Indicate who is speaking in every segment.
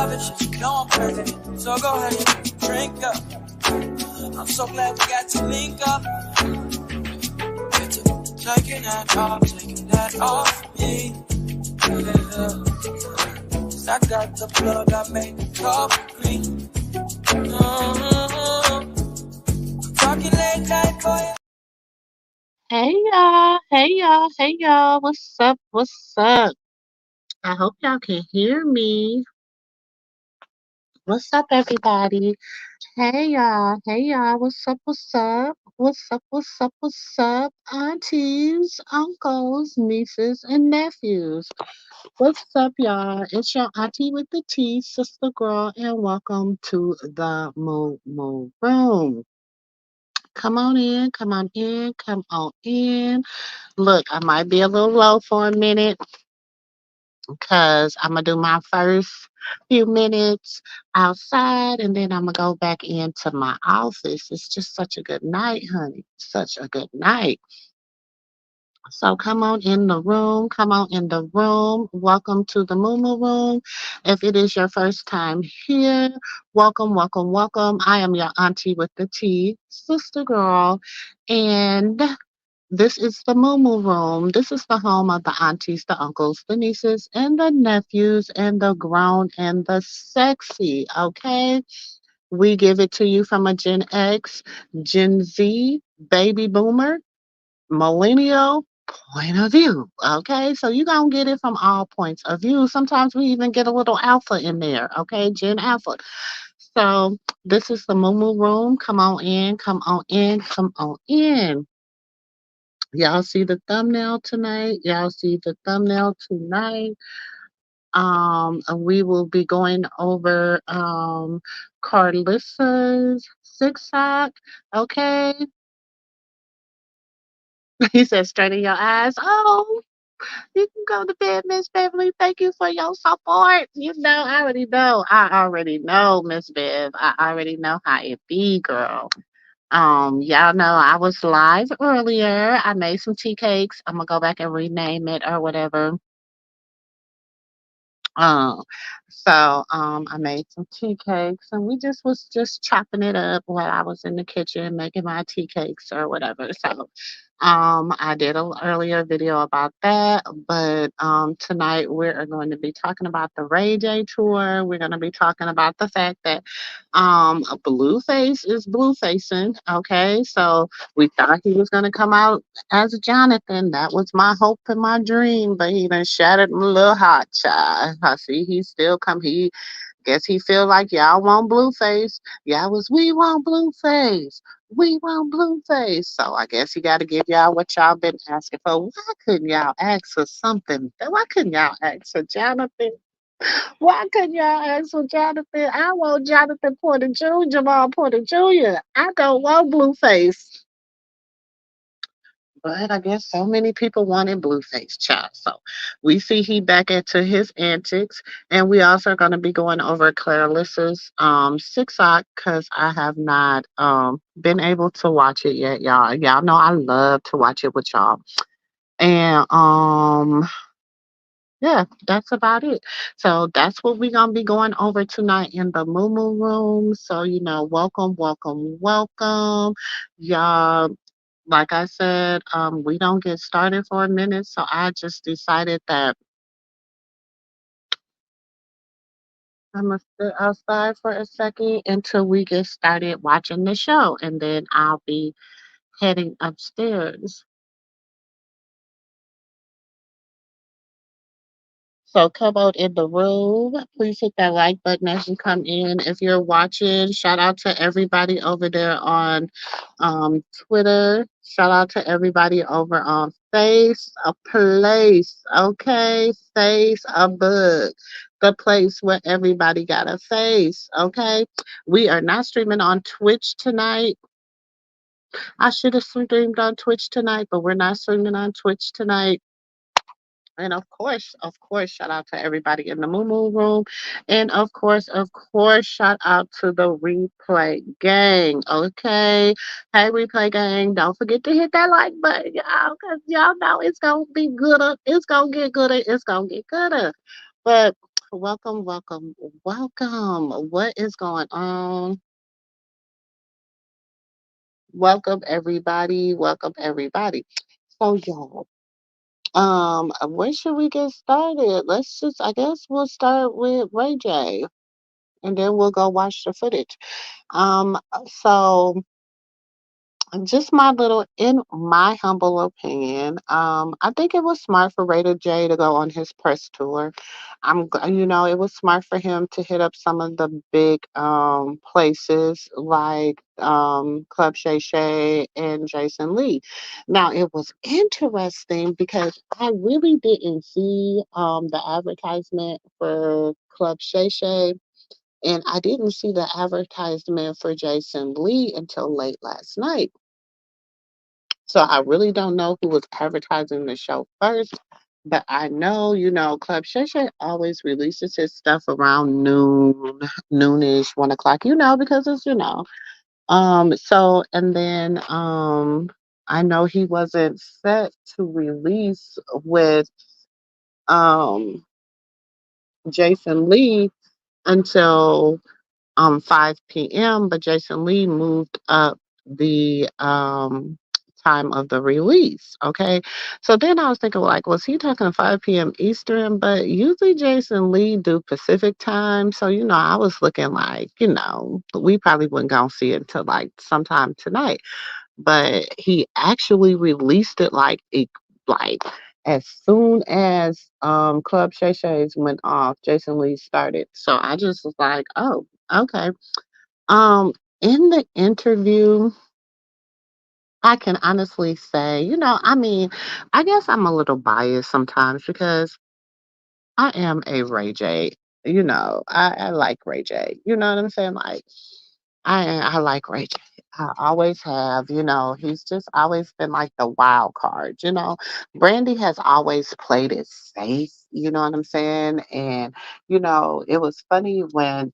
Speaker 1: love it, shit, you know I'm perfect. So go ahead and drink up. I'm so glad we got to link up. Taking that off me. Cause I got the plug, I made the cup green. Talking late night for you.
Speaker 2: Hey y'all, what's up? I hope y'all can hear me. What's up, everybody? Hey y'all, what's up, aunties, uncles, nieces, and nephews. What's up, y'all? It's your auntie with the tea, sister girl, and welcome to the Moo Room. Come on in, come on in, come on in. Look, I might be a little low for a minute because I'm gonna do my first few minutes outside and then I'm gonna go back into my office. It's just such a good night, honey. Such a good night. So come on in the room. Come on in the room. Welcome to the MooMoo Room. If it is your first time here, welcome. I am your auntie with the tea, sister girl, and this is the Moo Room. This is the home of the aunties, the uncles, the nieces, and the nephews, and the grown and the sexy. Okay? We give it to you from a Gen X, Gen Z, baby boomer, millennial point of view. Okay? So you're going to get it from all points of view. Sometimes we even get a little alpha in there. Okay? Gen Alpha. So this is the Moo Room. Come on in, come on in, come on in. Y'all see the thumbnail tonight? Y'all see the thumbnail tonight? We will be going over Karlissa's Cixot. Okay. He said, straighten your eyes. Oh, you can go to bed, Miss Beverly. Thank you for your support. You know, I already know. I already know, Miss Bev. I already know how it be, girl. Y'all know I was live earlier. I made some tea cakes. I'm gonna go back and rename it or whatever. Um, I made some tea cakes and we just was just chopping it up while I was in the kitchen making my tea cakes or whatever. So I did an earlier video about that, but tonight we're going to be talking about the Ray J tour. We're going to be talking about the fact that Blueface is bluefacing. Okay, so we thought he was going to come out as Jonathan. That was my hope and my dream, but he done shattered my little hot child. I see he still come. He guess he feel like y'all want Blueface. Y'all was we want Blueface. We want Blueface. So I guess he got to give y'all what y'all been asking for. Why couldn't y'all ask for something? Why couldn't y'all ask for Jonathan? Why couldn't y'all ask for Jonathan? I want Jonathan Porter Jr., Jamal Porter Jr. I don't want Blueface. But I guess so many people wanted Blueface child. So we see he back into his antics. And we also are going to be going over Clarissa's Cixot because I have not been able to watch it yet, y'all. Y'all know I love to watch it with y'all. And yeah, that's about it. So that's what we're gonna be going over tonight in the Moo Room. So welcome. Y'all, like I said, we don't get started for a minute, so I just decided that I'm gonna sit outside for a second until we get started watching the show, and then I'll be heading upstairs. So come out in the room. Please hit that like button as you come in. If you're watching, shout out to everybody over there on Twitter. Shout out to everybody over on Face a Place. Okay, Face a Book. The place where everybody got a face. Okay. We are not streaming on Twitch tonight. I should have streamed on Twitch tonight, but we're not streaming on Twitch tonight. And of course, shout out to everybody in the Moo Room. And of course, shout out to the replay gang. Okay. Hey, replay gang, don't forget to hit that like button, y'all, because y'all know it's going to be gooder. It's going to get gooder. It's going to get gooder. But Welcome, welcome, welcome. What is going on? Welcome everybody. Welcome everybody. So y'all, where should we get started? Let's just I guess we'll start with Ray J and then we'll go watch the footage. So just my little, in my humble opinion, I think it was smart for Raider J to go on his press tour. It was smart for him to hit up some of the big places like Club Shay Shay and Jason Lee. Now it was interesting because I really didn't see the advertisement for Club Shay Shay. And I didn't see the advertisement for Jason Lee until late last night. So I really don't know who was advertising the show first, but I know, Club Shay Shay always releases his stuff around noon, noonish, 1 o'clock, because it's. And then I know he wasn't set to release with um Jason Lee until 5 p.m., but Jason Lee moved up the time of the release. Okay. So then I was thinking, like, was he talking 5 p.m. Eastern? But usually Jason Lee do Pacific time. So, I was looking like, we probably wouldn't go see it until like sometime tonight. But he actually released it like as soon as Club Shay Shays went off, Jason Lee started. So I just was like, oh, okay. Um, in the interview, I can honestly say, I guess I'm a little biased sometimes because I am a Ray J. I like Ray J. You know what I'm saying? Like, I like Ray J. I always have, he's just always been like the wild card, Brandy has always played it safe, you know what I'm saying? And, it was funny when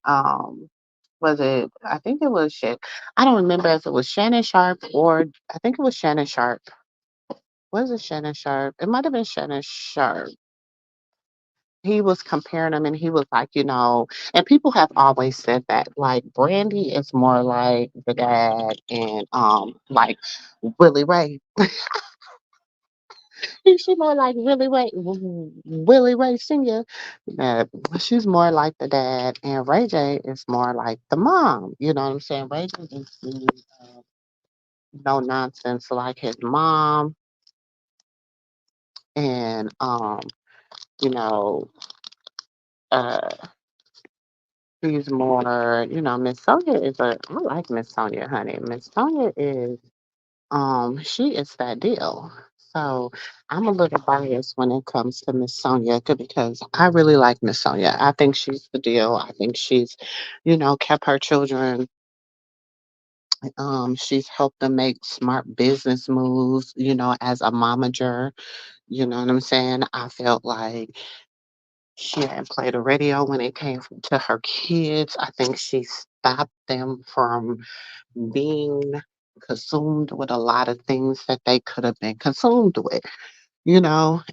Speaker 2: was it I think it was shit. I don't remember if it was Shannon Sharp or I think it was Shannon Sharp. Was it Shannon Sharp? It might have been Shannon Sharp. He was comparing them and he was like, and people have always said that like Brandy is more like the dad and like Willie Ray. She more like Willie Ray Senior. Uh, she's more like the dad, and Ray J is more like the mom. You know what I'm saying? Ray J is no nonsense like his mom, and you know, uh, he's more. Miss Sonia is I like Miss Sonia, honey. Miss Sonia is she is that deal. So I'm a little biased when it comes to Miss Sonia because I really like Miss Sonia. I think she's the deal. I think she's, kept her children. She's helped them make smart business moves, as a momager. You know what I'm saying? I felt like she didn't play the radio when it came to her kids. I think she stopped them from being consumed with a lot of things that they could have been consumed with,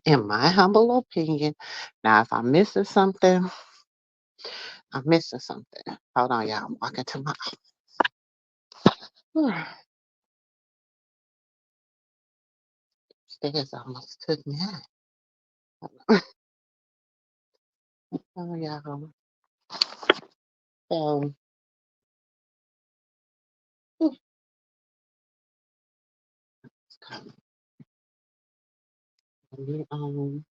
Speaker 2: in my humble opinion. Now, if I'm missing something, I'm missing something. Hold on, y'all. I'm walking to my stairs almost took me out. Oh, y'all. So, whew, it's coming. Um,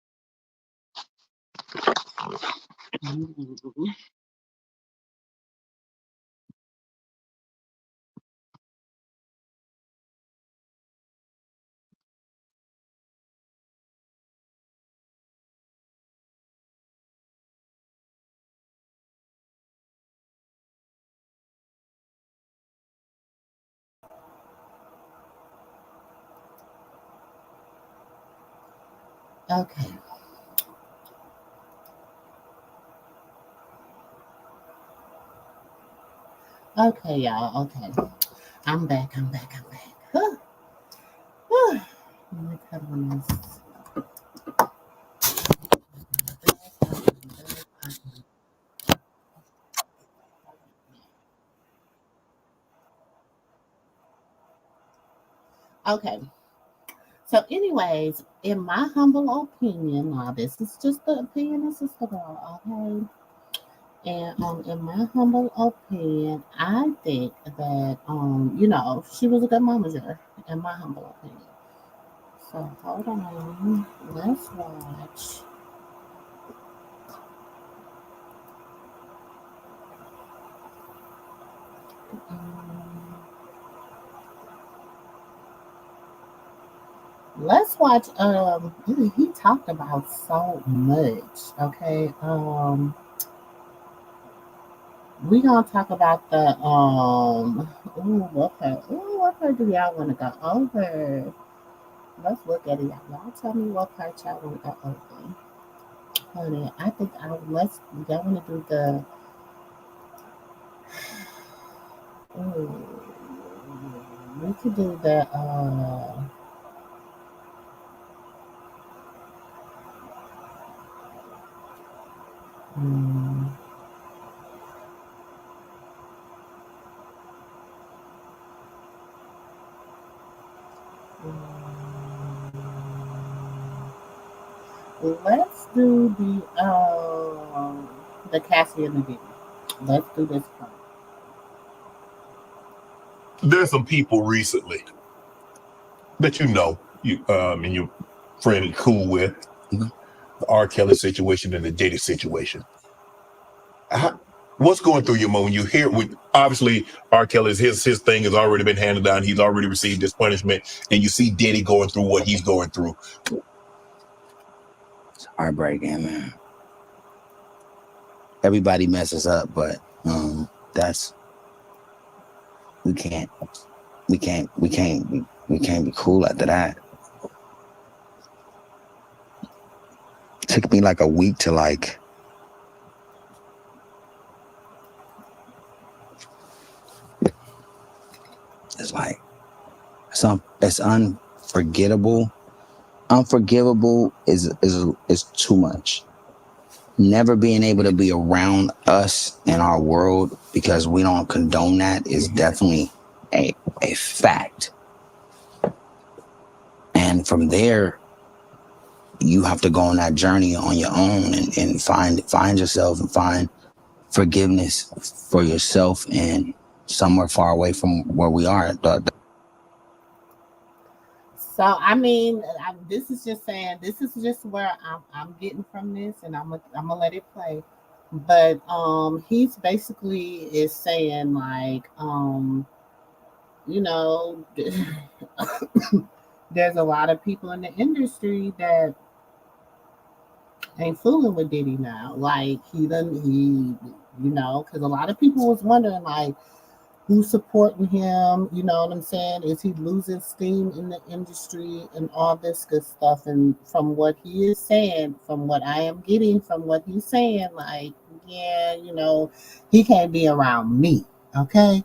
Speaker 2: okay. Okay, y'all. Okay. I'm back. I'm back. I'm back. Let me cut on this. Okay. So, anyways, in my humble opinion, now this is just the opinion of Sister Girl, okay? And in my humble opinion, I think that she was a good momager, in my humble opinion. So hold on, let's watch. Um, let's watch. He talked about so much. Okay. We gonna talk about the what part do y'all want to go over? Let's look at it. Y'all tell me what part y'all want to go over. Honey, I think y'all want to do the. Ooh, we could do the. Hmm, let's do the Cassie and the Diddy. Let's do this part.
Speaker 3: There's some people recently that you and your friend cool with the R. Kelly situation and the Diddy situation. What's going through your mind when you hear? Obviously, R. Kelly's his thing has already been handed down. He's already received his punishment, and you see Diddy going through what he's going through.
Speaker 4: It's heartbreaking, man. Everybody messes up, but that's we can't we can't be cool after that. It took me like a week to like it's like it's unforgettable. Unforgivable is too much. Never being able to be around us in our world because we don't condone that is definitely a fact. And from there, you have to go on that journey on your own and find yourself and find forgiveness for yourself and somewhere far away from where we are.
Speaker 2: So I mean, this is just saying. This is just where I'm getting from this, and I'm gonna let it play. But he's basically is saying like you know, there's a lot of people in the industry that ain't fooling with Diddy now. Like because a lot of people was wondering like who's supporting him. You know what I'm saying? Is he losing steam in the industry and all this good stuff? And from what he is saying, from what I am getting from what he's saying, like yeah, he can't be around me. Okay,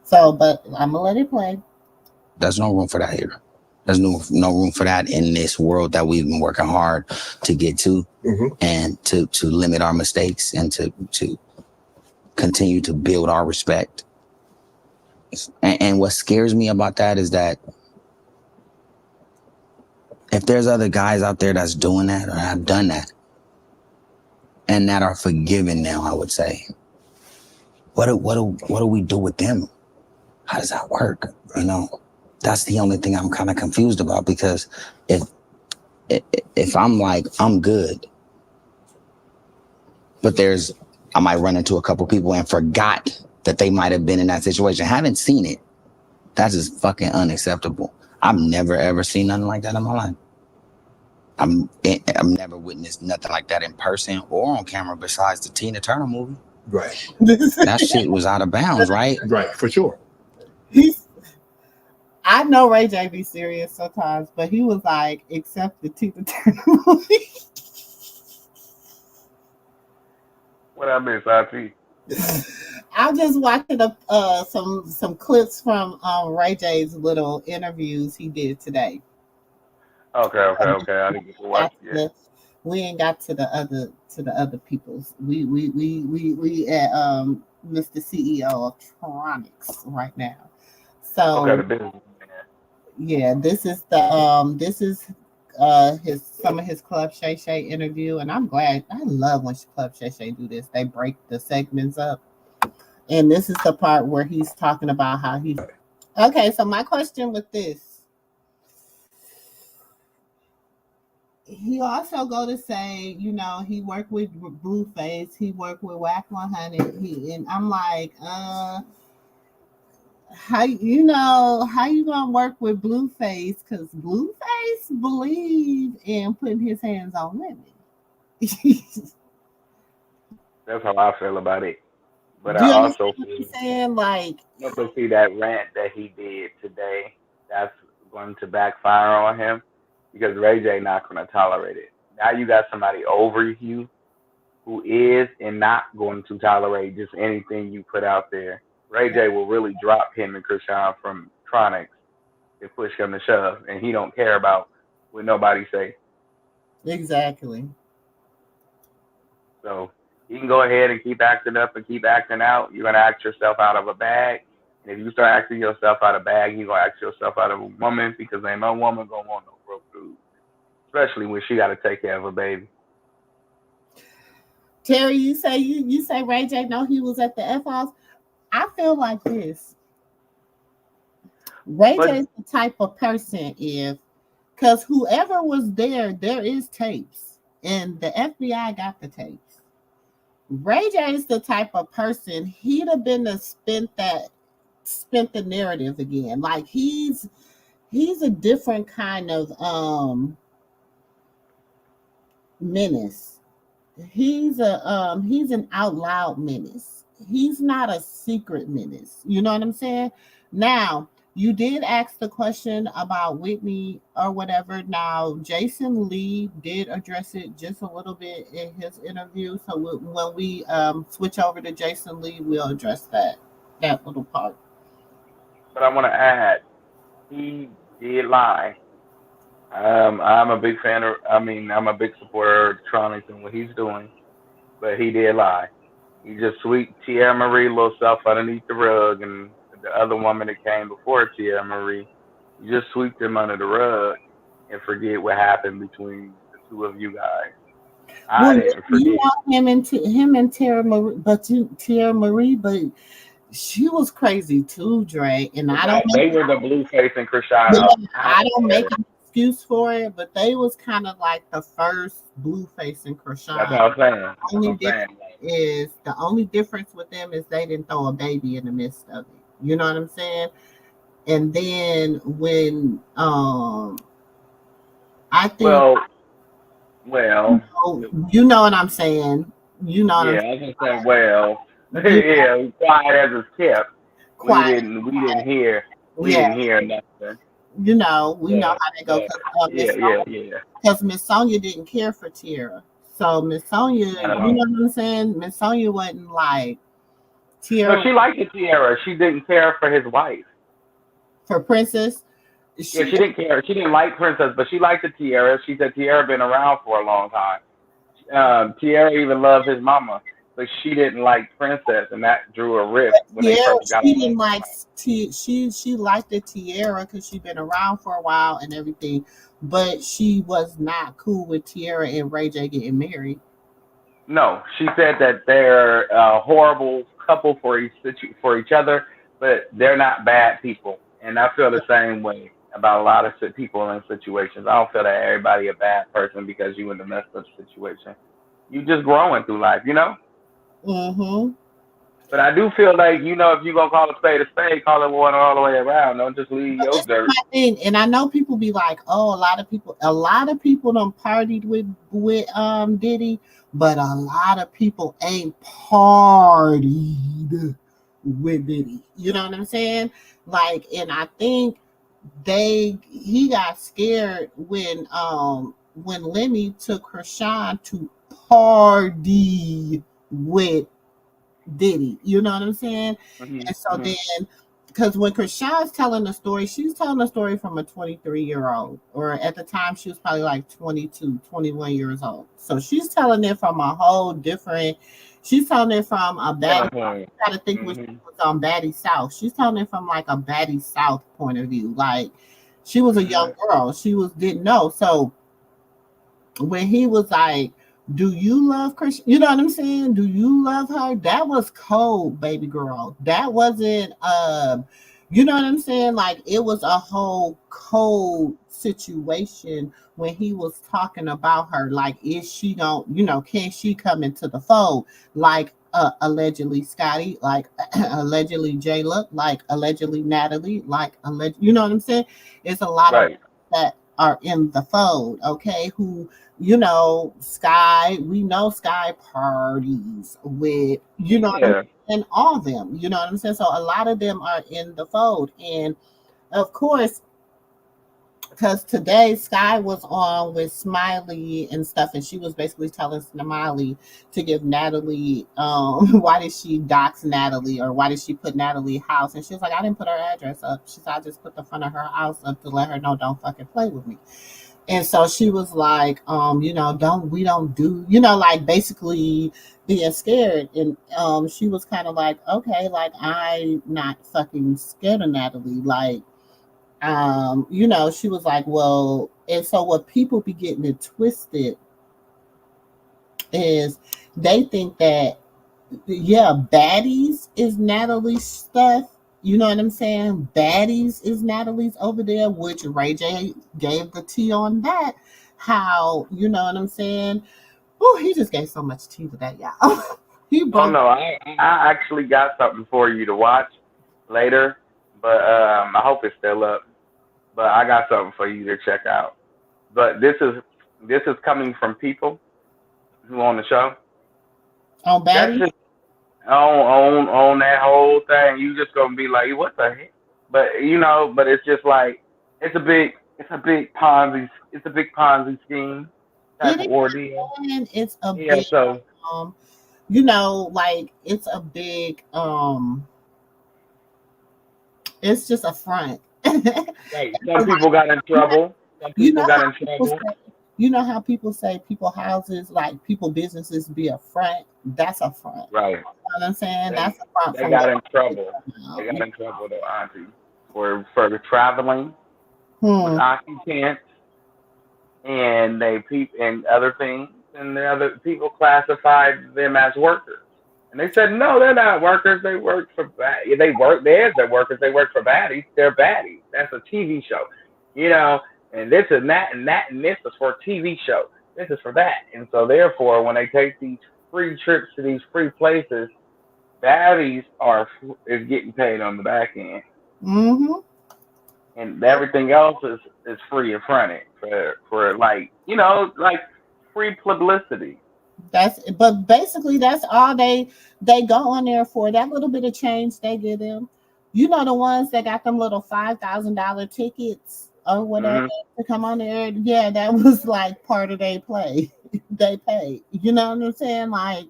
Speaker 2: so but I'm gonna let it play.
Speaker 4: There's no room for that here. There's no room for that in this world that we've been working hard to get to, and to limit our mistakes and to continue to build our respect. And what scares me about that is that if there's other guys out there that's doing that or have done that and that are forgiven now, I would say, what do we do with them? How does that work? That's the only thing I'm kind of confused about, because if I'm like, I'm good, but I might run into a couple people and forgot that they might have been in that situation. Haven't seen it. That's just fucking unacceptable. I've never ever seen nothing like that in my life. I've never witnessed nothing like that in person or on camera besides the Tina Turner movie.
Speaker 3: Right.
Speaker 4: That shit was out of bounds, right?
Speaker 3: Right, for sure.
Speaker 2: I know Ray J be serious sometimes, but he was like, except the Tina Turner movie.
Speaker 5: What I miss, IT?
Speaker 2: I'm just watching some clips from Ray J's little interviews he did today.
Speaker 5: Okay. I didn't get to watch it yet.
Speaker 2: We ain't got to the other people's. We at Mr. CEO of Tronics right now. So
Speaker 5: Okay, the business.
Speaker 2: Yeah, this is his some of his Club Shay Shay interview, and I'm glad. I love when Club Shay Shay do this. They break the segments up, and this is the part where he's talking about how he. Okay, so my question with this, he also go to say, you know, he worked with Blueface, he worked with Whack 100, and I'm like, how you know how you gonna work with Blueface? Because Blueface believe in putting his hands on women.
Speaker 5: That's how I feel about it. But
Speaker 2: Do
Speaker 5: I
Speaker 2: you
Speaker 5: also
Speaker 2: understand what I'm
Speaker 5: feel,
Speaker 2: saying? Like,
Speaker 5: to see that rant that he did today, that's going to backfire on him because Ray J not going to tolerate it. Now you got somebody over you who is and not going to tolerate just anything you put out there. Ray J will really drop him and Krishan from Tronics if push come to shove, and he don't care about what nobody say.
Speaker 2: exactly.
Speaker 5: So you can go ahead and keep acting up and keep acting out. You're gonna act yourself out of a bag. And if you start acting yourself out of a bag, you're gonna act yourself out of a woman because ain't no woman gonna want no broke dude. Especially when she gotta take care of a baby.
Speaker 2: Terry, you say Ray J know he was at the F house. I feel like this. Ray J
Speaker 5: But
Speaker 2: is the type of person if because whoever was there is tapes. And the FBI got the tapes. Ray J is the type of person he'd have been to spent the narrative again. Like he's a different kind of menace. He's an out loud menace. He's not a secret menace. You know what I'm saying? Now, you did ask the question about Whitney or whatever. Now, Jason Lee did address it just a little bit in his interview. So when we switch over to Jason Lee, we'll address that little part.
Speaker 5: I want to add, he did lie. I'm a big fan of. I mean, I'm a big supporter of Tronics and what he's doing, but he did lie. He just swept Tierra Marie little self underneath the rug, and the other woman that came before Tierra Marie, you just sweep them under the rug and forget what happened between the two of you guys. I
Speaker 2: Well,
Speaker 5: didn't
Speaker 2: you
Speaker 5: forget.
Speaker 2: know him and Tara Marie, Tara Marie, but she was crazy too, Dre. And
Speaker 5: But
Speaker 2: I don't
Speaker 5: they were the Blueface and Krishan
Speaker 2: yeah,
Speaker 5: up
Speaker 2: I
Speaker 5: out
Speaker 2: don't make
Speaker 5: there.
Speaker 2: an excuse for it, but they was kind of like the first Blueface and
Speaker 5: That's
Speaker 2: Krishan.
Speaker 5: what I'm saying. That's what
Speaker 2: Only
Speaker 5: I'm saying.
Speaker 2: difference the only difference with them is they didn't throw a baby in the midst of it. You know what I'm saying? And then when I think
Speaker 5: Well, well,
Speaker 2: you know what I'm saying. You know what I'm
Speaker 5: yeah,
Speaker 2: saying.
Speaker 5: I was gonna say, well,
Speaker 2: You
Speaker 5: yeah, quiet as it's kept. We
Speaker 2: quiet.
Speaker 5: didn't, we didn't hear, we
Speaker 2: Yeah,
Speaker 5: didn't hear nothing.
Speaker 2: you know, we know
Speaker 5: But,
Speaker 2: how they go
Speaker 5: but
Speaker 2: because
Speaker 5: yeah, yeah, yeah.
Speaker 2: Miss Sonia didn't care for Tierra. So Miss Sonia, you know
Speaker 5: No,
Speaker 2: what I'm saying? Miss Sonia wasn't like
Speaker 5: no,
Speaker 2: Tierra
Speaker 5: she liked the Tierra. She didn't care for his wife.
Speaker 2: for Princess.
Speaker 5: Yeah,
Speaker 2: She
Speaker 5: she didn't care. She didn't like Princess, but she liked the Tierra. She said Tierra been around for a long time. Tierra even loved his mama, but she didn't like Princess, and that drew a rift when they
Speaker 2: Tierra,
Speaker 5: first got
Speaker 2: she
Speaker 5: along.
Speaker 2: didn't like she liked the Tierra because she'd been around for a while and everything, but she was not cool with Tierra and Ray J getting married.
Speaker 5: No, she said that they're a horrible couple for each other, but they're not bad people. And I feel the same way about a lot of people in situations. I don't feel that everybody a bad person because you in the messed up situation. You just growing through life, you know.
Speaker 2: Mm-hmm.
Speaker 5: But I do feel like if you're gonna call a spade, call it one all the way around. Don't just leave
Speaker 2: But
Speaker 5: your
Speaker 2: this is
Speaker 5: dirt.
Speaker 2: my thing, and I know people be like, "Oh, a lot of people done partied with Diddy, but a lot of people ain't partied with Diddy." You know what I'm saying? Like, and I think he got scared when Lemmy took Krishan to party with Diddy. You know what I'm saying?
Speaker 5: Hmm.
Speaker 2: And so
Speaker 5: Hmm.
Speaker 2: then, because when Krishan's telling the story, she's telling the story from a 23-year-old, or at the time she was probably like 22, 21 years old. So she's telling it from a whole different. She's telling it from a bad.
Speaker 5: Standpoint.
Speaker 2: You got to think when she
Speaker 5: Hmm.
Speaker 2: was on Baddie South. She's telling it from like a Baddie South point of view, like. She was a
Speaker 5: Hmm.
Speaker 2: young girl. Didn't know. So when he was like, "Do you love Christian?" You know what I'm saying? Do you love her? That was cold, baby girl. That wasn't you know what I'm saying? Like it was a whole cold situation when he was talking about her. Like, is she don't, can she come into the fold? Like allegedly Scotty, like allegedly Jayla, like allegedly Natalie, like you know what I'm saying? It's a lot of
Speaker 5: Right.
Speaker 2: that are in the fold, okay, who Sky, we know Sky parties with, what I mean,
Speaker 5: Yeah.
Speaker 2: and all of them, you know what I'm saying? So a lot of them are in the fold. And of course, because today Sky was on with Smiley and stuff, and she was basically telling Smiley to give Natalie, why did she dox Natalie, or why did she put Natalie house? And she was like, I didn't put her address up. She said, I just put the front of her house up to let her know don't fucking play with me. And so she was like, don't do, like basically being scared. And she was kind of like, okay, like I'm not fucking scared of Natalie. Like, she was like, well, and so what people be getting it twisted is they think that, yeah, baddies is Natalie's stuff. You know what I'm saying? Baddies is Natalie's over there, which Ray J gave the tea on that. How, you know what I'm saying? Oh, he just gave so much tea today, y'all. He
Speaker 5: Oh
Speaker 2: broke.
Speaker 5: no, I actually got something for you to watch later, but I hope it's still up. But I got something for you to check out. But this is coming from people who on the show.
Speaker 2: On
Speaker 5: That's
Speaker 2: baddies.
Speaker 5: just on that whole thing. You just gonna be like, what the heck? But it's just like it's a big Ponzi scheme type
Speaker 2: It
Speaker 5: of
Speaker 2: is,
Speaker 5: ordeal.
Speaker 2: and it's a
Speaker 5: Yeah.
Speaker 2: big,
Speaker 5: So
Speaker 2: um, like it's a big, it's just a front.
Speaker 5: right, some people got in trouble. Some
Speaker 2: You
Speaker 5: people
Speaker 2: know
Speaker 5: got
Speaker 2: how
Speaker 5: in
Speaker 2: people
Speaker 5: trouble.
Speaker 2: say, people say people houses, like people businesses be a front. That's a front.
Speaker 5: Right.
Speaker 2: You know what I'm saying?
Speaker 5: They
Speaker 2: That's a front
Speaker 5: they
Speaker 2: from
Speaker 5: got
Speaker 2: what
Speaker 5: in
Speaker 2: I
Speaker 5: trouble. They
Speaker 2: know.
Speaker 5: got in trouble though, Auntie, for traveling with
Speaker 2: Hmm.
Speaker 5: occupants and and other things, and the other people classified them as workers. And they said, no, they're not workers. They work for they work. There's their workers. They work for baddies. They're baddies. That's a TV show, you know. And this and that and that and this is for a TV show. This is for that. And so therefore, when they take these free trips to these free places, baddies is getting paid on the back end,
Speaker 2: Hmm.
Speaker 5: and everything else is free and fronted for like free publicity.
Speaker 2: But basically that's all they go on there for. That little bit of change they give them. You know, the ones that got them little $5,000 tickets or whatever
Speaker 5: Hmm.
Speaker 2: to come on there. Yeah, that was like part of their play. They paid. You know what I'm saying? Like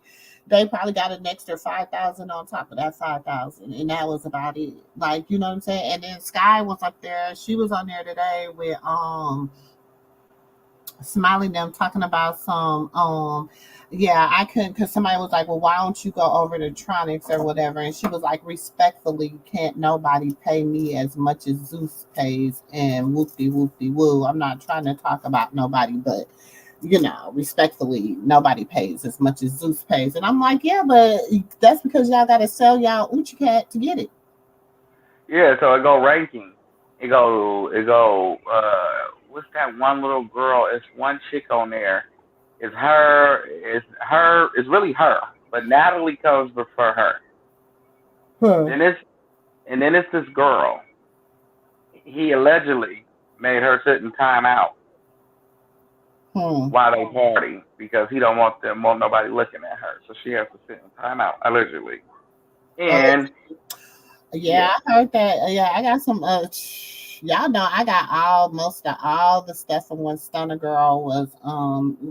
Speaker 2: they probably got an extra 5,000 on top of that 5,000, and that was about it. Like, you know what I'm saying? And then Sky was up there. She was on there today with smiling them talking about some yeah, I couldn't, because somebody was like, well, why don't you go over to Tronics or whatever, and she was like, respectfully, can't nobody pay me as much as Zeus pays, and whoopty whoopty woo. I'm not trying to talk about nobody, but respectfully, nobody pays as much as Zeus pays. And I'm like, yeah, but that's because y'all gotta sell y'all Uchi Cat to get it.
Speaker 5: Yeah, so it go ranking. It go. What's that one little girl? It's one chick on there. It's her. It's her. It's really her. But Natalie comes before her.
Speaker 2: Huh.
Speaker 5: Then it's and then it's this girl. He allegedly made her sit in timeout
Speaker 2: Hmm.
Speaker 5: while they party because he don't want nobody looking at her. So she has to sit in timeout allegedly. And
Speaker 2: Yeah,
Speaker 5: yeah,
Speaker 2: I heard that. Yeah, I got some. Y'all know I got most of all the stuff from when Stunner Girl was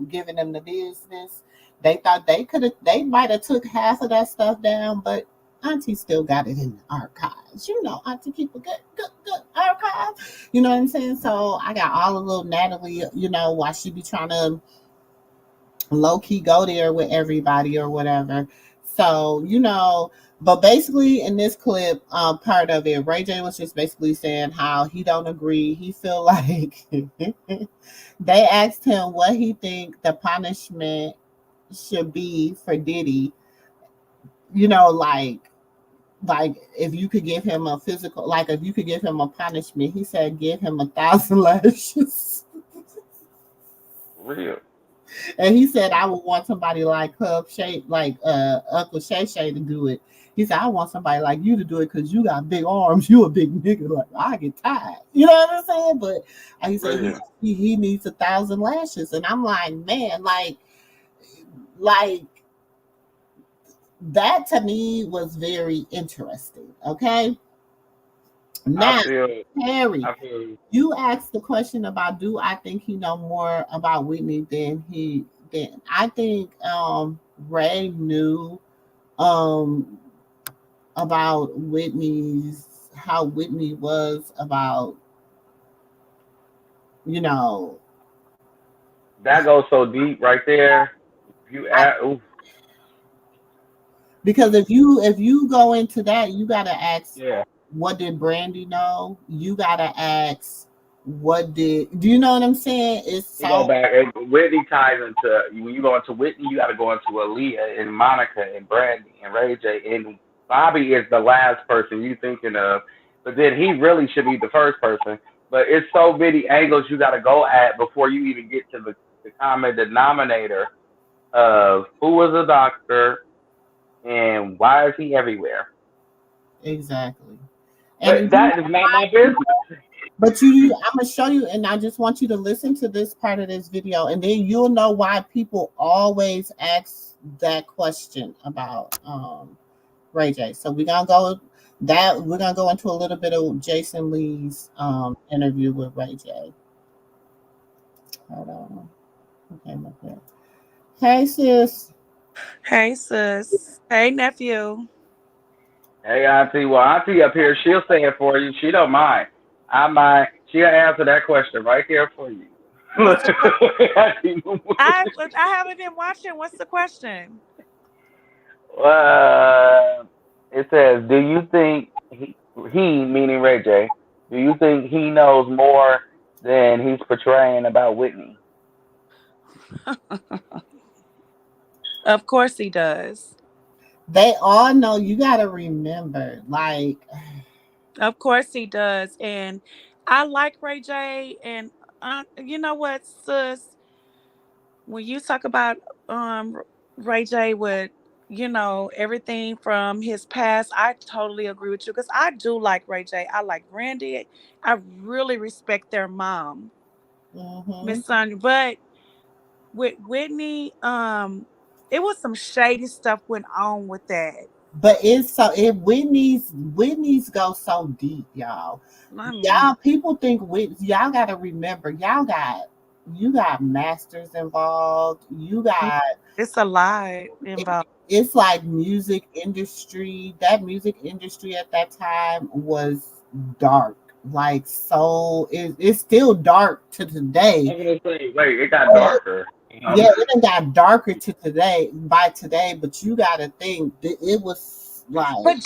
Speaker 2: giving them the business. They thought they might have took half of that stuff down, but Auntie still got it in the archives. You know, Auntie keep a good archive. You know what I'm saying? So I got all the little Natalie. While she be trying to low key go there with everybody or whatever. So, But basically, in this clip, part of it, Ray J was just basically saying how he don't agree. He feel like they asked him what he think the punishment should be for Diddy. You know, like if you could give him a physical, like if you could give him a punishment, he said give him 1,000 lashes.
Speaker 5: Real.
Speaker 2: And he said I would want somebody like Uncle Shay Shay to do it. He said I want somebody like you to do it because you got big arms. You a big nigga. Like I get tired. You know what I'm saying? But he said
Speaker 5: Real.
Speaker 2: he needs 1,000 lashes, and I'm like, man, like that to me was very interesting. Okay. Now, Harry,
Speaker 5: I feel
Speaker 2: you asked the question about do I think he know more about Whitney than I think Ray knew about how Whitney was about, you know,
Speaker 5: that goes so deep right there. You add, oof,
Speaker 2: because if you go into that, you gotta ask
Speaker 5: yeah.
Speaker 2: what did Brandy know? You gotta ask do you know what I'm saying? It's
Speaker 5: You go
Speaker 2: so
Speaker 5: back, and Whitney ties into when you go into Whitney, you got to go into Aaliyah and Monica and Brandy and Ray J, and Bobby is the last person you thinking of, but then he really should be the first person. But it's so many angles you got to go at before you even get to the common denominator of who was a doctor and why is he everywhere.
Speaker 2: exactly.
Speaker 5: But
Speaker 2: And
Speaker 5: that is not my business.
Speaker 2: but I'm gonna show you, and I just want you to listen to this part of this video, and then you'll know why people always ask that question about Ray J. So we're gonna go into a little bit of Jason Lee's interview with Ray J. Hold on. Okay, my bad. Hey sis.
Speaker 6: Hey, sis. Hey, nephew.
Speaker 5: Hey, Auntie. Well, Auntie up here, she'll say it for you. She don't mind. I mind. She'll answer that question right there for you. Auntie
Speaker 6: I haven't been watching. What's the question?
Speaker 5: it says, do you think he, meaning Ray J, do you think he knows more than he's portraying about Whitney?
Speaker 6: Of course he does.
Speaker 2: They all know. You gotta remember, like,
Speaker 6: Of course he does. And I like Ray J. And you know what, sis? When you talk about Ray J with, everything from his past, I totally agree with you because I do like Ray J. I like Brandy. I really respect their mom,
Speaker 2: mhm.
Speaker 6: Miss Sonia. But with Whitney, it was some shady stuff went on with that.
Speaker 2: But it's so it Whitney's go so deep, y'all.
Speaker 6: I mean,
Speaker 2: Y'all people think y'all gotta remember, you got masters involved. You got
Speaker 6: it's a lot involved.
Speaker 2: it's like music industry. That music industry at that time was dark. Like so it's still dark to today.
Speaker 5: I'm gonna say, wait, it got darker.
Speaker 2: Yeah, it done got darker to today, but you gotta think that it was like
Speaker 6: But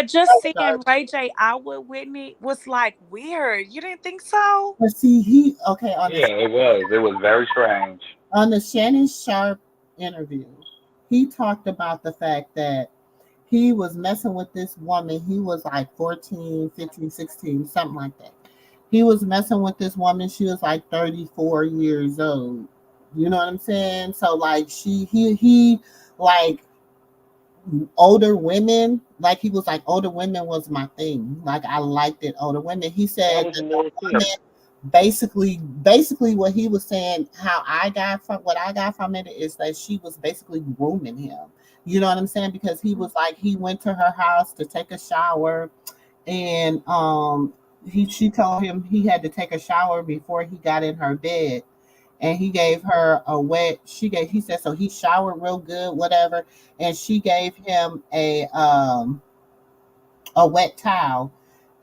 Speaker 6: just seeing Ray J out with Whitney was like weird. You didn't think so?
Speaker 2: but see he okay
Speaker 5: Yeah, it was. It was very strange.
Speaker 2: on the Shannon Sharp interview, he talked about the fact that he was messing with this woman. He was like 14, 15, 16, something like that. He was messing with this woman. She was like 34 years old. You know what I'm saying? So like he like older women, like he was like older women was my thing. Like I liked it, older women. He
Speaker 5: That
Speaker 2: said
Speaker 5: was
Speaker 2: that the
Speaker 5: more
Speaker 2: woman
Speaker 5: clear.
Speaker 2: basically what he was saying, how I got from it is that she was basically grooming him. You know what I'm saying? Because he was like he went to her house to take a shower, and she told him he had to take a shower before he got in her bed, and he gave her he said so he showered real good, whatever, and she gave him a wet towel,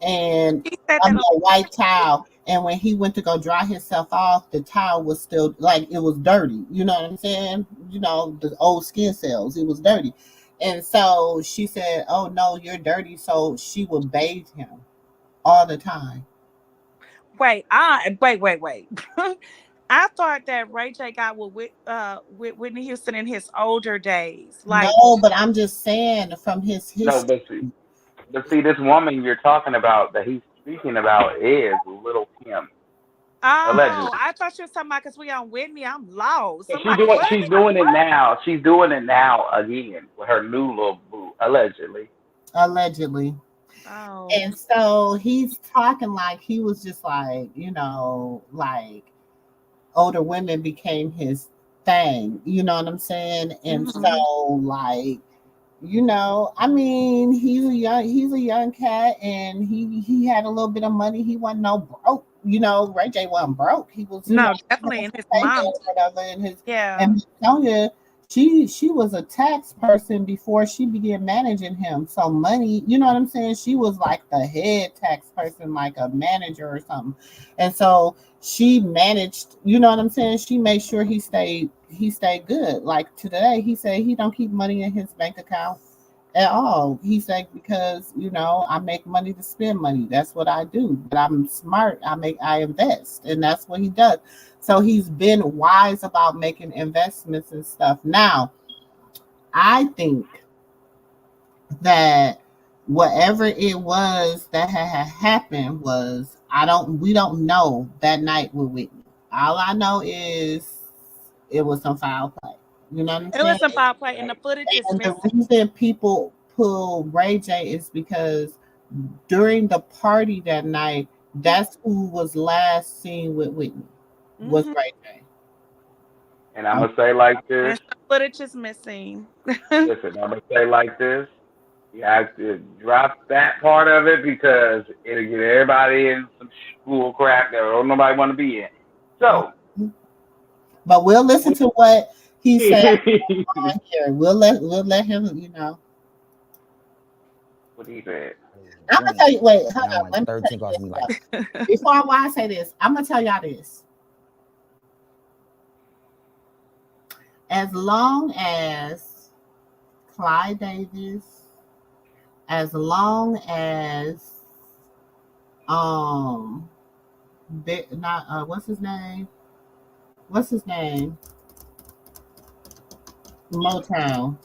Speaker 2: and
Speaker 6: He said
Speaker 2: I
Speaker 6: that
Speaker 2: mean
Speaker 6: on
Speaker 2: a white towel. And when he went to go dry himself off, the towel was still like it was dirty. You know what I'm saying? You know, the old skin cells, it was dirty. And so she said, "Oh no, you're dirty." So she would bathe him all the time.
Speaker 6: Wait, wait. I thought that Ray J got with Whitney Houston in his older days. Like,
Speaker 2: No, but I'm just saying from his
Speaker 5: No,
Speaker 2: history.
Speaker 5: but see, this woman you're talking about that he's speaking about is Little Kim,
Speaker 6: oh,
Speaker 5: allegedly.
Speaker 6: I thought you was talking about because we on Whitney. I'm lost.
Speaker 5: So
Speaker 6: I'm like, what?
Speaker 5: she's doing it now. She's doing it now again with her new little boo, allegedly.
Speaker 2: Allegedly.
Speaker 6: Oh.
Speaker 2: And so he's talking like he was just like, like older women became his thing. You know what I'm saying? And
Speaker 6: Mhm.
Speaker 2: so like, I mean, he's a young cat, and he had a little bit of money. He wasn't no broke. Ray J wasn't broke. He was,
Speaker 6: No,
Speaker 2: he
Speaker 6: definitely
Speaker 2: was
Speaker 6: in his
Speaker 2: a
Speaker 6: mom.
Speaker 2: or whatever.
Speaker 6: Yeah.
Speaker 2: And Sonya, she was a tax person before she began managing him. So money, you know what I'm saying? She was like the head tax person, like a manager or something. And so she managed, you know what I'm saying? She made sure he stayed good. Like today, he said he don't keep money in his bank account at all. He said because I make money to spend money. That's what I do. But I'm smart. I invest, and that's what he does. So he's been wise about making investments and stuff. Now, I think that whatever it was that had happened was we don't know that night with Whitney. All I know is it was some foul play. You know what I'm
Speaker 6: It
Speaker 2: saying?
Speaker 6: was some foul play, and the footage is
Speaker 2: And the
Speaker 6: missing.
Speaker 2: reason people pull Ray J is because during the party that night, that's who was last seen with Whitney was
Speaker 6: Hmm.
Speaker 2: Ray J.
Speaker 5: And I'm gonna say like this.
Speaker 6: And some footage is missing.
Speaker 5: Listen, I'm gonna say like this. You have to drop that part of it because it'll get everybody in some school crap that don't nobody want to be in. So,
Speaker 2: Mhm. But we'll listen to what he said
Speaker 5: what
Speaker 2: on here. We'll let him.
Speaker 5: he said.
Speaker 2: I'm gonna tell you. Wait, hold
Speaker 4: And I
Speaker 2: on.
Speaker 4: went
Speaker 2: Let me tell
Speaker 4: 13
Speaker 2: you
Speaker 4: calls
Speaker 2: this.
Speaker 4: me like,
Speaker 2: Before I say this, I'm gonna tell y'all this. As long as Clyde Davis, as long as um, not what's his name? What's his name? Motown.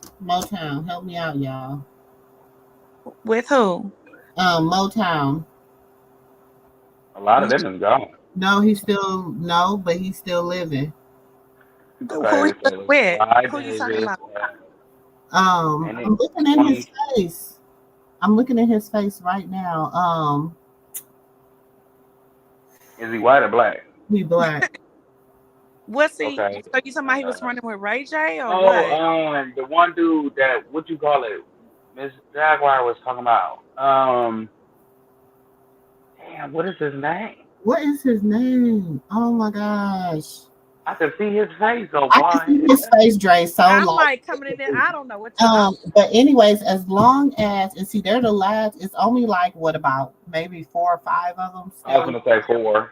Speaker 2: Help me out, y'all.
Speaker 6: With who?
Speaker 2: Motown.
Speaker 5: A lot of them is gone.
Speaker 2: No, no, but he's still living.
Speaker 6: Who he
Speaker 5: Okay,
Speaker 6: was
Speaker 5: so it's
Speaker 6: with?
Speaker 5: Clyde
Speaker 6: Who you talking
Speaker 5: Davis
Speaker 6: about?
Speaker 5: and
Speaker 2: I'm
Speaker 5: it's
Speaker 2: looking in his
Speaker 5: 20.
Speaker 2: face. I'm looking at his face right now.
Speaker 5: Is he white or black?
Speaker 2: He black.
Speaker 6: What's he?
Speaker 5: Okay.
Speaker 6: So you talking about he was running with Ray J or
Speaker 5: Oh,
Speaker 6: what?
Speaker 5: the one dude that what you call it, Miss Jaguar was talking about. Damn, what is his name?
Speaker 2: What is his name? Oh my gosh.
Speaker 5: I can see his face though,
Speaker 2: I can see
Speaker 5: boy.
Speaker 2: his face, Dre. So
Speaker 6: I'm
Speaker 2: like,
Speaker 6: like coming in there. I don't know what you.
Speaker 2: but anyways, as long as and see, they're the last. It's only like what about maybe 4 or 5 of them
Speaker 5: I was
Speaker 2: still.
Speaker 5: gonna say 4.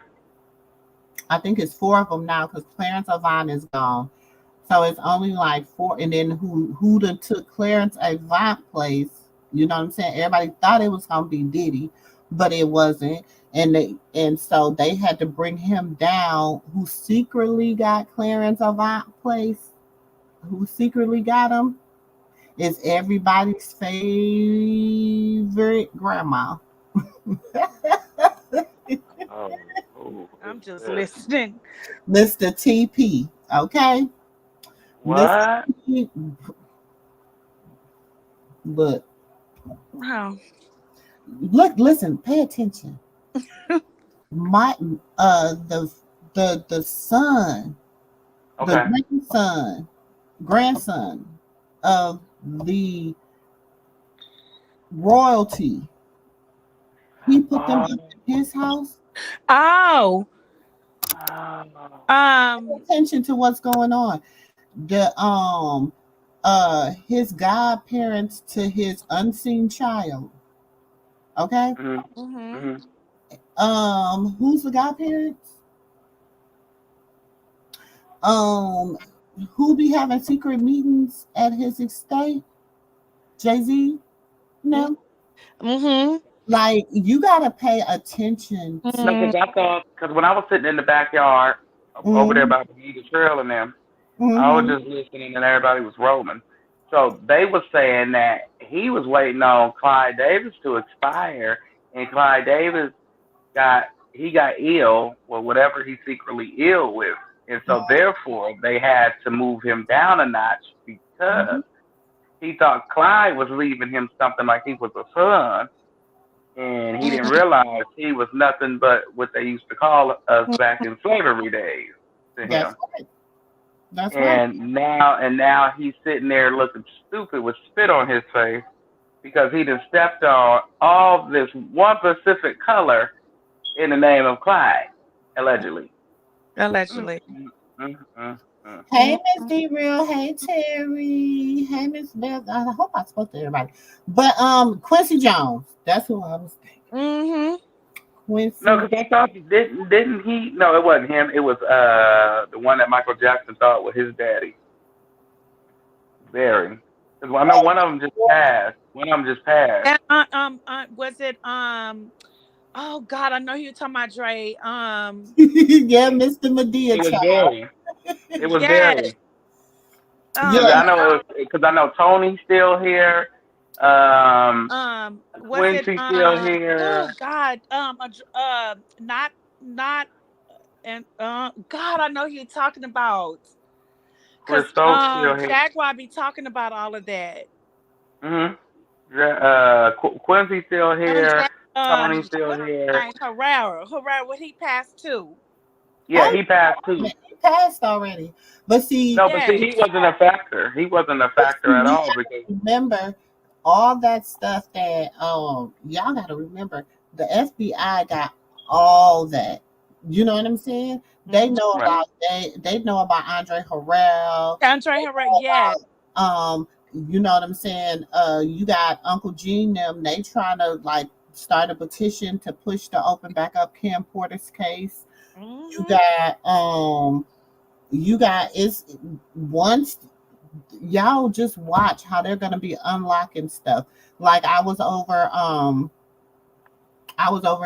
Speaker 2: I think it's 4 of them now because Clarence Avant is gone. So it's only like 4, and then who done took Clarence Avant place? You know what I'm saying? Everybody thought it was gonna be Diddy, but it wasn't. And so they had to bring him down. Who secretly got Clarence Avant place? Who secretly got him? Is everybody's favorite grandma.
Speaker 5: Oh, who is
Speaker 6: I'm just
Speaker 5: this?
Speaker 6: listening.
Speaker 2: Mr. TP. Okay? Mr.
Speaker 5: What?
Speaker 2: TP. But
Speaker 6: Wow.
Speaker 2: listen, pay attention. My the son, the
Speaker 5: Okay.
Speaker 2: grandson of the royalty, he put them
Speaker 5: Oh,
Speaker 2: up in his house.
Speaker 6: Oh.
Speaker 5: oh.
Speaker 2: Pay
Speaker 6: Um.
Speaker 2: attention to what's going on. The his godparents to his unseen child. Okay.
Speaker 5: Mhm.
Speaker 6: Mhm.
Speaker 5: Mhm.
Speaker 2: Who's the godparents? Um, who be having secret meetings at his estate? Jay-Z? No.
Speaker 6: Mm-hmm.
Speaker 2: Like, you gotta pay attention to.
Speaker 5: No, because when I was sitting in the backyard over there
Speaker 2: Mm,
Speaker 5: by the trail and them, I was
Speaker 2: mm-hmm.
Speaker 5: just listening and everybody was rolling. So they were saying that he was waiting on Clyde Davis to expire, and Clyde Davis got ill with whatever he's secretly ill with, and so therefore they had to move him down a notch because he thought Clyde was leaving him something like he was a son, and he didn't realize he was nothing but what they used to call us back in slavery days to
Speaker 2: That's
Speaker 5: him.
Speaker 2: right. That's right.
Speaker 5: And now he's sitting there looking stupid with spit on his face because he just stepped on all this one specific color in the name of Clyde, allegedly. Mm,
Speaker 6: Allegedly.
Speaker 5: mm, mm, mm, mm.
Speaker 2: Hey, Miss D Real. Hey, Terry. Hey, Miss Beth. I hope I spoke to everybody. But Quincy Jones. That's who I was thinking.
Speaker 6: Mm-hmm.
Speaker 2: Quincy.
Speaker 5: No, because I thought didn't he? No, it wasn't him. It was the one that Michael Jackson thought was his daddy, Barry. Because I know one of them just passed. One of them just passed.
Speaker 6: And was it oh God, I know you're talking about Dre.
Speaker 2: Yeah, Mr. Medea
Speaker 5: It was
Speaker 2: child.
Speaker 5: Barry. It was
Speaker 6: Yes.
Speaker 5: Barry.
Speaker 2: Yeah.
Speaker 5: I know because I know Tony's still here.
Speaker 6: Was it
Speaker 5: Quincy's still
Speaker 6: oh
Speaker 5: here.
Speaker 6: God, not and God, I know who you're talking about.
Speaker 5: Chris
Speaker 6: Cause
Speaker 5: Stokes still here.
Speaker 6: Jaguar be talking about all of that.
Speaker 5: Mhm. Quincy's still here. Tony's still
Speaker 6: What's his
Speaker 5: here.
Speaker 6: name? Herrera, what he passed too.
Speaker 5: Yeah,
Speaker 2: Oh,
Speaker 5: he passed too.
Speaker 2: he passed already. But see,
Speaker 5: No, but see,
Speaker 6: Yes.
Speaker 5: he wasn't a factor. He wasn't a factor at
Speaker 2: you
Speaker 5: all
Speaker 2: have
Speaker 5: because
Speaker 2: to remember all that stuff that y'all gotta remember. The FBI got all that. You know what I'm saying? They know
Speaker 5: right.
Speaker 2: about they know about Andre Harrell.
Speaker 6: Andre Herrera, yes.
Speaker 2: You know what I'm saying? You got Uncle Gene them, they trying to like start a petition to push to open back up Cam Porter's case. You got it's once y'all just watch how they're gonna be unlocking stuff. Like I was over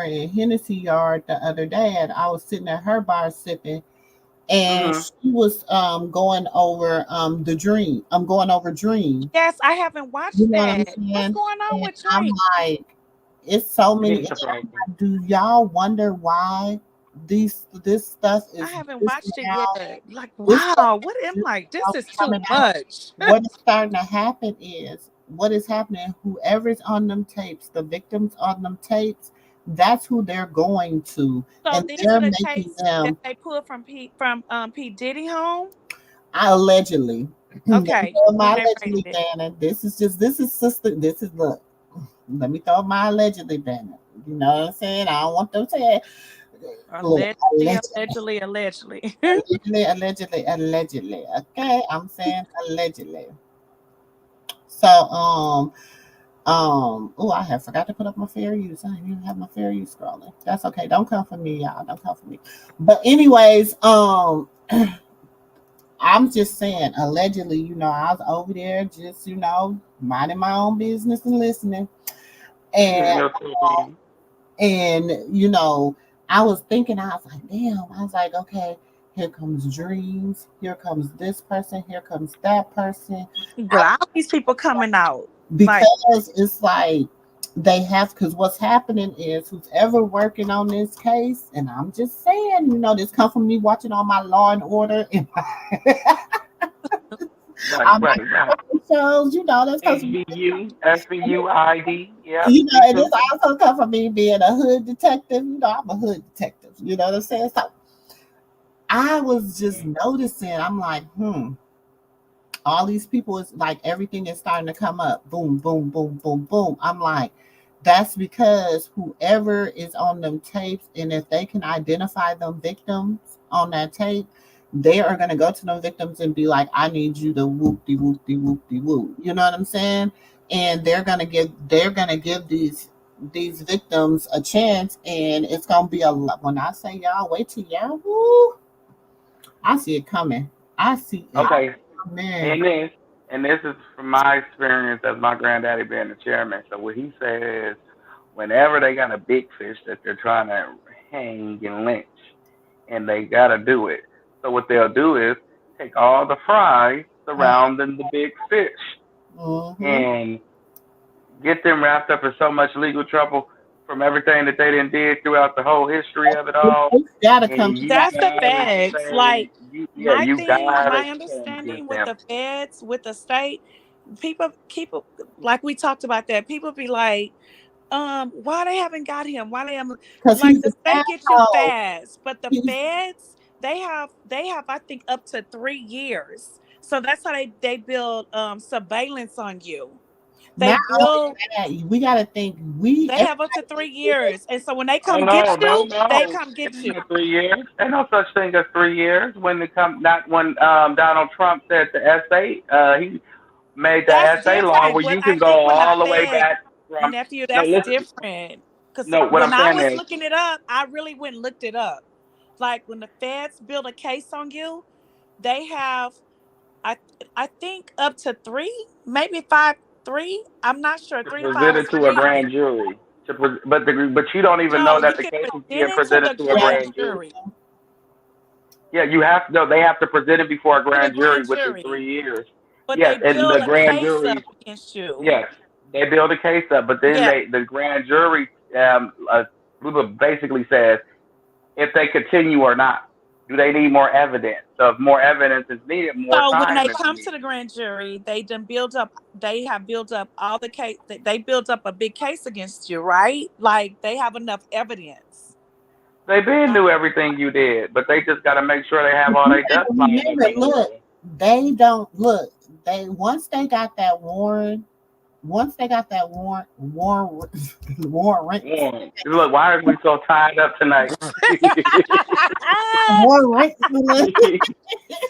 Speaker 2: in Hennessy Yard the other day and I was sitting at her bar sipping and
Speaker 5: Mhm.
Speaker 2: she was going over the dream. I'm going over Dream.
Speaker 6: Yes, I haven't watched
Speaker 2: You know what I'm
Speaker 6: that. What's
Speaker 2: saying?
Speaker 6: going on
Speaker 2: And
Speaker 6: with
Speaker 2: I'm
Speaker 6: Drake?
Speaker 2: like, it's so
Speaker 5: It
Speaker 2: many.
Speaker 5: ain't surprising.
Speaker 2: Do y'all wonder why this stuff
Speaker 6: I
Speaker 2: is
Speaker 6: haven't
Speaker 2: just
Speaker 6: watched it
Speaker 2: now?
Speaker 6: yet. Like,
Speaker 2: This stuff
Speaker 6: wow, what am
Speaker 2: is
Speaker 6: like?
Speaker 2: now
Speaker 6: This is too
Speaker 2: coming out.
Speaker 6: much.
Speaker 2: What is starting to happen is what is happening. Whoever's on them tapes, the victims on them tapes, that's who they're going to,
Speaker 6: So
Speaker 2: and
Speaker 6: these
Speaker 2: they're
Speaker 6: are the
Speaker 2: making
Speaker 6: tapes that
Speaker 2: them
Speaker 6: they pulled from P Diddy home.
Speaker 2: allegedly. Let me
Speaker 6: Okay,
Speaker 2: throw
Speaker 6: when
Speaker 2: my
Speaker 6: they raised
Speaker 2: allegedly
Speaker 6: it.
Speaker 2: banner. This is sister. This is look. Let me throw my allegedly banner. You know what I'm saying? I don't want them saying look
Speaker 6: Allegedly.
Speaker 2: allegedly. Okay, I'm saying allegedly. So oh, I have forgot to put up my fair use. I didn't even have my fair use scrolling. That's okay. Don't come for me, y'all. Don't come for me. But anyways, I'm just saying, allegedly, I was over there just, minding my own business and listening. And
Speaker 5: Mhm.
Speaker 2: I was thinking, I was like, damn, I was like, okay, here comes dreams, here comes this person, here comes that person.
Speaker 6: But all these people coming out. Like,
Speaker 2: Because it's like they have, because what's happening is who's ever working on this case, and I'm just saying, this come from me watching all my Law and Order and
Speaker 5: Right.
Speaker 2: shows, that's because
Speaker 5: SVU, Yep, me
Speaker 2: and
Speaker 5: too.
Speaker 2: this also come from me being a hood detective. I'm a hood detective. You know what I'm saying? So I was just noticing. I'm like, all these people is like everything is starting to come up. Boom, boom, boom, boom, boom. I'm like, that's because whoever is on them tapes, and if they can identify them victims on that tape, they are gonna go to them victims and be like, I need you to whoop de whoop de whoop de whoop. You know what I'm saying? And they're gonna give these victims a chance, and it's gonna be a lot. When I say y'all, wait till y'all, woo, I see it coming. I see it
Speaker 5: Okay,
Speaker 2: coming.
Speaker 5: and this. and this is from my experience as my granddaddy being the chairman. So what he says, whenever they got a big fish that they're trying to hang and lynch, and they gotta do it. So what they'll do is take all the fries surrounding the big fish
Speaker 2: Mm-hmm.
Speaker 5: and get them wrapped up in so much legal trouble from everything that they done did throughout the whole history of it all.
Speaker 2: It's gotta come
Speaker 5: And
Speaker 2: to
Speaker 5: you
Speaker 2: that.
Speaker 6: That's the
Speaker 5: gotta
Speaker 6: facts.
Speaker 5: say,
Speaker 6: Like my
Speaker 5: you
Speaker 6: thing,
Speaker 5: gotta
Speaker 6: my
Speaker 5: stand against
Speaker 6: understanding with
Speaker 5: them.
Speaker 6: the feds, with the state, people like we talked about that. People be like, why they haven't got him? Why they haven't
Speaker 2: Because
Speaker 6: like
Speaker 2: he's
Speaker 6: the
Speaker 2: an
Speaker 6: state get you
Speaker 2: asshole.
Speaker 6: fast, but the
Speaker 2: He's
Speaker 6: feds, they have I think up to 3 years. So that's how they build surveillance on you. They
Speaker 2: not only
Speaker 6: build
Speaker 2: that, we gotta think we
Speaker 6: they have up to 3 years. And so when they
Speaker 5: Oh
Speaker 6: come get
Speaker 5: no, no,
Speaker 6: you, they
Speaker 5: no!
Speaker 6: come get
Speaker 5: Ain't
Speaker 6: you.
Speaker 5: no 3 years. Ain't no such thing as 3 years. When it come, not when Donald Trump said the essay. He made the
Speaker 6: That's
Speaker 5: essay law
Speaker 6: different.
Speaker 5: where
Speaker 6: But
Speaker 5: you
Speaker 6: I
Speaker 5: can go
Speaker 6: think when the
Speaker 5: all the way
Speaker 6: Fed
Speaker 5: back from.
Speaker 6: nephew,
Speaker 5: No,
Speaker 6: that's
Speaker 5: listen.
Speaker 6: different. Because
Speaker 5: No, what
Speaker 6: when
Speaker 5: I'm
Speaker 6: I
Speaker 5: saying
Speaker 6: was
Speaker 5: is
Speaker 6: looking it up, I really went and looked it up. Like when the feds build a case on you, they have I I think up to three, maybe five, three. I'm not sure.
Speaker 5: to
Speaker 6: 3 to 5
Speaker 5: present
Speaker 6: was
Speaker 5: it to a
Speaker 6: agreement.
Speaker 5: grand jury. But you don't even know
Speaker 6: No,
Speaker 5: that
Speaker 6: you
Speaker 5: the
Speaker 6: can
Speaker 5: case is
Speaker 6: present
Speaker 5: being
Speaker 6: it to
Speaker 5: presented
Speaker 6: the
Speaker 5: to a
Speaker 2: yeah,
Speaker 6: grand
Speaker 5: grand jury.
Speaker 6: jury.
Speaker 5: Yeah, you have to. No, they have to present it before a
Speaker 6: To the
Speaker 5: grand jury
Speaker 6: grand
Speaker 5: within
Speaker 6: jury.
Speaker 5: 3 years.
Speaker 6: But they
Speaker 5: Yes, and
Speaker 6: build
Speaker 5: the
Speaker 6: a
Speaker 5: grand
Speaker 6: case
Speaker 5: juries.
Speaker 6: up against you.
Speaker 5: Yes, they build a case up, but then
Speaker 6: Yeah.
Speaker 5: the grand jury basically says if they continue or not. Do they need more evidence? So if more evidence is needed, more
Speaker 6: So when they
Speaker 5: time is
Speaker 6: come to
Speaker 5: needed.
Speaker 6: the grand jury, they have built up all the case. They built up a big case against you, right? Like they have enough evidence.
Speaker 5: They been knew everything you did, but they just got to make sure they have all
Speaker 2: you
Speaker 5: their
Speaker 2: gotta
Speaker 5: ducks lined up
Speaker 2: remember,
Speaker 5: in
Speaker 2: look,
Speaker 5: order.
Speaker 2: they don't look. They once they got that warrant, once they got that warrant,
Speaker 5: One, look, why are we so tied up tonight?
Speaker 2: warrant,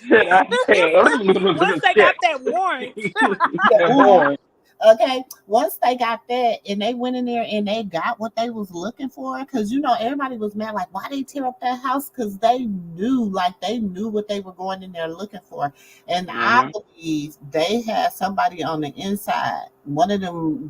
Speaker 5: Shit, I tell.
Speaker 6: Once they
Speaker 5: Shit.
Speaker 6: got that warrant,
Speaker 5: That boy.
Speaker 2: okay, once they got that and they went in there and they got what they was looking for, because everybody was mad, like, why they tear up that house? Because they knew what they were going in there looking for. And I
Speaker 5: Mhm.
Speaker 2: believe they had somebody on the inside, one of them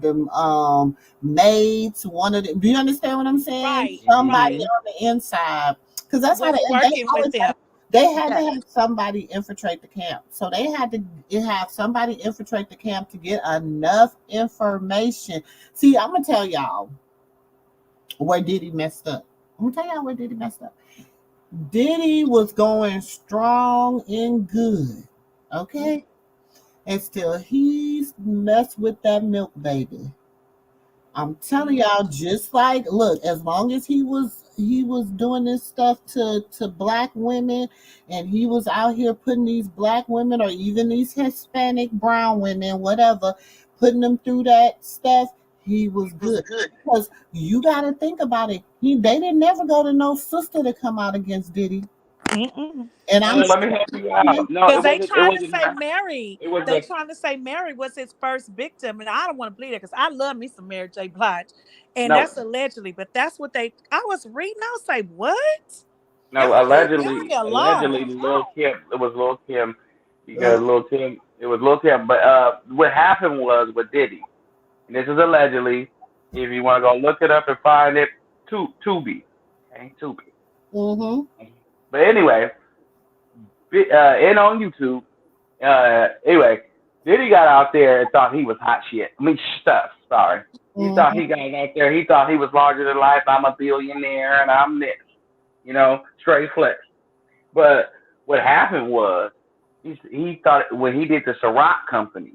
Speaker 2: maids, one of them, do you understand what I'm saying?
Speaker 6: right,
Speaker 2: Somebody
Speaker 6: right,
Speaker 5: Mhm.
Speaker 2: on the inside, because that's how
Speaker 6: was
Speaker 2: they
Speaker 6: working with
Speaker 2: always
Speaker 6: them.
Speaker 2: they had to
Speaker 6: Yeah.
Speaker 2: have somebody infiltrate the camp. So they had to have somebody infiltrate the camp to get enough information. See, I'm gonna tell y'all where Diddy messed up. I'm gonna tell y'all where Diddy messed up. Diddy was going strong and good. Okay? And still he's messed with that milk baby. I'm telling y'all, just like, look, as long as he was doing this stuff to black women, and he was out here putting these black women or even these Hispanic brown women, whatever, putting them through that stuff, he was good. Because you got to think about it, they didn't never go to no sister to come out against Diddy,
Speaker 6: Mm-mm.
Speaker 2: and I'm
Speaker 5: Let me help you
Speaker 2: saying,
Speaker 5: out. No,
Speaker 6: Because
Speaker 5: it
Speaker 6: they
Speaker 5: wasn't. It
Speaker 6: trying to
Speaker 5: wasn't
Speaker 6: say
Speaker 5: that.
Speaker 6: Mary,
Speaker 5: It was
Speaker 6: they
Speaker 5: the.
Speaker 6: trying to say Mary was his first victim, and I don't want to believe it because I love me some Mary J. Blige, and
Speaker 5: No,
Speaker 6: that's allegedly, but that's what they. I was reading, I was like, what? Y'all
Speaker 5: no.
Speaker 6: leave me alone.
Speaker 5: Allegedly, Lil Kim. It was Lil Kim
Speaker 2: uh,
Speaker 5: because Lil Kim. It was Lil Kim. But what happened was with Diddy, and this is allegedly. If you want to go look it up and find it, Tubi. Okay, Tubi.
Speaker 2: mm-hmm,
Speaker 5: But anyway, and on YouTube. Anyway, then he got out there and thought he was hot shit. I mean, stuff. Sorry. He thought
Speaker 2: mm-hmm,
Speaker 5: he got out there. He thought he was larger than life. I'm a billionaire and I'm this. Straight flex. But what happened was he thought when he did the Ciroc company,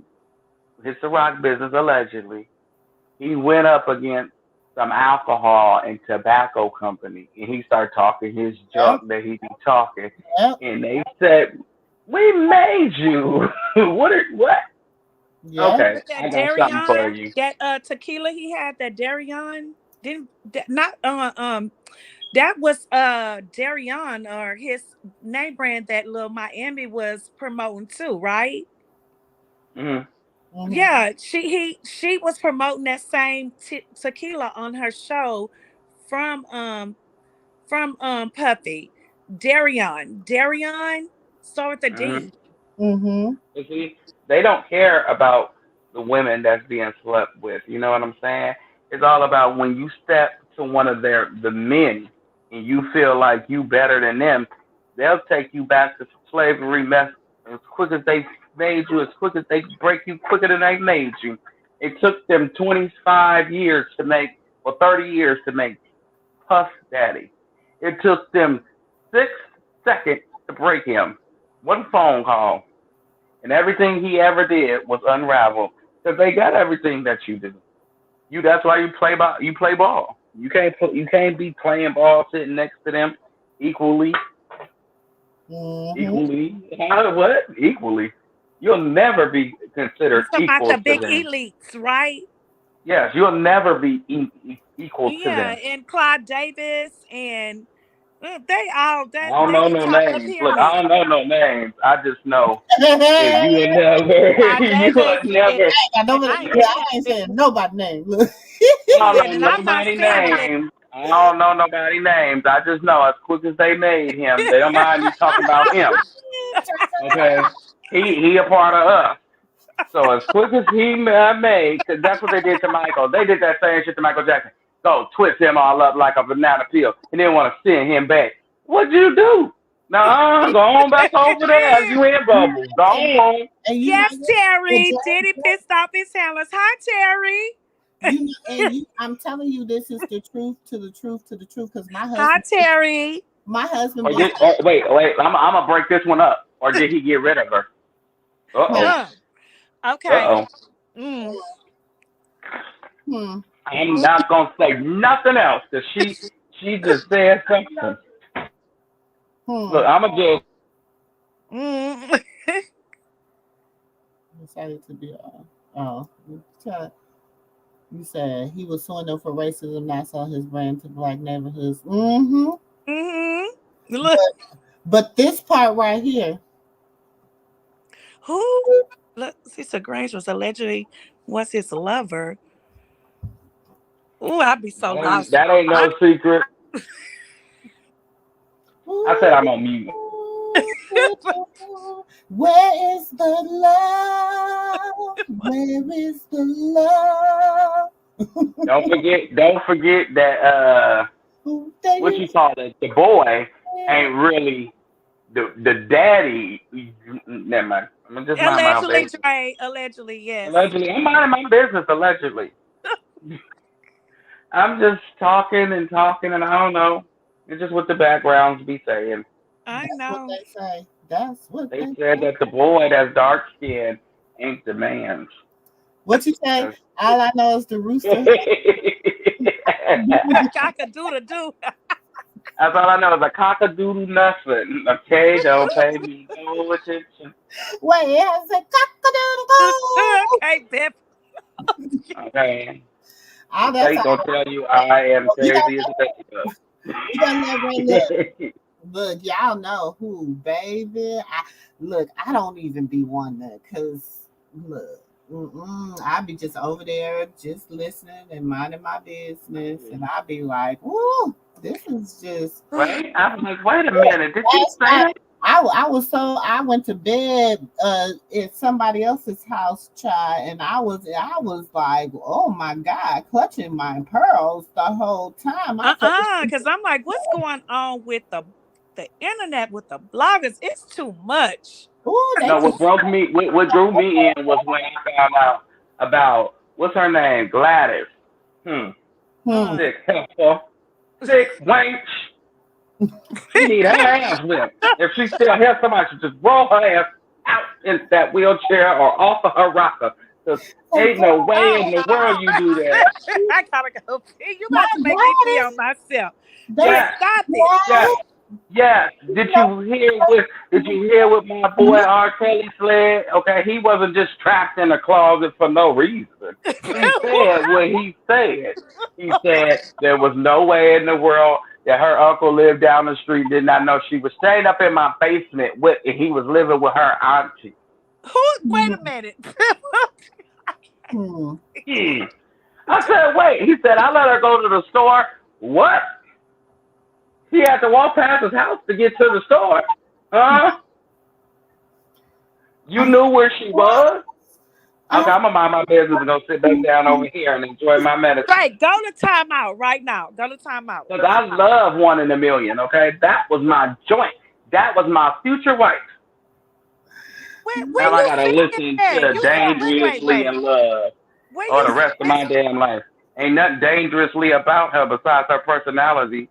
Speaker 5: his Ciroc business allegedly, he went up against some alcohol and tobacco company, and he started talking his
Speaker 2: yep,
Speaker 5: junk that he be talking,
Speaker 2: yep,
Speaker 5: and they said, "We made you." What?
Speaker 2: yep,
Speaker 5: Okay,
Speaker 6: With that
Speaker 5: I got something
Speaker 6: Darion,
Speaker 5: for you.
Speaker 6: that tequila he had, that Darion didn't that, not that was Darion or his name brand that little Miami was promoting too, right?
Speaker 5: Hmm.
Speaker 2: mm-hmm.
Speaker 6: Yeah, she was promoting that same tequila on her show from Puffy. Darion. Darion, start with a
Speaker 5: Hmm.
Speaker 6: D.
Speaker 2: Mm-hmm.
Speaker 5: You see, they don't care about the women that's being slept with. You know what I'm saying? It's all about when you step to one of the men and you feel like you better than them, they'll take you back to slavery mess as quick as they made you, as quick as they break you, quicker than they made you. It took them 25 years to make, or 30 years to make Puff Daddy. It took them 6 seconds to break him. One phone call. And everything he ever did was unraveled. Because they got everything that you do. That's why you play ball. You can't be playing ball sitting next to them equally.
Speaker 2: Mm-hmm.
Speaker 5: Equally. What? Equally. You'll never be considered
Speaker 6: It's about
Speaker 5: equal
Speaker 6: the
Speaker 5: to
Speaker 6: big
Speaker 5: them.
Speaker 6: elites, right?
Speaker 5: Yes, you'll never be equal to
Speaker 6: Yeah,
Speaker 5: them.
Speaker 6: and Claude Davis and they all
Speaker 5: I
Speaker 6: that
Speaker 5: don't
Speaker 6: they
Speaker 5: know
Speaker 6: the
Speaker 5: no
Speaker 6: top of the
Speaker 5: names. Look, I
Speaker 6: pyramid.
Speaker 5: don't know no names. I just know if you would never,
Speaker 6: Claude
Speaker 5: you
Speaker 6: Davis
Speaker 5: would never.
Speaker 2: I know,
Speaker 6: and I ain't
Speaker 2: yeah,
Speaker 6: been
Speaker 2: I ain't
Speaker 6: in,
Speaker 2: saying nobody name. Look.
Speaker 5: I don't
Speaker 6: and
Speaker 5: know
Speaker 6: I'm not
Speaker 5: nobody
Speaker 6: saying that.
Speaker 5: names. I don't know nobody names. I just know as quick as they made him, they don't mind me talking about him. Okay, he a part of us. So as quick as he made, because that's what they did to Michael. They did that same shit to Michael Jackson. Go twist him all up like a banana peel, and then want to send him back. What'd you do? Nah, go on back over there. You in bubbles. Go on.
Speaker 2: And you know
Speaker 6: Yes,
Speaker 2: what?
Speaker 6: Terry. Diddy pissed off his handlers. Hi, Terry.
Speaker 2: I'm telling you, this is the truth to the truth to the truth. Because
Speaker 6: Hi, Terry.
Speaker 2: my husband
Speaker 5: Or
Speaker 2: was
Speaker 5: wait. I'm gonna break this one up. Or did he get rid of her?
Speaker 6: Okay.
Speaker 2: hmm.
Speaker 5: I'm not gonna say nothing else because she just said something. Look, I'm gonna just.
Speaker 6: Mm.
Speaker 2: Decided to be you said he was suing them for racism, not selling his brand to black neighborhoods. Mm-hmm.
Speaker 6: Mm-hmm. Look,
Speaker 2: But this part right here.
Speaker 6: who? Look, Sister Grange was his lover. Ooh, I'd be so lost.
Speaker 5: That ain't no secret. I said I'm on mute.
Speaker 2: Where is the love? Where is the love?
Speaker 5: Don't forget that what you call it, the boy ain't really the daddy. Never mind. I'm just mind my
Speaker 6: Allegedly,
Speaker 5: business.
Speaker 6: Dre. Allegedly, yes.
Speaker 5: Allegedly, I'm minding my business. Allegedly, I'm just talking, and I don't know. It's just what the backgrounds be saying.
Speaker 6: I know.
Speaker 2: What they say. That's what
Speaker 5: They
Speaker 2: they
Speaker 5: said
Speaker 2: say.
Speaker 5: that the boy that's dark skinned ain't the man.
Speaker 2: What you say? All I know is the rooster.
Speaker 6: Cock-a-doodle-doo.
Speaker 5: That's all I know is a cock-a-doodle nothing. Okay, don't pay me no attention.
Speaker 2: Wait, it has a cock-a-doodle-doo.
Speaker 6: Okay, Bip.
Speaker 5: Okay.
Speaker 2: Oh,
Speaker 5: The
Speaker 2: that's
Speaker 5: state gonna tell you I am crazy as a
Speaker 2: you gotta let Ray look, y'all know who, baby. I don't even be one that, cause look, I be just over there, just listening and minding my business, and I be like, "Woo, this is just."
Speaker 5: Right? I'm like, wait a minute, did you say that?
Speaker 2: I went to bed at somebody else's house, child, and I was like, oh my God, clutching my pearls the whole time.
Speaker 6: Because I'm like, what's going on with the internet with the bloggers? It's too much.
Speaker 2: Ooh,
Speaker 5: No, what drew me in was when I found out about what's her name, Gladys. Sick heifer, sick wench. She need her ass whipped. If she still has somebody should just roll her ass out in that wheelchair or off of her rocker. Because ain't no way in the world you do that.
Speaker 6: I gotta go pee. You about to make me pee on myself.
Speaker 5: Yes,
Speaker 6: Stop it.
Speaker 5: yes. Did you hear what my boy R. Kelly said? Okay, he wasn't just trapped in a closet for no reason. He said what he said. He said there was no way in the world that her uncle lived down the street, did not know she was staying up in my basement and he was living with her auntie.
Speaker 6: Wait a minute.
Speaker 5: I said, wait. He said, I let her go to the store. What? He had to walk past his house to get to the store. Huh? You knew where she was? Okay, I'm gonna mind my business and go sit back down over here and enjoy my medicine.
Speaker 6: Right, go to timeout right now. Go to timeout.
Speaker 5: Because I love 1 in a million, okay? That was my joint. That was my future wife.
Speaker 6: When
Speaker 5: Now I
Speaker 6: you
Speaker 5: gotta
Speaker 6: said
Speaker 5: listen
Speaker 6: that,
Speaker 5: to
Speaker 6: you
Speaker 5: Dangerously in Love
Speaker 6: when
Speaker 5: or
Speaker 6: you
Speaker 5: the rest of my damn life. Ain't nothing dangerously about her besides her personality.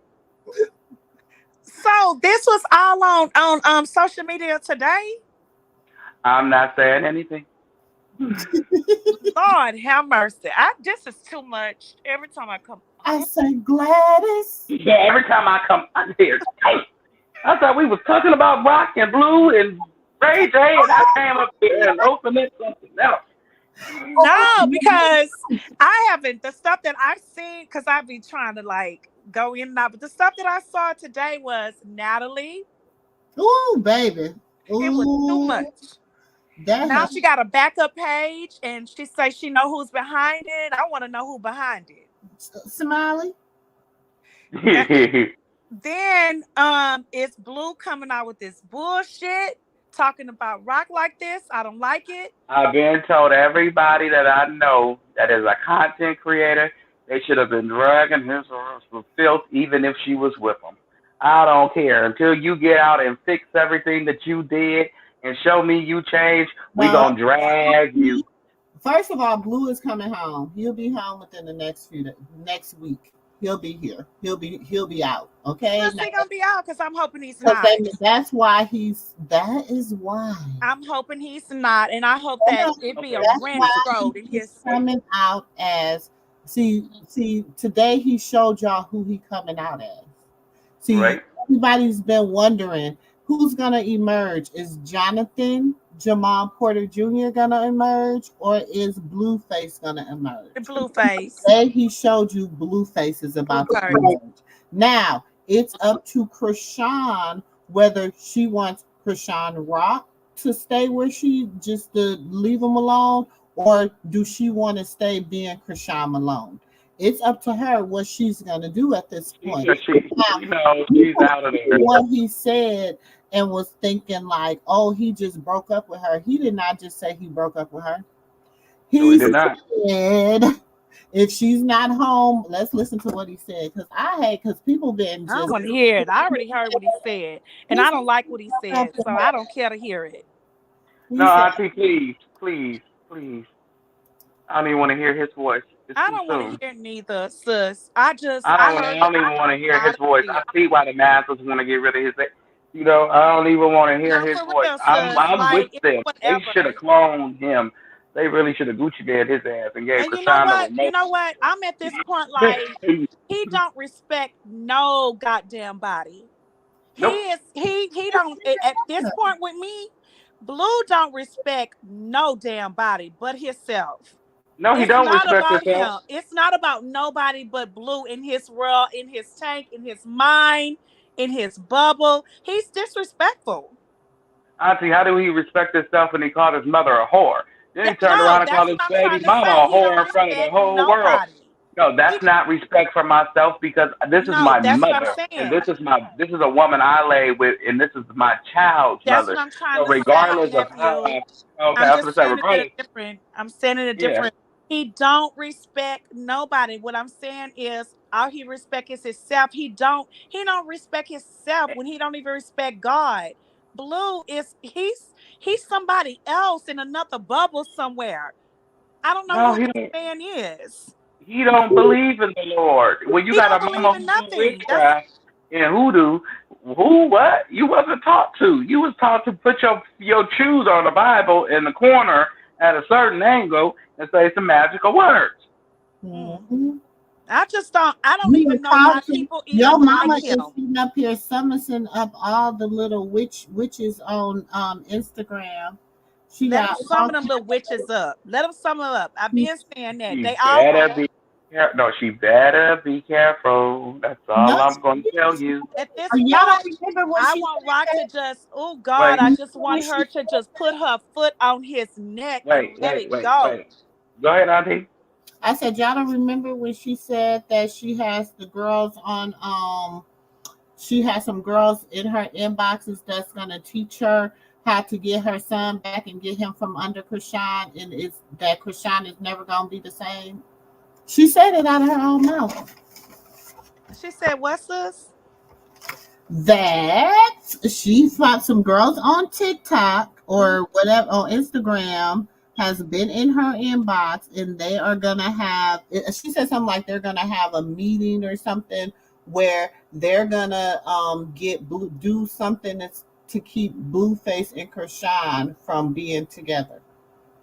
Speaker 6: so this was all on social media today?
Speaker 5: I'm not saying anything.
Speaker 6: Lord have mercy. This is too much. Every time I come
Speaker 2: I say Gladys.
Speaker 5: Yeah, every time I come out here, I thought we was talking about Rock and Blue and Ray J, and I came up here and opened it something else.
Speaker 6: No, because I haven't the stuff that I've seen, because I've been trying to like go in and out, but the stuff that I saw today was Natalie.
Speaker 2: Ooh, baby.
Speaker 6: It was too
Speaker 2: Ooh,
Speaker 6: much.
Speaker 2: that
Speaker 6: Now
Speaker 2: has
Speaker 6: she got a backup page and she says she know who's behind it. I want to know who behind it.
Speaker 2: Smiley.
Speaker 6: Then it's Blue coming out with this bullshit talking about Rock like this. I don't like it.
Speaker 5: I've been told everybody that I know that is a content creator, they should have been dragging his ass for filth even if she was with him. I don't care. Until you get out and fix everything that you did and show me you changed, we
Speaker 2: No.
Speaker 5: gonna drag you.
Speaker 2: First of all, Blue is coming home. He'll be home within the next week. He'll be here. He'll be out. Okay.
Speaker 6: When's he gonna be out? Because I'm hoping he's not.
Speaker 2: That is why.
Speaker 6: I'm hoping he's not, and I hope that it be a rent road in his
Speaker 2: coming out as. See. Today he showed y'all who he coming out as. See,
Speaker 5: right.
Speaker 2: Everybody's been wondering who's gonna emerge. Is Jonathan Jamal Porter Jr. gonna emerge, or is Blueface gonna emerge?
Speaker 6: The Blueface.
Speaker 2: Today he showed you Blueface is about to emerge. Now it's up to Krishan whether she wants Krishan Rock to stay where she just to leave him alone, or do she want to stay being Krishan Malone? It's up to her what she's gonna do at this point.
Speaker 5: She's out of there.
Speaker 2: What he said and was thinking like, oh, he just broke up with her. He did not just say he broke up with her. He said, if she's not home, let's listen to what he said. Because people been just.
Speaker 6: I don't want to hear it. I already heard what he said. And I don't like what he said. So I don't care to hear it.
Speaker 5: No, Auntie, please. I don't even want to hear his voice.
Speaker 6: I don't want to hear neither, sis. I don't
Speaker 5: even want to hear his voice. I see why the masses want to get rid of his. I don't even want to hear his voice. I'm with them. They should have cloned him. They really should have Gucci Mane his ass and gave Krishan
Speaker 6: You know what? I'm at this point like he don't respect no goddamn body. He don't at this point with me. Blue don't respect no damn body but himself.
Speaker 5: No, he don't respect himself.
Speaker 6: It's not about nobody but Blue in his world, in his tank, in his mind, in his bubble. He's disrespectful.
Speaker 5: Auntie, how do he respect himself when he called his mother a whore? Then he turned around and called his baby mama a whore in front of the whole world. No, that's not respect for myself because this is my mother, and this is a woman I lay with, and this is my child's mother.
Speaker 6: That's what I'm trying
Speaker 5: to say. Regardless of how,
Speaker 6: I'm saying it different. He don't respect nobody. What I'm saying is, all he respect is himself. He don't respect himself when he don't even respect God. Blue he's somebody else in another bubble somewhere. I don't know who this man is.
Speaker 5: He don't believe in the Lord. When you got a mama who witchcraft and hoodoo, what? You wasn't taught to. You was taught to put your shoes on the Bible in the corner at a certain angle and say some magical words.
Speaker 2: Mm-hmm.
Speaker 6: I don't even know why people even
Speaker 2: your mama
Speaker 6: like him.
Speaker 2: is sitting up here summing up all the little witches on Instagram.
Speaker 6: Let them summon them little witches up. Let them summon them up. I've been saying that.
Speaker 5: She better be careful. That's all I'm going to tell you.
Speaker 6: At this point, I want Rock to just, I just want her to just put her foot on his neck and let it go.
Speaker 5: Go ahead, Auntie.
Speaker 2: I said, y'all don't remember when she said that she has the girls on, she has some girls in her inboxes that's going to teach her how to get her son back and get him from under Krishan, and it's that Krishan is never gonna be the same. She said it out of her own mouth.
Speaker 6: She said, "What's this?"
Speaker 2: That she found some girls on TikTok or whatever on Instagram has been in her inbox, and they are gonna have. She said something like they're gonna have a meeting or something where they're gonna do something that's to keep Blueface and Krishan from being together.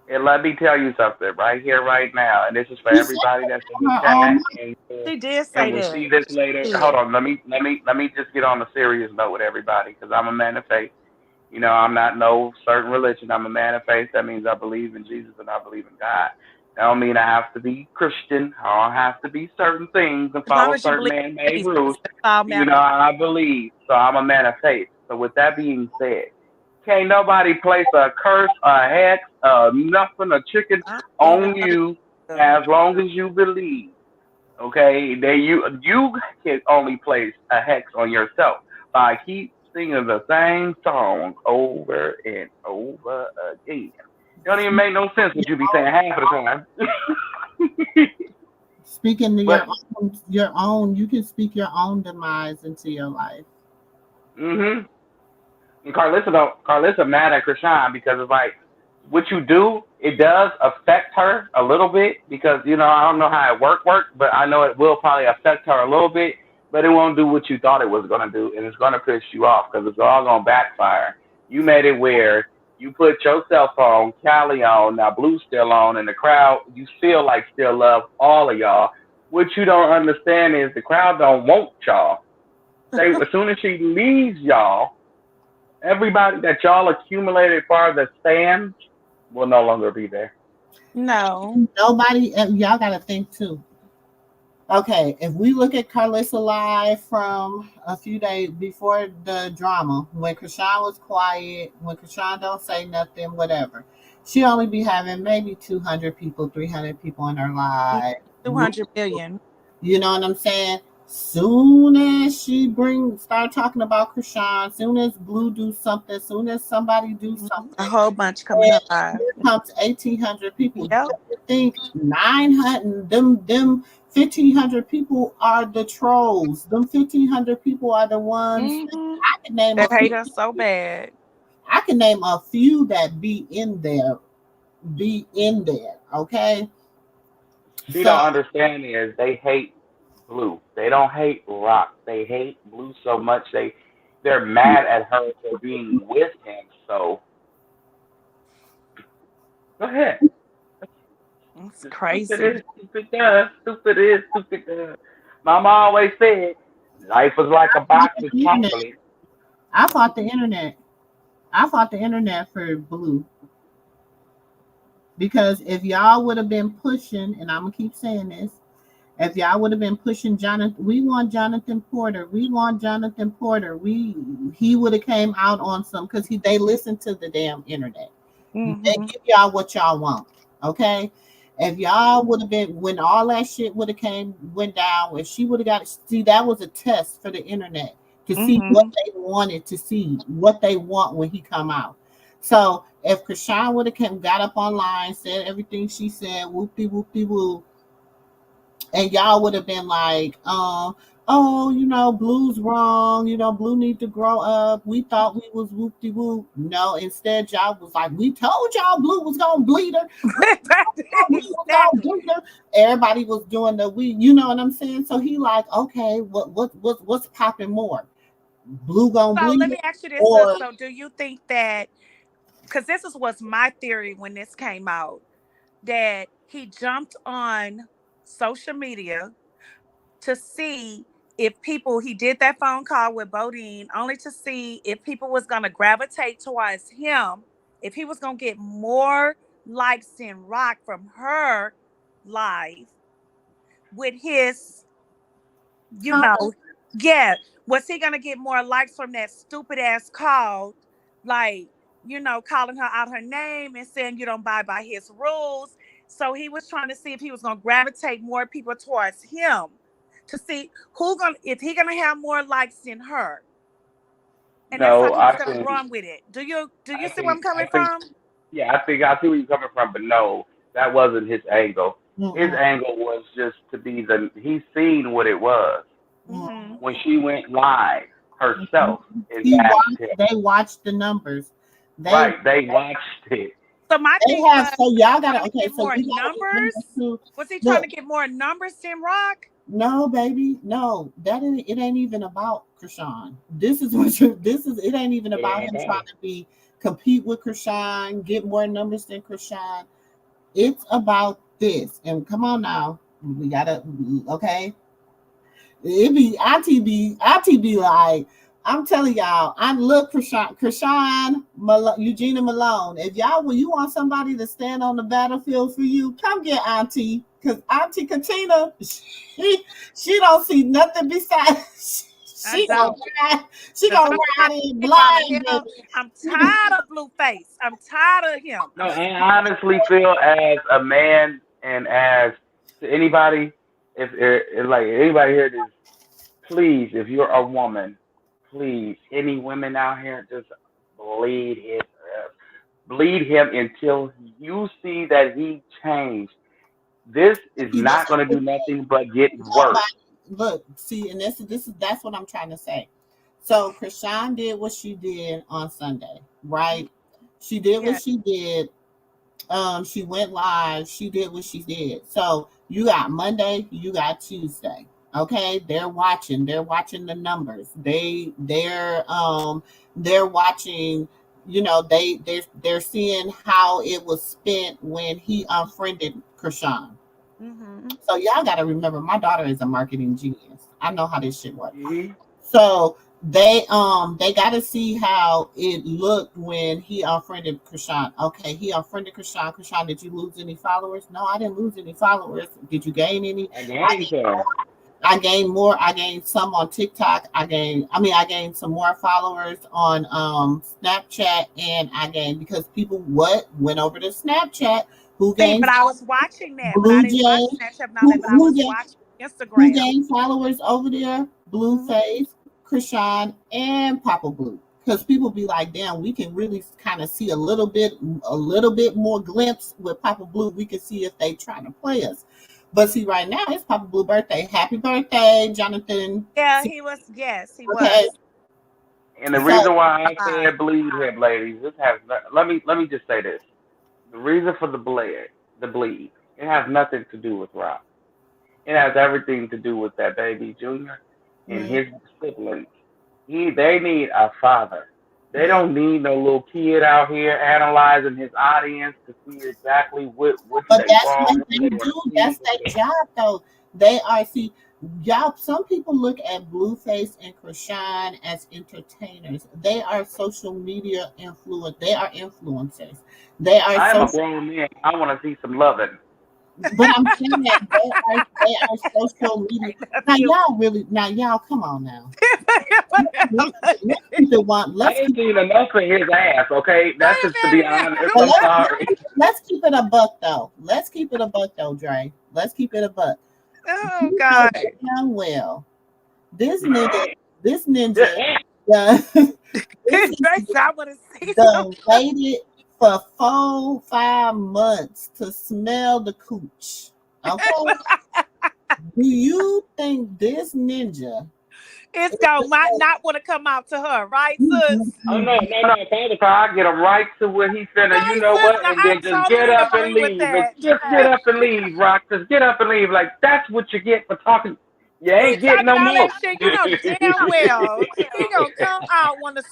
Speaker 5: And let me tell you something right here, right now, and this is for
Speaker 2: She said
Speaker 5: everybody that's in the
Speaker 2: her
Speaker 5: chat,
Speaker 6: She did
Speaker 5: and
Speaker 6: say
Speaker 5: we'll
Speaker 6: that.
Speaker 5: see this later.
Speaker 6: Yeah.
Speaker 5: Hold on, let me just get on a serious note with everybody, because I'm a man of faith. You know, I'm not no certain religion. I'm a man of faith. That means I believe in Jesus and I believe in God. That don't mean I have to be Christian. I don't have to be certain things and
Speaker 6: As long
Speaker 5: follow
Speaker 6: as you
Speaker 5: certain
Speaker 6: believe in
Speaker 5: man-made
Speaker 6: Jesus,
Speaker 5: rules.
Speaker 6: that's all
Speaker 5: You
Speaker 6: matters.
Speaker 5: know, I believe. So I'm a man of faith. So with that being said, can't nobody place a curse, a hex, nothing, a chicken
Speaker 6: I believe in
Speaker 5: on
Speaker 6: other
Speaker 5: you
Speaker 6: stuff.
Speaker 5: as long as you believe. Okay, you can only place a hex on yourself by keep singing the same song over and over again. It don't even make no sense what you be saying half of the time.
Speaker 2: speaking to
Speaker 5: But
Speaker 2: your own, you can speak your own demise into your life.
Speaker 5: mhm. And Karlissa mad at Krishan because it's like what you do, it does affect her a little bit because I don't know how it work, but I know it will probably affect her a little bit, but it won't do what you thought it was gonna do, and it's gonna piss you off because it's all gonna backfire. You made it where you put your cell phone, Callie on, now Blue's still on, and the crowd you feel like still love all of y'all. What you don't understand is the crowd don't want y'all. As soon as she leaves y'all, everybody that y'all accumulated for the stand will no longer be there.
Speaker 6: No.
Speaker 2: Nobody, y'all got to think too. Okay, if we look at Karlissa live from a few days before the drama, when Krishan was quiet, when Krishan don't say nothing, whatever, she only be having maybe 200 people, 300 people in her live.
Speaker 6: 200 million.
Speaker 2: You know what I'm saying? Soon as she start talking about Krishan, soon as Blue do something, soon as somebody do
Speaker 6: A
Speaker 2: something,
Speaker 6: whole bunch coming
Speaker 2: and
Speaker 6: up live.
Speaker 2: here comes 1,800 people.
Speaker 6: Yep.
Speaker 2: Do you think 900 them 1,500 people are the trolls? Them 1,500 people are the ones that
Speaker 6: Hmm.
Speaker 2: I can name
Speaker 6: They
Speaker 2: a
Speaker 6: hate
Speaker 2: few.
Speaker 6: us so bad.
Speaker 2: I can name a few that be in there. Okay,
Speaker 5: She
Speaker 2: so
Speaker 5: don't understand is they hate Blue. They don't hate Rock. They hate Blue so much they're mad at her for being with him. So go ahead.
Speaker 6: It's
Speaker 5: Stupid
Speaker 6: crazy.
Speaker 5: is stupid does. Stupid is stupid does. Mama always said life was like
Speaker 2: I
Speaker 5: a
Speaker 2: fought
Speaker 5: box
Speaker 2: the
Speaker 5: of
Speaker 2: internet.
Speaker 5: chocolate.
Speaker 2: I fought the internet. I fought the internet for Blue because if y'all would have been pushing, and I'm gonna keep saying this, if y'all would have been pushing Jonathan, we want Jonathan Porter. We want Jonathan Porter. He would have came out on some because they listen to the damn internet. They
Speaker 6: Hmm.
Speaker 2: give y'all what y'all want. Okay. If y'all would have been when all that shit would have went down, if she would have got see that was a test for the internet to see what
Speaker 6: Hmm.
Speaker 2: they wanted to see, what they want when he come out. So if Krishan would have got up online, said everything she said, whoopty whoopty whoop, and y'all would have been like, oh, Blue's wrong. Blue need to grow up. We thought we was whoop de whoop. No, instead y'all was like, we told y'all Blue was gonna bleed her. We told y'all Blue was gonna
Speaker 6: Exactly.
Speaker 2: bleed her. Everybody was doing you know what I'm saying? So he like, okay, what's popping more? Blue gonna
Speaker 6: So
Speaker 2: bleed
Speaker 6: let
Speaker 2: her
Speaker 6: me ask you this, sis.
Speaker 2: or
Speaker 6: So do you think that, because this was my theory when this came out, that he jumped on social media to see if people, he did that phone call with Bodine only to see if people was going to gravitate towards him, if he was going to get more likes and rock from her live with his, you
Speaker 2: comment?
Speaker 6: know, yeah, was he going to get more likes from that stupid ass call, like, calling her out her name and saying you don't buy by his rules? So he was trying to see if he was going to gravitate more people towards him to see if he gonna have more likes than her. And that's how
Speaker 5: No,
Speaker 6: he was
Speaker 5: I
Speaker 6: gonna
Speaker 5: think
Speaker 6: run with it. Do you see where I'm
Speaker 5: I
Speaker 6: coming
Speaker 5: think
Speaker 6: from?
Speaker 5: yeah, I see where you're coming from, but no, that wasn't his angle. His
Speaker 2: Mm-mm,
Speaker 5: angle was just to be he seen what it was
Speaker 2: mm-mm,
Speaker 6: Hmm.
Speaker 5: when she went live herself
Speaker 2: mm-mm.
Speaker 5: and asked him.
Speaker 2: They watched the numbers. They
Speaker 5: Right, they watched it.
Speaker 6: So my
Speaker 2: they
Speaker 6: thing
Speaker 2: have
Speaker 6: was,
Speaker 2: so y'all
Speaker 6: trying
Speaker 2: gotta
Speaker 6: to
Speaker 2: okay,
Speaker 6: get
Speaker 2: so
Speaker 6: more
Speaker 2: you gotta remember
Speaker 6: numbers.
Speaker 2: too.
Speaker 6: Was he trying to
Speaker 2: Look,
Speaker 6: get more numbers than Rock?
Speaker 2: no, baby, no, it ain't even about Krishan. This is this is it ain't even
Speaker 5: It
Speaker 2: about
Speaker 5: ain't
Speaker 2: him
Speaker 5: about
Speaker 2: trying
Speaker 5: it.
Speaker 2: to be compete with Krishan, get more numbers than Krishan. It's about this. And come on now, we gotta okay. It be ITB like I'm telling y'all, I look Krishan Eugenia Malone. If y'all when you want somebody to stand on the battlefield for you, come get Auntie. Cause Auntie Katina, she don't see nothing besides
Speaker 6: I
Speaker 2: she gonna
Speaker 6: don't.
Speaker 2: ride, she
Speaker 6: Cause
Speaker 2: gonna
Speaker 6: I'm
Speaker 2: ride in
Speaker 6: sick of him.
Speaker 2: blind,
Speaker 6: I'm
Speaker 2: baby.
Speaker 6: tired of Blueface. I'm tired of him.
Speaker 5: No, I honestly feel as a man and as to anybody, if like anybody here, this please, if you're a woman, please, any women out here, just bleed his bleed him until you see that he changed. This is
Speaker 2: See, this
Speaker 5: not
Speaker 2: is
Speaker 5: going to
Speaker 2: the
Speaker 5: do nothing but get
Speaker 2: nobody
Speaker 5: worse.
Speaker 2: look, see, and this is that's what I'm trying to say. So Krishan did what she did on Sunday, right? She did what
Speaker 6: Yeah.
Speaker 2: she did. She went live, she did what she did. So you got Monday, you got Tuesday. Okay, they're watching the numbers. They're watching, they're seeing how it was spent when he unfriended Krishan.
Speaker 6: Hmm.
Speaker 2: So y'all got to remember, my daughter is a marketing genius. I know how this shit works.
Speaker 5: Hmm.
Speaker 2: So they got to see how it looked when he unfriended Krishan. Okay, he unfriended Krishan. Krishan, did you lose any followers? No, I didn't lose any followers. Did you gain any? I
Speaker 5: Again,
Speaker 2: gained
Speaker 5: so
Speaker 2: I gained more. I gained some on TikTok. I gained some more followers on Snapchat, and I gained because people what went over to Snapchat. Who
Speaker 6: See,
Speaker 2: gained
Speaker 6: but I was watching that, but I
Speaker 2: Blue
Speaker 6: didn't watch
Speaker 2: Jay?
Speaker 6: Snapchat and all that. But I
Speaker 2: Who
Speaker 6: was
Speaker 2: gained
Speaker 6: watching
Speaker 2: who
Speaker 6: Instagram.
Speaker 2: gained followers over there?
Speaker 6: Hmm.
Speaker 2: Blueface, Krishan, and Papa Blue. Because people be like, damn, we can really kind of see a little bit more glimpse with Papa Blue. We can see if they trying to play us. But see, right now it's Papa Blue birthday. Happy birthday, Jonathan.
Speaker 6: Yeah, he was. Yes, he
Speaker 2: Okay,
Speaker 6: was.
Speaker 5: and the
Speaker 2: so
Speaker 5: reason why I
Speaker 6: Uh,
Speaker 5: said bleed him, ladies, this has let me just say this. The reason for the bleed, it has nothing to do with Rock. It has everything to do with that baby Junior and
Speaker 2: mm,
Speaker 5: his siblings. They need a father. They
Speaker 2: mm.
Speaker 5: don't need no little kid out here analyzing his audience to see exactly what do
Speaker 2: But
Speaker 5: they
Speaker 2: that's
Speaker 5: want,
Speaker 2: what
Speaker 5: who
Speaker 2: they
Speaker 5: they want
Speaker 2: do.
Speaker 5: to see.
Speaker 2: That's their job, though. They are see y'all. Some people look at Blueface and Krishan as entertainers. They are social media influence. They are influencers. They are
Speaker 5: I'm a
Speaker 2: social.
Speaker 5: grown man. I want to see some loving.
Speaker 2: But I'm saying that they are social media. Now
Speaker 6: nephew.
Speaker 2: y'all really now y'all come on now. Let's keep it one.
Speaker 5: I
Speaker 2: Let's
Speaker 5: ain't
Speaker 2: keep
Speaker 5: seen enough of his ass. Okay, that's just to be
Speaker 6: Wait a minute
Speaker 5: honest.
Speaker 2: but
Speaker 5: I'm
Speaker 6: now.
Speaker 5: sorry.
Speaker 2: let's keep it a buck though. Let's keep it a buck though, Dre. Let's keep it a buck.
Speaker 6: Oh
Speaker 2: You know
Speaker 6: God.
Speaker 2: damn well this ninja done, this
Speaker 6: Grace, I want to see some.
Speaker 2: done waited for 4-5 months to smell the cooch. Okay, do you think this ninja?
Speaker 6: It's gonna might not want to come out to her, right, sis?
Speaker 5: Oh no, no, no, Father God, get him right to where he finna. You
Speaker 6: Right,
Speaker 5: know
Speaker 6: sis?
Speaker 5: what?
Speaker 6: Now
Speaker 5: And
Speaker 6: I
Speaker 5: then just get
Speaker 6: totally
Speaker 5: up and
Speaker 6: agree with
Speaker 5: leave. And
Speaker 6: that.
Speaker 5: just get up and leave, Rock. Just get up and leave. Like that's what you get for talking. You
Speaker 6: He
Speaker 5: ain't getting
Speaker 6: talking
Speaker 5: no
Speaker 6: all
Speaker 5: more.
Speaker 6: that shit. You know damn well he gonna come out want to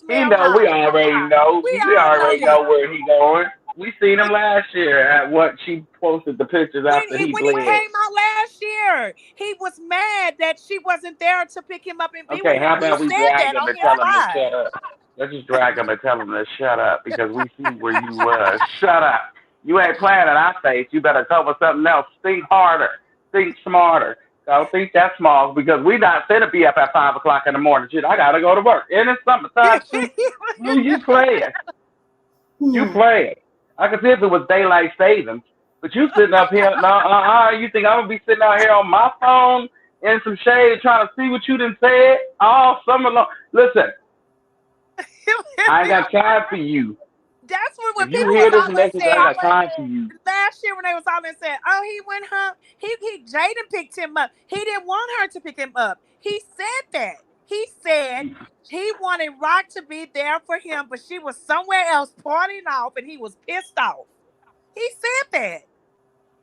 Speaker 5: He
Speaker 6: smell
Speaker 5: know we
Speaker 6: rock.
Speaker 5: already know.
Speaker 6: We
Speaker 5: We
Speaker 6: all know
Speaker 5: already
Speaker 6: that.
Speaker 5: know where he going. We seen him last year at what she posted the pictures after he
Speaker 6: When he
Speaker 5: bled.
Speaker 6: came out last year, he was mad that she wasn't there to pick him up and be with
Speaker 5: Okay,
Speaker 6: him.
Speaker 5: how
Speaker 6: He
Speaker 5: about we
Speaker 6: said
Speaker 5: drag
Speaker 6: that
Speaker 5: him
Speaker 6: on
Speaker 5: and
Speaker 6: his
Speaker 5: tell him to
Speaker 6: live.
Speaker 5: shut up? Let's just drag him and tell him to shut up because we see where you was. Shut up. You ain't playing in our face. You better cover something else. Think harder. Think smarter. Don't think that small because we not finna be up at 5 o'clock in the morning. Shit, I gotta go to work. And it's summertime too. Blue, you playing. You
Speaker 2: Hmm.
Speaker 5: playing. I could see if it was daylight savings, but you sitting up here. No, you think I'm gonna be sitting out here on my phone in some shade trying to see what you done said all summer long. Listen, I ain't got time for you.
Speaker 6: That's when
Speaker 5: If you
Speaker 6: people was
Speaker 5: hear this
Speaker 6: always
Speaker 5: message,
Speaker 6: saying,
Speaker 5: I got time for you.
Speaker 6: last year when they was always saying, oh, he went home. Jaden picked him up. He didn't want her to pick him up. He said that. He said he wanted Rock to be there for him, but she was somewhere else partying off and he was pissed off. He said that.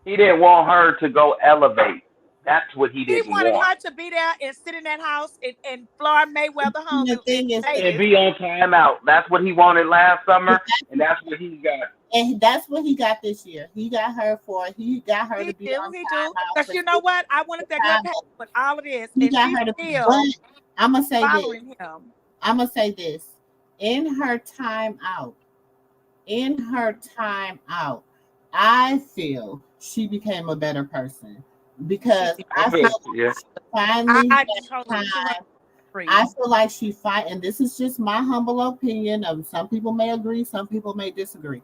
Speaker 5: He didn't want her to go elevate. That's what he
Speaker 6: He
Speaker 5: didn't
Speaker 6: wanted
Speaker 5: want.
Speaker 6: her to be there and sit in that house in Florida Mayweather home
Speaker 2: The thing is,
Speaker 5: And be on timeout. That's what he wanted last summer, and that's what he got.
Speaker 2: and that's what he got this year. He got her to be on
Speaker 6: He
Speaker 2: time
Speaker 6: do.
Speaker 2: out.
Speaker 6: Because you know what? I wanted that girl paid with all of this.
Speaker 2: He
Speaker 6: And
Speaker 2: got
Speaker 6: she's
Speaker 2: her to
Speaker 6: still
Speaker 2: but I'm gonna say this.
Speaker 6: following him.
Speaker 2: I'm gonna say this. In her time out, I feel she became a better person because I feel
Speaker 5: Yeah.
Speaker 2: she finally
Speaker 6: I
Speaker 2: had
Speaker 6: totally
Speaker 2: time.
Speaker 6: agree.
Speaker 2: I feel like and this is just my humble opinion. Some people may agree, some people may disagree.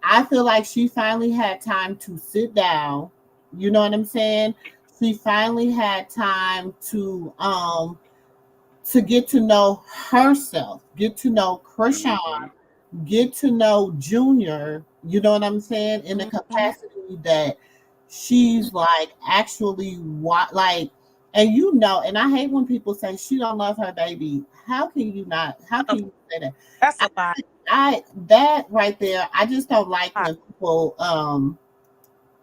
Speaker 2: I feel like she finally had time to sit down. You know what I'm saying? She finally had time to get to know herself, get to know Krishan, get to know Junior, you know what I'm saying, in the capacity that she's like actually like, and you know, and I hate when people say she don't love her baby. How can you say that?
Speaker 6: That's a lie.
Speaker 2: That right there, I just don't like when people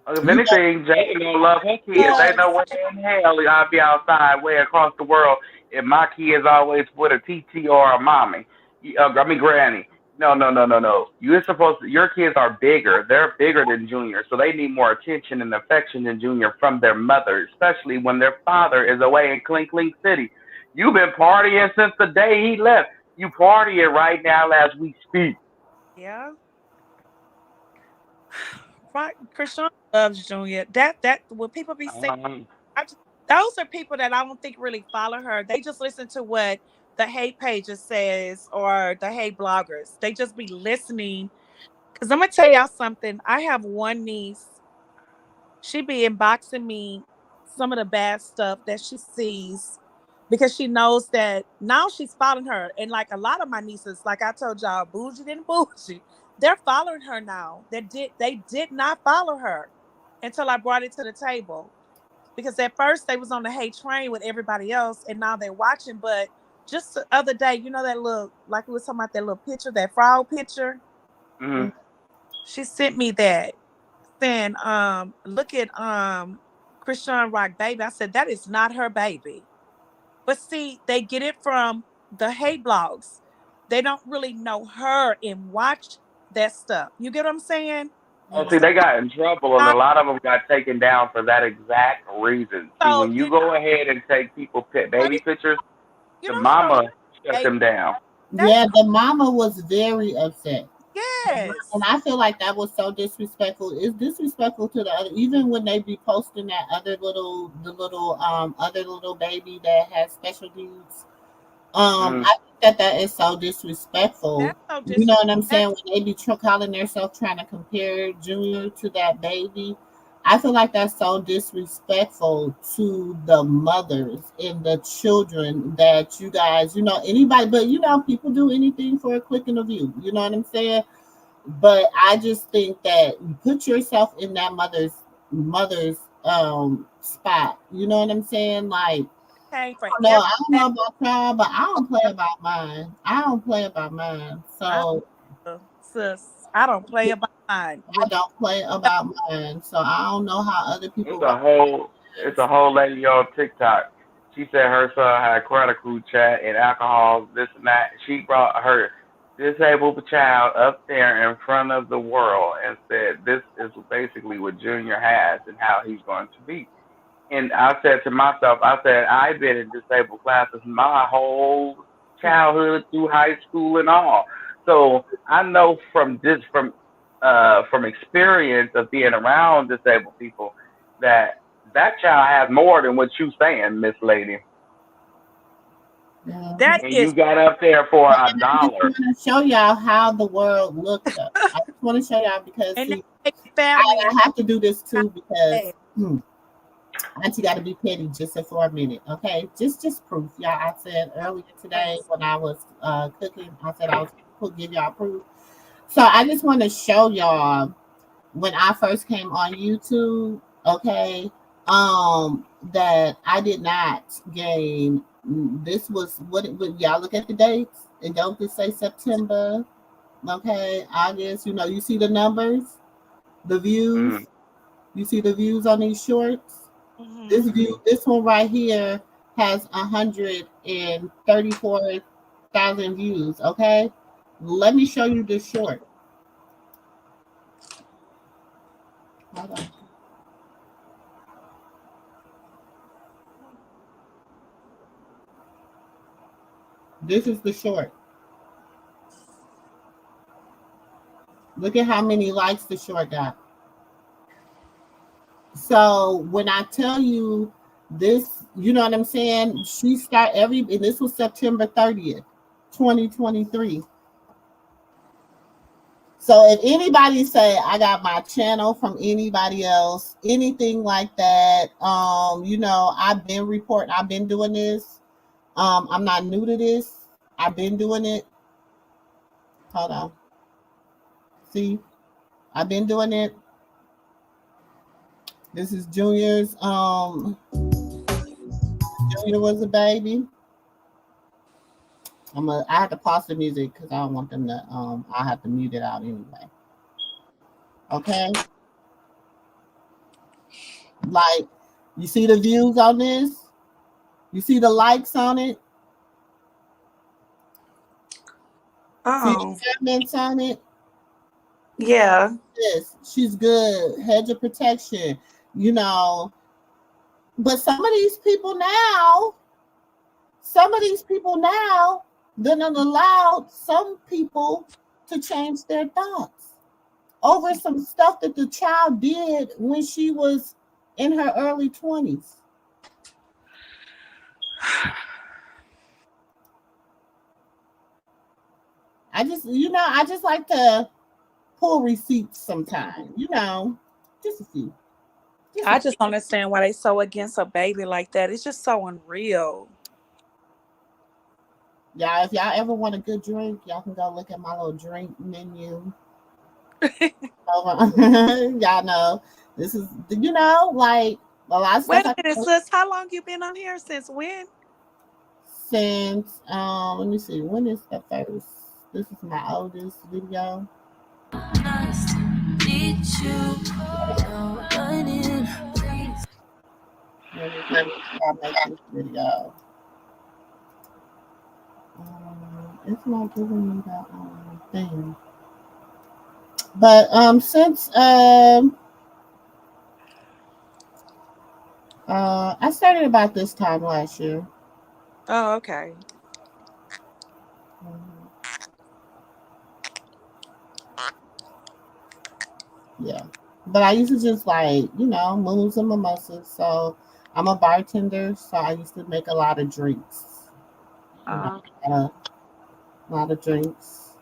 Speaker 5: If anything, Jane don't love her kids. They know what in hell I'll be outside way across the world if my kids always with a TT or a mommy. Granny. No. Your kids are bigger. They're bigger than Junior, so they need more attention and affection than Junior from their mother, especially when their father is away in Clink Clink City. You've been partying since the day he left. You partying right now as we speak.
Speaker 6: Yeah. Right. Krishan loves Junior. That what people be saying. Those are people that I don't think really follow her. They just listen to what the hate pages says or the hate bloggers. They just be listening. Because I'm gonna tell y'all something. I have one niece. She be inboxing me some of the bad stuff that she sees because she knows that now she's following her. And like a lot of my nieces, like I told y'all, bougie and bougie, they're following her now. They did not follow her until I brought it to the table. Because at first they was on the hate train with everybody else, and now they're watching. But just the other day, you know that little, like we was talking about that little picture, that frog picture.
Speaker 5: Mm-hmm.
Speaker 6: She sent me that, saying, "Look at Krishan Rock baby." I said that is not her baby. But see, they get it from the hate blogs. They don't really know her and watch that stuff. You get what I'm saying?
Speaker 5: Oh, see, they got in trouble, and a lot of them got taken down for that exact reason. See,
Speaker 6: So
Speaker 5: when you go ahead and take people baby pictures,
Speaker 6: you
Speaker 5: the
Speaker 6: don't
Speaker 5: mama
Speaker 6: show
Speaker 5: shut them down.
Speaker 2: yeah, the mama was very upset.
Speaker 6: Yes.
Speaker 2: And I feel like that was so disrespectful. It's disrespectful to the other, even when they be posting that other little baby that has special needs. I think that is so disrespectful.
Speaker 6: That's so
Speaker 2: You know what I'm saying? When they be calling themselves trying to compare Junior to that baby, I feel like that's so disrespectful to the mothers and the children that you guys, you know, anybody, but you know, people do anything for a click and a view. You know what I'm saying? But I just think that you put yourself in that mother's spot. You know what I'm saying? Like, I don't know about y'all, but I don't play about mine. So
Speaker 6: sis, I don't play about mine.
Speaker 2: I don't play about mine. So I don't know how other people.
Speaker 5: It's a whole lady on TikTok. She said her son had credit card chat and alcohol, this and that. She brought her disabled child up there in front of the world and said, "This is basically what Junior has and how he's going to be." And I said to myself, I've been in disabled classes my whole childhood through high school and all. So I know from experience of being around disabled people that child has more than what you saying, Miss Lady. You got up there for $1.
Speaker 2: I want to show y'all how the world looks up. I just want to show y'all because I have to do this too because Auntie got to be petty just for a minute, okay? Just proof, y'all. I said earlier today when I was cooking, I said I was going to give y'all proof. So I just want to show y'all when I first came on YouTube, okay, that I did not gain. This was what it would. Y'all look at the dates. It don't just say September, okay, August. You see the numbers, the views. You see the views on these shorts. This one right here has 134,000 views. Okay, let me show you this short. Hold on. This is the short. Look at how many likes the short got. So when I tell you this, you know what I'm saying? She start and this was September 30th, 2023. So if anybody say I got my channel from anybody else, anything like that, I've been reporting, I've been doing this. I'm not new to this. I've been doing it. Hold on. See, I've been doing it. This is Junior's. Junior was a baby. I have to pause the music because I don't want them to. I have to mute it out anyway. Okay. Like, you see the views on this? You see the likes on it? See the comments on it?
Speaker 6: Yeah.
Speaker 2: Yes, she's good. Hedge of protection, But some of these people now, then allowed some people to change their thoughts over some stuff that the child did when she was in her early 20s. I just like to pull receipts sometimes, just a few.
Speaker 6: I just don't understand why they so against a baby like that. It's just so unreal.
Speaker 2: Yeah, if y'all ever want a good drink, y'all can go look at my little drink menu. Y'all know this is, like a lot of stuff.
Speaker 6: Wait a minute, sis. How long you been on here? Since when?
Speaker 2: Since let me see, when is the first? This is my oldest video. Video. It's not giving me that thing. But since I started about this time last year.
Speaker 6: Oh, okay.
Speaker 2: Yeah. But I used to just MooMoos and mimosas. So I'm a bartender, so I used to make a lot of drinks. A lot of drinks,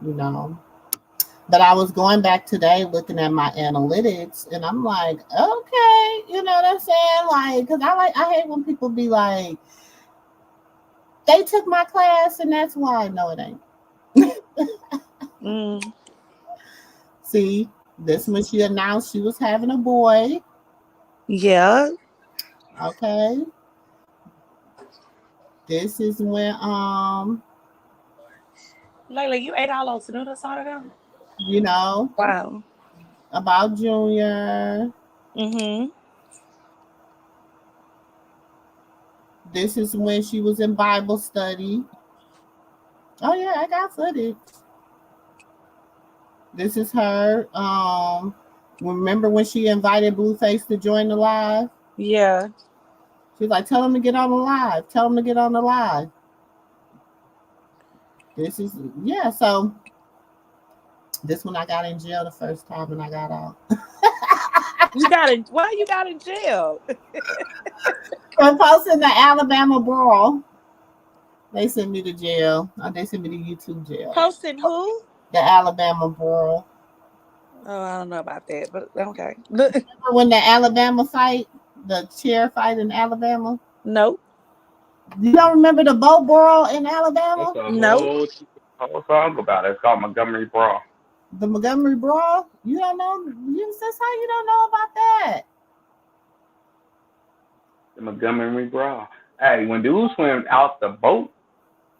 Speaker 2: But I was going back today looking at my analytics, and I'm like, okay, you know what I'm saying? Like, because I hate when people be like, they took my class and that's why. No, it ain't. See, this when she announced she was having a boy.
Speaker 6: Yeah.
Speaker 2: Okay. This is when
Speaker 6: Layla, you ate all those noodles out of them?
Speaker 2: Wow. About Junior. This is when she was in Bible study. Oh yeah, I got footage. This is her. Remember when she invited Blueface to join the live?
Speaker 6: Yeah.
Speaker 2: She's like, tell him to get on the live. Tell him to get on the live. This is, yeah, so this one I got in jail the first time and I got out.
Speaker 6: Why you got in jail?
Speaker 2: For posting the Alabama brawl. They sent me to jail. They sent me to YouTube jail.
Speaker 6: Posting who?
Speaker 2: The Alabama brawl.
Speaker 6: Oh, I don't know about that, but okay.
Speaker 2: When the Alabama fight, the chair fight in Alabama.
Speaker 6: Nope.
Speaker 2: You don't remember the boat brawl in
Speaker 5: That's
Speaker 2: Alabama?
Speaker 5: a
Speaker 6: Nope.
Speaker 5: whole song about it. It's called Montgomery Brawl.
Speaker 2: The Montgomery brawl? You don't know? That's how you don't know about that.
Speaker 5: The Montgomery Brawl. Hey, when dudes swim out the boat,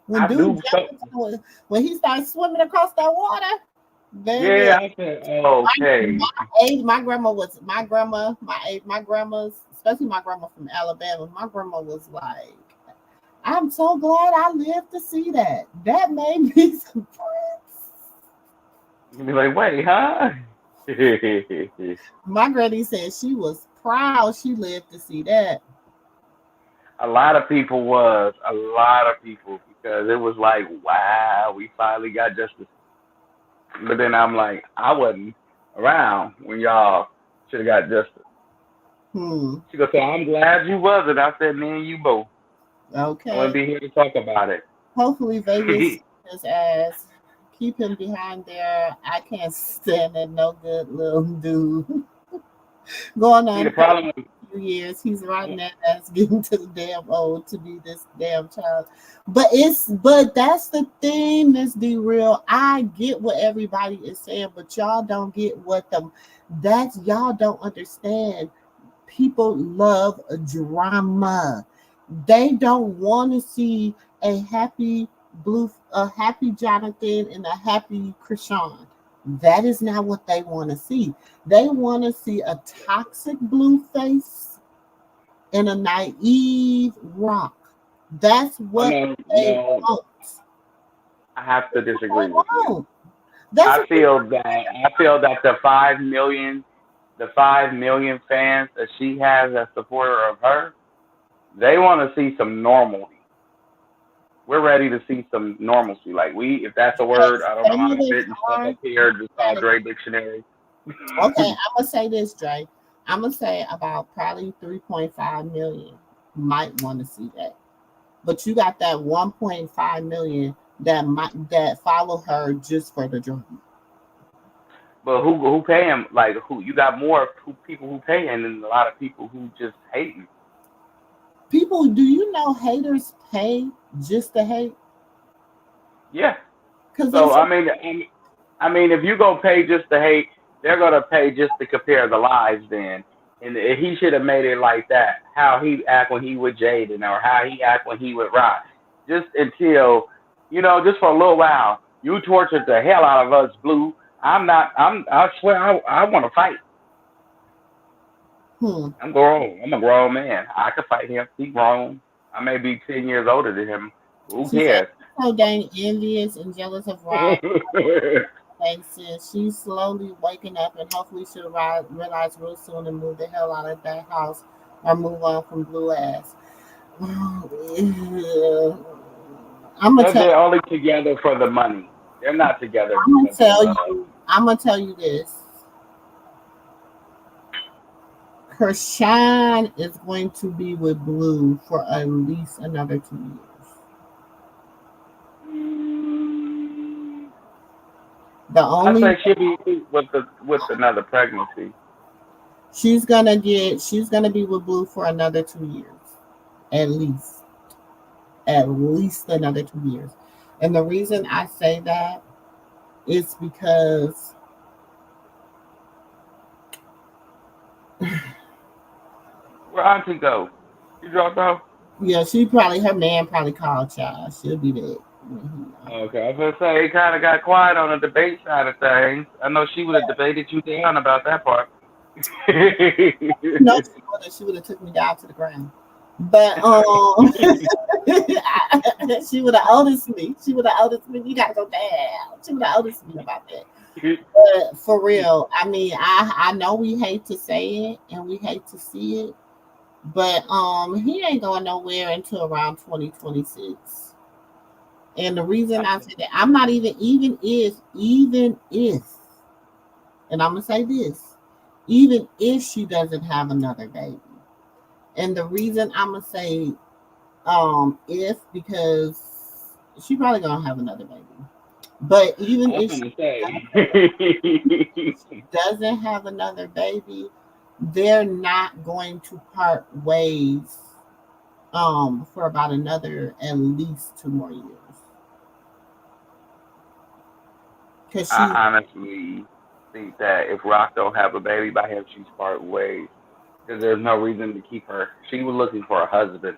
Speaker 2: When
Speaker 5: I
Speaker 2: dude
Speaker 5: do so.
Speaker 2: jumped when he started swimming across that water, baby.
Speaker 5: Yeah, I said, okay.
Speaker 2: My grandma was my grandma's, especially my grandma from Alabama. My grandma was like, I'm so glad I lived to see that. That made me some friends.
Speaker 5: You'd be like, wait, huh?
Speaker 2: My granny said she was proud she lived to see that.
Speaker 5: A lot of people was a lot of people because it was like, wow, we finally got justice. But then I'm like, I wasn't around when y'all should have got justice.
Speaker 2: Hmm.
Speaker 5: She goes, so I'm glad you wasn't. I said, me and you both. I wouldn't
Speaker 2: Okay.
Speaker 5: be here to talk about it.
Speaker 2: Hopefully Vegas his ass. Keep him behind there. I can't stand that no good little dude. Going
Speaker 5: See, the
Speaker 2: on
Speaker 5: problem is,
Speaker 2: few years. He's right now that's getting to the damn old to be this damn child. But that's the thing that's real. I get what everybody is saying, but y'all don't get what that's y'all don't understand. People love drama. They don't want to see a happy Jonathan and a happy Krishan. That is not what they want to see. They want to see a toxic Blueface and a naive Rock. That's what they
Speaker 5: no,
Speaker 2: want.
Speaker 5: I have to
Speaker 2: They
Speaker 5: disagree with you.
Speaker 2: want. That's
Speaker 5: I feel that the 5 million fans that she has as supporter of her, they want to see some normalcy. We're ready to see some normalcy. Like if that's a word, I don't know how
Speaker 2: some of
Speaker 5: to
Speaker 2: the
Speaker 5: fit and stuff
Speaker 2: are
Speaker 5: up here. Just call Dre Dictionary.
Speaker 2: okay. I'm gonna say this, Dre. I'm gonna say about probably 3.5 million might want to see that, but you got that 1.5 million that follow her just for the drama.
Speaker 5: But who pay him? Like who? You got more people who pay him than a lot of people who just hating.
Speaker 2: People, do you know haters pay just to hate?
Speaker 5: Yeah.
Speaker 2: Because they
Speaker 5: So
Speaker 2: say,
Speaker 5: I mean, if you go pay just to hate, they're gonna pay just to compare the lives. Then, and he should have made it like that. How he act when he with Jaden, or how he act when he with Rock. Just until just for a little while, you tortured the hell out of us, Blue. I'm not. I swear, I want to fight.
Speaker 2: hmm.
Speaker 5: I'm grown. I'm a grown man. I could fight him. He's grown. I may be 10 years older than him. Who
Speaker 2: She said,
Speaker 5: cares?
Speaker 2: so dang envious and jealous of Rob. Faces. She's slowly waking up and hopefully she'll realize real soon and move the hell out of that house or move on from Blue ass. I'm gonna tell
Speaker 5: They're only together for the money. They're not together because of love.
Speaker 2: I'm gonna tell you this. Krishan is going to be with Blue for at least another 2 years. The
Speaker 5: I
Speaker 2: only
Speaker 5: say she'll be with another pregnancy.
Speaker 2: she's gonna be with Blue for another 2 years, at least another 2 years. And the reason I say that is because
Speaker 5: Where Auntie go? She dropped out.
Speaker 2: yeah, her man probably called child. She'll be there.
Speaker 5: Okay, I was gonna say it kind of got quiet on the debate side of things. I know she would have debated you down about that part.
Speaker 2: No, she would have took me down to the ground. But she would have noticed me. She would have noticed me. You gotta go down. She would have noticed me about that. But for real, I mean, I know we hate to say it and we hate to see it, but he ain't going nowhere until around 2026. And the reason I say that, I'm not even if, and I'm gonna say this, even if she doesn't have another baby. And the reason I'm gonna say if, because she probably gonna have another baby. But even
Speaker 5: I was
Speaker 2: if
Speaker 5: gonna
Speaker 2: she
Speaker 5: say.
Speaker 2: doesn't have another baby, they're not going to part ways for about another at least 2 more years. Because
Speaker 5: I
Speaker 2: she
Speaker 5: honestly think that if Rock don't have a baby by him, she's part ways. Because there's no reason to keep her. She was looking for a husband.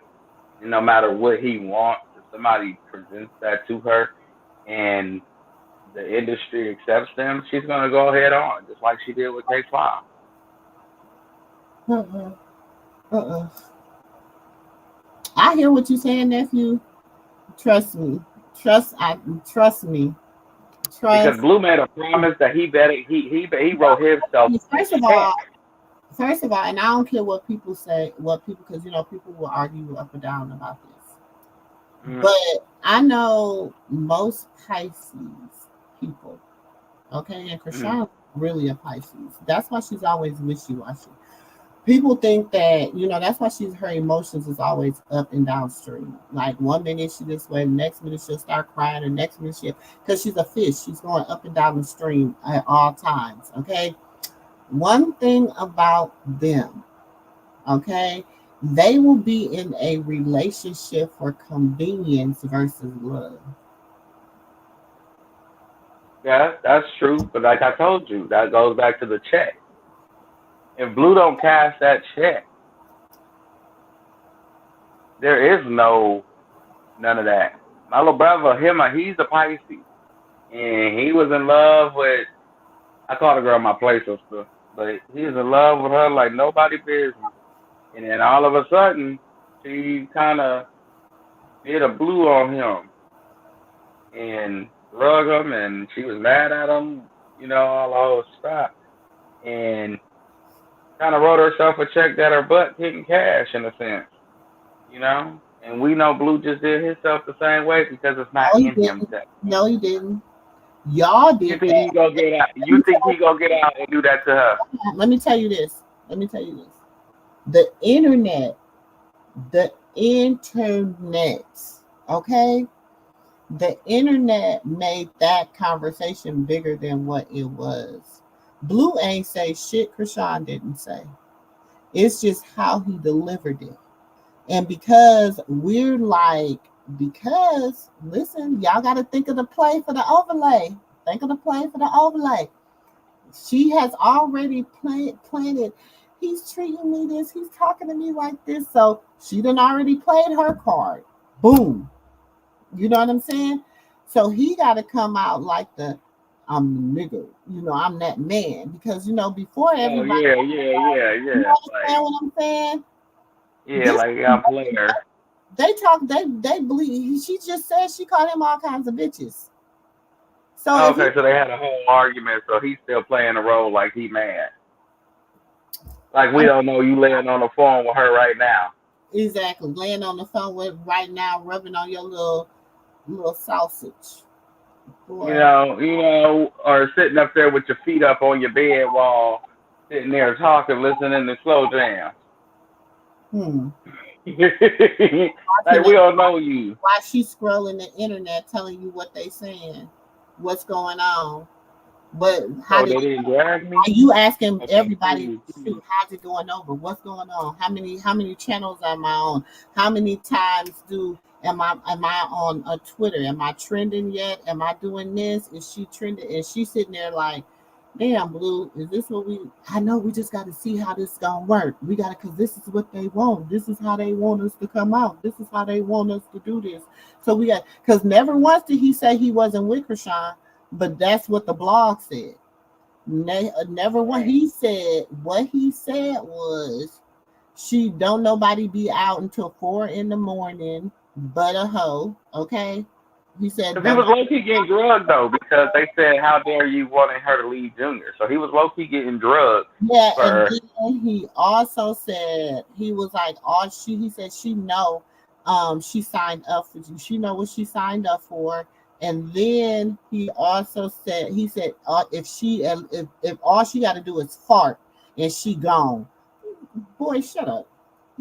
Speaker 5: And no matter what he wants, if somebody presents that to her and the industry accepts them, she's going to go head on, just like she did with K5.
Speaker 2: uh-uh, uh-uh. I hear what you're saying, nephew. Trust me. Trust me.
Speaker 5: Because
Speaker 2: Trust.
Speaker 5: Blue made a promise that he wrote himself a
Speaker 2: First of
Speaker 5: check.
Speaker 2: all, and I don't care what people say, because people will argue up and down about this.
Speaker 5: Mm.
Speaker 2: But I know most Pisces people, okay, and Krishan really a Pisces. That's why she's always wishy-washy. People think that, that's why her emotions is always up and downstream. Like 1 minute she this way, the next minute she'll start crying, the next minute because she's a fish. She's going up and down the stream at all times, okay? One thing about them, okay, they will be in a relationship for convenience versus love.
Speaker 5: Yeah, that's true. But like I told you, that goes back to the check. If Blue don't cash that check, there is none of that. My little brother, he's a Pisces, and he was in love with. I call the girl my play sister, but he was in love with her like nobody business. And then all of a sudden, she kind of did a Blue on him and drug him, and she was mad at him, all the whole stuff, and kind of wrote herself a check that her butt didn't cash in a sense, And we know Blue just did himself the same way because it's not in him.
Speaker 2: No, he didn't. Y'all did.
Speaker 5: You think he gonna get out? You think he gonna get out and do that to her?
Speaker 2: Let me tell you this. The internet, okay? The internet made that conversation bigger than what it was. Blue ain't say shit Krishan didn't say. It's just how he delivered it. And because listen, y'all got to think of the play for the overlay. Think of the play for the overlay. She has already planted. He's treating me this. He's talking to me like this. So she done already played her card. Boom. You know what I'm saying? So he got to come out like I'm the nigga. I'm that man. Because, before everybody.
Speaker 5: Oh, yeah.
Speaker 2: You understand what I'm saying?
Speaker 5: Yeah, like I'm player.
Speaker 2: They believe. She just said she called him all kinds of bitches. So
Speaker 5: okay, so they had a whole argument. So he's still playing a role like he mad. Like we don't know you laying on the phone with her right now.
Speaker 2: Exactly, laying on the phone with right now, rubbing on your little sausage.
Speaker 5: Boy. Or sitting up there with your feet up on your bed while sitting there talking, listening to slow jams. Like we don't know you.
Speaker 2: Why she's scrolling the internet telling you what they saying, what's going on. But how
Speaker 5: they didn't drag me?
Speaker 2: Are you asking everybody, how's it going over? What's going on? How many channels am I on? How many times am I on a Twitter? Am I trending yet? Am I doing this? Is she trending? Is she sitting there like, damn, Blue, is this what I know we just got to see how this is going to work. We got to, because this is what they want. This is how they want us to come out. This is how they want us to do this. So we got, because never once did he say he wasn't with Krishan, but that's what the blog said. Never once. What he said was, she don't nobody be out until 4 a.m, but a hoe, okay? He said
Speaker 5: he was low-key getting drugged though, because they said, how dare you wanting her to leave Junior. So he was low-key getting drugged.
Speaker 2: Yeah, and then he also said, he was like, he said she know she signed up for you. She know what she signed up for. And then he also said, if all she got to do is fart and she gone. Boy, shut up.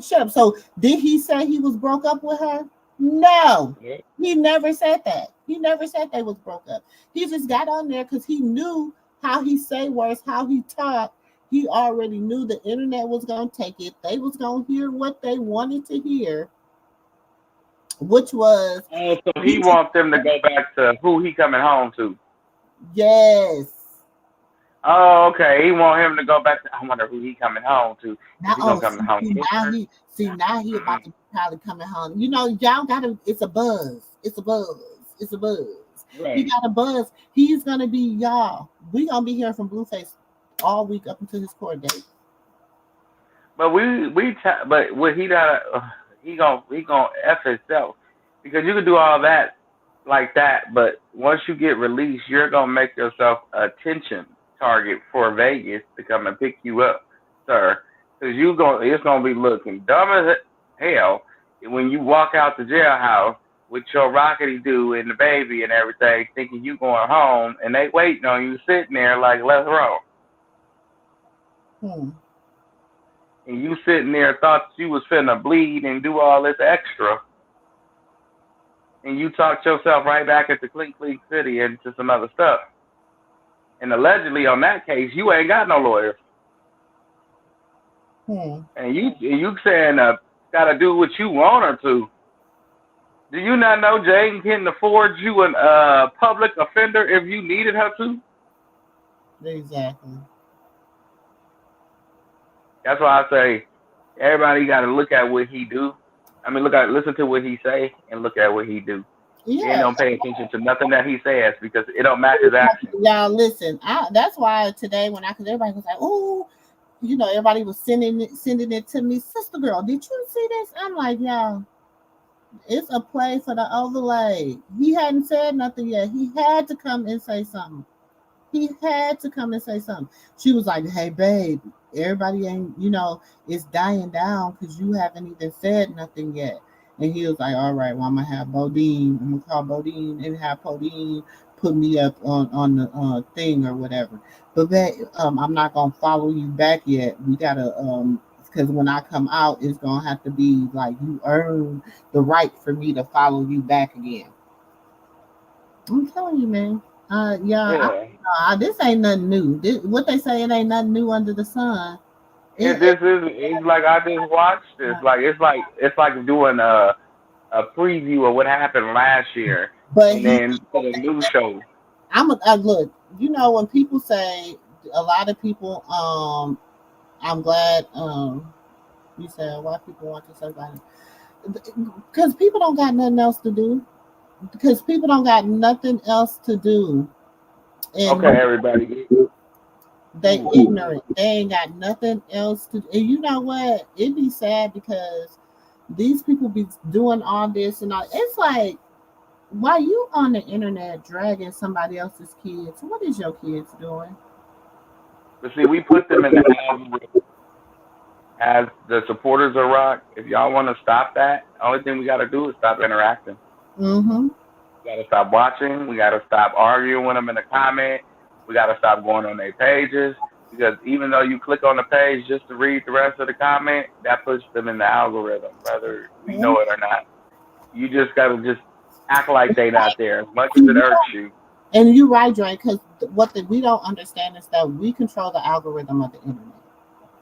Speaker 2: So did he say he was broke up with her? No, he never said that. He never said they was broke up. He just got on there because he knew how he say words, how he talked. He already knew the internet was gonna take it. They was gonna hear what they wanted to hear, which was
Speaker 5: Oh, so he
Speaker 2: he just
Speaker 5: wants them to go back to who he coming home to.
Speaker 2: yes.
Speaker 5: Oh, okay. He want him to go back to. I wonder who he coming home to. Is
Speaker 2: Now
Speaker 5: he gonna
Speaker 2: oh
Speaker 5: come home
Speaker 2: see
Speaker 5: to
Speaker 2: now
Speaker 5: her?
Speaker 2: he about to probably coming home. You know, y'all gotta it's a buzz. It's a buzz. It's a buzz. He
Speaker 5: Right.
Speaker 2: got a buzz. He's gonna be y'all. We gonna be hearing from Blueface all week up until his court date.
Speaker 5: But but what he gonna f himself because you can do all that like that, but once you get released, you're gonna make yourself a attention target for Vegas to come and pick you up, sir. Because it's gonna be looking dumb as hell when you walk out the jailhouse with your rockety do and the baby and everything, thinking you going home, and they waiting on you sitting there like let's roll,
Speaker 2: Hmm.
Speaker 5: and you sitting there thought you was finna bleed and do all this extra, and you talked yourself right back into Clink Clink City and to some other stuff. And allegedly on that case, you ain't got no lawyers.
Speaker 2: Hmm.
Speaker 5: And you saying gotta do what you want her to. Do you not know Jane can afford you an public offender if you needed her to?
Speaker 2: Exactly.
Speaker 5: That's why I say everybody gotta look at what he do. I mean listen to what he say and look at what he do. Then
Speaker 2: Yeah.
Speaker 5: don't pay attention to nothing that he says because it don't match his action.
Speaker 2: Y'all listen. That's why today when cause everybody was like, oh, you know, everybody was sending it to me. Sister girl, did you see this? I'm like, y'all, it's a play for the overlay. He hadn't said nothing yet. He had to come and say something. He had to come and say something. She was like, hey, babe, everybody ain't, it's dying down because you haven't even said nothing yet. And he was like, all right, well, I'm going to have Bodine. I'm going to call Bodine and have Bodine put me up on the thing or whatever. But I'm not going to follow you back yet. We got to, because when I come out, it's going to have to be like you earn the right for me to follow you back again. I'm telling you, man. Yeah,
Speaker 5: Yeah.
Speaker 2: this ain't nothing new. What they say, it ain't nothing new under the sun.
Speaker 5: It's like I just watched this. It's like doing a preview of what happened last year,
Speaker 2: But
Speaker 5: and then to the new show.
Speaker 2: look. When people say a lot of people, I'm glad. You said why people want to say about it because people don't got nothing else to do. Because people don't got nothing else to do,
Speaker 5: Okay,
Speaker 2: and
Speaker 5: everybody.
Speaker 2: they ignorant. They ain't got nothing else to. And you know what? It'd be sad because these people be doing all this and all. It's like, why you on the internet dragging somebody else's kids? What is your kids doing?
Speaker 5: But see, we put them in the algorithm as the supporters of rock. If y'all want to stop that, the only thing we got to do is stop interacting.
Speaker 2: Mm-hmm.
Speaker 5: We got to stop watching. We got to stop arguing with them in the comment. We got to stop going on their pages because even though you click on the page just to read the rest of the comment, that puts them in the algorithm, whether we know it or not. You just got to just act like they not there as much as it irks you.
Speaker 2: And you're right, Dre, because we don't understand is that we control the algorithm of the internet.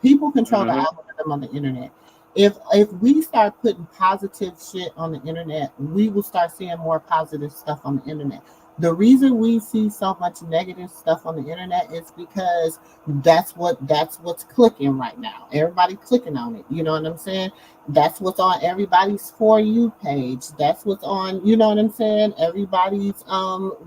Speaker 2: People control the algorithm on the internet. If we start putting positive shit on the internet, we will start seeing more positive stuff on the internet. The reason we see so much negative stuff on the internet is because that's what's clicking right now. Everybody clicking on it. You know what I'm saying? That's what's on everybody's For You page. That's what's on, you know what I'm saying? Everybody's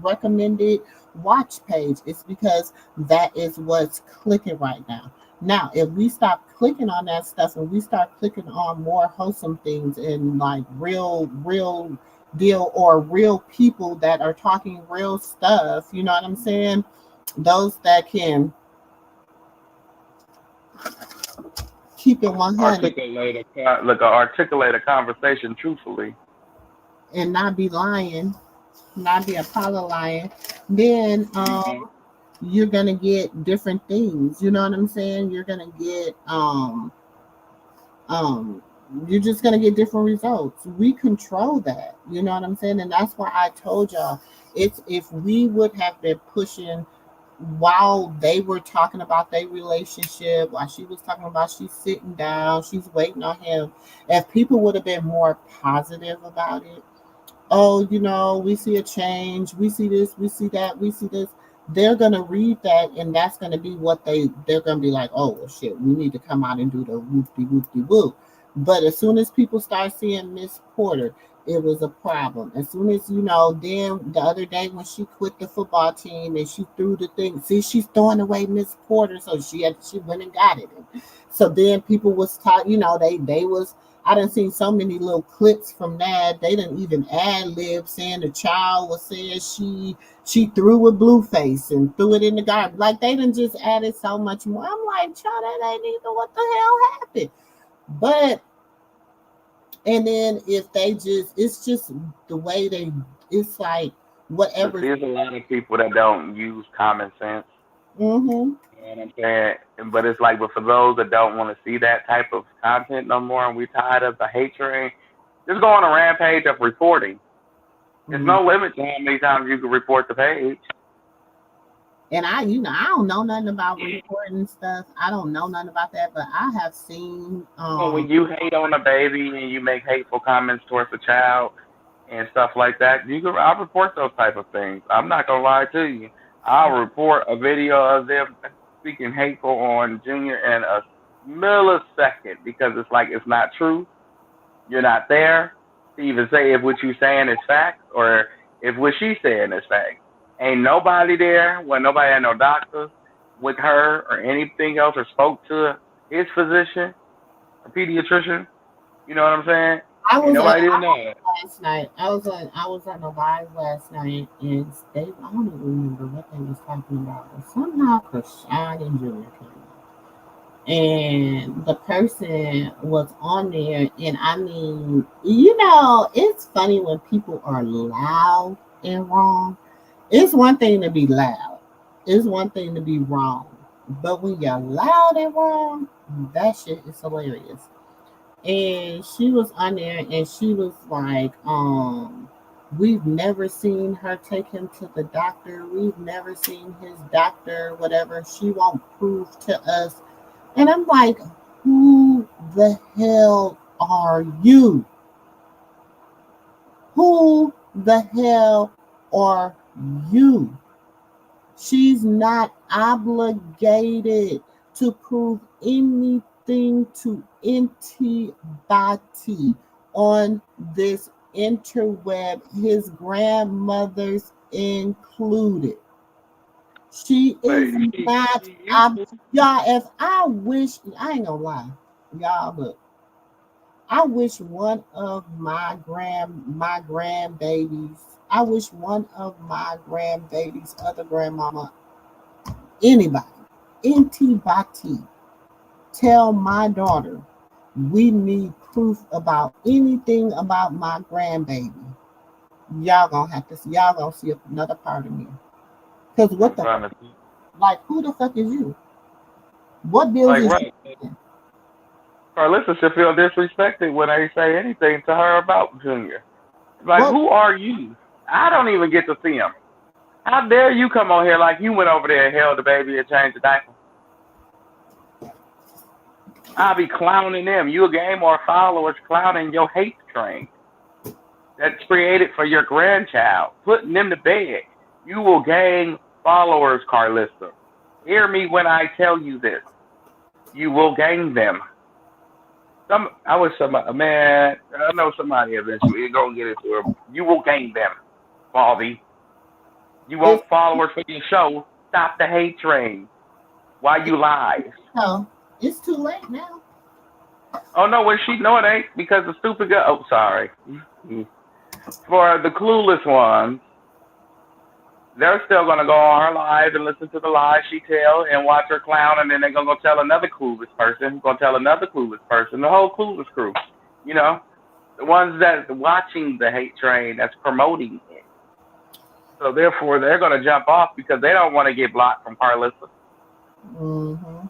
Speaker 2: recommended watch page. It's because that is what's clicking right now. Now, if we stop clicking on that stuff and we start clicking on more wholesome things and like real deal or real people that are talking real stuff, you know what I'm saying? Those that can keep it 100
Speaker 5: articulate a conversation truthfully
Speaker 2: and not be lying, not be a Apollo lying, then you're gonna get different things. You know what I'm saying? You're gonna get You're just gonna get different results. We control that. You know what I'm saying? And that's why I told y'all, it's if we would have been pushing while they were talking about their relationship, while she was talking about she's sitting down, she's waiting on him. If people would have been more positive about it, oh, we see a change, we see this, we see that, we see this. They're gonna read that, and that's gonna be what they're gonna be like. Oh well, shit, we need to come out and do the whoopty whoopty whoop. But as soon as people start seeing Miss Porter, it was a problem. As soon as then the other day when she quit the football team and she threw the thing, see, she's throwing away Miss Porter, so she went and got it. So then people was taught, they was. I done seen so many little clips from that. They didn't even ad lib saying the child was saying she threw with Blueface and threw it in the garbage. Like they done just added so much more. I'm like, child, that ain't even what the hell happened. But and then if they it's just the way it's like whatever.
Speaker 5: There's a lot of people that don't use common sense.
Speaker 2: Mm-hmm.
Speaker 5: You know what I'm saying? But it's like, but for those that don't want to see that type of content no more, and we tired of the hate train, just go on a rampage of reporting. There's no limit to how many times you can report the page.
Speaker 2: And I don't know nothing about reporting stuff. I don't know nothing about that, but I have seen.
Speaker 5: Well, when you hate on a baby and you make hateful comments towards a child and stuff like that, I'll report those type of things. I'm not gonna lie to you. I'll report a video of them speaking hateful on Junior in a millisecond because it's like it's not true. You're not there to even say if what you're saying is fact or if what she's saying is fact. Ain't nobody there when nobody had no doctor with her or anything else or spoke to his physician, a pediatrician. You know what I'm saying? Nobody didn't know that.
Speaker 2: Last night. I was on a live last night, and I don't even remember what they was talking about. But somehow Cashapp and Junior came up, and the person was on there, and I mean, it's funny when people are loud and wrong. It's one thing to be loud. It's one thing to be wrong. But when you're loud and wrong, that shit is hilarious. And she was on there and she was like, we've never seen her take him to the doctor. We've never seen his doctor, whatever. She won't prove to us. And I'm like, who the hell are you? Who the hell are you? She's not obligated to prove anything to anybody on this interweb, his grandmother's included. She is not. Y'all, if I wish, I ain't gonna lie. Y'all, look. I wish one of my grandbabies, I wish one of my grandbabies, other grandmama, anybody, tell my daughter we need proof about anything about my grandbaby. Y'all gonna see another part of me. Because what the like, who the fuck is you? What bills is you?
Speaker 5: Karlissa should feel disrespected when I say anything to her about Junior. Like, who are you? I don't even get to see him. How dare you come on here like you went over there and held the baby and changed the diaper? I'll be clowning them. You gain more followers clowning your hate train that's created for your grandchild, putting them to bed. You will gain followers, Karlissa. Hear me when I tell you this. You will gain them. I know somebody eventually gonna get into her. You will gain them, Baldy. You want followers for your show? Stop the hate train. Why you lie?
Speaker 2: No, it's too late now.
Speaker 5: Oh no, it ain't because the stupid girl. Oh, sorry. For the clueless ones, they're still gonna go on her live and listen to the lies she tell and watch her clown, and then they're gonna go tell another clueless person, the whole clueless crew. The ones that's watching the hate train, that's promoting it. So therefore, they're gonna jump off because they don't want to get blocked from Karlissa.
Speaker 2: Mm-hmm.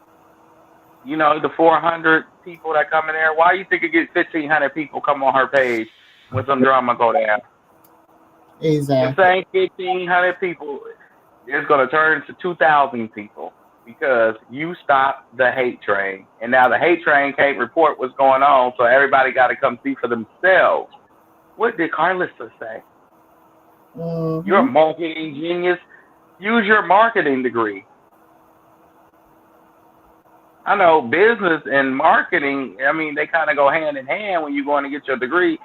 Speaker 5: You know, the 400 people that come in there. Why you think it gets 1,500 people come on her page when some drama go down? The
Speaker 2: Exactly.
Speaker 5: same 1,500 people is going to turn into 2,000 people because you stopped the hate train. And now the hate train can't report what's going on, so everybody got to come see for themselves. What did Karlissa say? You're a
Speaker 2: Mm-hmm.
Speaker 5: marketing genius. Use your marketing degree. I know business and marketing, I mean, they kind of go hand in hand when you're going to get your degree.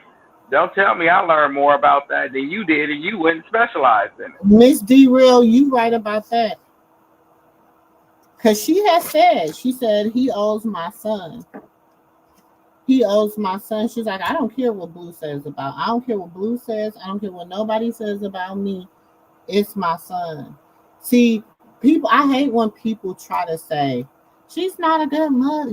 Speaker 5: Don't tell me I learned more about that than you did and you wouldn't specialize in it.
Speaker 2: Miss D-Real, you right about that. Because she said, he owes my son. He owes my son. She's like, I don't care what Blue says about. I don't care what Blue says. I don't care what nobody says about me. It's my son. See, people, I hate when people try to say, she's not a good mother.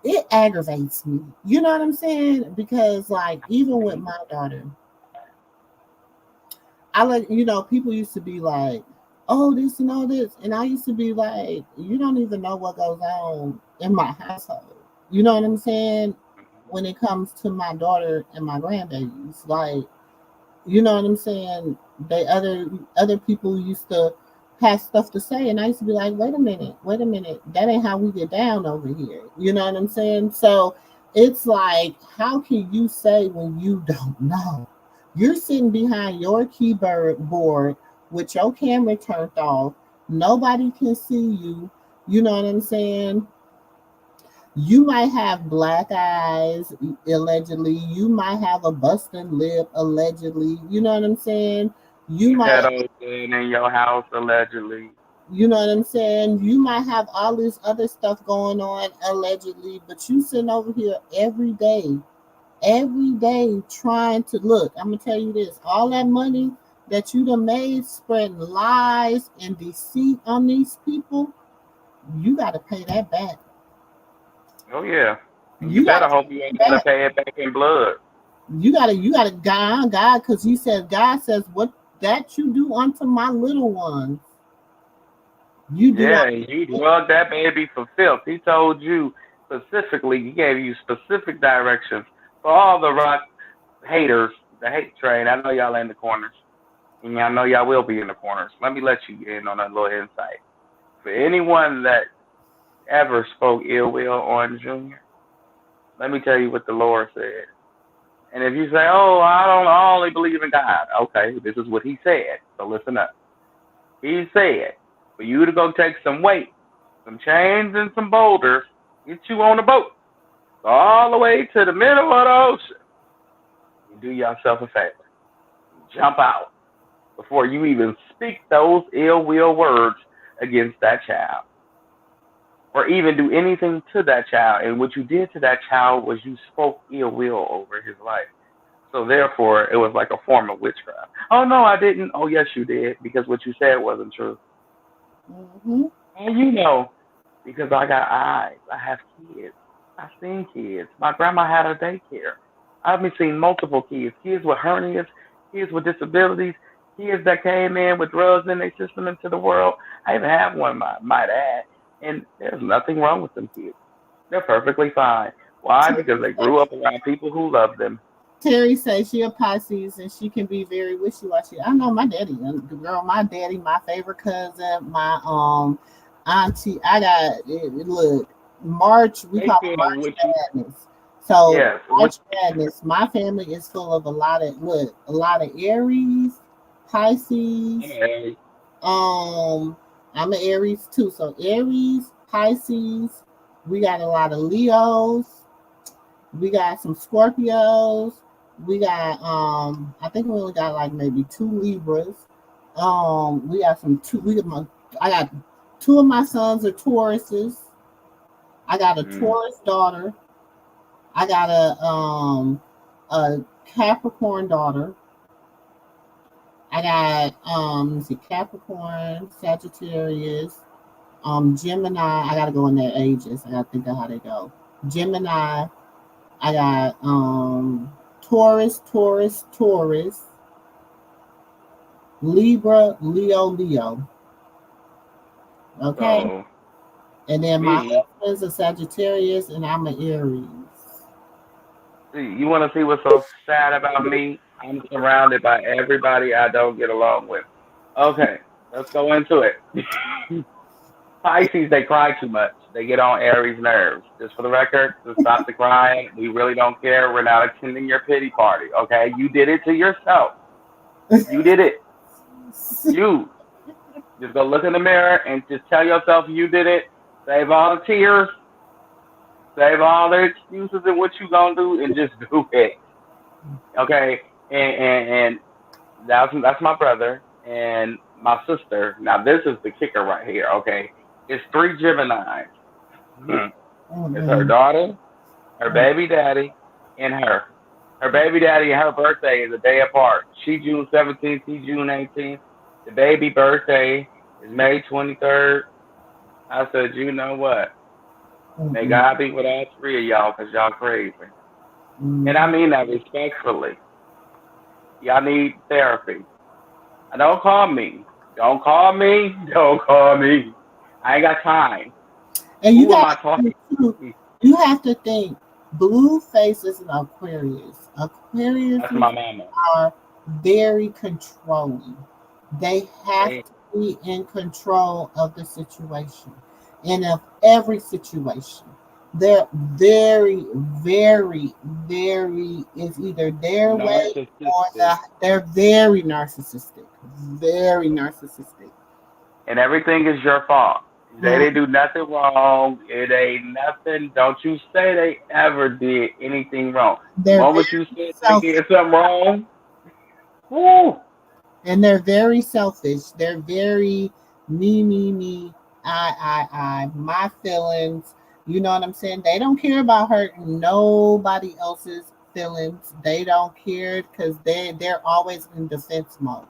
Speaker 2: It aggravates me. You know what I'm saying? Because, like, even with my daughter, people used to be like, oh, this and all this. And I used to be like, you don't even know what goes on in my household. You know what I'm saying? When it comes to my daughter and my grandbabies. Like, you know what I'm saying? Other people used to have stuff to say, and I used to be like, wait a minute, that ain't how we get down over here. You know what I'm saying? So it's like, how can you say when you don't know? You're sitting behind your keyboard with your camera turned off. Nobody can see you. You know what I'm saying? You might have black eyes, allegedly. You might have a busted lip, allegedly. You know what I'm saying? You might,
Speaker 5: Shadows in your house, allegedly.
Speaker 2: you know what I'm saying? You might have all this other stuff going on, allegedly, but you sitting over here every day trying to look. I'm going to tell you this, all that money that you done made spreading lies and deceit on these people, you got to pay that back.
Speaker 5: Oh, yeah. And you
Speaker 2: You got
Speaker 5: better
Speaker 2: to
Speaker 5: hope
Speaker 2: pay
Speaker 5: you ain't
Speaker 2: that
Speaker 5: got to
Speaker 2: back.
Speaker 5: pay it back in blood.
Speaker 2: You gotta God, because he says, God says, what that you do unto my little ones, you do
Speaker 5: Yeah,
Speaker 2: unto
Speaker 5: and you
Speaker 2: me.
Speaker 5: drug that baby for filth. He told you specifically, he gave you specific directions for all the rock haters, the hate train. I know y'all in the corners, and y'all know y'all will be in the corners. Let me let you in on a little insight. For anyone that ever spoke ill will on Junior, let me tell you what the Lord said. And if you say, "Oh, I only believe in God," okay, this is what He said. So listen up. He said for you to go take some weight, some chains, and some boulders, get you on a boat, go all the way to the middle of the ocean, and do yourself a favor. Jump out before you even speak those ill will words against that child, or even do anything to that child. And what you did to that child was you spoke ill will over his life. So therefore, it was like a form of witchcraft. Oh no, I didn't. Oh yes, you did, because what you said wasn't true.
Speaker 2: Mm-hmm.
Speaker 5: And you know, because I got eyes, I have kids. I've seen kids. My grandma had a daycare. I've been seeing multiple kids, kids with hernias, kids with disabilities, kids that came in with drugs in their system into the world. I even have one, might add, and there's nothing wrong with them kids. They're perfectly fine. Why? Because they grew up around people who love them.
Speaker 2: Terry says she a Pisces and she can be very wishy-washy. I know my daddy, girl, my favorite cousin, my auntie. I got look, March, we
Speaker 5: They
Speaker 2: call it
Speaker 5: feel
Speaker 2: March
Speaker 5: what you,
Speaker 2: Madness. So
Speaker 5: yes, what,
Speaker 2: March Madness, my family is full of a lot of Aries, Pisces.
Speaker 5: yeah,
Speaker 2: I'm an Aries too. So Aries, Pisces, we got a lot of Leos, we got some Scorpios, we got I think we only got like maybe two Libras. We got some two I got two of my sons are Tauruses. I got a
Speaker 5: mm,
Speaker 2: Taurus daughter. I got a Capricorn daughter. I got let's see, Capricorn, Sagittarius, Gemini. I gotta go in their ages. I gotta think of how they go. Gemini. I got Taurus, Libra, Leo. Okay.
Speaker 5: so
Speaker 2: And then my
Speaker 5: Me.
Speaker 2: husband's a Sagittarius, and I'm an Aries.
Speaker 5: See, you want to see what's so sad about me? I'm surrounded by everybody I don't get along with. Okay, let's go into it. Pisces, they cry too much. They get on Aries' nerves. Just for the record, to stop the crying. We really don't care. We're not attending your pity party. Okay, you did it to yourself. You did it. You just go look in the mirror and just tell yourself you did it. Save all the tears. Save all the excuses and what you gonna do, and just do it. Okay, and that's my brother and my sister. Now this is the kicker right here. Okay, it's 3 Geminis. It's her daughter, her baby daddy, and her. Her baby daddy and her birthday is a day apart. She June 17th, he June 18th. The baby birthday is May 23rd. I said, you know what? May God be with all 3 of y'all, because y'all crazy. And I mean that respectfully. Y'all need therapy. Don't call me. Don't call me. Don't call me. I ain't got time.
Speaker 2: And you
Speaker 5: Who am I talking to?
Speaker 2: You have to think, Blueface is an Aquarius. Aquarius
Speaker 5: That's my mama.
Speaker 2: are very controlling. They have to be in control of the situation and of every situation. They're very, very, very, it's either their way or they're very narcissistic. Very narcissistic.
Speaker 5: And everything is your fault. They didn't do nothing wrong. It ain't nothing. Don't you say they ever did anything wrong. The moment you said they did something wrong, whoo.
Speaker 2: And they're very selfish. They're very me, I, my feelings. You know what I'm saying? They don't care about hurting nobody else's feelings. They don't care because they're always in defense mode.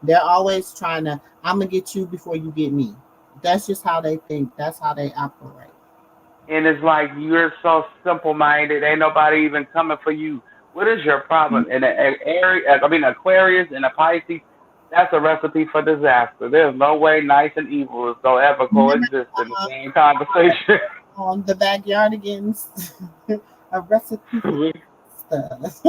Speaker 2: They're always trying to, I'm going to get you before you get me. That's just how they think. That's how they operate.
Speaker 5: And it's like, you're so simple-minded. Ain't nobody even coming for you. What is your problem? And Aquarius and a Pisces, that's a recipe for disaster. There's no way nice and evil is going to ever coexist in the same conversation.
Speaker 2: On the backyardigans, a recipe for stuff.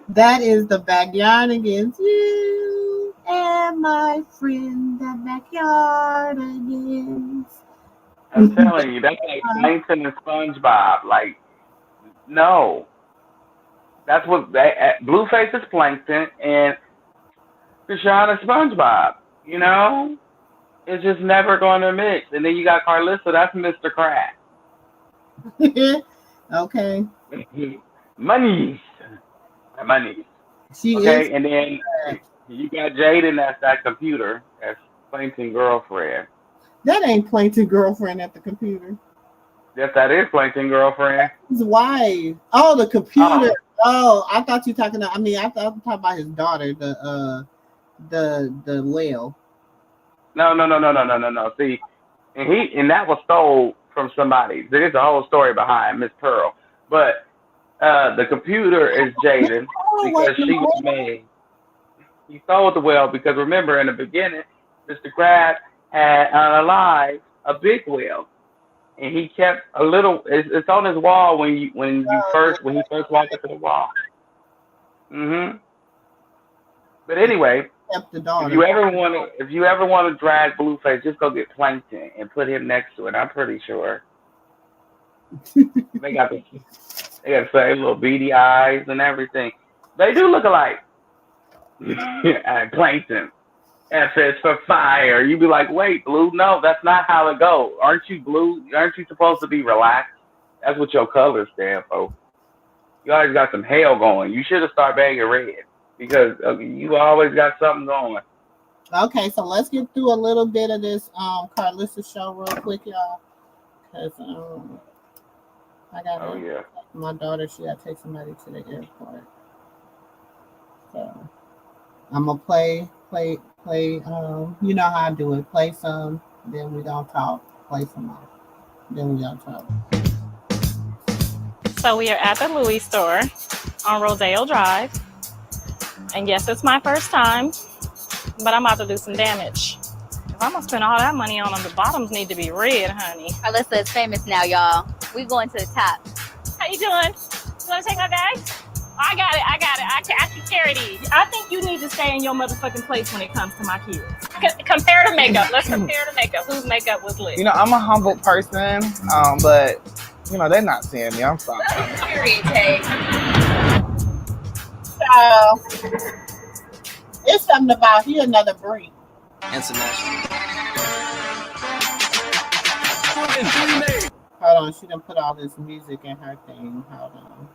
Speaker 2: That is the backyardigans. You and my friend, the backyardigans.
Speaker 5: I'm telling you, that's like Plankton and SpongeBob. Like, no. That's what Blueface is Plankton and Cashapp is SpongeBob. You know? It's just never going to mix. And then you got Karlissa, that's Mr. Crab.
Speaker 2: Okay.
Speaker 5: Money.
Speaker 2: She
Speaker 5: okay,
Speaker 2: is.
Speaker 5: And then you got Jaden, that's that computer. That's Plankton girlfriend.
Speaker 2: That ain't Plankton girlfriend at the computer.
Speaker 5: Yes, that is Plankton girlfriend.
Speaker 2: His wife. Oh, the computer. Oh, I thought you talking about. I thought you talking about his daughter, the whale. No. See, and that was stole from somebody. There's a whole story behind Miss Pearl, but the computer is Jaden because she was made. He stole the whale because remember in the beginning, Mr. Crab had unalive a big whale, and he kept a little. It's on his wall when he first walked up to the wall. But anyway. If you ever want to drag Blueface, just go get Plankton and put him next to it. I'm pretty sure they got the same little beady eyes and everything. They do look alike. Plankton, F is for fire. You be like, wait, Blue, no, that's not how it goes. Aren't you Blue? Aren't you supposed to be relaxed? That's what your colors stand for. You always got some hell going. You should have started banging red. Because you always got something going. Okay, so let's get through a little bit of this Karlissa show real quick, y'all. Because I got my daughter, she got to take somebody to the airport. So I'm going to play, you know how I do it. Play some, then we don't talk. Play some more, then we don't talk.
Speaker 7: So we are at the Louis store on Rodeo Drive. And yes, it's my first time, but I'm about to do some damage. If I'm gonna spend all that money on them, the bottoms need to be red, honey.
Speaker 8: Karlissa is famous now, y'all. We going to the top.
Speaker 7: How you doing? You wanna take my bag? I got it. I can carry these. I think you need to stay in your motherfucking place when it comes to my kids. Compare to makeup. Let's compare to makeup. Whose makeup was lit?
Speaker 9: You know, I'm a humble person, but you know, they're not seeing me. I'm sorry.
Speaker 8: Period, Tay.
Speaker 2: So it's something about he another breed.
Speaker 1: International.
Speaker 2: Hold on, she done put all this music in her thing. Hold on.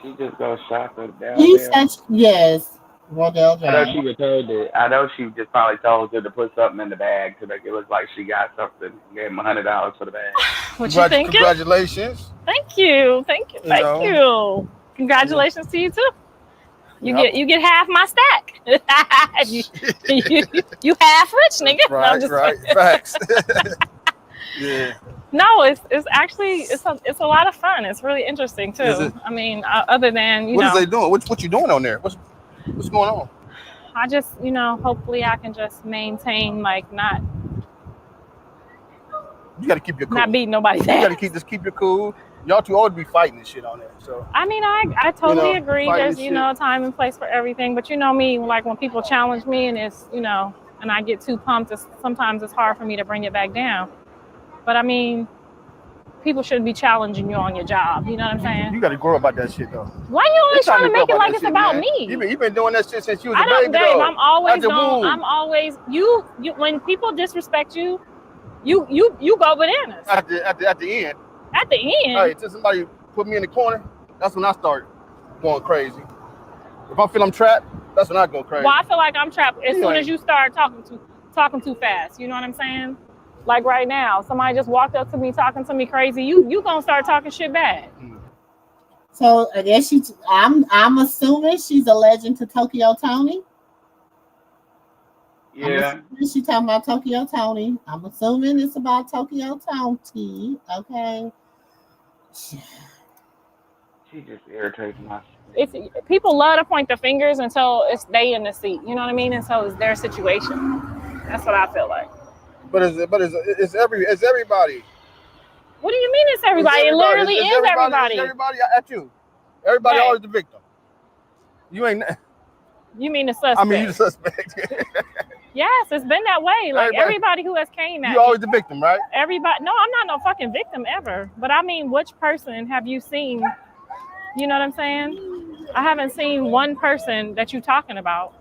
Speaker 5: She just go shopping down
Speaker 2: He
Speaker 5: there.
Speaker 2: said yes. Rodell
Speaker 5: I know
Speaker 2: Drive.
Speaker 5: she was told it. I know she just probably told her to put something in the bag to make it look like she got something. Gave him $100 for the bag.
Speaker 7: What you thinking?
Speaker 9: Congratulations.
Speaker 7: Thank you. Thank you. Congratulations to you too. You get half my stack. you half rich, nigga.
Speaker 9: Right. Facts. Yeah.
Speaker 7: No, it's actually it's a lot of fun. It's really interesting too. I mean, other than
Speaker 9: What is they doing? What you doing on there? What's going on?
Speaker 7: I just hopefully I can just maintain not.
Speaker 9: You got to keep your cool.
Speaker 7: Not beating nobody's ass.
Speaker 9: You got to keep your cool. Y'all two always be fighting and shit on there. So
Speaker 7: I mean, I totally agree. There's a time and place for everything. But you know me, like when people challenge me and it's and I get too pumped, sometimes it's hard for me to bring it back down. But I mean, people shouldn't be challenging you on your job. You know what I'm saying?
Speaker 9: You got to grow about that shit though.
Speaker 7: Why you always trying to make it like it's about me?
Speaker 9: You've been doing that shit since you was a baby.
Speaker 7: Babe, I'm always you when people disrespect you go bananas.
Speaker 9: At the end.
Speaker 7: At the end.
Speaker 9: Hey, till somebody put me in the corner, that's when I start going crazy. If I feel I'm trapped, that's when I go crazy.
Speaker 7: Well, I feel like I'm trapped as soon as you start talking too fast. You know what I'm saying? Like right now, somebody just walked up to me talking to me crazy. You gonna start talking shit bad.
Speaker 2: So I guess I'm assuming she's a legend to Tokyo Tony.
Speaker 5: Yeah.
Speaker 2: She talking about Tokyo Tony. I'm assuming it's about Tokyo Tony. Okay.
Speaker 5: She just irritates my.
Speaker 7: People love to point the fingers until it's they in the seat. You know what I mean? And so it's their situation. That's what I feel like.
Speaker 9: But it's everybody.
Speaker 7: What do you mean it's everybody? It literally is everybody.
Speaker 9: It's everybody at you. Everybody always the victim. You ain't.
Speaker 7: You mean the suspect?
Speaker 9: I mean you the suspect.
Speaker 7: Yes, it's been that way. Like everybody who has came at
Speaker 9: you always the victim, right?
Speaker 7: Everybody. No, I'm not no fucking victim ever. But I mean, which person have you seen? You know what I'm saying? I haven't seen one person that you're talking about.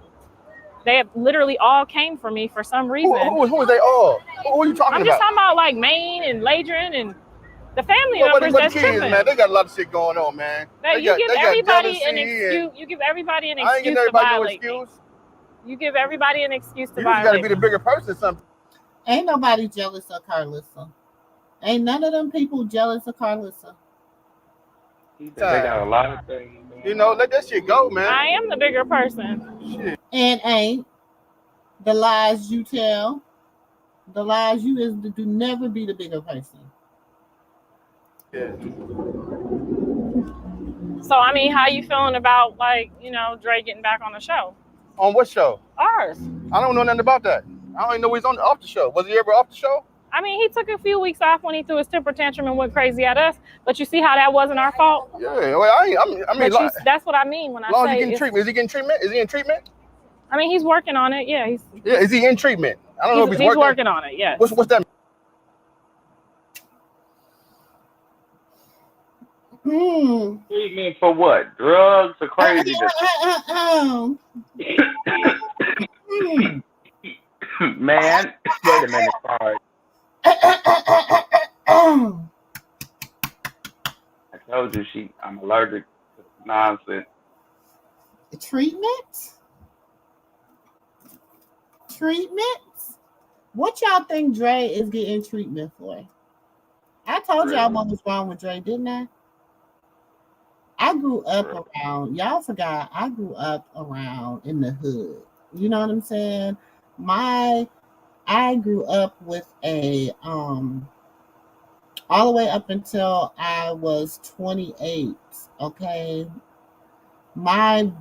Speaker 7: They have literally all came for me for some reason.
Speaker 9: Who are they all? Who are you talking about?
Speaker 7: I'm just talking about like Maine and Ladrin and the family members that's tripping.
Speaker 9: Man, they got a lot of shit going on, man.
Speaker 7: You give everybody an excuse. You give everybody an excuse to violate. You give everybody an excuse to violate.
Speaker 9: You got to be the bigger person. Something.
Speaker 2: Ain't nobody jealous of Karlissa. Ain't none of them people jealous of Karlissa.
Speaker 5: They got a lot of things.
Speaker 9: Let that shit go, man.
Speaker 7: I am the bigger person.
Speaker 9: Shit.
Speaker 2: And ain't the lies you tell, the lies you is to never be the bigger person.
Speaker 9: Yeah.
Speaker 7: So I mean, how you feeling about Dre getting back on the show?
Speaker 9: On what show?
Speaker 7: Ours.
Speaker 9: I don't know nothing about that. I don't even know he's off the show. Was he ever off the show?
Speaker 7: I mean, he took a few weeks off when he threw his temper tantrum and went crazy at us. But you see how that wasn't our fault?
Speaker 9: Yeah, well, I mean,
Speaker 7: that's what I mean when I say.
Speaker 9: Is he getting treatment? Is he getting treatment? Is he in treatment?
Speaker 7: I mean, he's working on it. Yeah,
Speaker 9: is he in treatment? I don't know if
Speaker 7: he's working on it. Yes.
Speaker 9: What's that?
Speaker 5: Treatment for what? Drugs or crazy? Man, wait a minute, sorry. I told you I'm allergic to nonsense.
Speaker 2: Treatment? What y'all think Dre is getting treatment for? I told y'all what was wrong with Dre, didn't I? I grew up around, y'all forgot, I grew up around in the hood. You know what I'm saying? I grew up with all the way up until I was 28, okay? My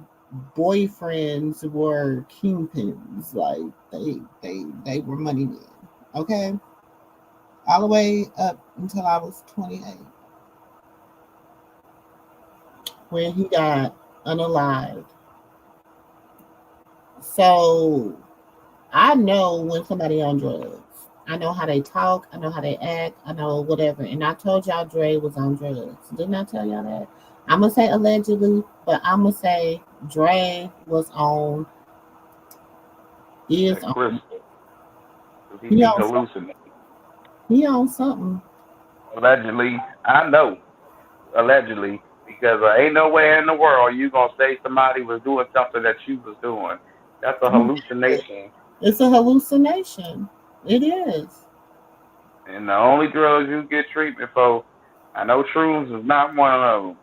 Speaker 2: boyfriends were kingpins. Like they were money men. Okay, all the way up until I was 28, when he got unalived. So I know when somebody on drugs. I know how they talk. I know how they act. I know whatever. And I told y'all Dre was on drugs. Didn't I tell y'all that? I'm gonna say allegedly, but I'm gonna say Dre was on. Is on. He
Speaker 5: hallucinating.
Speaker 2: He on something.
Speaker 5: Allegedly, I know. Allegedly, because ain't nowhere in the world you gonna say somebody was doing something that you was doing. That's a hallucination.
Speaker 2: It's a hallucination. It is.
Speaker 5: And the only drugs you get treatment for, I know shrooms is not one of them.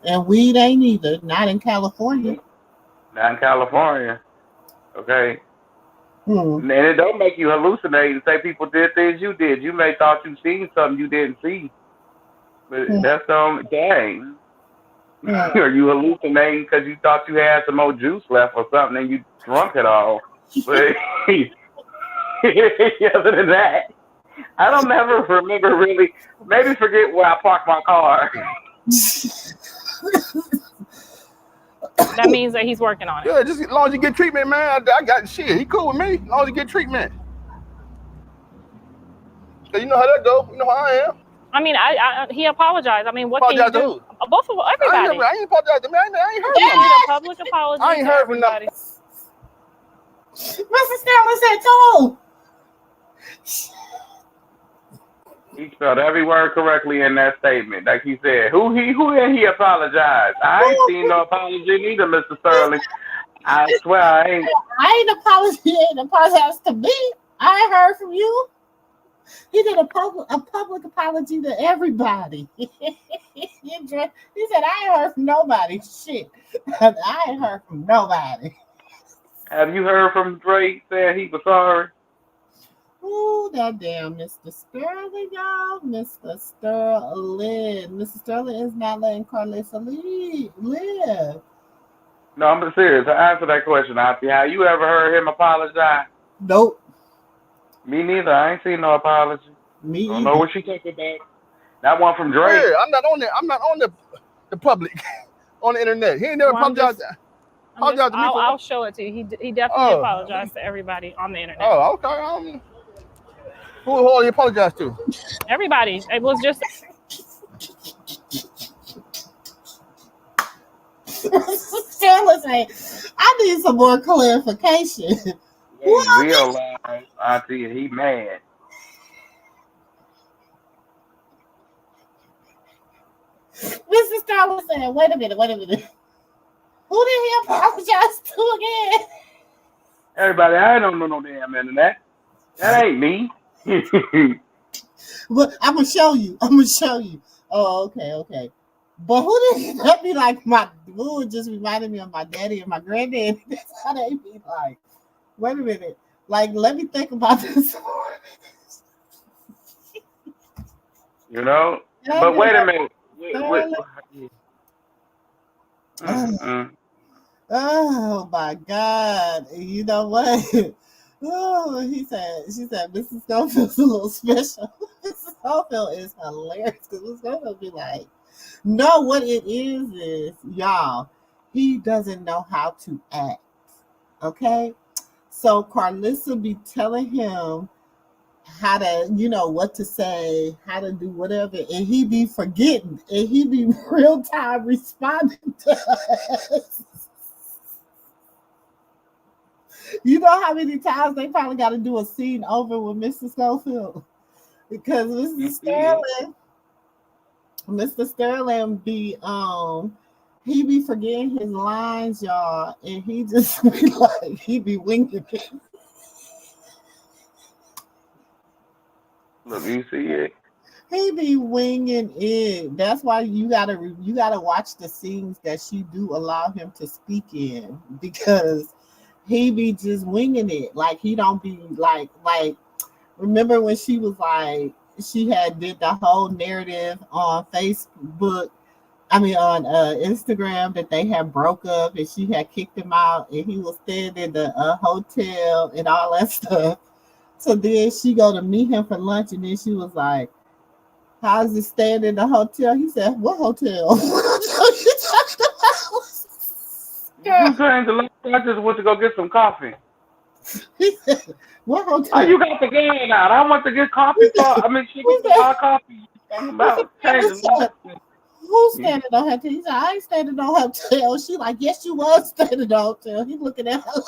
Speaker 2: And weed ain't either. Not in California.
Speaker 5: Not in California. Okay.
Speaker 2: And
Speaker 5: it don't make you hallucinate and say people did things you did. You may thought you seen something you didn't see. But that's the only thing. Or you hallucinating because you thought you had some more juice left or something and you drunk it all. But other than that, I don't never remember really. Maybe forget where I parked my car.
Speaker 7: That means that he's working on it.
Speaker 9: Yeah, just as long as you get treatment, man. I got shit. He cool with me. As long as you get treatment. You know how that go. You know how I am.
Speaker 7: I mean, he apologized. I mean, what can you do? Both of everybody.
Speaker 9: I ain't apologized to me. I ain't heard
Speaker 7: from him. A public apology.
Speaker 9: I ain't heard from nobody.
Speaker 2: Mr. Sterling said, "Come
Speaker 5: He spelled every word correctly in that statement. Like he said, who he apologized. I ain't seen no apology neither, Mr. Sterling. I swear I ain't.
Speaker 2: I ain't apologized to me. I ain't heard from you. He did a public apology to everybody. He said, I ain't heard from nobody. Shit. I ain't heard from nobody.
Speaker 5: Have you heard from Drake saying he was sorry?
Speaker 2: Ooh, that damn Mr. Sterling, y'all. Mr. Sterling. Mr. Sterling is not letting Karlissa live.
Speaker 5: No, I'm serious. To answer that question, Auntie, have you ever heard him apologize?
Speaker 2: Nope.
Speaker 5: Me neither. I ain't seen no apology.
Speaker 2: Me
Speaker 5: I don't know what she talking about. That one from Drake.
Speaker 9: Yeah, I'm not on the public, on the internet. He ain't never apologized.
Speaker 7: I'll show it to you. He definitely apologized to everybody on the internet.
Speaker 9: Oh, okay. Who he apologized to?
Speaker 7: Everybody. It was just.
Speaker 2: Sterling saying, I need some more clarification.
Speaker 5: Real life, Auntie, he mad.
Speaker 2: Mr. Sterling saying, wait a minute. Who did he apologize to again?
Speaker 5: Everybody, I don't know no damn internet. That ain't me.
Speaker 2: But I'm gonna show you. Oh, okay. But who did that be like? My dude just reminded me of my daddy and my granddad. That's how they be like. Wait a minute. Like, let me think about this.
Speaker 5: You know? But wait a minute.
Speaker 2: Oh my God. You know what? Oh, she said, Mrs. Schofield's a little special. Mrs. Schofield is hilarious because Mrs. Schofield be like, no, what it is, y'all, he doesn't know how to act. Okay? So Karlissa be telling him how to, what to say, how to do whatever, and he be forgetting, and he be real time responding to us. You know how many times they probably got to do a scene over with Mr. Schofield? Because Mr. Sterling be, he be forgetting his lines, y'all, and he just be like, he be winging it.
Speaker 5: Look, you see it?
Speaker 2: He be winging it. That's why you gotta watch the scenes that she do allow him to speak in, because he be just winging it. Like, he don't be like, remember when she was like, she had did the whole narrative on Facebook on Instagram that they had broke up and she had kicked him out and he was staying in the hotel and all that stuff. So then she go to meet him for lunch and then she was like, how's it staying in the hotel? He said, what hotel?
Speaker 5: You saying the last I just went to go get some coffee.
Speaker 2: He said, what hotel?
Speaker 5: Oh, you got the game out. I went to get coffee. She gets some hot coffee. About
Speaker 2: Who's standing on hotel? He said, I ain't standing on hotel. She like, yes, you was standing on hotel. He looking at her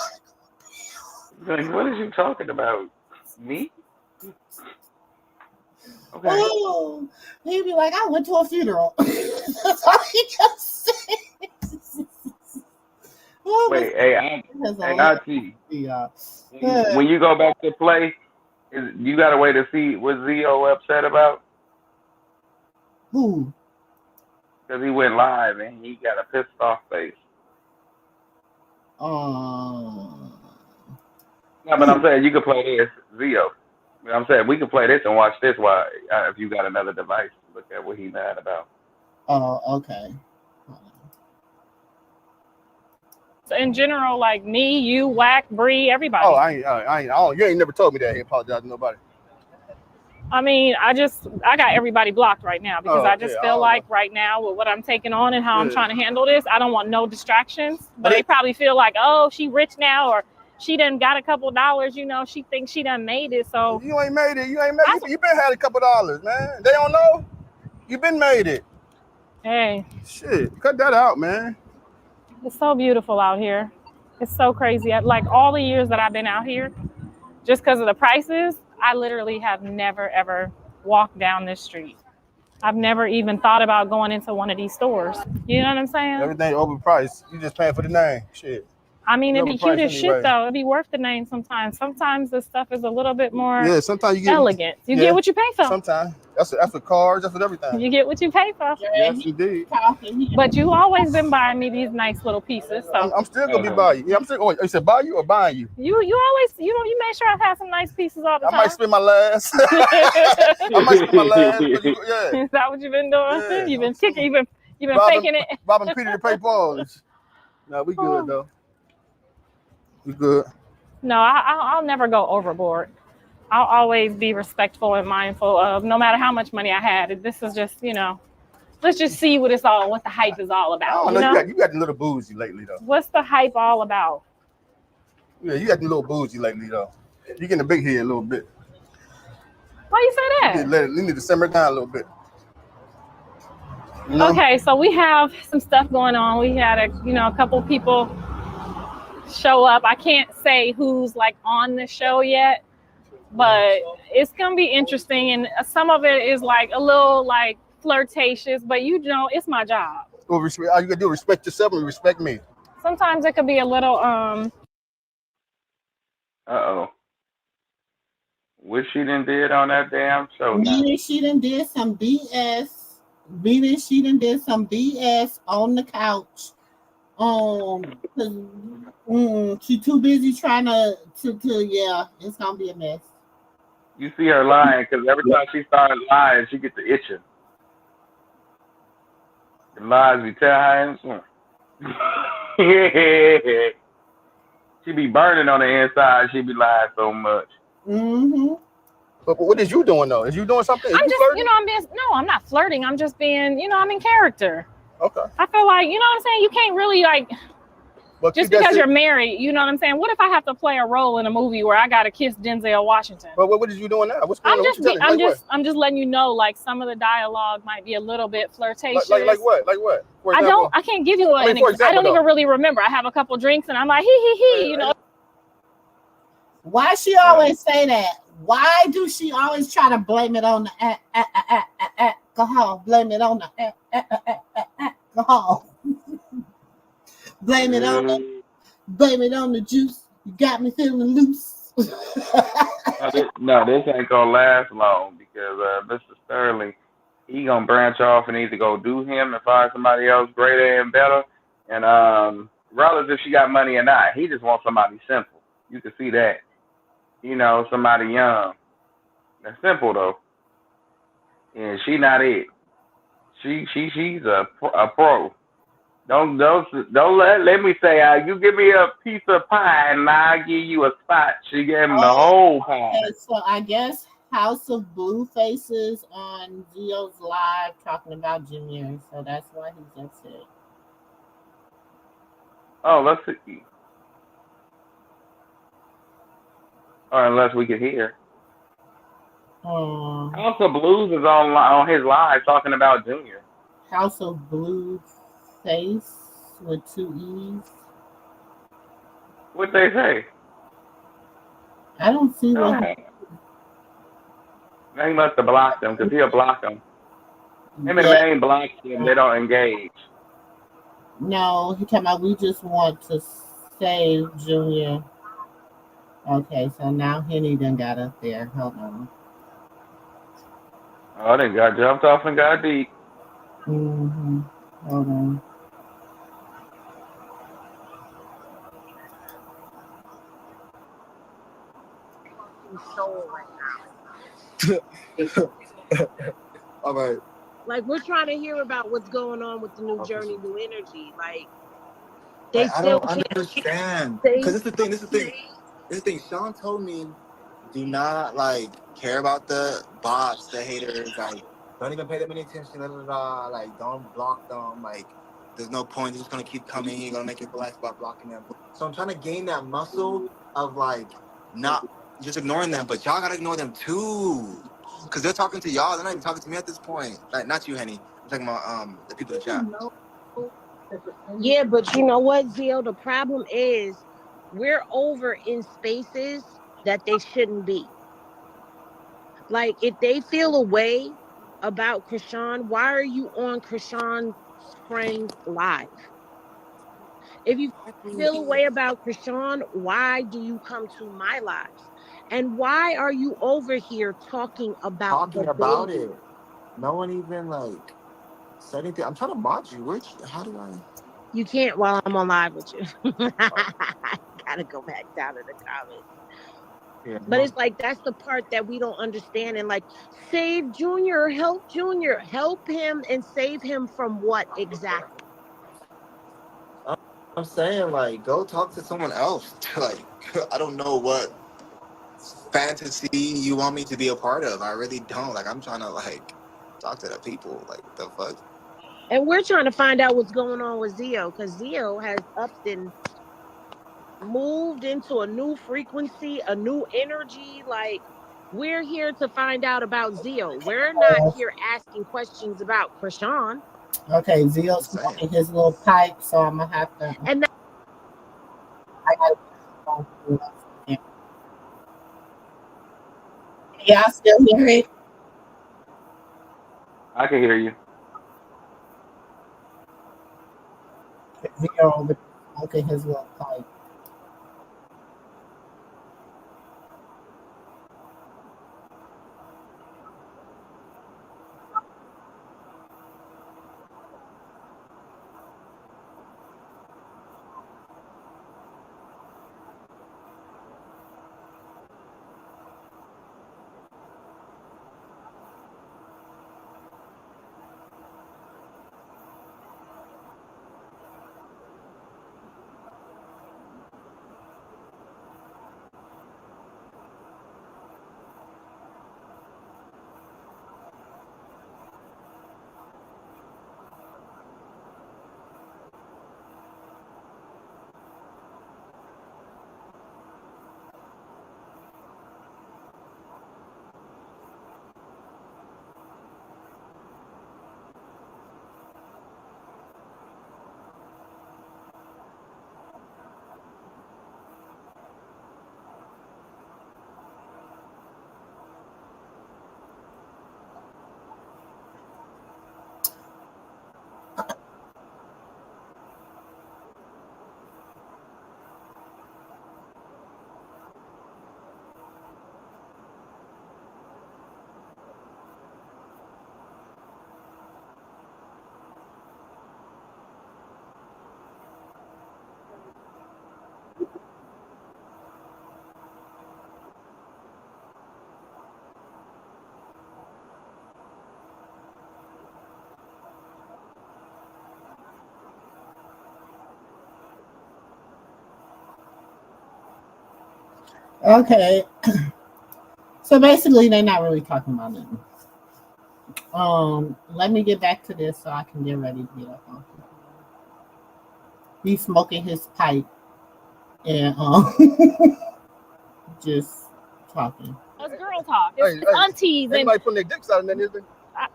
Speaker 5: like, what are you talking about? Me? Okay.
Speaker 2: Oh, he'd be like, I went to a funeral. That's all he kept saying.
Speaker 5: Wait, hey, Auntie. When you go back to play, you got a way to see what Zio upset about?
Speaker 2: Who?
Speaker 5: Because he went live and he got a pissed off face. Yeah, but I'm saying you could play this, Zio. I'm saying we can play this and watch this while if you got another device. Look at what he's mad about.
Speaker 2: Oh, okay.
Speaker 7: So in general, like me, you, Whack, Bree, everybody.
Speaker 9: Oh, you ain't never told me that. He apologized to nobody.
Speaker 7: I mean, I got everybody blocked right now because I just feel like right now with what I'm taking on and how I'm trying to handle this, I don't want no distractions. But they probably feel like, oh, she rich now or she done got a couple dollars, she thinks she done made it. So
Speaker 9: you ain't made it. You been had a couple dollars, man. They don't know. You been made it.
Speaker 7: Hey.
Speaker 9: Shit, cut that out, man.
Speaker 7: It's so beautiful out here. It's so crazy. Like all the years that I've been out here, just because of the prices, I literally have never, ever walked down this street. I've never even thought about going into one of these stores. You know what I'm saying?
Speaker 9: Everything overpriced. You just paying for the name. Shit.
Speaker 7: I mean, it'd be cute as shit, though. It'd be worth the name sometimes. Sometimes the stuff is a little bit more
Speaker 9: sometimes you get
Speaker 7: elegant. You get what you pay for.
Speaker 9: Sometimes. That's for cars. That's for everything.
Speaker 7: You get what you pay for.
Speaker 9: Yes, indeed.
Speaker 7: But you always been buying me these nice little pieces. So
Speaker 9: I'm still going to be buying you. Yeah, I'm still going. You said buy you or buying you?
Speaker 7: You always, you make sure I've had some nice pieces all the time.
Speaker 9: I might spend my last. I might spend my last. But
Speaker 7: Is that what you've been doing?
Speaker 9: Yeah.
Speaker 7: You've been kicking, you've been faking it.
Speaker 9: Bob and Peter to pay Pauls. No, we good, though. We good.
Speaker 7: No, I'll never go overboard. I'll always be respectful and mindful of no matter how much money I had. This is just, let's just see what the hype is all about.
Speaker 9: You got a little boozy lately, though.
Speaker 7: What's the hype all about?
Speaker 9: Yeah, you got a little boozy lately, though. You're getting a big head a little bit.
Speaker 7: Why you say that?
Speaker 9: You need to simmer down a little bit.
Speaker 7: Okay, so we have some stuff going on. We had a couple people show up. I can't say who's like on the show yet, but it's gonna be interesting, and some of it is like a little like flirtatious, but it's my job.
Speaker 9: Well, all you gotta do is respect yourself and respect me.
Speaker 7: Sometimes it could be a little
Speaker 5: What she done did on that damn show?
Speaker 2: Meaning she done did some BS. On the couch. She too busy trying to it's gonna be a mess.
Speaker 5: You see her lying because every time she started lying, she gets the itching. The lies be telling her. She be burning on the inside. She be lying so much.
Speaker 2: Mm-hmm.
Speaker 9: But what is you doing though? Is you doing something?
Speaker 7: I'm not flirting. I'm just being, I'm in character.
Speaker 9: Okay.
Speaker 7: I feel like, you know what I'm saying? You can't really just because you're married, you know what I'm saying? What if I have to play a role in a movie where I got to kiss Denzel Washington?
Speaker 9: But what is you doing now? What's going on?
Speaker 7: I'm just letting you know, like some of the dialogue might be a little bit flirtatious.
Speaker 9: Like what? Like what? For example,
Speaker 7: I can't give you an example. I don't even really remember. I have a couple drinks and I'm like, he.
Speaker 2: Why she always say that? Why do she always try to blame it on the alcohol? Blame it on the alcohol. Blame it on the juice. You got me feeling loose.
Speaker 5: No, this ain't gonna last long because Mr. Sterling, he gonna branch off and either go do him and find somebody else greater and better. And regardless if she got money or not, he just wants somebody simple. You can see that. Somebody young. That's simple though. And she not it. She's a pro. Don't let me say you give me a piece of pie and I'll give you a spot. She gave him the
Speaker 2: Oh,
Speaker 5: whole pie.
Speaker 2: okay. So I guess House of Bluefaces on Zio's live talking about Junior. So that's why he's upset.
Speaker 5: Oh, let's see. Or unless we could hear. House of Blues is on his live talking about Junior.
Speaker 2: House of Blueface with two E's.
Speaker 5: What they say?
Speaker 2: I don't see
Speaker 5: No.
Speaker 2: what.
Speaker 5: They must have blocked him because he'll block them. Him and
Speaker 2: Yeah.
Speaker 5: Maine blocks them. They don't engage.
Speaker 2: No, he came out. We just want to save Junior. Okay, so now Henny done got up there. Hold on.
Speaker 5: Oh, they got jumped off and got deep.
Speaker 2: Mm-hmm. Hold on.
Speaker 10: All right.
Speaker 11: Like, we're trying to hear about what's going on with the new journey, new energy. Like, they
Speaker 10: I
Speaker 11: still
Speaker 10: don't understand.
Speaker 11: say
Speaker 10: Because this is the thing. Sean told me, do not care about the bots, the haters. Like, don't even pay them any attention. Like, don't block them. Like, there's no point. They're just gonna keep coming. You're gonna make your life about blocking them. So I'm trying to gain that muscle of not just ignoring them, but y'all gotta ignore them too. Because they're talking to y'all. They're not even talking to me at this point. Like, not you, Henny. I'm talking about the people in the chat.
Speaker 11: Yeah, but you know what, Zio? The problem is we're over in spaces that they shouldn't be. Like, if they feel a way about Krishan, why are you on Krishan's friends live? If you feel a way about Krishan, why do you come to my lives? And why are you over here talking about
Speaker 10: it? No one even said anything. I'm trying to mod you. How do I?
Speaker 11: You can't while I'm on live with you. I gotta go back down to the comments.
Speaker 10: Yeah,
Speaker 11: but it's like that's the part that we don't understand. And save Junior, help him and save him from what exactly?
Speaker 10: I'm saying go talk to someone else. I don't know what fantasy you want me to be a part of. I really don't. I'm trying to talk to the people. What the fuck?
Speaker 11: And we're trying to find out what's going on with Zio, because Zio has upped and moved into a new frequency, a new energy. We're here to find out about Zio. We're not here asking questions about Krishan.
Speaker 2: Okay, Zio's smoking his little pipe, so I'm gonna have to.
Speaker 11: And
Speaker 2: I gotta. Can y'all still hear it?
Speaker 5: I can hear you.
Speaker 2: Zio over smoking his little pipe. Okay. So basically, they're not really talking about nothing. Let me get back to this so I can get ready to get up on. He's smoking his pipe and just talking.
Speaker 7: It's girl talk. It's aunties and
Speaker 9: anybody putting their dicks out in there, is they?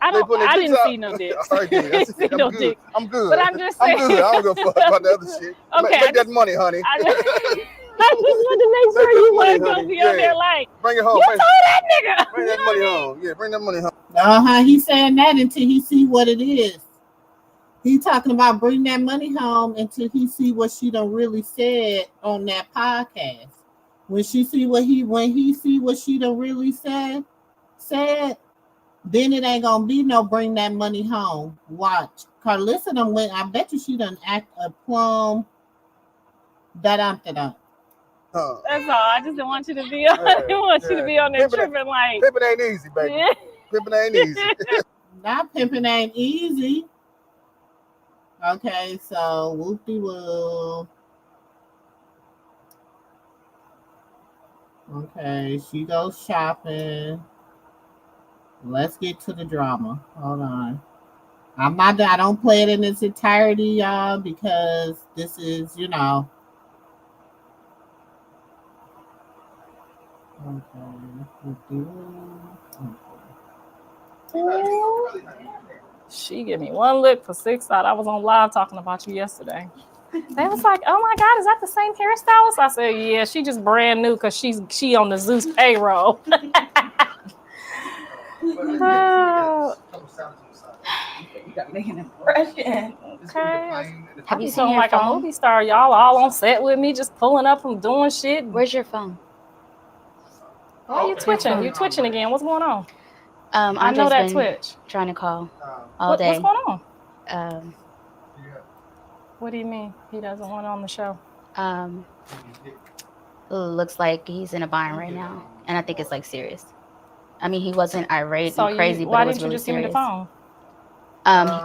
Speaker 7: I didn't see no dicks.
Speaker 9: I didn't see no
Speaker 7: dicks.
Speaker 9: I'm good.
Speaker 7: But I'm just saying.
Speaker 9: I'm good. I don't give a fuck about the other shit.
Speaker 7: Okay,
Speaker 9: Make that money, honey.
Speaker 7: I just want to make sure you want to go be on there like,
Speaker 9: bring it home.
Speaker 7: You told that nigga.
Speaker 9: Bring that money home. Yeah, bring that money home.
Speaker 2: He's saying that until he see what it is. He talking about bring that money home until he see what she done really said on that podcast. When he see what she done really said, then it ain't gonna be no bring that money home. Watch. Karlissa done went, I bet you she done act a plum. That's all.
Speaker 7: I just didn't want you to be on. I didn't want you to be on there tripping like.
Speaker 9: Pimping ain't easy, baby.
Speaker 7: Yeah.
Speaker 9: Pimping ain't easy.
Speaker 2: Not pimping ain't easy. Okay, so whoop-de-woo. Okay, she goes shopping. Let's get to the drama. Hold on. I don't play it in its entirety, y'all, because this is,
Speaker 7: She gave me one look for Cixot. I was on live talking about you yesterday. They was like, "Oh my God, is that the same hairstylist?" I said, "Yeah, she just brand new because she on the Zeus payroll."
Speaker 12: You got to make an impression.
Speaker 7: Okay.
Speaker 8: Have you
Speaker 7: I'm
Speaker 8: seen
Speaker 7: feeling
Speaker 8: your
Speaker 7: like
Speaker 8: phone?
Speaker 7: a movie star? Y'all all on set with me, just pulling up and doing shit.
Speaker 8: Where's your phone?
Speaker 7: Why are you twitching? You twitching again? What's going on? I know
Speaker 8: Andre's
Speaker 7: that
Speaker 8: been
Speaker 7: Twitch.
Speaker 8: trying to call all day.
Speaker 7: What's going
Speaker 8: on?
Speaker 7: What do you mean? He doesn't want on the show.
Speaker 8: Looks like he's in a bind right now, and I think it's like serious. I mean, he wasn't irate and crazy, but
Speaker 7: why
Speaker 8: it was
Speaker 7: didn't you
Speaker 8: really
Speaker 7: just
Speaker 8: serious.
Speaker 7: give me the phone?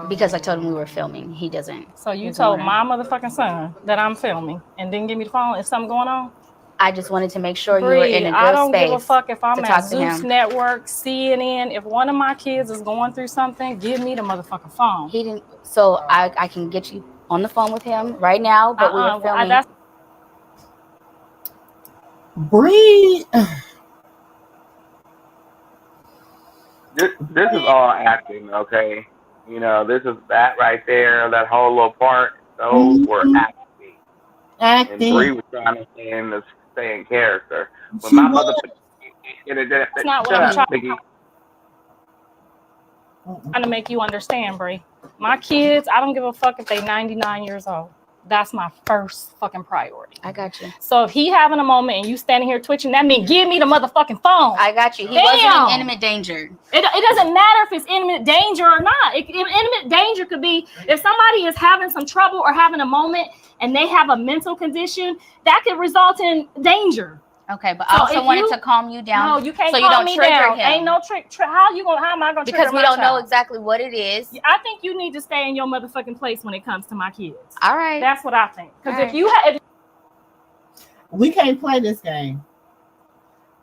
Speaker 8: Because I told him we were filming. He doesn't.
Speaker 7: So you told my motherfucking son that I'm filming and didn't give me the phone? Is something going on?
Speaker 8: I just wanted to make sure you were in a good space.
Speaker 7: I don't give a fuck if I'm
Speaker 8: to
Speaker 7: at
Speaker 8: talk to
Speaker 7: Zeus
Speaker 8: him.
Speaker 7: Network, CNN. If one of my kids is going through something, give me the motherfucking phone.
Speaker 8: He didn't. So I can get you on the phone with him right now, but we were filming.
Speaker 2: Bree.
Speaker 5: This is all acting, okay? This is that right there, that whole little part. Those were acting. And Bree was trying to stay in character. When my mother,
Speaker 7: that's not what I'm trying to make you understand, Bree. My kids, I don't give a fuck if they 99 years old. That's my first fucking priority.
Speaker 8: I got you.
Speaker 7: So if he having a moment and you standing here twitching, that means give me the motherfucking phone.
Speaker 8: I got you. He wasn't in intimate danger.
Speaker 7: It doesn't matter if it's intimate danger or not. Intimate danger could be if somebody is having some trouble or having a moment and they have a mental condition, that could result in danger.
Speaker 8: Okay, but I also wanted to calm you down.
Speaker 7: No, you can't
Speaker 8: so
Speaker 7: calm
Speaker 8: you don't
Speaker 7: me
Speaker 8: trigger
Speaker 7: down.
Speaker 8: him.
Speaker 7: Ain't no trick. How am I gonna trigger
Speaker 8: because we don't know exactly what it is.
Speaker 7: I think you need to stay in your motherfucking place when it comes to my kids.
Speaker 8: All right,
Speaker 7: that's what I think. Because if you
Speaker 2: we can't play this game.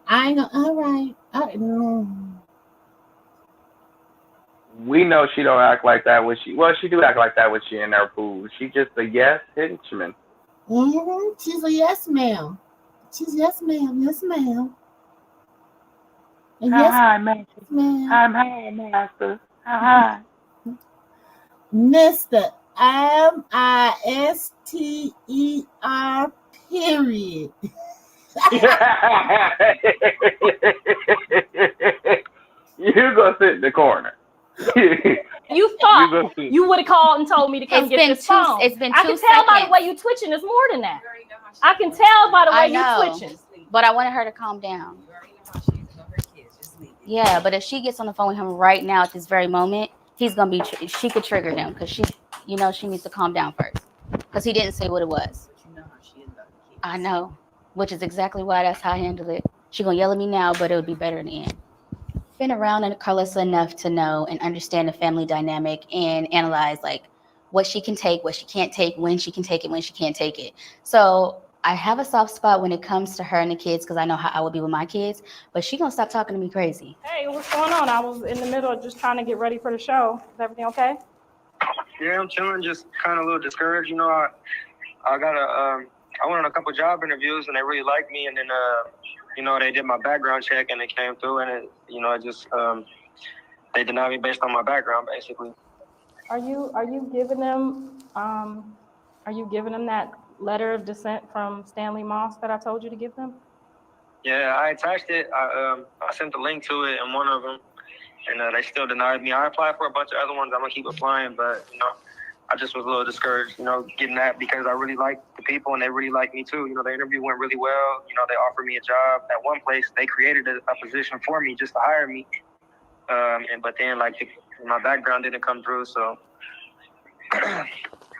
Speaker 2: I ain't gonna. All right.
Speaker 5: We know she don't act like that when she do act like that when she in her pool. She just a yes henchman.
Speaker 2: She's a yes ma'am. She's yes ma'am. Yes ma'am.
Speaker 5: Hi, master. Hi, master. Hi.
Speaker 2: Mr. MISTER period.
Speaker 5: You go sit in the corner.
Speaker 7: You thought you would have called and told me to come get this phone.
Speaker 8: It's been 2 seconds.
Speaker 7: I can tell by the way you twitching. It's more than that. I can tell by the way you twitching.
Speaker 8: But I wanted her to calm down. Yeah, but if she gets on the phone with him right now at this very moment, he's gonna be. She could trigger him because she needs to calm down first because he didn't say what it was. I know, which is exactly why that's how I handle it. She gonna yell at me now, but it would be better in the end. Been around Karlissa enough to know and understand the family dynamic and analyze like what she can take, what she can't take, when she can take it, when she can't take it. So I have a soft spot when it comes to her and the kids because I know how I would be with my kids, but she gonna stop talking to me crazy.
Speaker 7: Hey, what's going on? I was in the middle of just trying to get ready for the show. Is everything okay?
Speaker 13: Yeah, I'm chilling, just kind of a little discouraged. You know, I got I went on a couple job interviews and they really liked me, and then you know, they did my background check and it came through, and it, you know, it just they denied me based on my background, basically.
Speaker 7: Are you giving them that letter of dissent from Stanley Moss that I told you to give them?
Speaker 13: Yeah, I attached it. I sent the link to it in one of them, and they still denied me. I applied for a bunch of other ones. I'm gonna keep applying, but you know, I just was a little discouraged, you know, getting that because I really like the people and they really like me too. You know, the interview went really well. You know, they offered me a job at one place. They created a position for me just to hire me. But then like my background didn't come through, so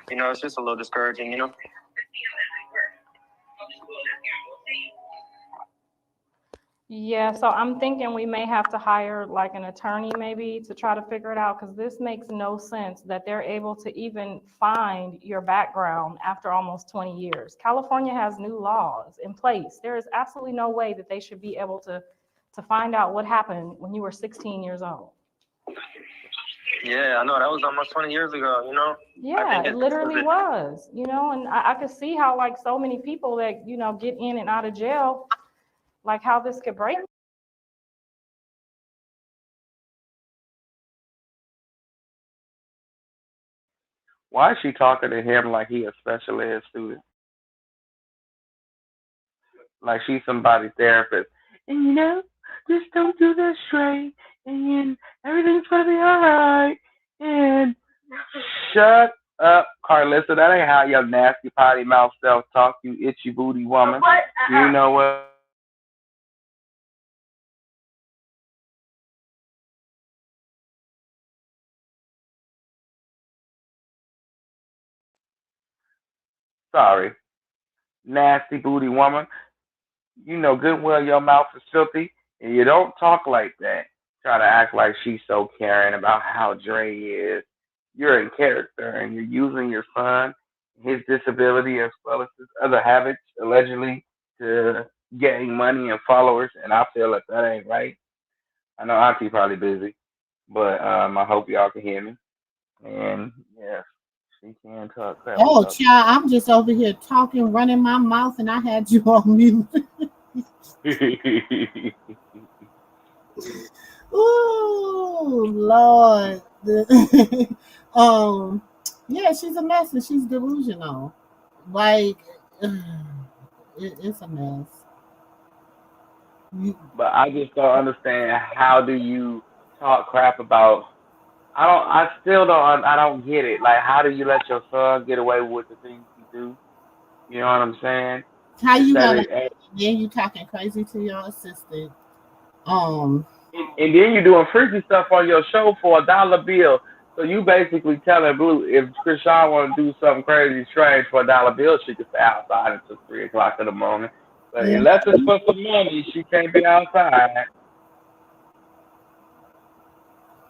Speaker 13: you know, it's just a little discouraging, you know.
Speaker 7: Yeah, so I'm thinking we may have to hire like an attorney maybe to try to figure it out, because this makes no sense that they're able to even find your background after almost 20 years. California has new laws in place. There is absolutely no way that they should be able to find out what happened when you were 16 years old.
Speaker 13: Yeah, I know, that was almost 20 years ago, you know?
Speaker 7: Yeah, it literally was, you know, and I could see how like so many people that, you know, get in and out of jail, like how this could break.
Speaker 5: Why is she talking to him like he a special ed student? Like she's somebody's therapist. And you know, just don't do that straight, and everything's gonna be alright. And shut up, Karlissa. That ain't how your nasty potty mouth self talk, you itchy booty woman. You know what? Sorry, nasty booty woman. You know good and well your mouth is filthy, and you don't talk like that. Try to act like she's so caring about how Dre is. You're in character, and you're using your son, his disability, as well as his other habits, allegedly, to gain money and followers. And I feel that ain't right. I know Auntie probably busy, but I hope y'all can hear me. And yes, she can talk crap
Speaker 2: Oh,
Speaker 5: about
Speaker 2: child, I'm just over here talking, running my mouth, and I had you on mute.
Speaker 5: you.
Speaker 2: Ooh, Lord. um, yeah, she's a mess and she's delusional. Like, it's a mess.
Speaker 5: But I just don't understand, how do you talk crap about? I still don't. I don't get it. Like, how do you let your son get away with the things he do? You know what I'm saying?
Speaker 2: How you
Speaker 5: Instead
Speaker 2: gonna?
Speaker 5: of,
Speaker 2: Then you talking crazy to your assistant. Um,
Speaker 5: and then you doing freaky stuff on your show for $1 bill. So you basically telling Blue, if Krishan want to do something crazy strange for $1 bill, she can stay outside until 3 o'clock in the morning. But
Speaker 2: yeah,
Speaker 5: unless it's for some money, she can't be outside.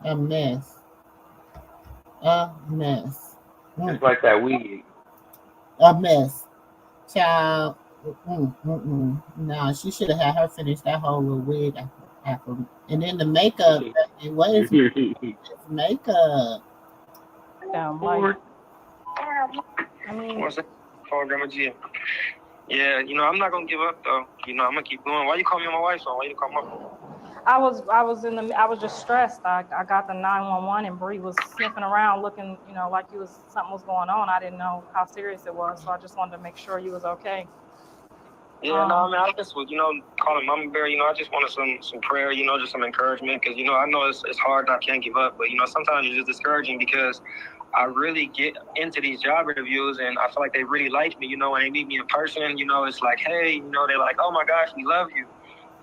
Speaker 2: a mess. A mess.
Speaker 5: Just like that weed.
Speaker 2: A mess. Child. No, she should have had her finish that whole little wig after. And then the makeup. What is makeup?
Speaker 7: Like, I mean,
Speaker 13: What's that? Call Grandma G. Yeah, you know, I'm not gonna give up though. You know, I'm gonna keep going. Why you call me on my wife's phone? Why you call my phone?
Speaker 7: I was just stressed. I got the 911 and Bree was sniffing around looking, you know, like something was going on. I didn't know how serious it was, so I just wanted to make sure you was okay.
Speaker 13: Yeah, no, I mean, I just was, you know, calling Mama Bear. You know, I just wanted some prayer, you know, just some encouragement, because, you know, I know it's hard. I can't give up, but, you know, sometimes it's just discouraging because I really get into these job interviews and I feel like they really like me, you know, and they meet me in person. You know, it's like, hey, you know, they're like, oh my gosh, we love you.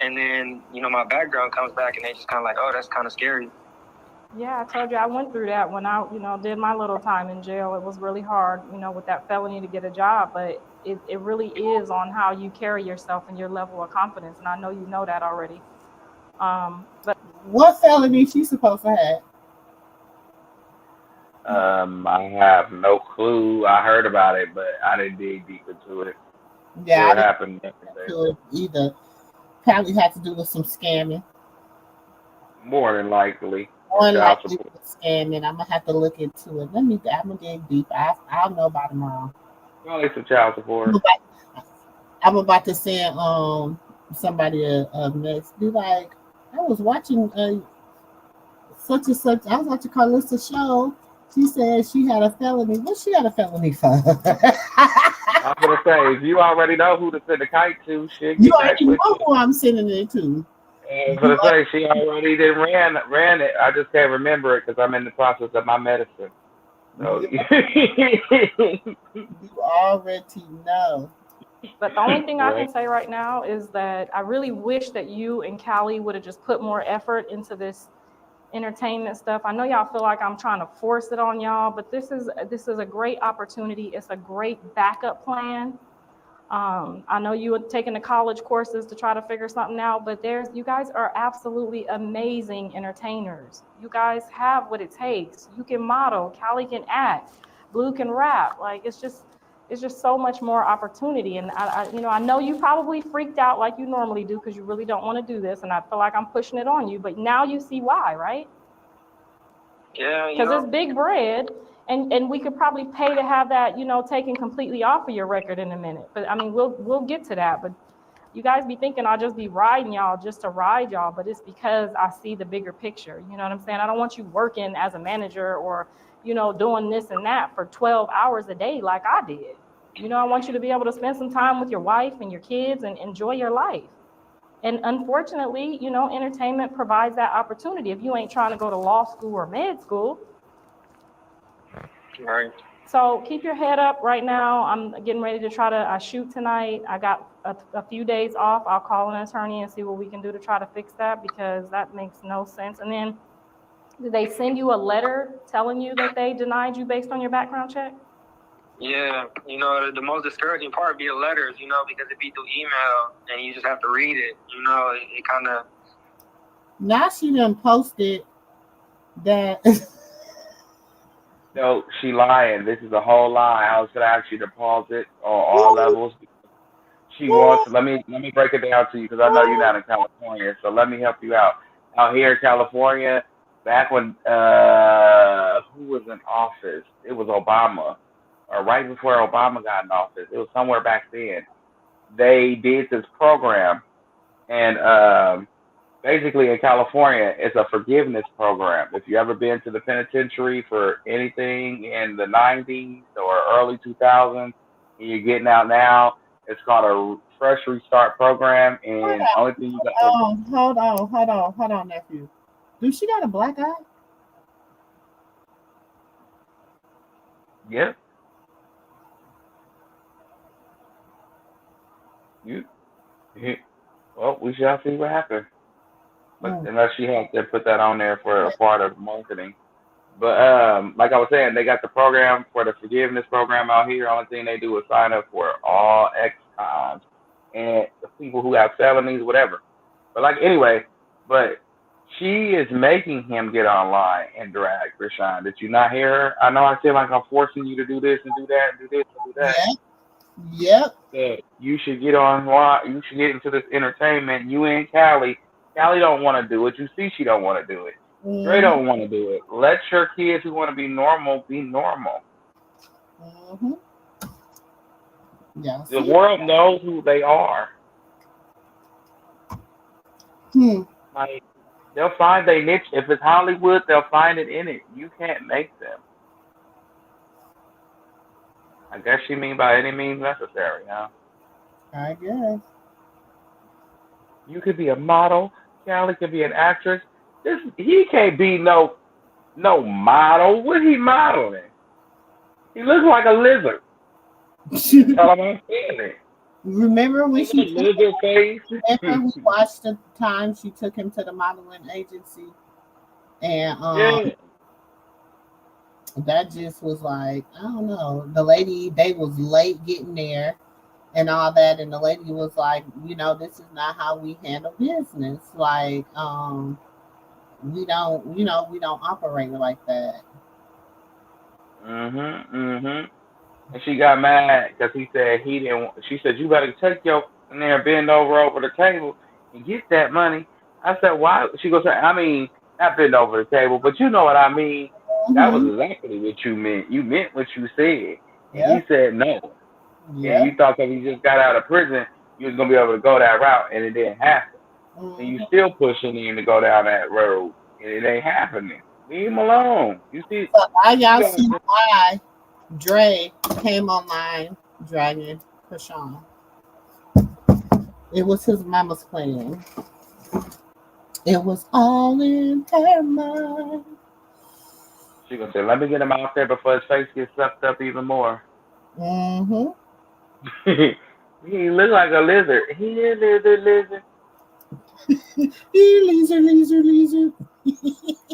Speaker 13: And then, you know, my background comes back and they just kind of like, oh, that's kind of scary.
Speaker 7: Yeah, I told you I went through that when I, you know, did my little time in jail. It was really hard, you know, with that felony to get a job, but it really is on how you carry yourself and your level of confidence. And I know you know that already. But
Speaker 2: what felony she supposed to have?
Speaker 5: I have no clue. I heard about it, but I didn't dig deep into it.
Speaker 2: Yeah, I
Speaker 5: What
Speaker 2: didn't
Speaker 5: happened yesterday?
Speaker 2: do it either. Probably had to do with some scamming.
Speaker 5: More than likely, or
Speaker 2: More than
Speaker 5: child
Speaker 2: likely
Speaker 5: support.
Speaker 2: with scamming. I'm gonna have to look into it. I'm gonna dig deep. I'll know by tomorrow.
Speaker 5: Probably some child
Speaker 2: I'm
Speaker 5: support.
Speaker 2: about, I'm about to send somebody a message. Be like, I was watching such and such. I was watching Karlissa show. She said she had a felony. What she had a felony for?
Speaker 5: I'm gonna say, if you already know who to send the kite to, shit,
Speaker 2: You
Speaker 5: get back
Speaker 2: already
Speaker 5: with
Speaker 2: know
Speaker 5: you.
Speaker 2: who I'm sending it to.
Speaker 5: I'm
Speaker 2: You
Speaker 5: gonna say she already did ran it. I just can't remember it because I'm in the process of my medicine. So
Speaker 2: already know.
Speaker 7: But the only thing I
Speaker 5: right.
Speaker 7: can say right now is that I really wish that you and Callie would have just put more effort into this entertainment stuff. I know y'all feel like I'm trying to force it on y'all, but this is a great opportunity. It's a great backup plan. I know you were taking the college courses to try to figure something out, but you guys are absolutely amazing entertainers. You guys have what it takes. You can model, Callie can act, Blue can rap. Like it's just so much more opportunity. And I know you probably freaked out like you normally do because you really don't want to do this, and I feel like I'm pushing it on you, but now you see why, right?
Speaker 13: Yeah,
Speaker 7: Because it's big bread, and we could probably pay to have that, taken completely off of your record in a minute. But I mean, we'll get to that. But you guys be thinking I'll just be riding y'all just to ride y'all, but it's because I see the bigger picture. You know what I'm saying? I don't want you working as a manager or, doing this and that for 12 hours a day like I did. I want you to be able to spend some time with your wife and your kids and enjoy your life. And unfortunately, entertainment provides that opportunity if you ain't trying to go to law school or med school.
Speaker 13: Right.
Speaker 7: So keep your head up right now. I'm getting ready to I shoot tonight. I got a few days off. I'll call an attorney and see what we can do to try to fix that because that makes no sense. And then did they send you a letter telling you that they denied you based on your background check?
Speaker 13: Yeah, the most discouraging part be the letters, because it be through email and you just have to read it. It kind of.
Speaker 2: Now she done posted that.
Speaker 5: No, she lying. This is a whole lie. I was gonna ask you to pause it on all levels. She wants. Let me break it down to you because I know you're not in California. So let me help you out. Out here in California, back when who was in office? It was Obama, or right before Obama got in office. It was somewhere back then. They did this program, and basically in California, it's a forgiveness program. If you ever been to the penitentiary for anything in the 90s or early 2000s, and you're getting out now, it's called a fresh restart program. And only thing you got.
Speaker 2: Hold on, nephew. Do she got a black eye?
Speaker 5: Yep. Well, we shall see what happens. But unless she had to put that on there for a part of marketing. But like I was saying, they got the program for the forgiveness program out here. Only thing they do is sign up for all ex-cons and the people who have felonies, whatever. But but she is making him get online and drag Krishan. Did you not hear her? I know I feel like I'm forcing you to do this and do that and do this and do that.
Speaker 2: Yep.
Speaker 5: Yeah, you should get online. You should get into this entertainment. You and Callie. Callie don't want to do it. You see she don't want to do it. Dre don't want to do it. Let your kids who want to be normal be normal.
Speaker 2: Mm-hmm. Yeah.
Speaker 5: The world knows who they are. Like they'll find their niche. If it's Hollywood, they'll find it in it. You can't make them. I guess you mean by any means necessary, huh?
Speaker 2: I guess.
Speaker 5: You could be a model. Callie could be an actress. He can't be no model. What he modeling? He looks like a lizard. Tell him I'm saying it.
Speaker 2: Remember when
Speaker 5: lizard face?
Speaker 2: Remember we watched the time she took him to the modeling agency, and that just was like, I don't know. The lady, they was late getting there and all that, and the lady was like, this is not how we handle business. Like, we don't operate like that.
Speaker 5: and she got mad because he said he didn't. She said, "You better take your in there and bend over the table and get that money." I said, "Why?" She goes, "I mean, not bend over the table, but you know what I mean. That was exactly what you meant. You meant what you said." And he said, "No." And you thought that he just got out of prison, you was gonna be able to go that route, and it didn't happen. And you still pushing him to go down that road, and it ain't happening. Leave him alone. You see?
Speaker 2: So now y'all see why Dre came online dragging Krishan. It was his mama's plan. It was all in her mind.
Speaker 5: She gonna say, "Let me get him out there before his face gets sucked up even more."
Speaker 2: Mm-hmm.
Speaker 5: He look like a lizard. He is a lizard.
Speaker 2: Lizard.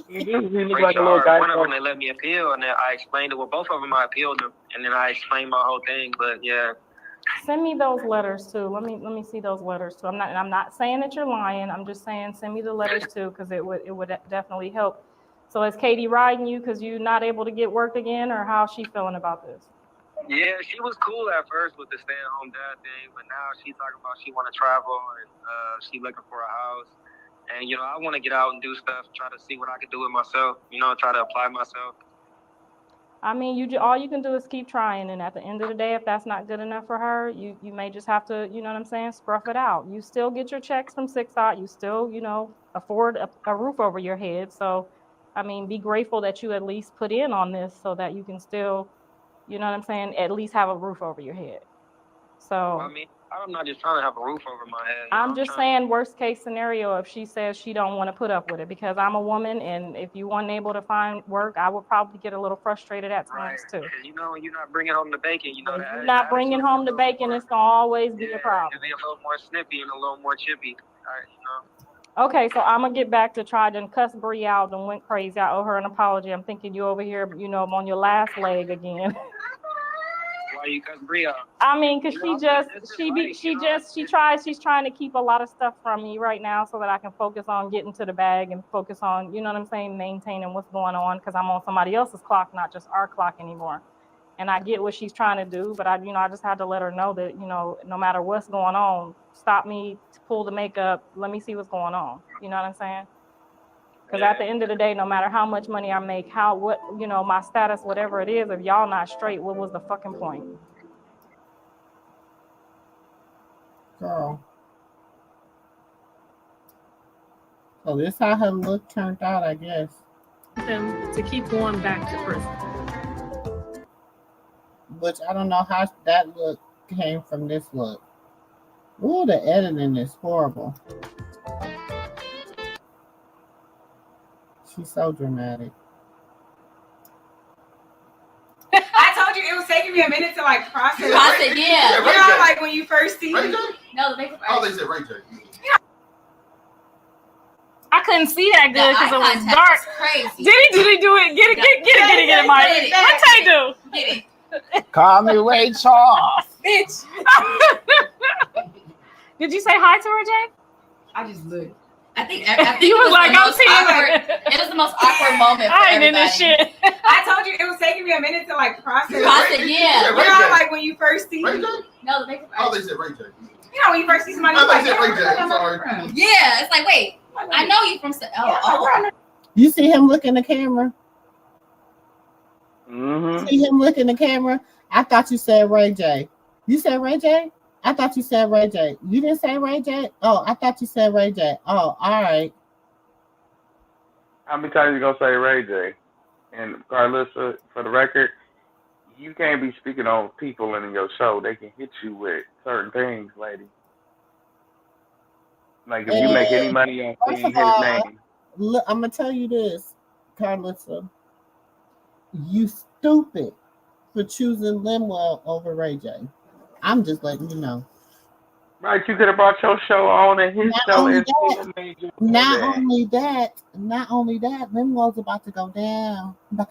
Speaker 5: He look like a little guy.
Speaker 13: One of them they let me appeal, and then I explained it. Well, both of them I appealed them, and then I explained my whole thing. But yeah.
Speaker 7: Send me those letters too. Let me see those letters too. I'm not saying that you're lying. I'm just saying send me the letters too, because it would definitely help. So is Katie riding you because you're not able to get work again, or how's she feeling about this?
Speaker 13: Yeah, she was cool at first with the stay-at-home dad thing, but now she's talking about she want to travel and she looking for a house. And I want to get out and do stuff, try to see what I can do with myself. Try to apply myself.
Speaker 7: I mean, all you can do is keep trying, and at the end of the day, if that's not good enough for her, you may just have to, you know what I'm saying, scruff it out. You still get your checks from Cixot. You still, afford a roof over your head. So, I mean, be grateful that you at least put in on this so that you can still, you know what I'm saying, at least have a roof over your head. So.
Speaker 13: I mean, I'm not just trying to have a roof over my head.
Speaker 7: I'm just saying worst case scenario if she says she don't want to put up with it, because I'm a woman, and if you weren't able to find work, I would probably get a little frustrated at times too.
Speaker 13: You're not bringing home the bacon.
Speaker 7: If you're not bringing home the bacon, it's gonna always be a problem.
Speaker 13: Be a little more snippy and a little more chippy.
Speaker 7: Okay, so I'm gonna get back to try to cuss Bree out and went crazy. I owe her an apology. I'm thinking you over here, I'm on your last leg again.
Speaker 13: Why you cuss Bree out?
Speaker 7: I mean, because she's trying to keep a lot of stuff from me right now so that I can focus on getting to the bag and focus on, you know what I'm saying, maintaining what's going on, because I'm on somebody else's clock, not just our clock anymore. And I get what she's trying to do, but I just had to let her know that, no matter what's going on, stop me, pull the makeup, let me see what's going on. You know what I'm saying? Because at the end of the day, no matter how much money I make, my status, whatever it is, if y'all not straight, what was the fucking point?
Speaker 2: Girl. So this how her look turned out, I guess.
Speaker 7: Them to keep going back to prison.
Speaker 2: Which I don't know how that look came from this look. Ooh, the editing is horrible. She's so dramatic.
Speaker 12: I told you it was taking me a minute to process.
Speaker 8: Yeah.
Speaker 12: Like when you first see me.
Speaker 8: No,
Speaker 9: they said Ray J.
Speaker 7: I couldn't see that good because it was dark.
Speaker 8: Crazy.
Speaker 7: Did he do it? Get it, Mike. What Tay do?
Speaker 8: Get it.
Speaker 2: Call me Ray Charles.
Speaker 12: Bitch.
Speaker 7: Did you say hi to her, Jay?
Speaker 12: I just looked.
Speaker 8: I think
Speaker 7: he was like, I'm seeing
Speaker 8: it was the most awkward moment for
Speaker 7: I ain't in this shit.
Speaker 12: I told you it was taking me a minute to process.
Speaker 8: Yeah.
Speaker 12: Like when you first see me.
Speaker 8: No, they
Speaker 9: said Ray J.
Speaker 12: When you first see somebody,
Speaker 9: they said Ray J. I'm sorry.
Speaker 8: Yeah, it's like, wait, I know you from.
Speaker 2: You see him look in the camera?
Speaker 5: Mm-hmm.
Speaker 2: See him look in the camera? I thought you said Ray J. You said Ray J? I thought you said Ray J. You didn't say Ray J? Oh, I thought you said Ray J. Oh, all right.
Speaker 5: How many times you gonna say Ray J? And Karlissa, for the record, you can't be speaking on people in your show. They can hit you with certain things, lady. Like if you make any money on saying his name.
Speaker 2: Look, I'm gonna tell you this, Karlissa. You stupid for choosing Lemuel over Ray J. I'm just letting you know.
Speaker 5: Right, you could have brought your show on and his show and
Speaker 2: not only that, Lemuel's about to go down. I'm about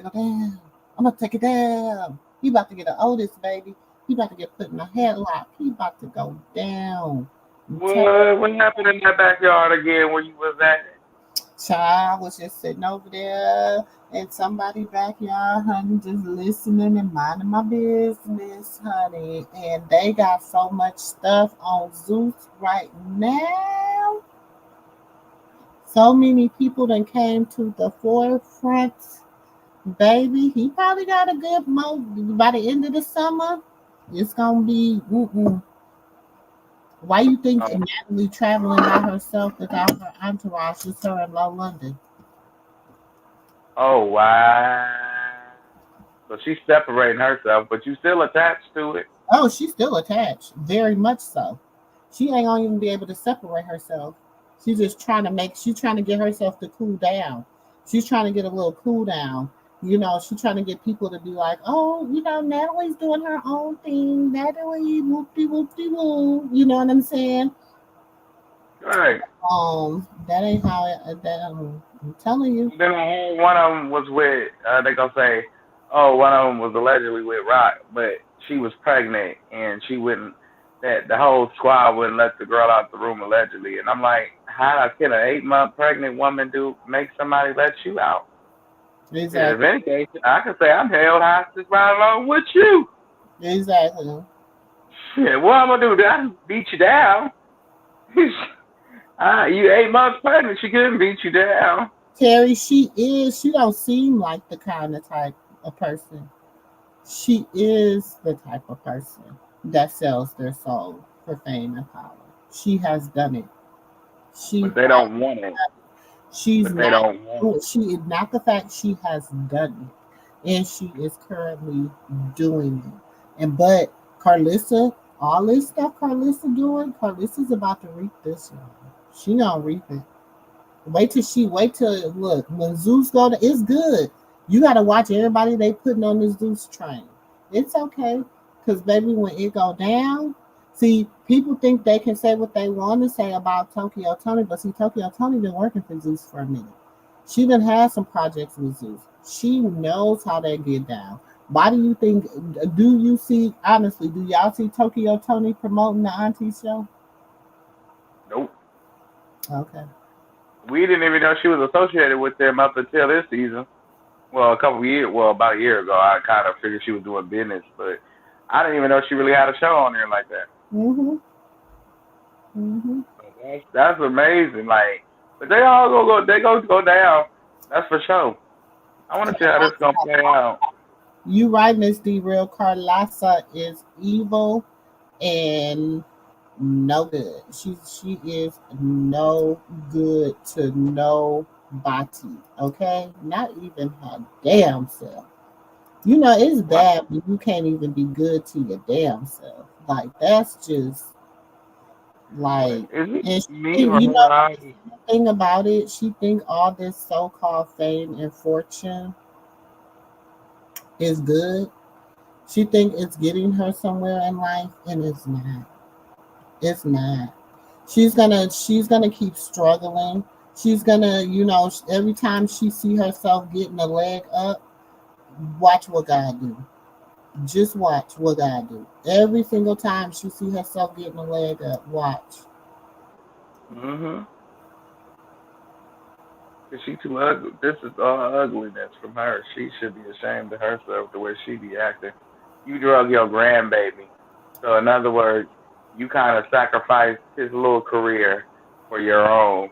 Speaker 2: to take it down. He about to get an oldest baby. He about to get put in a headlock. He about to go down.
Speaker 5: What happened in that backyard again where you was at?
Speaker 2: Child was just sitting over there in somebody's backyard, honey, just listening and minding my business, honey. And they got so much stuff on Zeus right now. So many people that came to the forefront, baby. He probably got a good by the end of the summer. It's gonna be. Why you think Natalie traveling by herself without her entourage? Just her in Low London.
Speaker 5: Oh wow. So she's separating herself, but you still attached to it.
Speaker 2: Oh, she's still attached, very much so. She ain't gonna even be able to separate herself. She's just trying to she's trying to get herself to cool down. She's trying to get a little cool down. You know, she's trying to get people to be like, oh, you know, Natalie's doing her own thing. Natalie, whoopty whoopty woo. You know what I'm saying?
Speaker 5: Right.
Speaker 2: That ain't how I'm telling you.
Speaker 5: Then one of them was with. They gonna say, oh, one of them was allegedly with Rock, but she was pregnant and she wouldn't. That the whole squad wouldn't let the girl out the room allegedly, and I'm like, how can an 8-month pregnant woman make somebody let you out?
Speaker 2: Exactly.
Speaker 5: Yeah, in any case, I can say I'm held hostage right along with you.
Speaker 2: Exactly.
Speaker 5: Yeah, what I'm gonna do? I beat you down. You 8 months pregnant, she couldn't beat you down.
Speaker 2: Terry, she don't seem like the kind of type of person. She is the type of person that sells their soul for fame and power. She has done it.
Speaker 5: But they don't want it.
Speaker 2: She's
Speaker 5: but they
Speaker 2: not,
Speaker 5: don't want it.
Speaker 2: she is not the fact she has done it. And she is currently doing it. But Karlissa, all this stuff Karlissa doing, Karlissa's about to reap this one. She gonna reap it. Wait till look, when Zeus go to, it's good. You gotta watch everybody they putting on this Zeus train. It's okay. Cause baby, when it go down, see, people think they can say what they want to say about Tokyo Toni, but see, Tokyo Toni been working for Zeus for a minute. She done had some projects with Zeus. She knows how they get down. Why do you think, do you see, honestly, do y'all see Tokyo Toni promoting the Auntie show?
Speaker 5: Nope.
Speaker 2: Okay.
Speaker 5: We didn't even know she was associated with them up until this season. Well, about a year ago, I kind of figured she was doing business, but I didn't even know she really had a show on there like that. That's amazing. Like, but they all go down. That's for sure. I want to see how this gonna play out.
Speaker 2: You right, Miss D. Real Karlissa is evil and no good. She is no good to nobody. Okay, not even her damn self. You know it's bad when you can't even be good to your damn self. Like that's just like. And you know the thing about it, she think all this so-called fame and fortune is good. She think it's getting her somewhere in life, and it's not. It's not. She's gonna keep struggling. She's gonna, every time she see herself getting a leg up, watch what God do. Just watch what God do. Every single time she see herself getting a leg up, watch.
Speaker 5: She too ugly. This is all ugliness from her. She should be ashamed of herself the way she be acting. You drug your grandbaby. So in other words, you kind of sacrificed his little career for your own.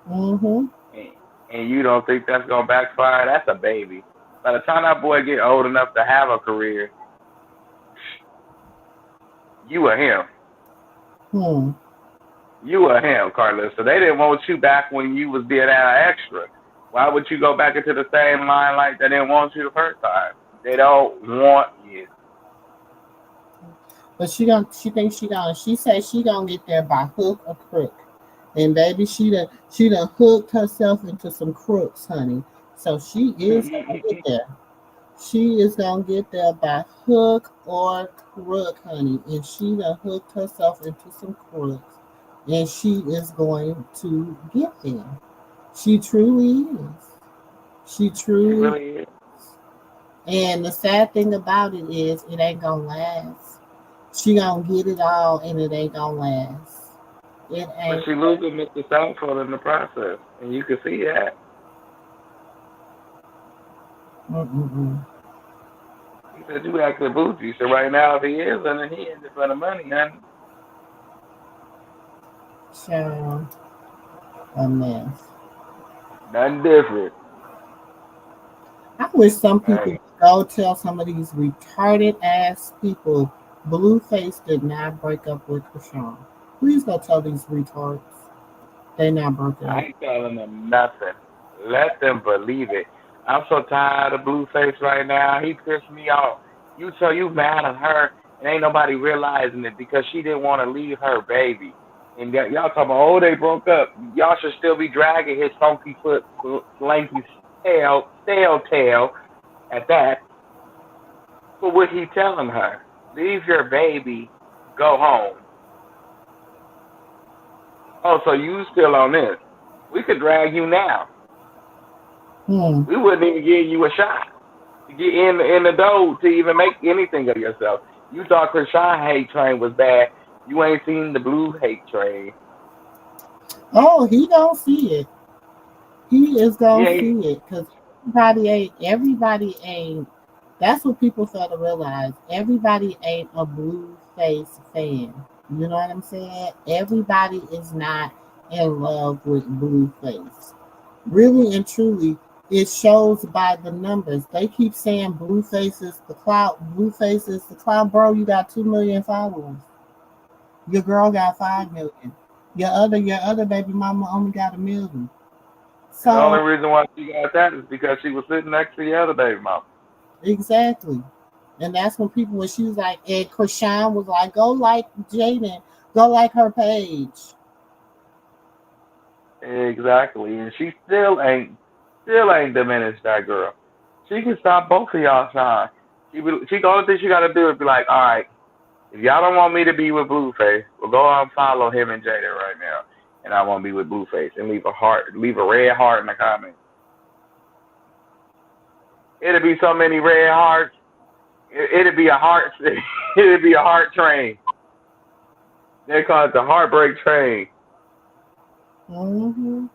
Speaker 5: And you don't think that's going to backfire? That's a baby. By the time that boy get old enough to have a career, you are him. You are him, Karlissa. They didn't want you back when you was being an extra. Why would you go back into the same line like they didn't want you the first time? They don't want you.
Speaker 2: But she says she gonna get there by hook or crook. And baby, she done hooked herself into some crooks, honey. So she is gonna get there. She is gonna get there by hook or crook, honey. And she done hooked herself into some crooks. And she is going to get there. She truly is. She truly
Speaker 5: is.
Speaker 2: And the sad thing about it is it ain't gonna last. She gonna get it all and it ain't gonna last. It
Speaker 5: But
Speaker 2: ain't.
Speaker 5: she losing Mr. Southfield in the process, and you can see that.
Speaker 2: Mm-mm-mm.
Speaker 5: He said you acting bougie. So right now, if he is, then he in it for the money, man.
Speaker 2: Child, a mess.
Speaker 5: Nothing different.
Speaker 2: I wish some people
Speaker 5: Hey,
Speaker 2: would go tell some of these retarded ass people Blueface did not break up with Krishan. Please go tell these retards they not broke
Speaker 5: I
Speaker 2: up.
Speaker 5: ain't telling them nothing. Let them believe it. I'm so tired of Blueface right now. He pissed me off. You mad at her, and ain't nobody realizing it because she didn't want to leave her baby. And y'all talking about, oh, they broke up. Y'all should still be dragging his funky foot, lanky stale tail at that. For what he telling her, leave your baby, go home. Oh, so you still on this? We could drag you now.
Speaker 2: Hmm.
Speaker 5: We wouldn't even give you a shot to get in the door to even make anything of yourself. You thought Krishan hate train was bad. You ain't seen the blue hate train.
Speaker 2: Oh, he don't see it. He is gonna
Speaker 5: Yeah,
Speaker 2: see it because everybody ain't. That's what people fail to realize. Everybody ain't a Blueface fan. You know what I'm saying? Everybody is not in love with Blueface. Really and truly, it shows by the numbers. They keep saying Blueface is the clout. Blueface is the clout, bro. You got 2 million followers. Your girl got 5 million. Your other baby mama only got 1 million.
Speaker 5: and the only
Speaker 2: So
Speaker 5: reason why she got that is because she was sitting next to the other baby mama.
Speaker 2: exactly. And that's when she was like, and Krishan was like, go like Jaden, go like her page.
Speaker 5: Exactly, and she still ain't diminished that girl. She can stop both of y'all shine. The only thing she got to do is be like, all right, if y'all don't want me to be with Blueface, well, go out and follow him and Jada right now, and I won't be with Blueface, and leave a red heart in the comments. It'll be so many red hearts. It'll be a heart. It'll be a heart train. They call it the heartbreak train.
Speaker 2: Mm-hmm.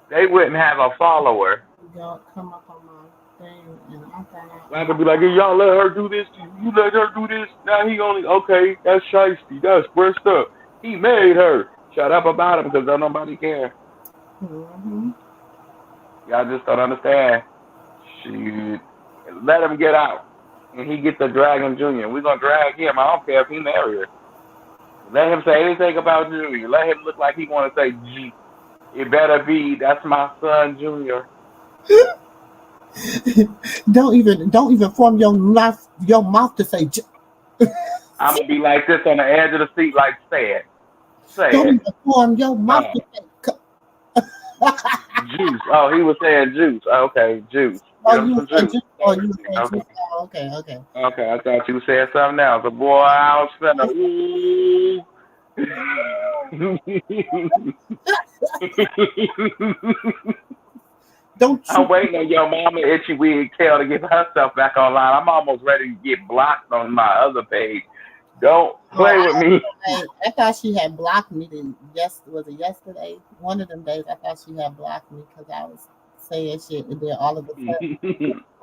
Speaker 5: They wouldn't have a follower.
Speaker 2: Y'all come up on my thing, and I'm
Speaker 5: I could be like, hey, y'all let her do this to you. You let her do this. Now he only okay. That's shiesty. That's breast up. He made her. Shut up about him because don't nobody care.
Speaker 2: mm-hmm.
Speaker 5: Y'all just don't understand. Shoot, let him get out, and he get the Dragon Junior. We're gonna drag him. I don't care if he married her. Let him say anything about Junior. Let him look like he want to say G. It better be. That's my son, Junior.
Speaker 2: don't even form your mouth to say.
Speaker 5: I'm gonna be like this on the edge of the seat, like say
Speaker 2: Don't
Speaker 5: it.
Speaker 2: even form your mouth
Speaker 5: No.
Speaker 2: to say.
Speaker 5: Juice. Oh, he was saying juice. Okay, juice.
Speaker 2: Oh,
Speaker 5: Give him
Speaker 2: you
Speaker 5: some
Speaker 2: were saying
Speaker 5: juice.
Speaker 2: just. Oh, you were saying
Speaker 5: Okay.
Speaker 2: just. Oh, okay.
Speaker 5: Okay, I thought you said something else. But boy, I was finna. Ooh.
Speaker 2: Don't
Speaker 5: I'm
Speaker 2: you?
Speaker 5: waiting on your mama itchy wig tail to get herself back online. I'm almost ready to get blocked on my other page. Don't
Speaker 2: Oh,
Speaker 5: play with me.
Speaker 2: I thought she had blocked me. Was it yesterday? One of them days, I thought she had blocked me because I was saying shit, and then all of a sudden,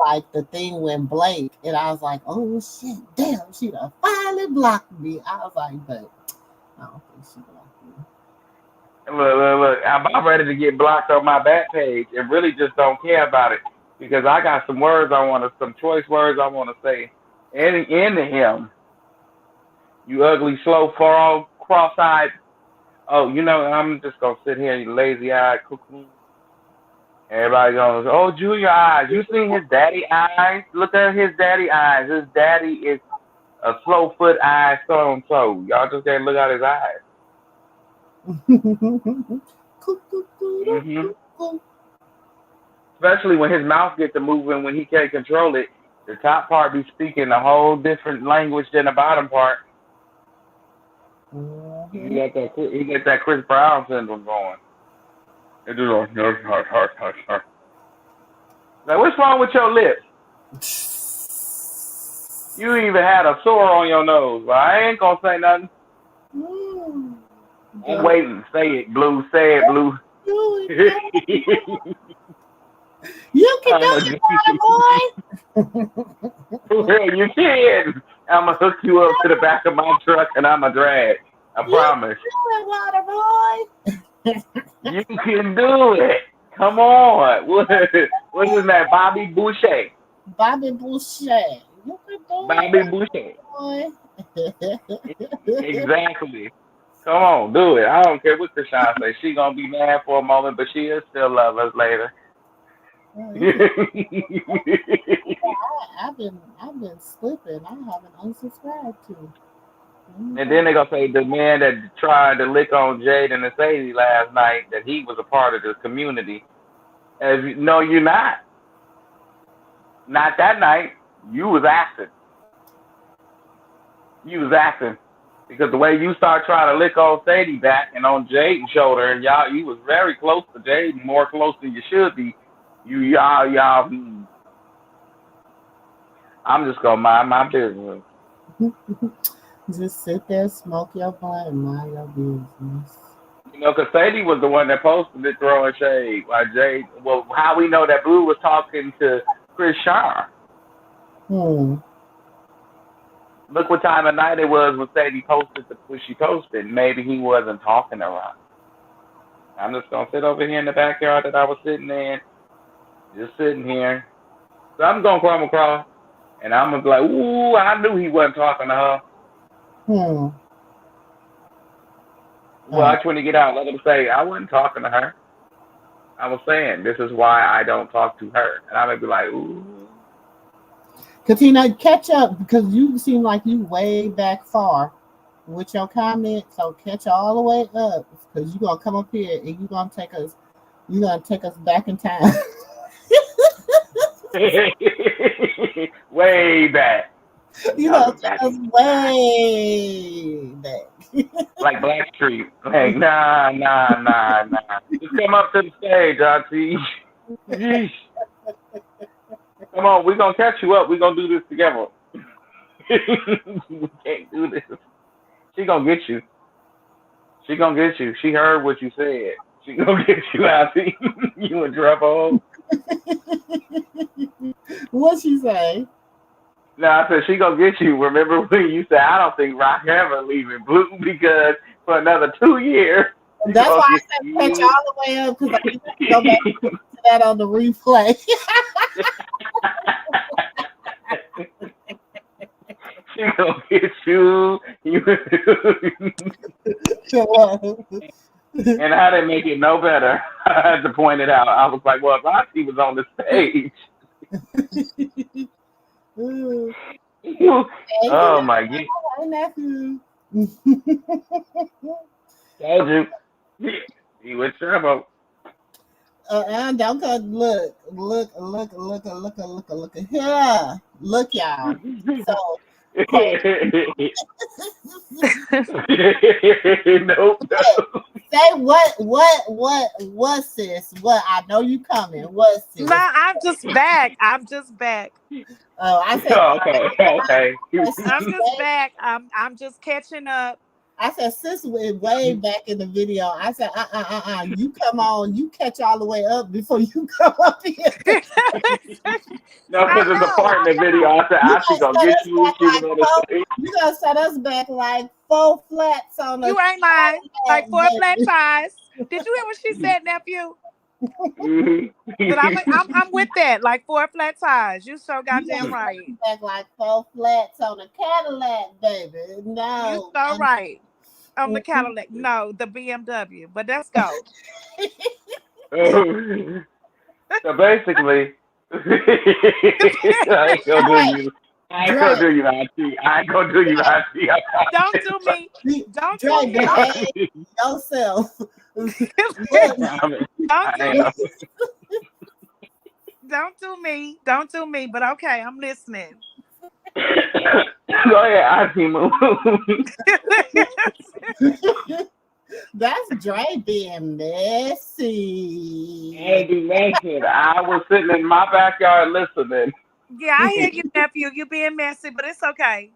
Speaker 2: like the thing went blank, and I was like, "Oh shit, damn!" She done finally blocked me. I was like, "But I don't think she blocked me."
Speaker 5: Look. I'm about ready to get blocked on my back page and really just don't care about it because I got some choice words I want to say into him. You ugly, slow, furrowed, cross-eyed. Oh, I'm just gonna sit here and lazy-eyed cuckoo. Everybody goes, oh, Junior eyes. You seen his daddy eyes? Look at his daddy eyes. His daddy is a slow foot eye, so and so. Y'all just can't look at his eyes. hmm Especially when his mouth gets to moving when he can't control it. The top part be speaking a whole different language than the bottom part. He got that Chris Brown syndrome going. It just like, what's wrong with your lips? You even had a sore on your nose. Well, I ain't gonna say nothing. I'm waiting. Say it, Blue. Say it, Blue.
Speaker 2: Do it. You can do it, boy.
Speaker 5: You can. I'm gonna hook you up to the back of my truck and I'm gonna drag. I promise.
Speaker 2: You can do it, water boy.
Speaker 5: You can do it. Come on. What is that? Bobby Boucher.
Speaker 2: Bobby Boucher. You can do
Speaker 5: Bobby
Speaker 2: it,
Speaker 5: Boucher.
Speaker 2: boy.
Speaker 5: Exactly. Come on, do it. I don't care what Krishan says. She gonna be mad for a moment, but she'll still love us later.
Speaker 2: I've been slipping. I haven't unsubscribed to.
Speaker 5: And then they gonna say the man that tried to lick on Jade and Sadie last night, that he was a part of the community. No, you're not. Not that night. You was acting. You was acting. Because the way you start trying to lick on Sadie back and on Jaden's shoulder, and you was very close to Jaden, more close than you should be. Y'all. I'm just gonna mind my business.
Speaker 2: Just sit there, smoke your blunt, and mind your business.
Speaker 5: You know, because Sadie was the one that posted it throwing shade. Like Jade, well, how we know that Blue was talking to Chris Shar? Look what time of night it was when Sadie posted what she posted. Maybe he wasn't talking to her. I'm just gonna sit over here in the backyard that I was sitting in, just sitting here. So I'm gonna come across, and I'm gonna be like, "Ooh, I knew he wasn't talking to her." Watch when he get out. Let him say, "I wasn't talking to her. I was saying this is why I don't talk to her." And I'm gonna be like, "Ooh."
Speaker 2: Katina, catch up because you seem like you way back far with your comment. So catch all the way up because you're gonna come up here and you're gonna take us back in time.
Speaker 5: Way back.
Speaker 2: You know, take us way back.
Speaker 5: Like Blackstreet. Like, nah. Just come up to the stage, Auntie. Come on, we're gonna catch you up. We're gonna do this together. We can't do this. She gonna get you. She gonna get you. She heard what you said. She gonna get you, Auntie. You in trouble.
Speaker 2: What she say?
Speaker 5: No, I said she gonna get you. Remember when you said I don't think Rock ever leaving Blue because for another 2 years.
Speaker 2: That's why I said catch all the way up because I can go back to that on the replay.
Speaker 5: She gonna get you. And I didn't make it no better. I had to point it out. I was like, well, if Auntie was on the stage. Oh my God. Told you. He was trouble.
Speaker 2: Don't go look here. Look, y'all. So
Speaker 5: nope.
Speaker 2: Say what, sis? What? I know you coming. What, sis?
Speaker 6: No, I'm just back.
Speaker 2: Oh, I said.
Speaker 5: Okay.
Speaker 6: I'm just back. I'm just catching up.
Speaker 2: I said, sis went way back in the video. I said, you come on, you catch all the way up before you come up here.
Speaker 5: No, because there's a part in the video. I said, Auntie gonna get you.
Speaker 2: You gonna set us back like 4 flats on the.
Speaker 6: You ain't lying. Like 4 flat tires. Did you hear what she said, nephew? But I'm with that. Like 4 flat tires. You so goddamn right.
Speaker 2: Back like 4 flats on a Cadillac, baby. No.
Speaker 6: You so right. On the Cadillac. No, the BMW. But let's go.
Speaker 5: So basically, I ain't gonna do you. I ain't gonna do you, Auntie. Don't
Speaker 6: do me. Don't do me.
Speaker 2: Yourself.
Speaker 6: Don't do me. But okay, I'm listening.
Speaker 5: Go ahead, Auntie MooMoo.
Speaker 2: That's Dre being messy.
Speaker 5: Ain't be messy. I was sitting in my backyard listening.
Speaker 6: Yeah, I hear you, nephew. You being messy, but it's okay.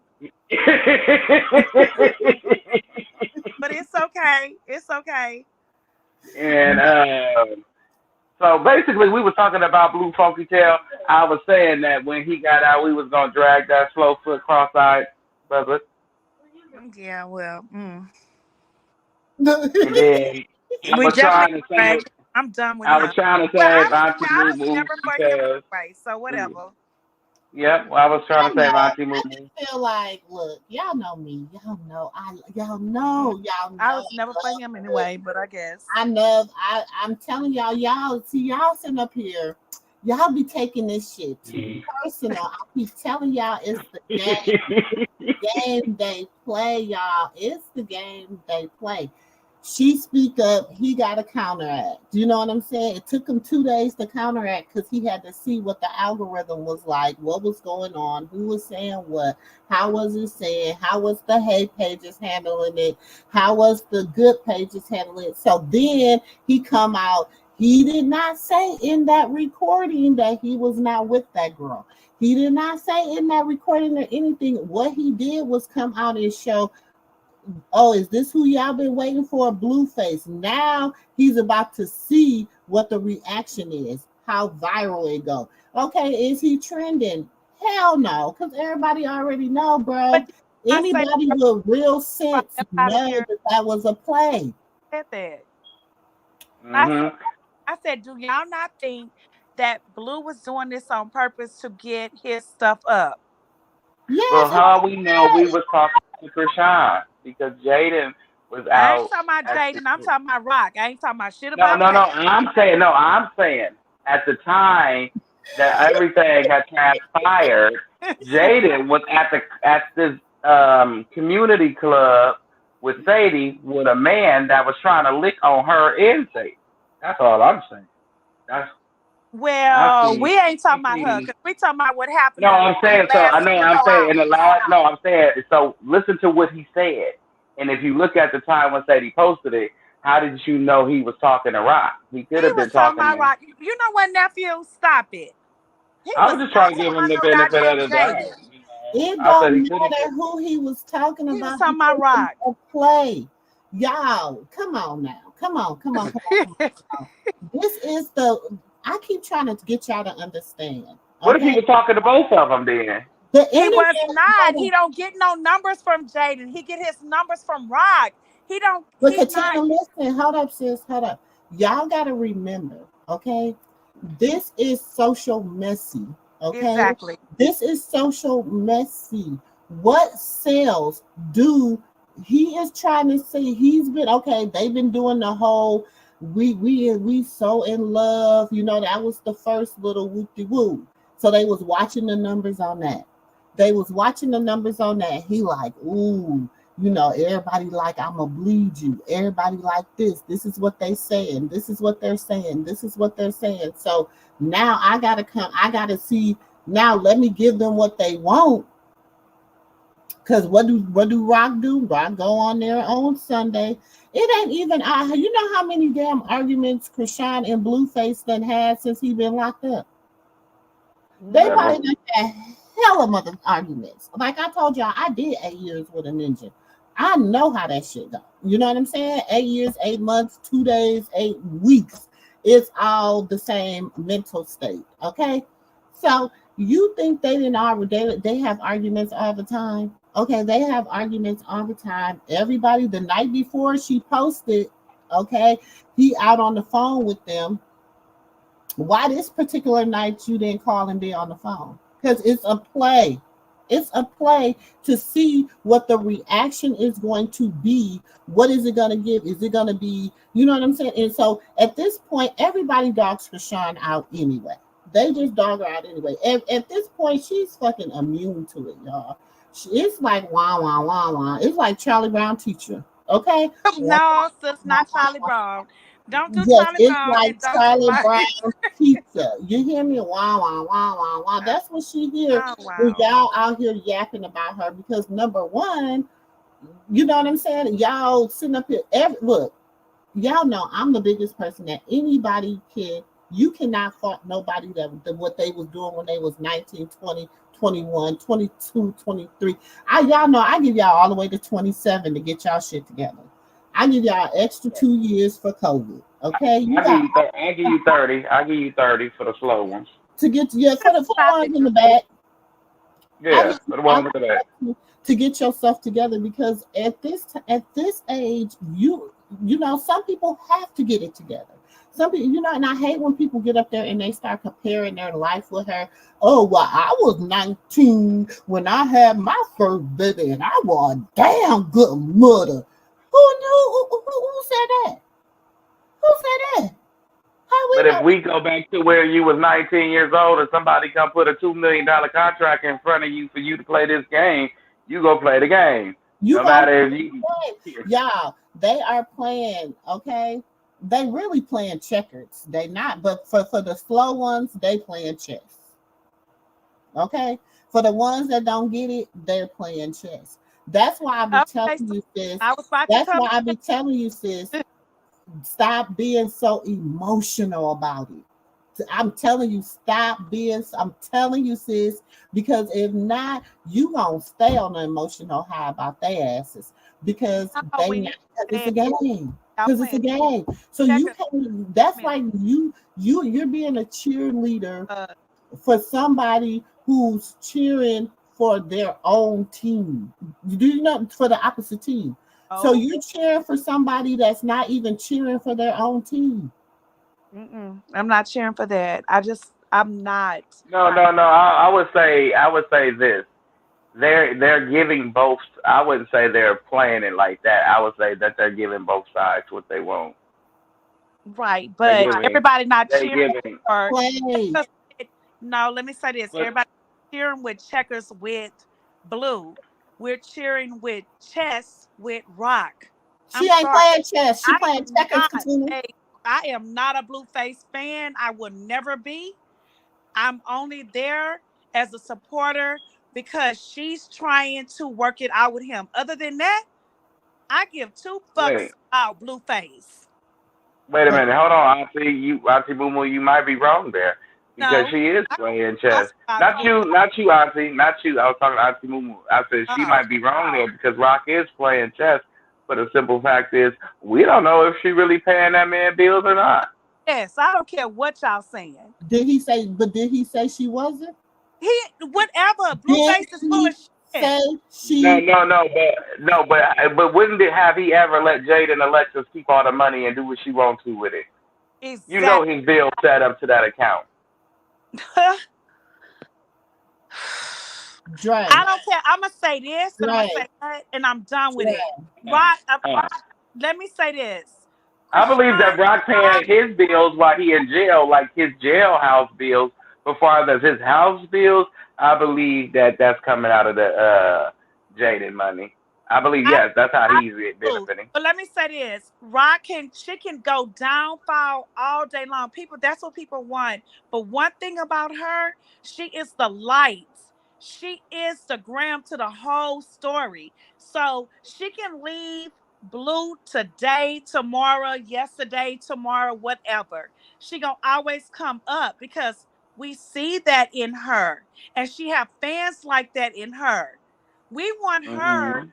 Speaker 6: But it's okay. It's okay.
Speaker 5: And so basically, we were talking about Blue Funky Tail. I was saying that when he got out, we was gonna drag that slow foot cross-eyed brother,
Speaker 6: Yeah, well,
Speaker 5: and then I
Speaker 6: we
Speaker 5: was
Speaker 6: definitely
Speaker 5: trying to
Speaker 6: drag.
Speaker 5: say,
Speaker 6: I'm done with
Speaker 5: I was
Speaker 6: him.
Speaker 5: trying to
Speaker 6: Well,
Speaker 5: save Auntie
Speaker 6: I
Speaker 5: Moo
Speaker 6: was
Speaker 5: Moo
Speaker 6: never for him
Speaker 5: because,
Speaker 6: anyway, so whatever.
Speaker 5: yep, well, I was trying
Speaker 2: I
Speaker 5: to save
Speaker 2: know.
Speaker 5: Auntie Moo
Speaker 2: I
Speaker 5: Moo.
Speaker 2: just feel like, look, y'all know me. Y'all
Speaker 6: I
Speaker 2: know.
Speaker 6: was never for him anyway, but I guess.
Speaker 2: I'm telling y'all see y'all sitting up here. Y'all be taking this shit too personal. I keep telling y'all it's the game they play, y'all. It's the game they play. She speak up, he got to counteract. You know what I'm saying? It took him 2 days to counteract because he had to see what the algorithm was like, what was going on, who was saying what, how was it saying, how was the hate pages handling it, how was the good pages handling it. So then he come out. He did not say in that recording that he was not with that girl. He did not say in that recording or anything. What he did was come out and show, oh, is this who y'all been waiting for? Blueface. Now he's about to see what the reaction is, how viral it go. Okay, is he trending? Hell no, because everybody already know, bro.
Speaker 6: But
Speaker 2: Anybody with real sense know that was a play.
Speaker 6: Said that.
Speaker 5: Mm-hmm.
Speaker 6: I said, do y'all not think that Blue was doing this on purpose to get his stuff up?
Speaker 5: Well,
Speaker 2: Yes.
Speaker 5: how we know we was talking to Krishan because Jaden was
Speaker 6: I ain't
Speaker 5: out.
Speaker 6: talking about Jaden. I'm talking about Rock. I ain't talking about shit
Speaker 5: No,
Speaker 6: about
Speaker 5: no, no.
Speaker 6: Blue.
Speaker 5: I'm saying at the time that everything had transpired, Jaden was at this community club with Sadie with a man that was trying to lick on her and Sadie. That's all I'm saying. That's I
Speaker 6: Well,
Speaker 5: see.
Speaker 6: we ain't
Speaker 5: I
Speaker 6: talking about her
Speaker 5: see.
Speaker 6: because we talking about what happened
Speaker 5: No,
Speaker 6: in
Speaker 5: I'm
Speaker 6: the
Speaker 5: saying so. I
Speaker 6: last
Speaker 5: know.
Speaker 6: 24
Speaker 5: I'm saying
Speaker 6: hours.
Speaker 5: in the last. No, I'm saying so. Listen to what he said, and if you look at the time when Sadie posted it, how did you know he was talking to Rock? He could
Speaker 6: He
Speaker 5: have
Speaker 6: was
Speaker 5: been
Speaker 6: talking
Speaker 5: talking
Speaker 6: about
Speaker 5: to.
Speaker 6: Rock. You know what, nephew? Stop it. He
Speaker 5: I
Speaker 6: was
Speaker 5: was just
Speaker 6: not
Speaker 5: trying to give
Speaker 6: talking
Speaker 5: him
Speaker 6: about
Speaker 5: the
Speaker 6: no
Speaker 5: benefit of
Speaker 6: goddamn
Speaker 5: the doubt.
Speaker 6: Jaden.
Speaker 2: It
Speaker 5: I said he
Speaker 2: don't
Speaker 5: could have
Speaker 2: matter
Speaker 5: been.
Speaker 2: who he was talking
Speaker 6: He was
Speaker 2: about
Speaker 6: talking about
Speaker 2: because
Speaker 6: Rock.
Speaker 2: it's a play. Y'all, come on now. Come on. This is I keep trying to get y'all to understand.
Speaker 5: What if he
Speaker 2: Okay?
Speaker 5: was talking to both of them then?
Speaker 2: The
Speaker 6: He was not.
Speaker 2: internet,
Speaker 6: He don't get no numbers from Jaden. He get his numbers from Rock. He don't.
Speaker 2: but
Speaker 6: He's not.
Speaker 2: Katana, listen, hold up, sis, hold up. Y'all gotta remember, okay? This is social messy, okay?
Speaker 6: Exactly.
Speaker 2: This is social messy. What sells do he is trying to say he's been okay, they've been doing the whole we so in love, you know, that was the first little whoop-de-woo. So they was watching the numbers on that. They was watching the numbers on that. He like, ooh, you know, everybody like, I'm gonna bleed you. Everybody like this. This is what they saying. This is what they're saying. This is what they're saying. So now I gotta come. I gotta see. Now let me give them what they want. Cause what do Rock do? Rock go on there on Sunday. It ain't even. You know how many damn arguments Krishan and Blueface done had since he been locked up. They probably done had hell of other arguments. Like I told y'all, I did 8 years with a ninja. I know how that shit go. You know what I'm saying? 8 years, 8 months, 2 days, 8 weeks. It's all the same mental state. Okay. So you think they didn't already they have arguments all the time? Okay, they have arguments all the time. Everybody the night before she posted, okay, he out on the phone with them. Why this particular night you didn't call and be on the phone? Because it's a play. It's a play to see what the reaction is going to be. What is it going to give? Is it going to be, you know what I'm saying? And so at this point, everybody dogs Krishan out anyway. They just dog her out anyway. At this point, she's fucking immune to it, y'all. It's like wah, wah, wah, wah. It's like Charlie Brown teacher. Okay?
Speaker 6: No, sis, not Charlie Brown. Don't do
Speaker 2: Yes,
Speaker 6: Charlie
Speaker 2: it's
Speaker 6: Brown
Speaker 2: like
Speaker 6: and don't do
Speaker 2: Charlie
Speaker 6: my.
Speaker 2: Brown pizza. You hear me? Wah, wah, wah, wah, wah. That's what she hear
Speaker 6: Oh
Speaker 2: when
Speaker 6: wow.
Speaker 2: y'all out here yapping about her because number one, you know what I'm saying? Y'all sitting up here. Look, y'all know I'm the biggest person that anybody can. You cannot fault nobody that what they was doing when they was 19, 20, 21, 22, 23. Y'all know I give y'all all the way to 27 to get y'all shit together. I give y'all extra 2 years for COVID. Okay,
Speaker 5: I give you 30. I give you 30 for the slow ones.
Speaker 2: To get for the ones in the back.
Speaker 5: Yeah, for the ones in the back.
Speaker 2: To get yourself together, because at this age, you know, some people have to get it together. Some people, you know, and I hate when people get up there and they start comparing their life with her. Oh, well, I was 19 when I had my first baby, and I was a damn good mother. Who said that? Who said that?
Speaker 5: But if we go back to where you was 19 years old and somebody come put a $2 million contract in front of you for you to play this game, you go play the game. No matter if you.
Speaker 2: Y'all, they are playing, okay? They really playing checkers. They not, but for the slow ones, they playing chess. Okay? For the ones that don't get it, they're playing chess. That's why I be telling you, sis. That's why I be telling you, sis. Stop being so emotional about it. I'm telling you, I'm telling you, sis, because if not, you gonna stay on the emotional high about their asses because it's a game. Because it's a game. So you can. That's why you're being a cheerleader for somebody who's cheering for their own team. Do you know, for the opposite team? So you're cheering for somebody that's not even cheering for their own team.
Speaker 6: I'm not cheering for that. I'm not.
Speaker 5: No. I would say this. They're giving both. I wouldn't say they're playing it like that. I would say that they're giving both sides what they want.
Speaker 6: Right, but everybody not cheering for. No, let me say this. Everybody cheering with checkers with blue. We're cheering with chess with rock.
Speaker 2: She ain't playing chess. She playing checkers.
Speaker 6: I am not a Blueface fan. I will never be. I'm only there as a supporter because she's trying to work it out with him. Other than that, I give 2 fucks about Blueface.
Speaker 5: Wait a minute. Hold on, Auntie. Auntie MooMoo, you might be wrong there. Because she is playing chess. Not you, Auntie. Not you. I was talking to Auntie MooMoo. I said she might be wrong there because Rock is playing chess. But the simple fact is, we don't know if she really paying that man bills or not.
Speaker 6: Yes, I don't care what y'all saying.
Speaker 2: Did he say she wasn't?
Speaker 6: Whatever. Blueface is full of shit.
Speaker 5: No, but wouldn't it have he ever let Jade and Alexis keep all the money and do what she wants to with it? Exactly. You know his bill set up to that account.
Speaker 6: I don't care. I'm gonna say this, and I'm gonna say that, and I'm done with it. Let me say this.
Speaker 5: I believe that Brock paying his bills while he in jail, like his jailhouse bills. But far as his house bills, I believe that that's coming out of the Jaden money. I believe yes, that's how he's benefiting.
Speaker 6: But let me say this: she can go downfall all day long. That's what people want. But one thing about her, she is the light. She is the gram to the whole story. So she can leave Blue today, tomorrow, yesterday, tomorrow, whatever. She gonna always come up because we see that in her, and she have fans like that in her. We want her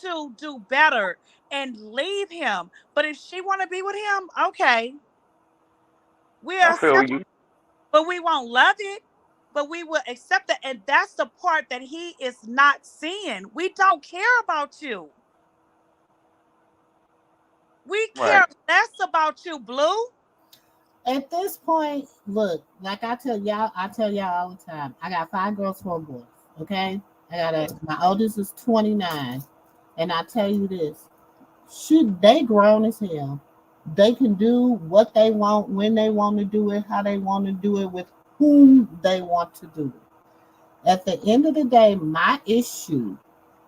Speaker 6: to do better and leave him. But if she want to be with him, okay. We'll accept it, but we won't love it. But we will accept it. And that's the part that he is not seeing. We don't care about you. We care less about you, Blue.
Speaker 2: At this point, look, like I tell y'all all the time, I got 5 girls, 4 boys. Okay? My oldest is 29. And I tell you this, they grown as hell. They can do what they want, when they want to do it, how they want to do it, with whom they want to do it. At the end of the day, my issue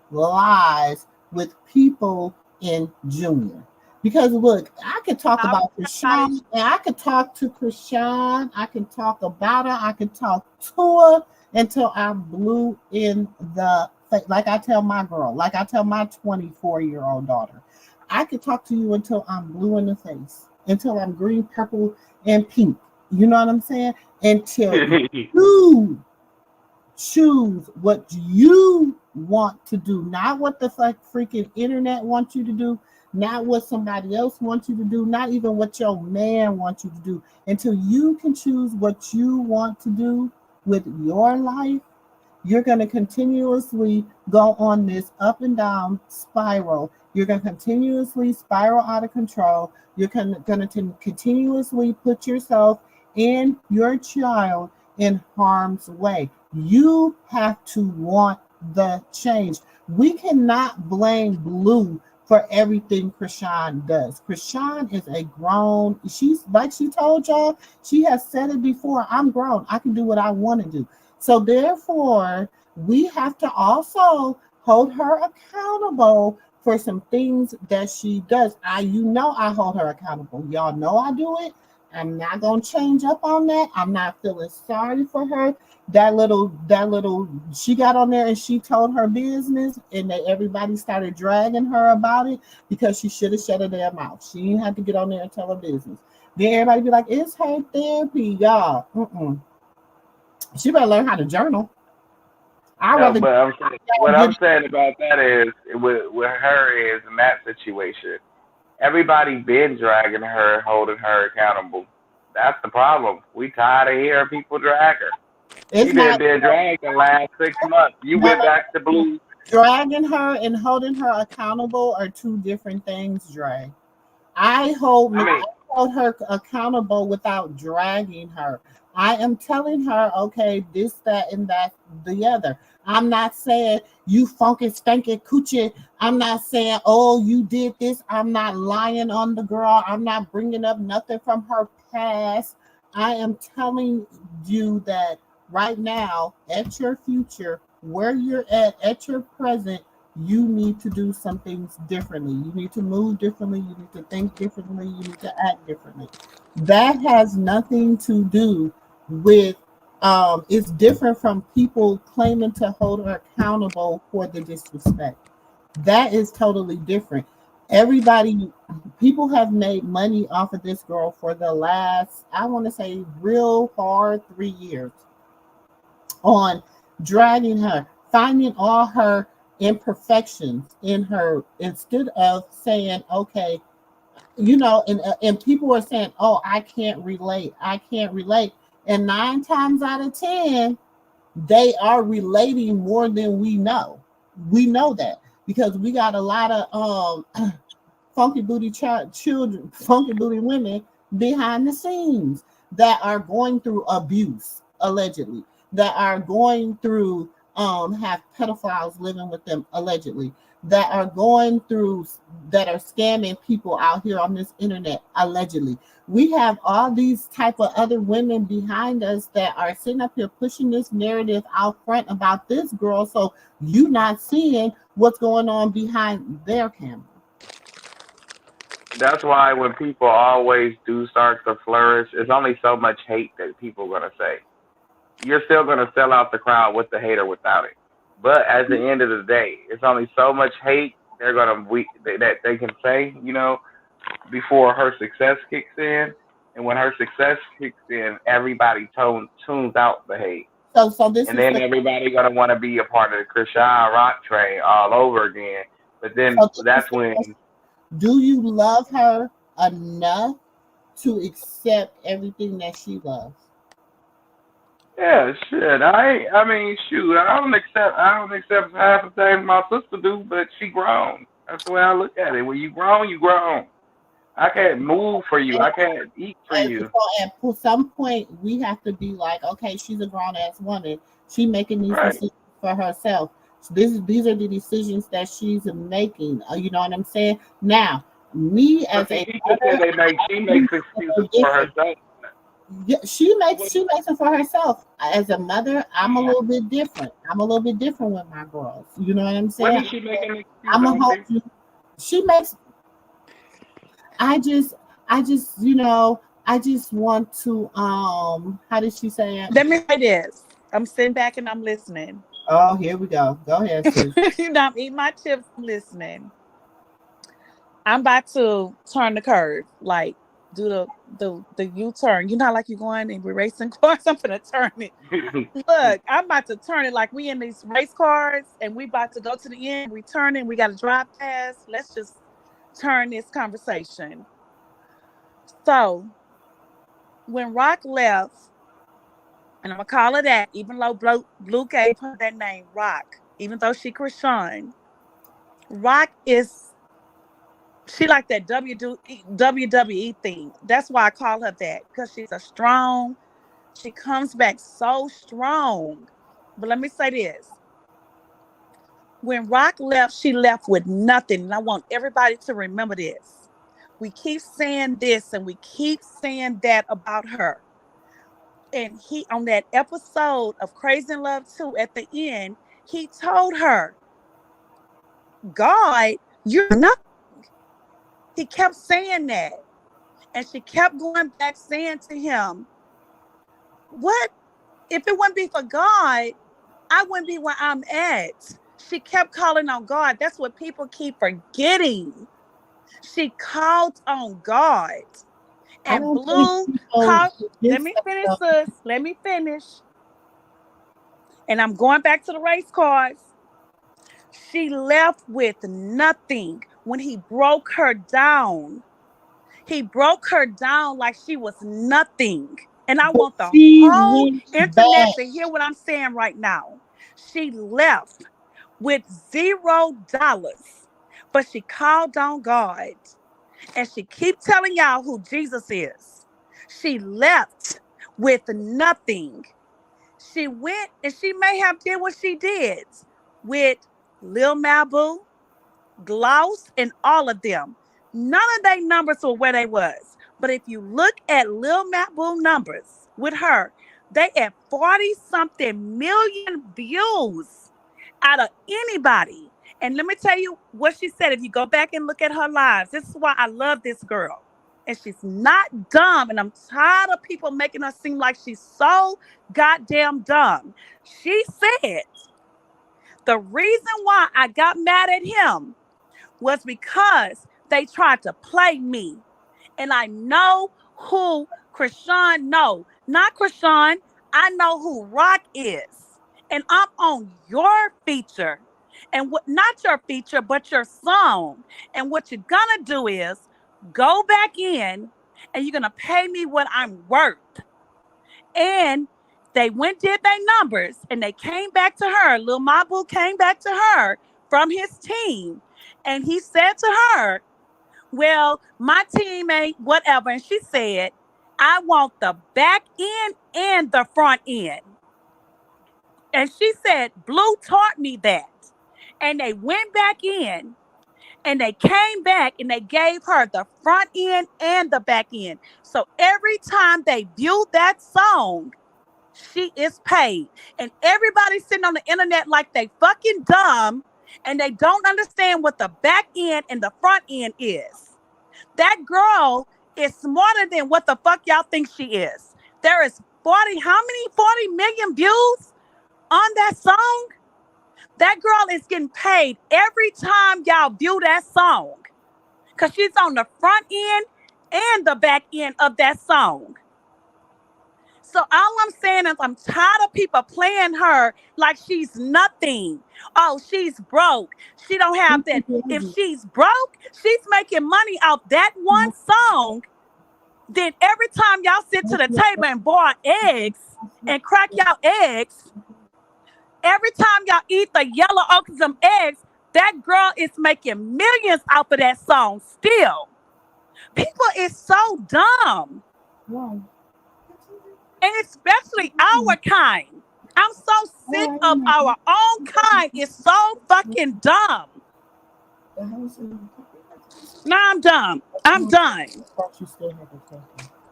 Speaker 2: lies with people in junior. Because look, I could talk about Krishan, and I could talk to Krishan, I can talk about her, I can talk to her until I'm blue in the face. Like I tell my girl, like I tell my 24-year-old daughter, I could talk to you until I'm blue in the face, until I'm green, purple, and pink. You know what I'm saying? Until you choose what you want to do, not what the freaking internet wants you to do, not what somebody else wants you to do, not even what your man wants you to do. Until you can choose what you want to do with your life, you're going to continuously go on this up and down spiral. You're going to continuously spiral out of control. You're going to continuously put yourself and your child in harm's way. You have to want the change. We cannot blame Blue for everything Krishan does. Krishan is a grown, she's like she told y'all, she has said it before, I'm grown. I can do what I want to do. So therefore, we have to also hold her accountable for some things that she does. I hold her accountable. Y'all know I do it. I'm not gonna change up on that. I'm not feeling sorry for her. That little, she got on there and she told her business, and that everybody started dragging her about it because she should have shut her damn mouth. She didn't have to get on there and tell her business. Then everybody be like, it's her therapy, y'all. She better learn how to journal.
Speaker 5: What I'm saying about that is, with her is in that situation, everybody been dragging her, holding her accountable. That's the problem. We tired of hearing people drag her. She been dragged the last 6 months. You went back to Blue.
Speaker 2: Dragging her and holding her accountable are two different things, Dre. I hold her accountable without dragging her. I am telling her, okay, this, that, and that, the other. I'm not saying you funky, stanky coochie. I'm not saying, oh, you did this. I'm not lying on the girl. I'm not bringing up nothing from her past. I am telling you that right now, at your future, where you're at your present, you need to do some things differently. You need to move differently. You need to think differently. You need to act differently. That has nothing to do with, it's different from people claiming to hold her accountable for the disrespect. That is totally different. People have made money off of this girl for the last, I want to say, real hard 3 years on dragging her, finding all her imperfections in her, instead of saying, okay, and people are saying, oh, I can't relate. And 9 times out of 10, they are relating more than we know. We know that because we got a lot of funky booty women behind the scenes that are going through abuse, allegedly, that are going through have pedophiles living with them, allegedly, that are scamming people out here on this internet, allegedly. We have all these type of other women behind us that are sitting up here pushing this narrative out front about this girl, so you not seeing what's going on behind their camera.
Speaker 5: That's why when people always do start to flourish, it's only so much hate that people are gonna say. You're still gonna sell out the crowd with the hate or without it. But at the end of the day, it's only so much hate that they can say, before her success kicks in. And when her success kicks in, everybody tunes out the hate. And then everybody gonna want to be a part of the Krishan Rock train all over again. But then that's when.
Speaker 2: Do you love her enough to accept everything that she loves?
Speaker 5: Yeah, shit. I mean, shoot. I don't accept half the things my sister do, but she grown. That's the way I look at it. When you grown, you grown. I can't move for you. I can't eat for you.
Speaker 2: So at some point, we have to be like, okay, she's a grown ass woman. She making these decisions for herself. So these are the decisions that she's making. You know what I'm saying? Now, me as
Speaker 5: she makes excuses for herself.
Speaker 2: Yeah, she makes it for herself. As a mother, I'm a little bit different. I'm a little bit different with my girls. You know what I'm saying?
Speaker 5: When is she making excuses?
Speaker 2: I'm a hope. She makes. I just want to. How did she say it?
Speaker 6: Let me say this. I'm sitting back and I'm listening.
Speaker 2: Oh, here we go. Go ahead, sis.
Speaker 6: I'm eating my chips, listening. I'm about to turn the curve, like do the U-turn. You know, like you're going and we're racing cars. I'm gonna turn it. Look, I'm about to turn it like we in these race cars and we about to go to the end. We turning. We got to drive past. Let's just turn this conversation. So when Rock left, and I'm gonna call her that, even though Blue gave her that name, Rock, even though she Krishan, Rock is she like that WWE thing. That's why I call her that, because she's a strong. She comes back so strong. But let me say this: when Rock left, she left with nothing, and I want everybody to remember this. We keep saying this and we keep saying that about her. And he, on that episode of Crazy in Love 2, at the end, he told her, God, you're nothing. He kept saying that. And she kept going back saying to him, what? If it wouldn't be for God, I wouldn't be where I'm at. She kept calling on God. That's what people keep forgetting. She called on God. And Blue called. Let me finish, sis. Let me finish. And I'm going back to the race cars. She left with nothing when he broke her down. He broke her down like she was nothing. And I want the whole internet to hear what I'm saying right now. She left with $0, but she called on God. And she keeps telling y'all who Jesus is. She left with nothing. She went and she may have did what she did with Lil Mabu, Gloss, and all of them. None of their numbers were where they was. But if you look at Lil Mabu numbers with her, they at 40-something million views out of anybody. And let me tell you what she said. If you go back and look at her lives, this is why I love this girl. And she's not dumb. And I'm tired of people making her seem like she's so goddamn dumb. She said, the reason why I got mad at him was because they tried to play me. And I know who Krishan know. Not Krishan. I know who Rock is. And I'm on your feature. And what, not your feature, but your song. And what you're gonna do is go back in and you're gonna pay me what I'm worth. And they went, did their numbers, and they came back to her. Lil Mabu came back to her from his team. And he said to her, well, my team ain't whatever. And she said, I want the back end and the front end. And she said, Blue taught me that. And they went back in and they came back and they gave her the front end and the back end. So every time they viewed that song, she is paid. And everybody's sitting on the internet like they fucking dumb and they don't understand what the back end and the front end is. That girl is smarter than what the fuck y'all think she is. There is 40 million views on that song? That girl is getting paid every time y'all view that song. Because she's on the front end and the back end of that song. So all I'm saying is I'm tired of people playing her like she's nothing. Oh, she's broke. She don't have that. If she's broke, she's making money off that one song. Then every time y'all sit to the table and boil eggs and crack y'all eggs, every time y'all eat the yellow okra eggs, that girl is making millions off of that song still. People is so dumb. Wow. And especially our kind. I'm so sick of our own kind. It's so fucking dumb. No, I'm dumb. I'm done.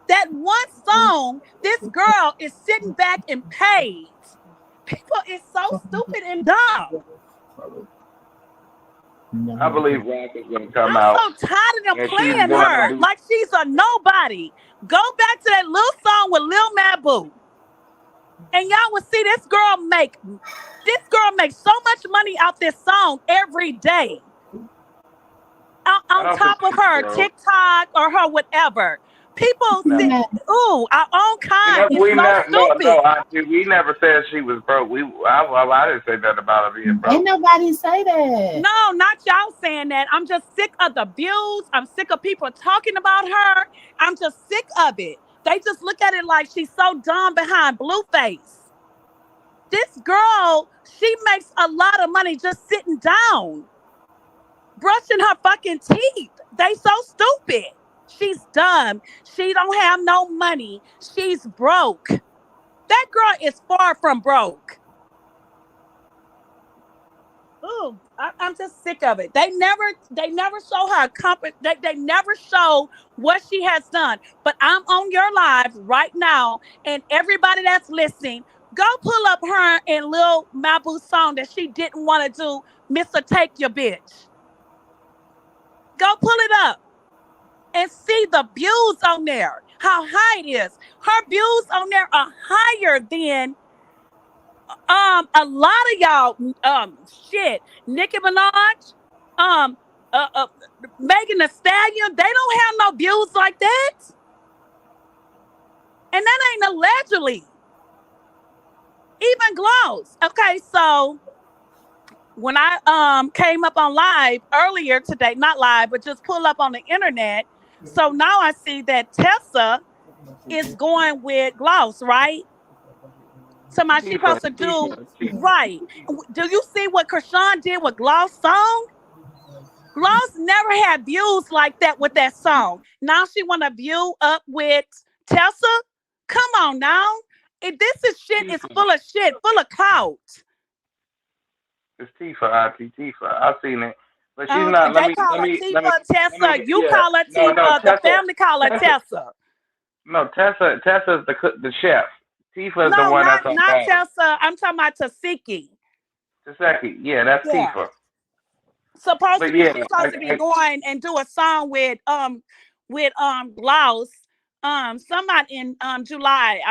Speaker 6: That one song, this girl is sitting back and paid. People is so stupid and dumb.
Speaker 5: I believe Rock is going to come out.
Speaker 6: I'm so tired of them playing her like she's a nobody. Go back to that little song with Lil Mabu. And y'all will see this girl makes so much money off this song every day. On top of her TikTok or her whatever. People
Speaker 5: No.
Speaker 6: say, "Ooh, our own kind is
Speaker 5: We
Speaker 6: so
Speaker 5: never,
Speaker 6: stupid."
Speaker 5: no, Auntie, we never said she was broke. I didn't say nothing about her being broke.
Speaker 2: Ain't nobody say that.
Speaker 6: No, not y'all saying that. I'm just sick of the views. I'm sick of people talking about her. I'm just sick of it. They just look at it like she's so dumb behind Blueface. This girl, she makes a lot of money just sitting down, brushing her fucking teeth. They so stupid. She's dumb. She don't have no money. She's broke. That girl is far from broke. Ooh, I'm just sick of it. They never show her company. They never show what she has done. But I'm on your live right now, and everybody that's listening, go pull up her and Lil Mabu's song that she didn't want to do, Mr. Take Your Bitch. Go pull it up and see the views on there, how high it is. Her views on there are higher than a lot of y'all shit. Nicki Minaj, um uh, uh Megan Thee Stallion, they don't have no views like that. And that ain't allegedly. Even Gloss. Okay, so when I came up on live earlier today, not live, but just pull up on the internet. So now I see that Tessa is going with Gloss, right? Somebody she supposed to do right. Do you see what Krishan did with Gloss song? Gloss never had views like that with that song. Now she want to view up with Tessa? Come on now. This is shit is full of shit, full of clout.
Speaker 5: It's Tifa, Auntie Tifa. I've seen it, but she's not.
Speaker 6: They call her Tifa, Tessa. You call her Tifa.
Speaker 5: No,
Speaker 6: The family call her Tessa.
Speaker 5: No, Tessa's the chef. Tifa's the
Speaker 6: No,
Speaker 5: one that's on
Speaker 6: not
Speaker 5: bad.
Speaker 6: Tessa. I'm talking about Tasiki.
Speaker 5: Taseki, yeah, that's Tifa.
Speaker 6: Supposed to be going and do a song with Gloss. Somebody in July.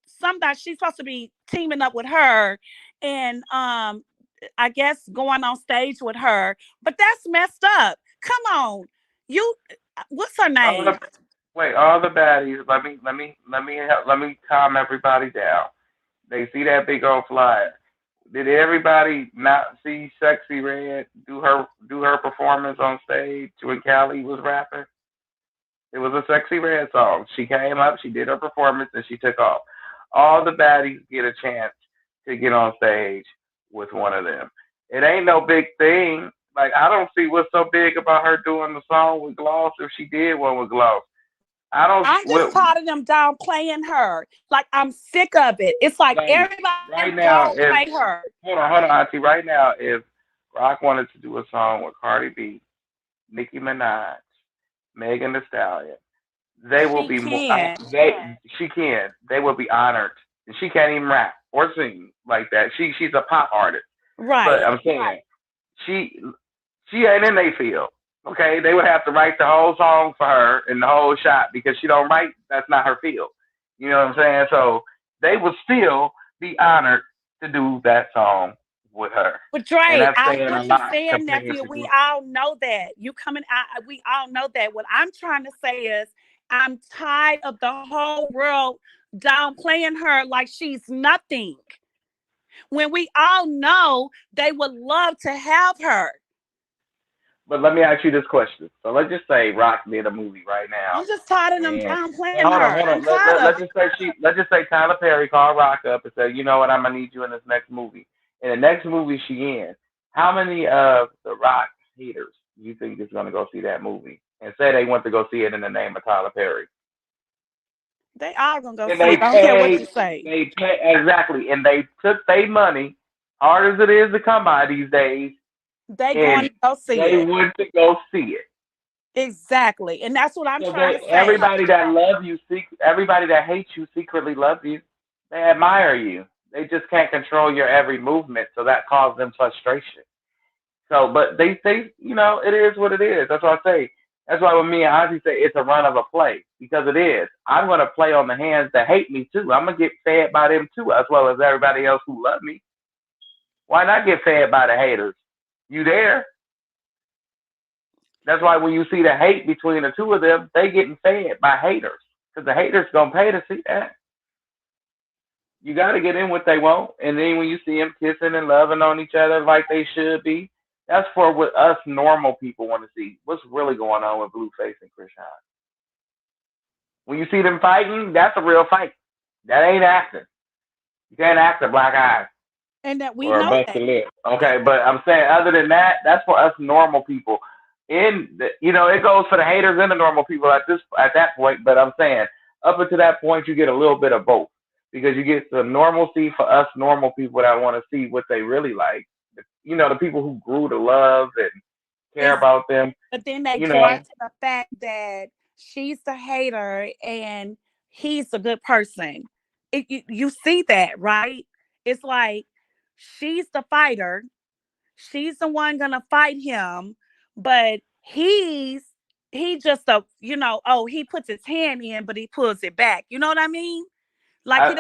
Speaker 6: Somebody she's supposed to be teaming up with her and I guess going on stage with her. But that's messed up. Come on. What's her name?
Speaker 5: All the baddies, let me calm everybody down. They see that big old flyer. Did everybody not see Sexy Red do her performance on stage when Callie was rapping? It was a Sexy Red song. She came up, she did her performance, and she took off. All the baddies get a chance to get on stage with one of them. It ain't no big thing. Like, I don't see what's so big about her doing the song with Gloss if she did one with Gloss.
Speaker 6: I'm just tired of them downplaying her. Like, I'm sick of it. It's like everybody
Speaker 5: right now
Speaker 6: downplay her.
Speaker 5: Hold on, Auntie. Right now, if Rock wanted to do a song with Cardi B, Nicki Minaj, Megan Thee Stallion, they will be more. She can. They will be honored. And she can't even rap or sing like that. She's a pop artist.
Speaker 6: Right.
Speaker 5: But I'm saying she ain't in they field. Okay, they would have to write the whole song for her and the whole shot because she don't write. That's not her field. You know what I'm saying? So they would still be honored to do that song with her.
Speaker 6: But Dre, I hear you saying, nephew. We all know that. You coming out. We all know that. What I'm trying to say is, I'm tired of the whole world downplaying her like she's nothing. When we all know they would love to have her.
Speaker 5: But let me ask you this question. So let's just say Rock did a movie right now.
Speaker 6: I'm just tired of them downplaying her.
Speaker 5: Hold on. Let's just say Tyler Perry called Rock up and said, you know what, I'm gonna need you in this next movie. In the next movie she in, how many of the Rock haters do you think is gonna go see that movie and say they want to go see it in the name of Tyler Perry?
Speaker 6: They all gonna go see it. I don't care what you say.
Speaker 5: Exactly, and they took their money, hard as it is to come by these days.
Speaker 6: They going to go see it.
Speaker 5: They want to go see it.
Speaker 6: Exactly, and that's what I'm trying to say.
Speaker 5: Everybody that loves you, everybody that hates you secretly loves you. They admire you. They just can't control your every movement, so that causes them frustration. So, but they say, you know, it is what it is. That's what I say. That's why when me and Ozzy say it's a run of a play, because it is. I'm going to play on the hands that hate me too. I'm going to get fed by them too, as well as everybody else who love me. Why not get fed by the haters? You there? That's why when you see the hate between the two of them, they getting fed by haters. because the haters gonna pay to see that. You got to get in what they want, and then when you see them kissing and loving on each other like they should be, that's for what us normal people want to see. What's really going on with Blueface and Krishan? When you see them fighting, that's a real fight. That ain't acting. You can't act a black eye
Speaker 6: And that we
Speaker 5: or a
Speaker 6: know
Speaker 5: busted
Speaker 6: that.
Speaker 5: lip. Okay, but I'm saying other than that, that's for us normal people. It goes for the haters and the normal people at that point. But I'm saying up until that point, you get a little bit of both because you get the normalcy for us normal people that want to see what they really like. The people who grew to love and care about them.
Speaker 6: But then they draw to the fact that she's the hater and he's a good person. You see that, right? It's like she's the fighter. She's the one gonna fight him, but he just he puts his hand in, but he pulls it back. You know what I mean? Like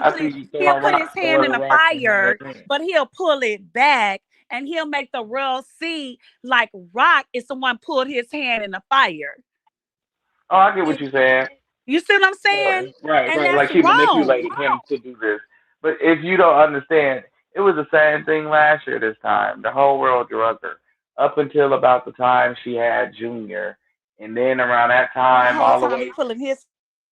Speaker 6: he'll put his hand in the fire, but he'll pull it back, and he'll make the world see like Rock is the one pulled his hand in the fire.
Speaker 5: Oh, I get what you're saying.
Speaker 6: You see what I'm saying?
Speaker 5: Right.
Speaker 6: And that's
Speaker 5: Like she
Speaker 6: wrong.
Speaker 5: manipulated him to do this. But if you don't understand, it was the same thing last year this time. The whole world drugged her up until about the time she had Junior. And then around that time,
Speaker 6: the whole
Speaker 5: all the
Speaker 6: time
Speaker 5: way.
Speaker 6: he pulling his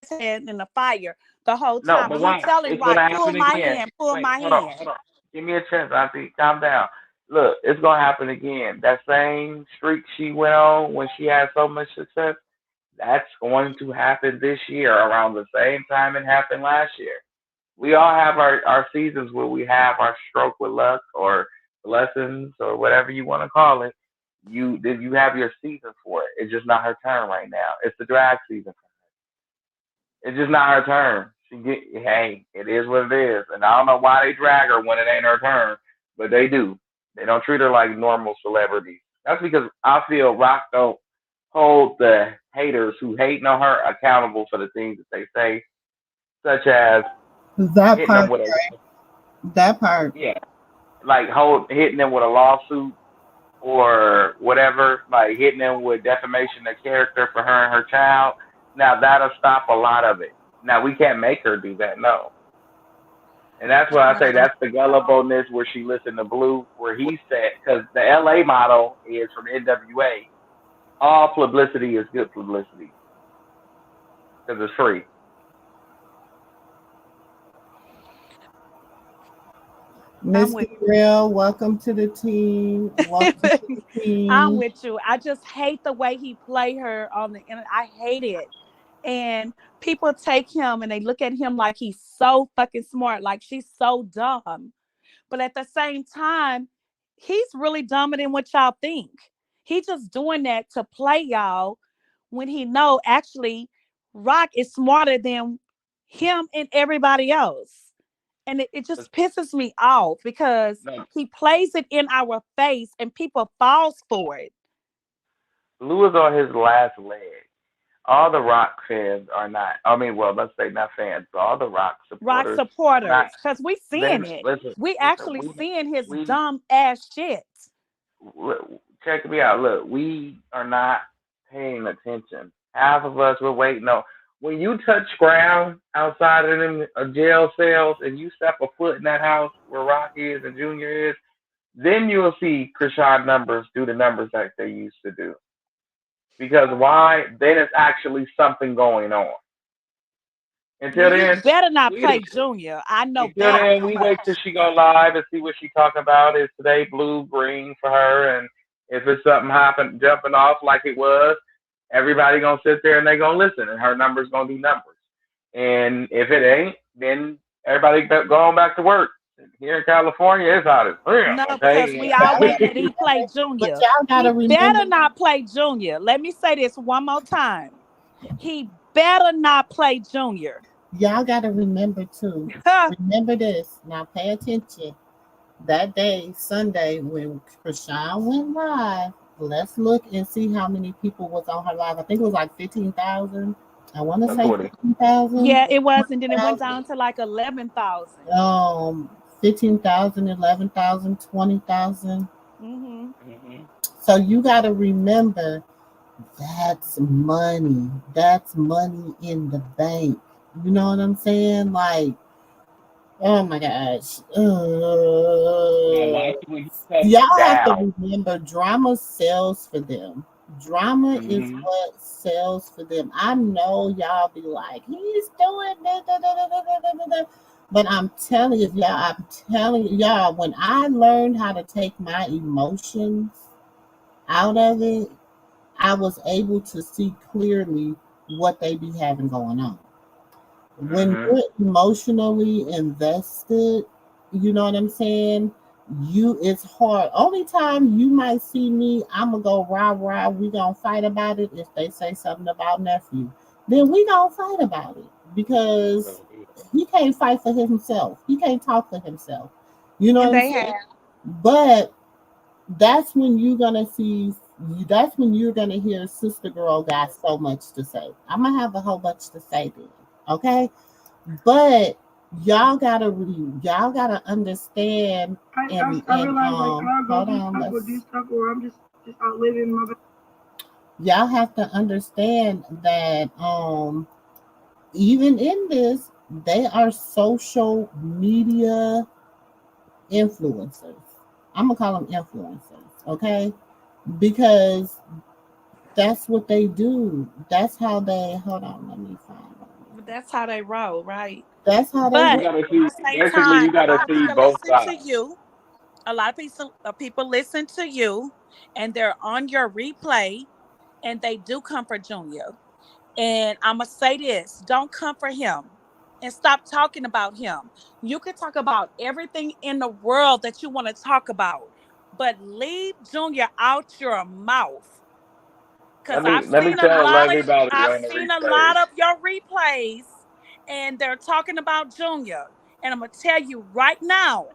Speaker 6: hand in the fire the whole
Speaker 5: No,
Speaker 6: time.
Speaker 5: but
Speaker 6: But he's telling Rock, pull my hand, pull my hand.
Speaker 5: Hold on. Give me a chance, Auntie. Calm down. Look, it's going to happen again. That same streak she went on when she had so much success, that's going to happen this year around the same time it happened last year. We all have our seasons where we have our stroke with luck or lessons or whatever you want to call it. You have your season for it. It's just not her turn right now. It's the drag season. It's just not her turn. Hey, it is what it is. And I don't know why they drag her when it ain't her turn, but they do. They don't treat her like normal celebrities. That's because I feel Rock don't hold the haters who hating on her accountable for the things that they say, such as
Speaker 2: that part. That part.
Speaker 5: Yeah, like hitting them with a lawsuit or whatever, like hitting them with defamation of character for her and her child. Now that'll stop a lot of it. Now we can't make her do that, no. And that's why I say that's the gullibleness where she listened to Blue, where he said, because the LA motto is from NWA, all publicity is good publicity because it's free.
Speaker 2: Mr. Real, welcome to the team. Welcome to the team.
Speaker 6: I'm with you. I just hate the way he played her on the internet. I hate it. And people take him and they look at him like he's so fucking smart, like she's so dumb. But at the same time, he's really dumber than what y'all think. He's just doing that to play y'all when he know actually Rock is smarter than him and everybody else. And it just pisses me off because he plays it in our face and people falls for it.
Speaker 5: Blue is on his last leg. All the Rock fans are not. I mean, well, let's say not fans, but all the Rock supporters.
Speaker 6: Rock supporters, because we seeing it. We actually seeing his dumb ass shit.
Speaker 5: Check me out. Look, we are not paying attention. Half of us were waiting on. When you touch ground outside of them jail cells and you step a foot in that house where Rock is and Junior is, then you'll see Krishan numbers do the numbers like they used to do. Because why? Then it's actually something going on. Until then,
Speaker 6: you better not play Junior. I know.
Speaker 5: Until then, we wait till she go live and see what she talking about. Is today blue, green for her? And if it's something jumping off like it was, everybody gonna sit there and they gonna listen, and her numbers gonna be numbers. And if it ain't, then everybody going back to work. Here in California, it's hot as hell.
Speaker 6: No, because we all wait that he play Junior.
Speaker 2: But y'all gotta remember,
Speaker 6: better not play Junior. Let me say this one more time. He better not play Junior.
Speaker 2: Y'all gotta remember too. Remember this. Now pay attention. That day, Sunday, when Krishan went live, let's look and see how many people was on her live. I think it was like 15,000. I want to say 15,000.
Speaker 6: Yeah, it was, and then it went down to like 11,000.
Speaker 2: 15,000, 11,000, 20,000. So you got to remember, that's money. That's money in the bank. You know what I'm saying? Like, oh my gosh. Y'all have to remember drama sells for them. Drama is what sells for them. I know y'all be like, he's doing da, da, da, da, da, da, da, da. But I'm telling you, y'all, when I learned how to take my emotions out of it, I was able to see clearly what they be having going on. When you're emotionally invested, you know what I'm saying? It's hard. Only time you might see me, I'm gonna go rah rah. We gonna fight about it. If they say something about nephew, then we gonna fight about it because he can't fight for himself. He can't talk for himself. You know
Speaker 6: And
Speaker 2: what I'm
Speaker 6: they
Speaker 2: saying?
Speaker 6: have.
Speaker 2: But that's when you're gonna see. That's when you're gonna hear Sister Girl got so much to say. I'm gonna have a whole bunch to say then. Okay, but y'all gotta understand
Speaker 12: I realize like I'll go
Speaker 2: hold
Speaker 12: through
Speaker 2: on,
Speaker 12: stuff or do stuff or I'm just out living my best.
Speaker 2: Y'all have to understand that even in this, they are social media influencers. I'm gonna call them influencers, okay? Because that's what they do. That's how they hold on, let me find it.
Speaker 6: That's how they roll, right?
Speaker 2: That's how they
Speaker 6: But
Speaker 2: roll.
Speaker 6: at the same time, a lot of people listen to you. A lot of people listen to you, and they're on your replay, and they do come for Junior. And I'm gonna say this: don't come for him, and stop talking about him. You can talk about everything in the world that you want to talk about, but leave Junior out your mouth. Cause
Speaker 5: Let me tell everybody
Speaker 6: I've
Speaker 5: on the
Speaker 6: seen a
Speaker 5: replay.
Speaker 6: lot of your replays, and they're talking about Junior. And I'm gonna tell you right now,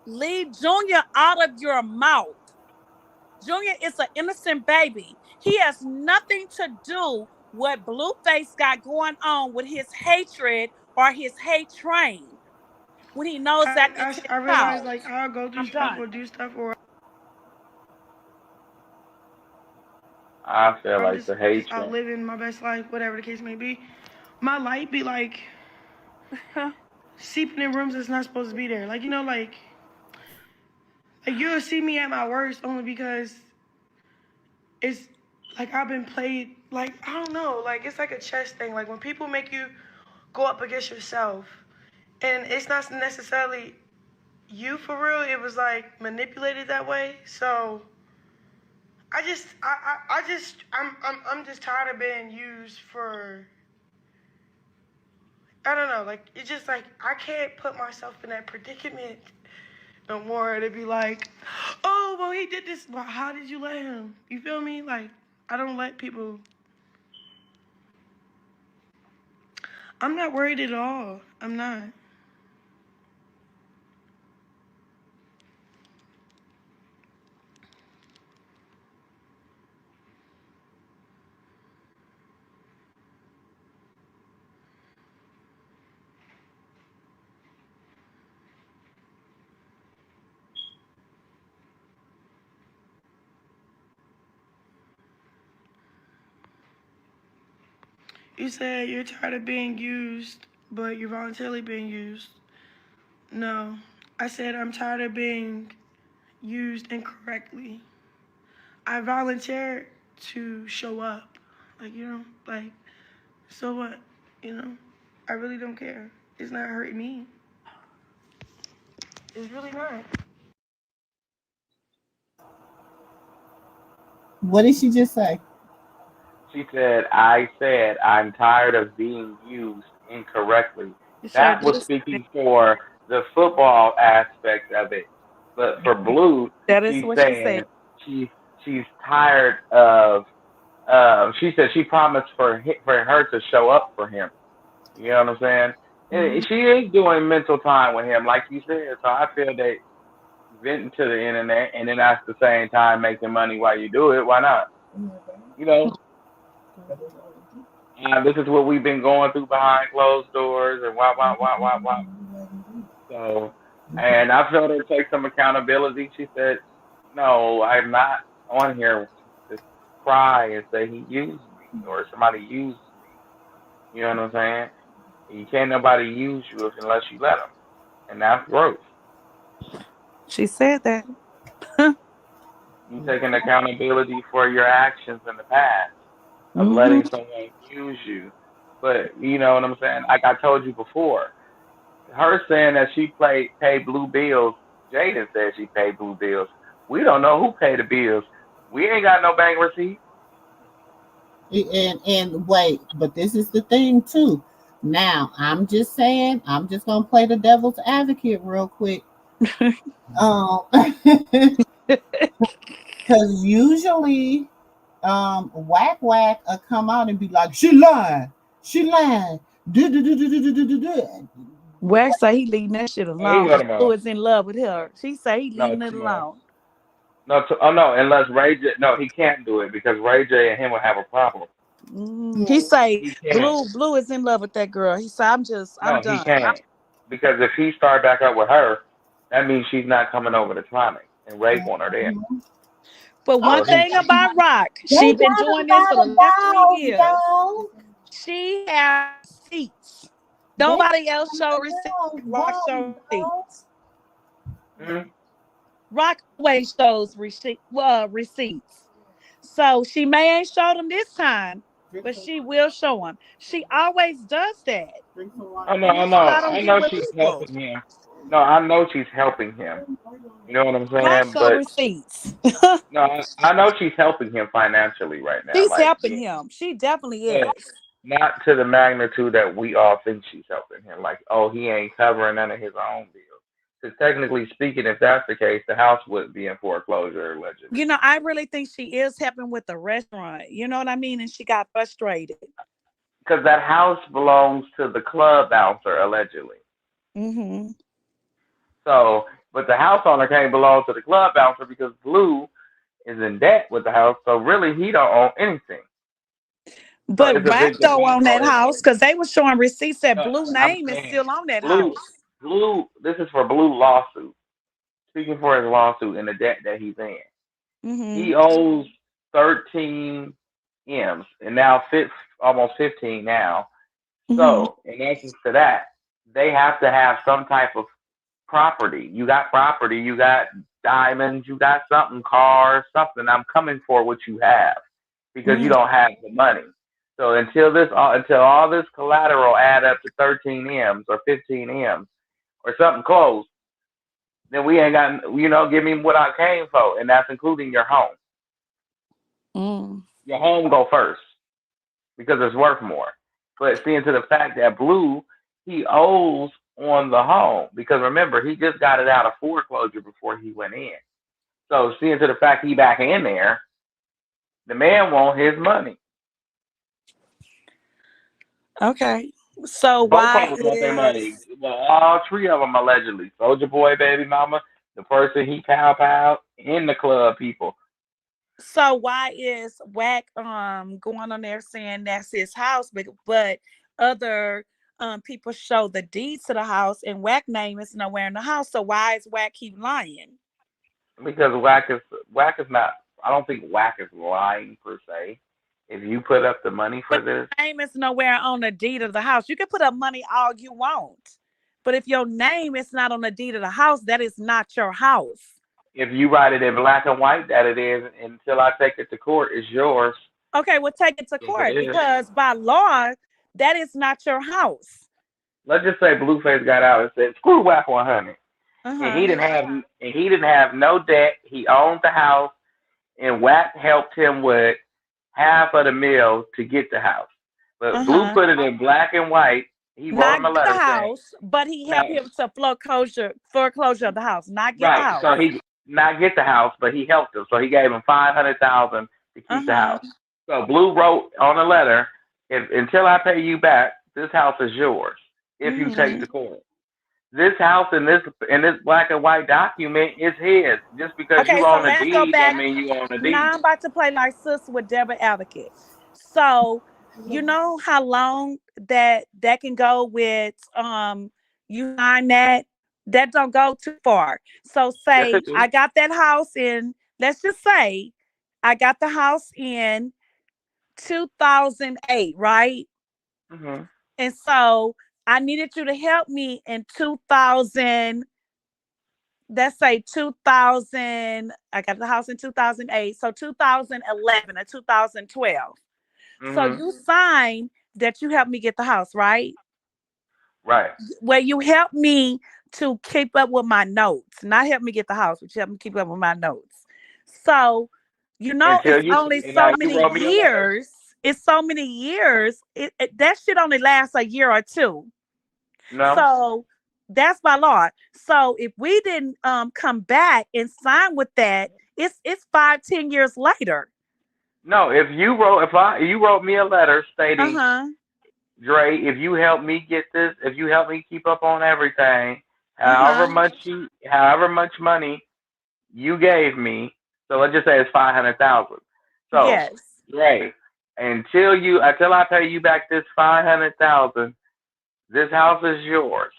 Speaker 6: leave Junior out of your mouth. Junior is an innocent baby. He has nothing to do what Blueface got going on with his hatred or his hate train. When he knows that it's his
Speaker 12: I realize
Speaker 6: child.
Speaker 12: like I'll go through
Speaker 6: I'm
Speaker 12: stuff
Speaker 6: done.
Speaker 12: or do stuff or
Speaker 5: I feel
Speaker 12: I'm
Speaker 5: like the
Speaker 12: just out
Speaker 5: hatred.
Speaker 12: living my best life, whatever the case may be. My light be like seeping in rooms that's not supposed to be there. Like you'll see me at my worst only because it's like I've been played like I don't know, like it's like a chess thing. Like when people make you go up against yourself and it's not necessarily you for real, it was like manipulated that way. So I'm just tired of being used for I don't know, like it's just like I can't put myself in that predicament no more to be like, oh well he did this. Well, how did you let him? You feel me? Like I don't let people. I'm not worried at all. I'm not. You said you're tired of being used, but you're voluntarily being used. No. I said I'm tired of being used incorrectly. I volunteered to show up. Like, like, so what? I really don't care. It's not hurting me. It's really not.
Speaker 2: What did she just say?
Speaker 5: She said I'm tired of being used incorrectly.
Speaker 6: You sure
Speaker 5: That was
Speaker 6: did.
Speaker 5: speaking for the football aspect of it. But for Blue,
Speaker 6: That is
Speaker 5: she's
Speaker 6: what she said.
Speaker 5: saying she's tired of she said she promised for her to show up for him. You know what I'm saying? And she is doing mental time with him, like you said. So I feel that venting to the internet and then at the same time making money while you do it, why not? You know, this is what we've been going through behind closed doors and why. So, and I felt her take some accountability. She said, "No, I'm not on here to cry and say he used me or somebody used me." You know what I'm saying? You can't nobody use you unless you let them, and that's growth.
Speaker 6: She said that.
Speaker 5: You taking accountability for your actions in the past of
Speaker 6: Mm-hmm.
Speaker 5: letting someone use you. But you know what I'm saying? Like I told you before, her saying that she paid blue bills. Jaden said she paid blue bills. We don't know who paid the bills. We ain't got no bank receipt.
Speaker 2: And wait, but this is the thing too. Now, I'm just saying, I'm just gonna play the devil's advocate real quick. Because usually, whack whack come out and be like, she lied, she lied.
Speaker 6: Wax say he leaving that shit
Speaker 5: Oh, he
Speaker 6: alone
Speaker 5: let
Speaker 6: because
Speaker 5: him
Speaker 6: Blue
Speaker 5: off.
Speaker 6: is in love with her. She say he
Speaker 5: No,
Speaker 6: leaving it
Speaker 5: no,
Speaker 6: alone.
Speaker 5: no. Oh no, unless Ray J. No, he can't do it because Ray J and him will have a problem.
Speaker 6: He say
Speaker 5: He can't.
Speaker 6: Blue is in love with that girl. He said, I'm
Speaker 5: No, he
Speaker 6: done.
Speaker 5: can't because if he start back up with her, that means she's not coming over to Tronic and Ray want her there.
Speaker 6: But one
Speaker 5: So
Speaker 6: thing about Rock,
Speaker 2: They
Speaker 6: she been
Speaker 2: got a
Speaker 6: doing this for
Speaker 2: lot
Speaker 6: the
Speaker 2: of
Speaker 6: last 3
Speaker 2: balls,
Speaker 6: years.
Speaker 2: y'all.
Speaker 6: She has receipts.
Speaker 2: They
Speaker 6: Nobody else
Speaker 2: got
Speaker 6: show
Speaker 2: a
Speaker 6: receipts.
Speaker 2: lot of
Speaker 6: Rock
Speaker 2: balls,
Speaker 6: show receipts.
Speaker 5: Mm-hmm.
Speaker 6: Rock always shows receipts. So she may ain't show them this time, but she will show them. She always does that. And that's what I don't
Speaker 5: I
Speaker 6: get
Speaker 5: know
Speaker 6: with
Speaker 5: she's
Speaker 6: people.
Speaker 5: helping him. No, I know she's helping him. You know what I'm
Speaker 6: Rock
Speaker 5: saying?
Speaker 6: show
Speaker 5: But
Speaker 6: receipts.
Speaker 5: no, I know she's helping him financially right now.
Speaker 6: She's
Speaker 5: Like,
Speaker 6: helping
Speaker 5: yeah,
Speaker 6: him. She definitely
Speaker 5: but
Speaker 6: is.
Speaker 5: not to the magnitude that we all think she's helping him. Like, oh, he ain't covering none of his own bills. Because technically speaking, if that's the case, the house would be in foreclosure allegedly.
Speaker 6: I really think she is helping with the restaurant. You know what I mean? And she got frustrated.
Speaker 5: Because that house belongs to the club bouncer allegedly.
Speaker 6: Mm-hmm.
Speaker 5: So, but the house owner can't belong to the club bouncer because Blue is in debt with the house. So really, he don't own anything. So
Speaker 6: But
Speaker 5: it's a big
Speaker 6: Racto on
Speaker 5: debacle
Speaker 6: that
Speaker 5: in
Speaker 6: house,
Speaker 5: there.
Speaker 6: because they were showing receipts that
Speaker 5: No,
Speaker 6: Blue
Speaker 5: I'm
Speaker 6: name is
Speaker 5: saying
Speaker 6: still on that
Speaker 5: Blue,
Speaker 6: house.
Speaker 5: This is for Blue lawsuit. Speaking for his lawsuit and the debt that he's in,
Speaker 6: Mm-hmm.
Speaker 5: he owes 13 M's and now almost 15 now.
Speaker 6: Mm-hmm.
Speaker 5: So in essence to that, they have to have some type of property. You got property, you got diamonds, you got something, cars, something. I'm coming for what you have because you
Speaker 6: Mm-hmm.
Speaker 5: don't have the money. So until all this collateral add up to 13 M's or 15 M's or something close, then we ain't got, give me what I came for, and that's including your home.
Speaker 6: Mm.
Speaker 5: Your home go first because it's worth more. But seeing to the fact that Blue, he owes on the home because remember he just got it out of foreclosure before he went in. So seeing to the fact he back in there, the man want his money.
Speaker 6: Okay. So
Speaker 5: Both
Speaker 6: why
Speaker 5: of them want their money.
Speaker 6: is
Speaker 5: Well, all three of them allegedly. Soldier Boy, baby mama, the person he pow, in the club people.
Speaker 6: Wack going on there saying that's his house, but other people show the deeds to the house and Wack name is nowhere in the house. So why is Wack keep lying?
Speaker 5: Because Whack is not. I don't think Whack is lying per se. If you put up the money for
Speaker 6: But
Speaker 5: this,
Speaker 6: your name is nowhere on the deed of the house. You can put up money all you want. But if your name is not on the deed of the house, that is not your house.
Speaker 5: if you write it in black and white that it is, until I take it to court, it's yours.
Speaker 6: Okay, well, take it to
Speaker 5: If it
Speaker 6: court
Speaker 5: is,
Speaker 6: because by law, that is not your house.
Speaker 5: let's just say Blueface got out and said, "Screw Whack 100," and
Speaker 6: Uh-huh.
Speaker 5: he didn't have no debt. He owned the house, and Whack helped him with half of the meal to get the house. But Blue
Speaker 6: Uh-huh.
Speaker 5: put it in black and white. He wrote
Speaker 6: Not
Speaker 5: him a
Speaker 6: get the
Speaker 5: letter saying,
Speaker 6: house, but he
Speaker 5: "No,
Speaker 6: helped him to foreclosure of the house, not get the
Speaker 5: right."
Speaker 6: house.
Speaker 5: So he not get the house, but he helped him. So he gave him 500,000 to keep the
Speaker 6: Uh-huh.
Speaker 5: house. So Blue wrote on a letter, "If until I pay you back, this house is yours. If you take
Speaker 6: Mm-hmm.
Speaker 5: the court, this house in this black and white document is his. Just because
Speaker 6: Okay,
Speaker 5: you
Speaker 6: so
Speaker 5: own a
Speaker 6: let's go
Speaker 5: deed, don't
Speaker 6: back.
Speaker 5: mean you own a
Speaker 6: Now
Speaker 5: deed."
Speaker 6: I'm about to play like sis with Deborah Advocate. So you know how long that can go with you find that don't go too far. So
Speaker 5: Yes,
Speaker 6: say
Speaker 5: it do.
Speaker 6: I got that house in, let's just say I got the house in 2008, right?
Speaker 5: Hmm.
Speaker 6: And so I needed you to help me in 2000. Let's say 2000. I got the house in 2008. So 2011 or 2012. So you signed that you helped me get the house, right?
Speaker 5: Right.
Speaker 6: Where you helped me to keep up with my notes. Not help me get the house, but you helped me keep up with my notes. So,
Speaker 5: Until
Speaker 6: it's
Speaker 5: you
Speaker 6: only
Speaker 5: and
Speaker 6: so
Speaker 5: now you
Speaker 6: many
Speaker 5: wrote me a letter.
Speaker 6: years. It's so many years. That shit only lasts a year or two.
Speaker 5: No.
Speaker 6: So that's my law. So if we didn't come back and sign with that, it's 5-10 years later.
Speaker 5: No, if you wrote me a letter stating,
Speaker 6: Uh-huh.
Speaker 5: Dre, if you help me get this, if you help me keep up on everything, however much money you gave me, so let's just say it's 500,000. So,
Speaker 6: Yes.
Speaker 5: Dre, until I pay you back this 500,000, this house is yours,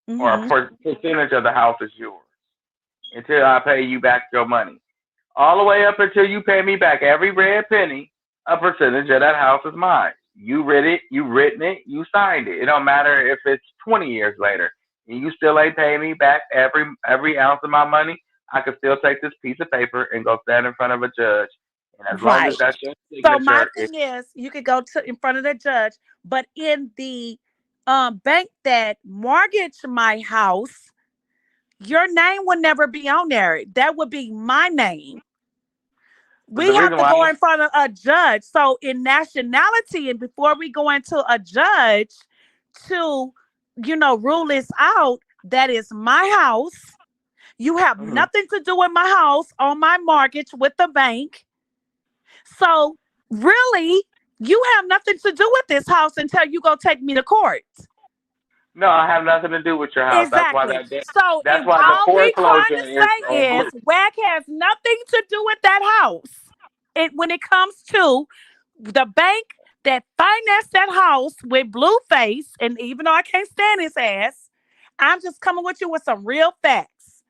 Speaker 5: or a percentage of the house is yours, until I pay you back your money. All the way up until you pay me back every red penny, a percentage of that house is mine. You read it, you written it, you signed it. It don't matter if it's 20 years later and you still ain't paying me back every ounce of my money. I could still take this piece of paper and go stand in front of a judge. And as long as that's your
Speaker 6: So my
Speaker 5: signature,
Speaker 6: thing is, you could go in front of the judge, but in the bank that mortgaged my house, your name would never be on there. That would be my name.
Speaker 5: but
Speaker 6: We
Speaker 5: the
Speaker 6: have
Speaker 5: reason
Speaker 6: to
Speaker 5: why
Speaker 6: go in front of a judge. So in nationality, and before we go into a judge to, rule this out, that is my house. You have nothing to do with my house on my mortgage with the bank. So really, you have nothing to do with this house until you go take me to court.
Speaker 5: no, I have nothing to do with your house.
Speaker 6: Exactly. So
Speaker 5: That's
Speaker 6: if
Speaker 5: why the
Speaker 6: all we trying
Speaker 5: foreclosure
Speaker 6: to
Speaker 5: is
Speaker 6: say
Speaker 5: on
Speaker 6: is
Speaker 5: Blue.
Speaker 6: WAC has nothing to do with that house. When it comes to the bank that financed that house with Blueface, and even though I can't stand his ass, I'm just coming with you with some real facts.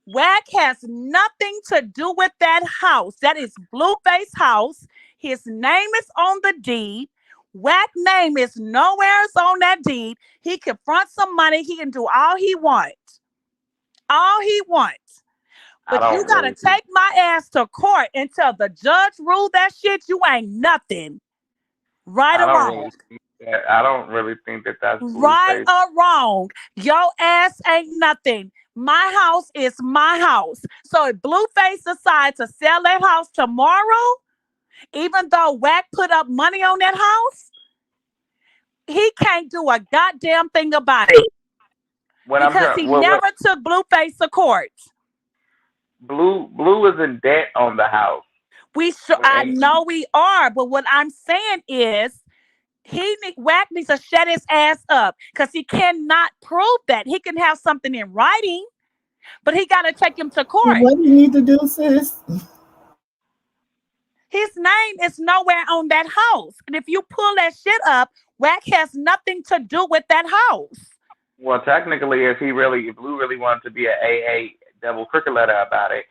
Speaker 6: WAC has nothing to do with that house. That is Blueface house. His name is on the deed. WAC name is nowhere on that deed. He can front some money. He can do all he wants. All he wants. But you gotta take my ass to court until the judge ruled that shit. You ain't nothing. Right or wrong.
Speaker 5: I don't really think that that's
Speaker 6: Right
Speaker 5: Blueface.
Speaker 6: or wrong. Your ass ain't nothing. My house is my house. So if Blueface decides to sell that house tomorrow, even though WAC put up money on that house, he can't do a goddamn thing about it. Because he never took Blueface to court.
Speaker 5: Blue is in debt on the house.
Speaker 6: I know we are, but what I'm saying is WAC needs to shut his ass up because he cannot prove that. He can have something in writing, but he got to take him to court.
Speaker 2: What do you need to do, sis?
Speaker 6: His name is nowhere on that house. And if you pull that shit up, WAC has nothing to do with that house.
Speaker 5: Well, technically, if Blue really wanted to be an AA double cricket letter about it,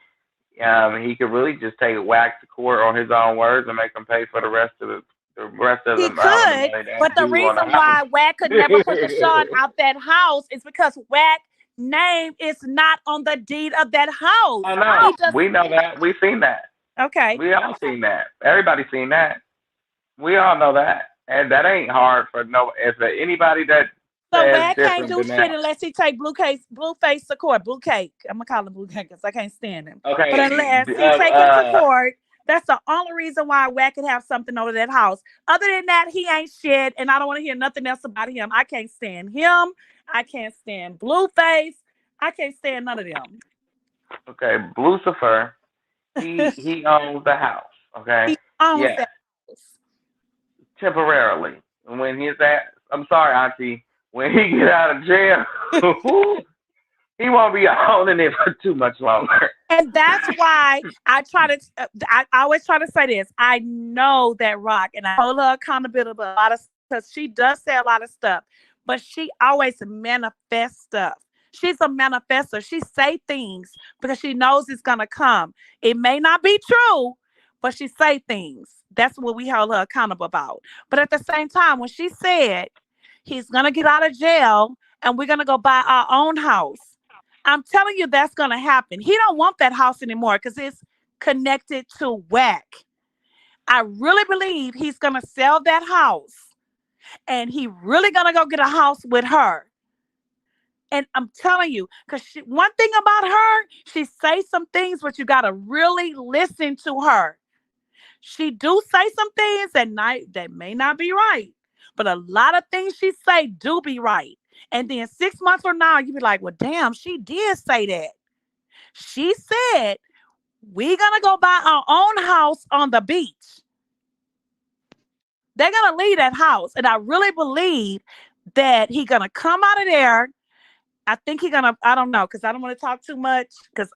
Speaker 5: he could really just take WAC to court on his own words and make him pay for the rest of the
Speaker 6: he could, but the reason why WAC could never put the Sean out that house is because WAC name is not on the deed of that house.
Speaker 5: I know. We know that. We've seen that.
Speaker 6: Okay.
Speaker 5: We all seen that. Everybody's seen that. We all know that. And that ain't hard for anybody that
Speaker 6: so WAC can't do shit unless he take Blueface to court. Blue Cake. I'm gonna call him Blue Cake because I can't stand him.
Speaker 5: Okay.
Speaker 6: But unless he take him to court, that's the only reason why WAC could have something over that house. Other than that, he ain't shit, and I don't want to hear nothing else about him. I can't stand him. I can't stand Blueface. I can't stand none of them.
Speaker 5: Okay, Lucifer, he owns the house. Okay,
Speaker 6: he owns that house
Speaker 5: temporarily. When I'm sorry, Auntie. When he get out of jail, he won't be owning it for too much longer.
Speaker 6: And that's why I always try to say this. I know that Rock, and I hold her accountability a lot of, because she does say a lot of stuff, but she always manifests stuff. She's a manifester. She say things because she knows it's gonna come. It may not be true, but she say things. That's what we hold her accountable about. But at the same time, when she said He's gonna get out of jail, and we're gonna go buy our own house. I'm telling you, that's gonna happen. He don't want that house anymore because it's connected to whack. I really believe he's gonna sell that house, and he really gonna go get a house with her. And I'm telling you, because one thing about her, she says some things, but you gotta really listen to her. She do say some things that may not be right, but a lot of things she say do be right. And then 6 months from now, you be like, well, damn, she did say that. She said, we gonna go buy our own house on the beach. They're gonna leave that house. And I really believe that he gonna come out of there. I think he gonna, I don't know, because I don't want to talk too much, because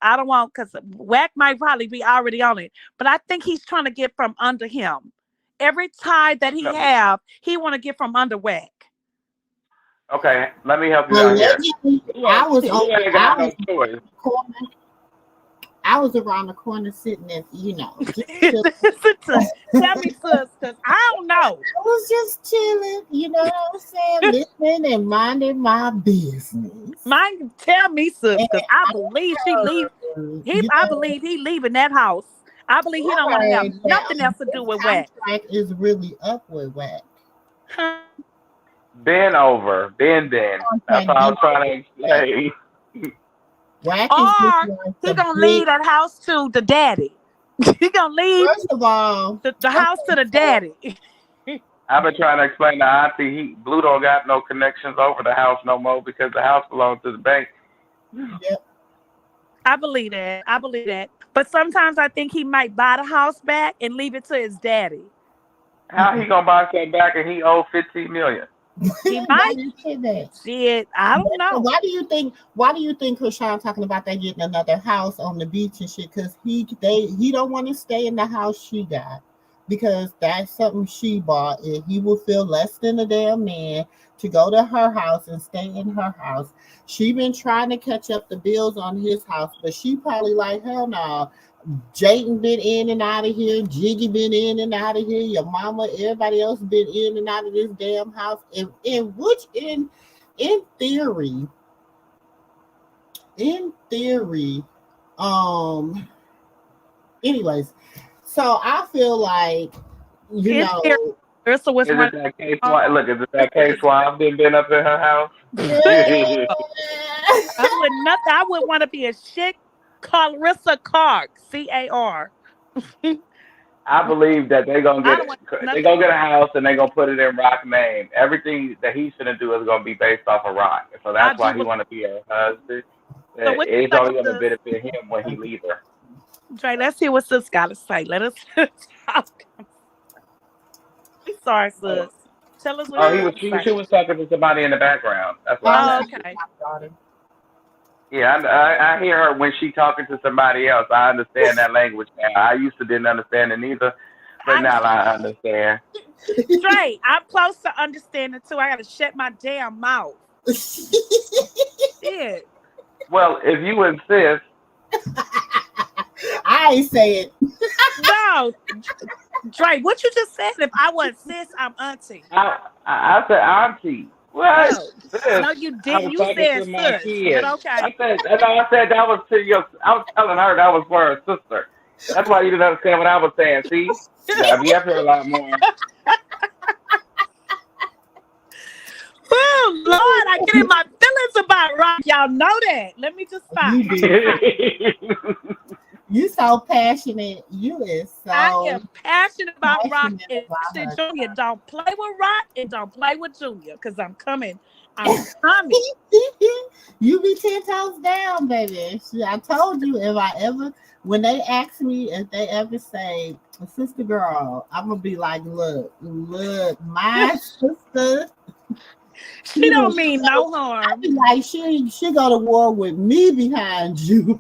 Speaker 6: Whack might probably be already on it. But I think he's trying to get from under him. Every tie that he have, he want to get from under Whack.
Speaker 5: Okay, let me help you out here.
Speaker 2: I was around the corner sitting at,
Speaker 6: Tell me, sis, because I don't know.
Speaker 2: I was just chilling, you know what I'm saying? Listening and minding my business.
Speaker 6: Tell me, sis, because I believe she leaving. I believe he leaving that house. I believe he don't want to have nothing else to do with Whack.
Speaker 2: Is really up with Whack.
Speaker 5: Been over. That's what I was trying to say.
Speaker 6: Or he gonna leave that house to the daddy. He gonna leave.
Speaker 2: First of all,
Speaker 6: the house to the daddy.
Speaker 5: I've been trying to explain to Auntie, Blue don't got no connections over the house no more because the house belongs to the bank.
Speaker 2: Yep.
Speaker 6: I believe that. But sometimes I think he might buy the house back and leave it to his daddy.
Speaker 5: How he gonna buy something back and he owed $15 million?
Speaker 6: He might. Shit, I don't know.
Speaker 2: Why do you think Krishan talking about they getting another house on the beach and shit? Because he don't want to stay in the house she got, because that's something she bought, and he will feel less than a damn man to go to her house and stay in her house. She been trying to catch up the bills on his house, but she probably like, hell no. Jayden been in and out of here. Jiggy been in and out of here. Your mama, everybody else been in and out of this damn house. In theory, anyways, so I feel like, you know.
Speaker 6: Karlissa was
Speaker 5: is it that case why I've been up in her house?
Speaker 6: I would want to be a chick. Karlissa Car, CAR.
Speaker 5: I believe that they're gonna get a house and they're gonna put it in Rock's name. Everything that he's gonna do is gonna be based off of Rock. So that's why he wanna be her husband. So it's only gonna benefit him when he leaves her.
Speaker 6: Dre, let's hear what sis gotta say. Let us talk. I'm sorry, sis. Tell us what
Speaker 5: she was talking to somebody in the background. That's why.
Speaker 6: Okay.
Speaker 5: Yeah, I hear her when she talking to somebody else. I understand that language now. I used to didn't understand it neither, but now I understand.
Speaker 6: Straight, I'm close to understanding too. I gotta shut my damn mouth. Yeah.
Speaker 5: Well, if you insist.
Speaker 2: I ain't say it.
Speaker 6: No, Dre, what you just said? If I wasn't sis, I'm auntie.
Speaker 5: I said auntie. What?
Speaker 6: No, you didn't. You said sis. But okay.
Speaker 5: I said that was to your. I was telling her that was for her sister. That's why you didn't understand what I was saying. See, yeah, you have to a lot more.
Speaker 6: Oh Lord, I get in my feelings about Rock. Y'all know that. Let me just stop.
Speaker 2: You so passionate.
Speaker 6: I am passionate about Rock and Junior. Don't play with Rock and don't play with Junior, because I'm coming.
Speaker 2: You be 10 toes down, baby. I told you, when they ask me if they ever say Sistagirl, I'm gonna be like, look, my sister.
Speaker 6: She don't mean no harm.
Speaker 2: I be like, she go to war with me behind you.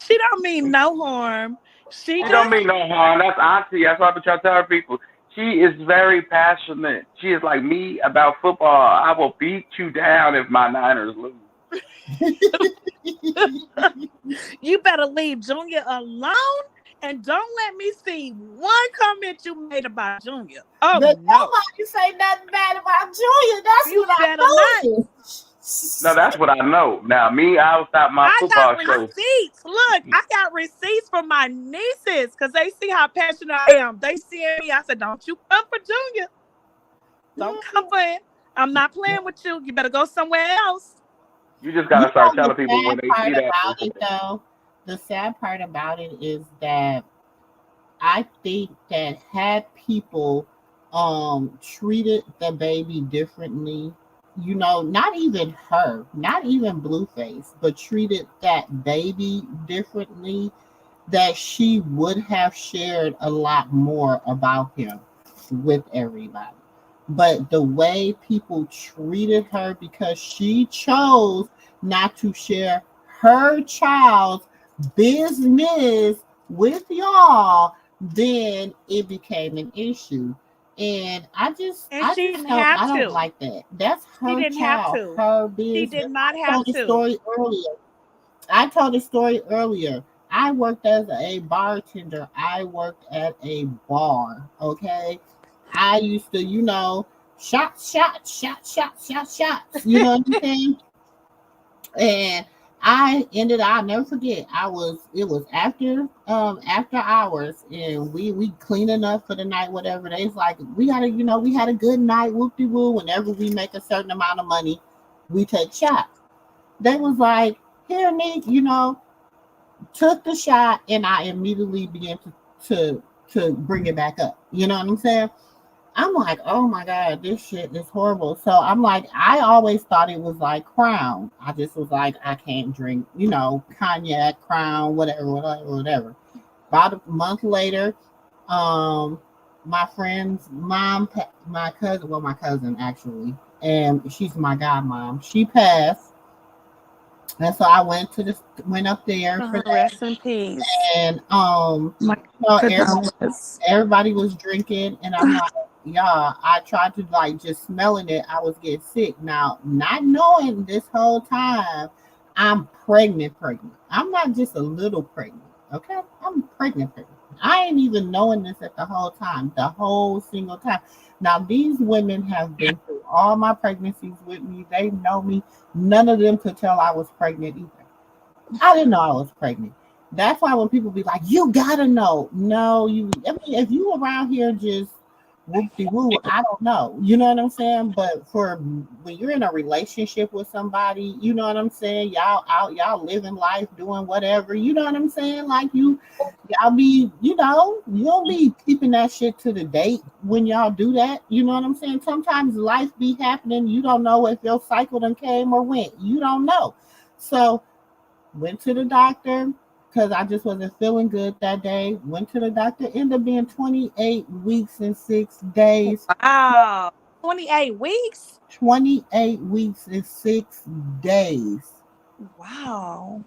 Speaker 6: She don't mean no harm. She
Speaker 5: don't mean no harm. That's auntie. That's what I try to tell people. She is very passionate. She is like me about football. I will beat you down if my Niners lose.
Speaker 6: You better leave Junior alone And don't let me see one comment you made about Junior. Oh,
Speaker 2: But
Speaker 6: no.
Speaker 2: nobody say nothing bad about Junior. That's
Speaker 6: You
Speaker 2: what I
Speaker 6: better
Speaker 2: told
Speaker 6: not.
Speaker 2: you.
Speaker 5: No, that's what I know. Now, me, I'll stop my
Speaker 6: I
Speaker 5: football
Speaker 6: got
Speaker 5: show.
Speaker 6: receipts. Look, I got receipts from my nieces because they see how passionate I am. They see me. I said, don't you come for Junior. Don't come for him. I'm not playing with you. You better go somewhere else.
Speaker 5: You just
Speaker 2: You
Speaker 5: gotta start
Speaker 2: know
Speaker 5: telling
Speaker 2: the
Speaker 5: people when
Speaker 2: sad
Speaker 5: they
Speaker 2: part
Speaker 5: see that.
Speaker 2: about it, though. The sad part about it is that I think that had people treated the baby differently, you know, not even her, not even Blueface, but treated that baby differently, that she would have shared a lot more about him with everybody. But the way people treated her because she chose not to share her child's business with y'all, then it became an issue. And
Speaker 6: And she didn't have
Speaker 2: I don't
Speaker 6: to.
Speaker 2: like that. That's
Speaker 6: She
Speaker 2: her
Speaker 6: didn't have
Speaker 2: child,
Speaker 6: to.
Speaker 2: her
Speaker 6: She did
Speaker 2: business.
Speaker 6: not
Speaker 2: I
Speaker 6: have
Speaker 2: told the
Speaker 6: to.
Speaker 2: story earlier. I told a story earlier. I worked as a bartender. I worked at a bar. Okay. I used to, you know, shots. You know what I'm saying? And I'll never forget. It was after hours, and we cleaning up for the night, whatever. They's like, we gotta, you know, we had a good night, whoop de woo. Whenever we make a certain amount of money, we take shots. They was like, here, Nick, you know, took the shot, and I immediately began to bring it back up. You know what I'm saying? I'm like, oh my God, this shit is horrible. So I'm like, I always thought it was like Crown. I just was like, I can't drink, you know, cognac, Crown, whatever. About a month later, my friend's mom, my cousin actually, and she's my godmom. She passed. And so I went up there for that.
Speaker 6: Rest in peace.
Speaker 2: And
Speaker 6: My
Speaker 2: you know,
Speaker 6: condolences.
Speaker 2: everybody was drinking, and I'm like, y'all, I tried to like just smelling it, I was getting sick. Now, not knowing this whole time, I'm pregnant. I'm not just a little pregnant, okay? I'm pregnant. I ain't even knowing this at the whole time, the whole single time. Now, these women have been through all my pregnancies with me. They know me. None of them could tell I was pregnant either. I didn't know I was pregnant. That's why when people be like, you gotta know. No, if you around here just whoop-de-woo, I don't know. You know what I'm saying? But for when you're in a relationship with somebody, you know what I'm saying? Y'all living life, doing whatever. You know what I'm saying? Like y'all be, you know, you don't be keeping that shit to the date when y'all do that. You know what I'm saying? Sometimes life be happening. You don't know if your cycle done came or went. You don't know. So went to the doctor because I just wasn't feeling good that day. Went to the doctor, ended up being 28 weeks and 6 days.
Speaker 6: Wow. 28 weeks?
Speaker 2: 28 weeks and 6 days.
Speaker 6: Wow.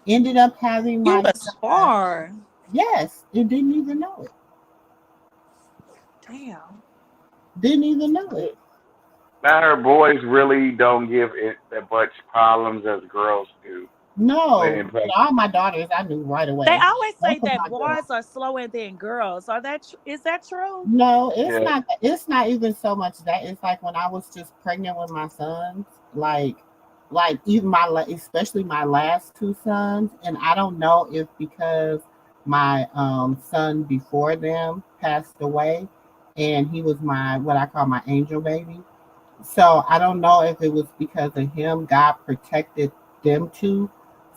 Speaker 2: Ended up having
Speaker 6: You
Speaker 2: my
Speaker 6: was far.
Speaker 2: Yes, and didn't even know it.
Speaker 6: Damn.
Speaker 2: Didn't even know it.
Speaker 5: Now her boys really don't give it that much problems as girls do.
Speaker 2: No, but all my daughters, I knew right away.
Speaker 6: They always say
Speaker 2: Both of
Speaker 6: that
Speaker 2: my
Speaker 6: boys
Speaker 2: girls.
Speaker 6: are slower than girls. Is that true?
Speaker 2: No, it's
Speaker 5: Yeah.
Speaker 2: not. It's not even so much that. It's like when I was just pregnant with my sons, like even especially my last two sons, and I don't know if because my son before them passed away, and he was my what I call my angel baby. So I don't know if it was because of him, God protected them too.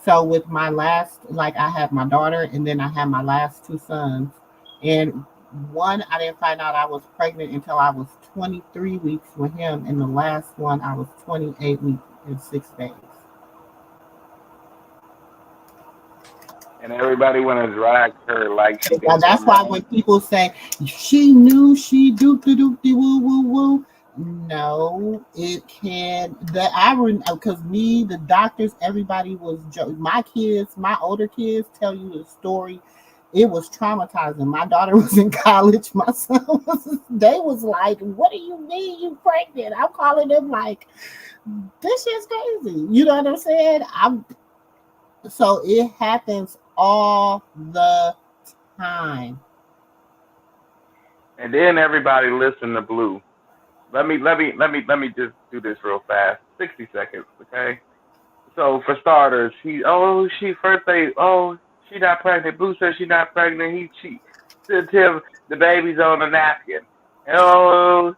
Speaker 2: So with my last, like I had my daughter, and then I had my last two sons, and one I didn't find out I was pregnant until I was 23 weeks with him, and the last one I was 28 weeks and 6 days.
Speaker 5: And everybody want to drag her like she did
Speaker 2: Now that's
Speaker 5: something
Speaker 2: why
Speaker 5: wrong.
Speaker 2: when people say she knew she doop de doop de woo woo woo, no, it can. That I because me, the doctors, everybody was my kids, my older kids tell you the story. It was traumatizing. My daughter was in college. My son was. They was like, "What do you mean you pregnant?" I'm calling them like, "This is crazy." You know what I'm saying? So it happens all the time.
Speaker 5: And then everybody listen to Blue. Let me just do this real fast. 60 seconds, okay? So for starters, she not pregnant. Blue says she's not pregnant. She said him the baby's on the napkin. Oh,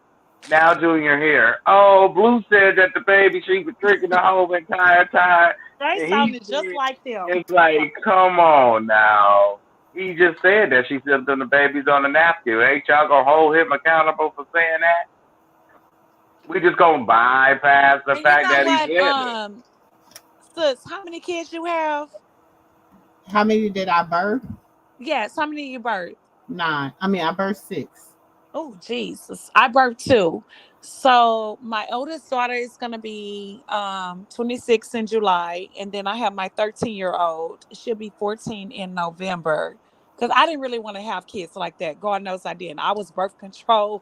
Speaker 5: now Junior here. Oh, Blue said that the baby she was drinking the whole entire time.
Speaker 6: They sounded just like them.
Speaker 5: It's like, come on now. He just said that she said the baby's on the napkin. Ain't y'all gonna hold him accountable for saying that? We just gonna bypass the fact that he said it.
Speaker 6: Sis, how many kids you have?
Speaker 2: How many did I birth?
Speaker 6: Yes, how many you birthed?
Speaker 2: 9. I mean, I birthed 6.
Speaker 6: Oh, Jesus. I birthed 2. So my oldest daughter is going to be 26 in July. And then I have my 13-year-old. She'll be 14 in November. Because I didn't really want to have kids like that. God knows I didn't. I was birth control.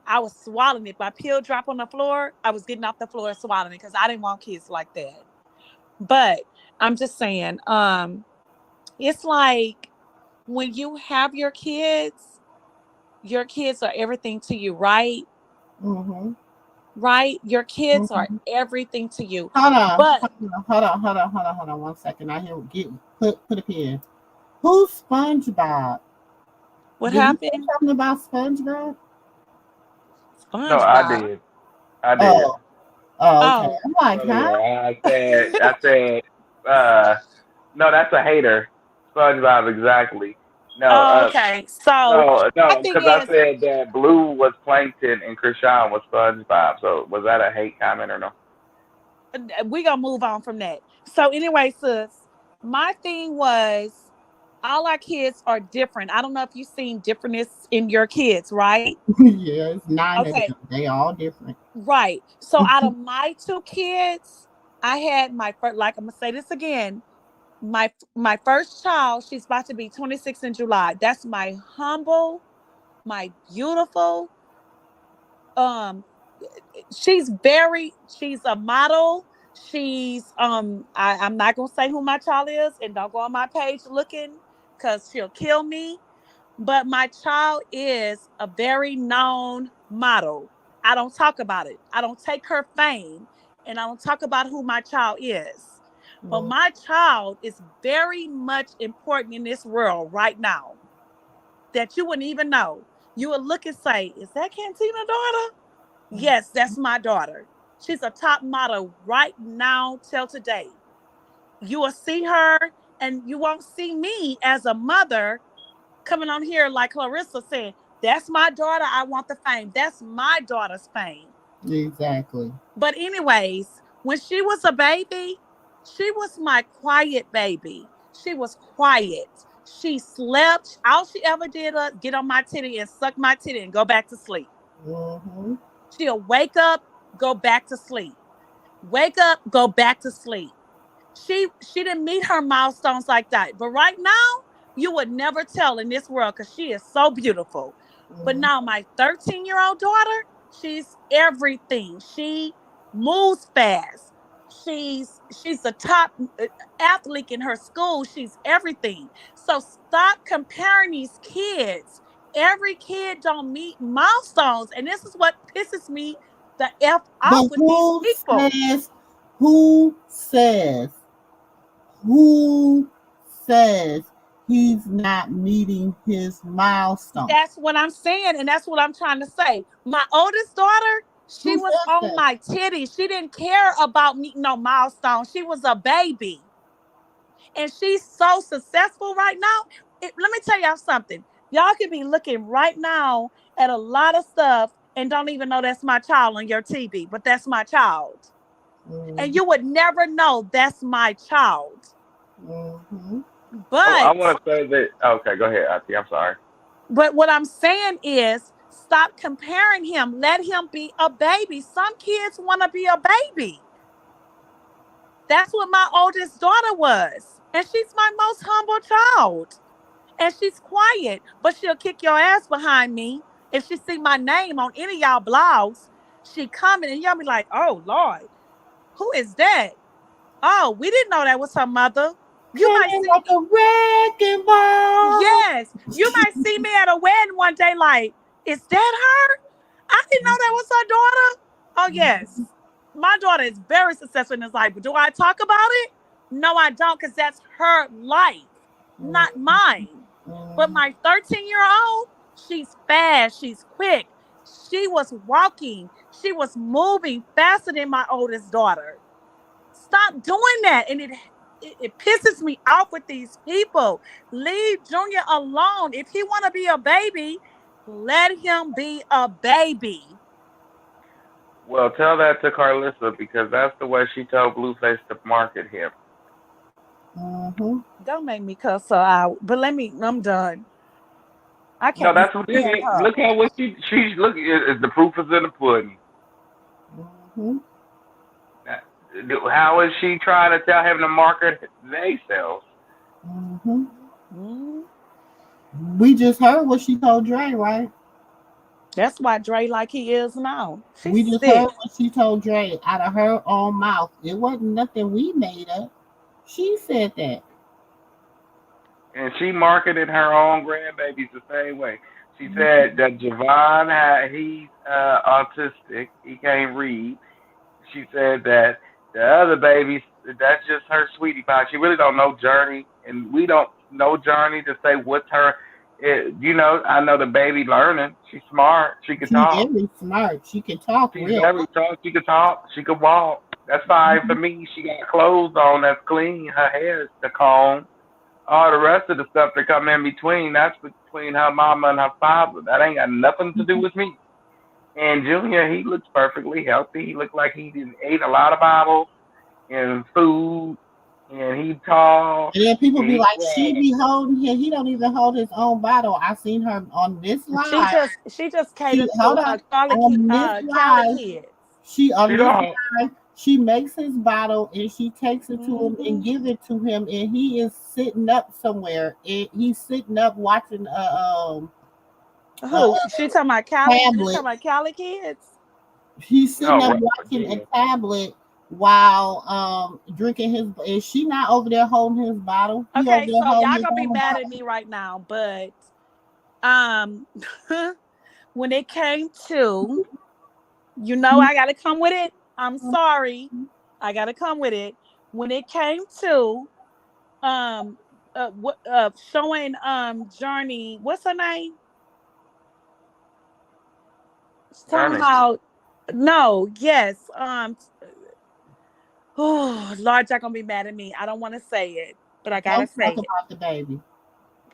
Speaker 6: I was swallowing it. My pill drop on the floor, I was getting off the floor and swallowing it because I didn't want kids like that. But I'm just saying, it's like when you have your kids are everything to you, right?
Speaker 2: Mm-hmm.
Speaker 6: Right? Your kids are everything to you.
Speaker 2: Hold on 1 second. I hear put a pin. Who's SpongeBob?
Speaker 6: What happened?
Speaker 2: You say something about SpongeBob?
Speaker 5: No, I did.
Speaker 2: Oh, okay. I'm like, huh?
Speaker 5: I said, no, that's a hater. SpongeBob, exactly. No.
Speaker 6: Okay.
Speaker 5: No, because I said that Blue was Plankton and Krishan was SpongeBob. So was that a hate comment or no?
Speaker 6: We're going to move on from that. So anyway, sis, my thing was all our kids are different. I don't know if you've seen differentness in your kids, right?
Speaker 2: Yeah, it's 9 of them. They all different.
Speaker 6: Right. So out of my 2 kids, I had my first, like I'm going to say this again, my first child, she's about to be 26 in July. That's my humble, my beautiful, she's a model. She's I'm not gonna say who my child is, and don't go on my page looking because she'll kill me. But my child is a very known model. I don't talk about it. I don't take her fame, and I don't talk about who my child is. But my child is very much important in this world right now that you wouldn't even know. You would look and say, is that Cantina's daughter? Yes, that's my daughter. She's a top model right now till today. You will see her and you won't see me as a mother coming on here like Karlissa saying, that's my daughter. I want the fame. That's my daughter's fame.
Speaker 2: Exactly.
Speaker 6: But anyways, when she was a baby, she was my quiet baby. She was quiet. She slept. All she ever did was get on my titty and suck my titty and go back to sleep.
Speaker 2: Mm-hmm.
Speaker 6: She'll wake up, go back to sleep. Wake up, go back to sleep. She didn't meet her milestones like that. But right now, you would never tell in this world because she is so beautiful. Mm-hmm. But now my 13-year-old daughter, she's everything. She moves fast. She's a top athlete in her school. She's everything. So stop comparing these kids. Every kid don't meet milestones. And this is what pisses me the F off with these people.
Speaker 2: Who says he's not meeting his milestones?
Speaker 6: That's what I'm saying. And that's what I'm trying to say. My oldest daughter, she was on my titties. She didn't care about meeting no milestone. She was a baby. And she's so successful right now. Let me tell y'all something. Y'all could be looking right now at a lot of stuff and don't even know that's my child on your TV, but that's my child. Mm-hmm. And you would never know that's my child.
Speaker 2: Mm-hmm.
Speaker 6: But
Speaker 5: I want to say that. Okay, go ahead, Auntie. I'm sorry.
Speaker 6: But what I'm saying is stop comparing him. Let him be a baby. Some kids want to be a baby. That's what my oldest daughter was. And she's my most humble child. And she's quiet, but she'll kick your ass behind me. If she see my name on any of y'all blogs, she coming and y'all be like, oh, Lord, who is that? Oh, we didn't know that was her mother. You might see
Speaker 2: like a wrecking ball.
Speaker 6: Yes, you might see me at a wedding one day. Like, is that her? I didn't know that was her daughter. Oh yes, my daughter is very successful in this life. But do I talk about it? No, I don't, because that's her life, not mine. But my 13-year-old, she's fast, she's quick. She was walking, she was moving faster than my oldest daughter. Stop doing that. And it pisses me off with these people. Leave Junior alone. If he want to be a baby, let him be a baby.
Speaker 5: Well, tell that to Karlissa because that's the way she told Blueface to market him.
Speaker 6: Don't make me cuss her out. But I'm done. I can't.
Speaker 5: No, that's what it is. Look at what she's looking. The proof is in the pudding. How is she trying to tell him to market themselves?
Speaker 2: We just heard what she told Dre, right?
Speaker 6: That's why Dre like he is now.
Speaker 2: We just heard what she told Dre out of her own mouth. It wasn't nothing we made up. She said that.
Speaker 5: And she marketed her own grandbabies the same way. She said that Javon he's autistic. He can't read. She said that the other babies, that's just her sweetie pie. She really don't know Journey, and we don't know Journey to say what's her. I know the baby learning. She's smart. She can talk.
Speaker 2: She's very smart. She can talk.
Speaker 5: She can talk. She can walk. That's fine for me. She got clothes on that's clean. Her hair is the comb. All the rest of the stuff that come in between, that's between her mama and her father. That ain't got nothing to do with me. And Junior, he looks perfectly healthy. He looked like he ate a lot of bottles and food, and he tall.
Speaker 2: And then people be like, she be holding him. He don't even hold his own bottle. I seen her on this live.
Speaker 6: She just catered to Cali kids.
Speaker 2: She on this live. She makes his bottle and she takes it to him and gives it to him, and he is sitting up somewhere. And he's sitting up watching
Speaker 6: she talking about Cali? She talking about Cali kids?
Speaker 2: He's sitting up watching a tablet while drinking his. Is she not over there holding his bottle?
Speaker 6: Okay, so y'all gonna be mad at me right now, but when it came to, I gotta come with it. I'm sorry, I gotta come with it. When it came to showing Journey, what's her name? Somehow, no, yes. Oh Lord, y'all gonna be mad at me. I don't want to say it, but I gotta say it.
Speaker 2: About the baby.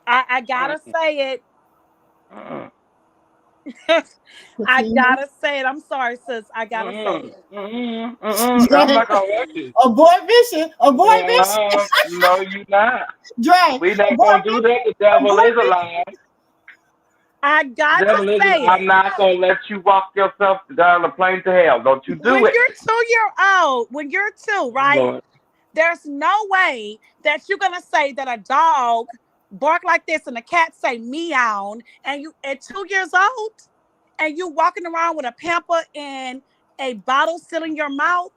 Speaker 6: I gotta say it. I gotta say it. I'm sorry, sis. I gotta say it.
Speaker 5: I'm not gonna let you.
Speaker 2: Abort mission. Abort mission.
Speaker 5: No, you not.
Speaker 2: Dre,
Speaker 5: we not gonna do that. The devil is alive.
Speaker 6: I gotta say it.
Speaker 5: I'm not gonna let you walk yourself down the plane to hell. Don't you do it.
Speaker 6: When you're 2-year-old, when you're 2, right? Lord. There's no way that you're gonna say that a dog bark like this and a cat say meow, and you at 2 years old and you walking around with a pamper and a bottle still in your mouth.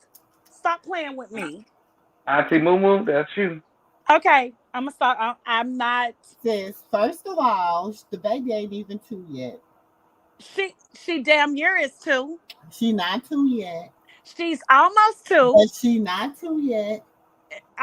Speaker 6: Stop playing with me.
Speaker 5: Auntie MooMoo, that's you.
Speaker 6: Okay, I'm gonna start. I'm not.
Speaker 2: Sis, first of all, the baby ain't even 2 yet.
Speaker 6: She damn near is 2.
Speaker 2: She not 2 yet.
Speaker 6: She's almost 2.
Speaker 2: But she not 2 yet.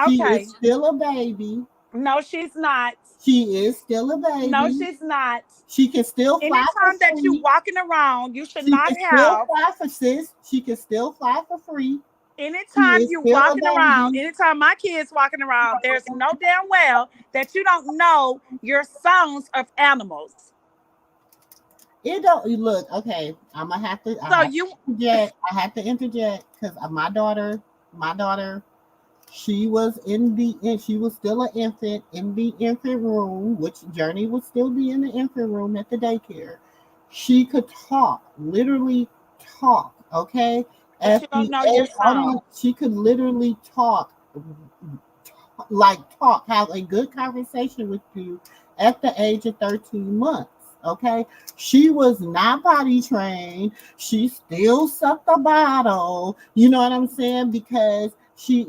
Speaker 6: Okay.
Speaker 2: She is still a baby.
Speaker 6: No, she's not.
Speaker 2: She is still a baby.
Speaker 6: No, she's not.
Speaker 2: She can still fly.
Speaker 6: Anytime that you walking around, you should not have.
Speaker 2: Still fly for sis. She can still fly for free.
Speaker 6: Anytime you walking around, anytime my kids walking around, there's no damn well that you don't know your sounds of animals.
Speaker 2: It don't look okay. I'm gonna have to. I have to interject because my daughter. She was she was still an infant in the infant room, which Journey would still be in the infant room at the daycare. She could talk, literally talk, okay?
Speaker 6: But you don't know your sound.
Speaker 2: She could literally talk, have a good conversation with you at the age of 13 months. Okay, she was not potty trained. She still sucked the bottle. You know what I'm saying? Because she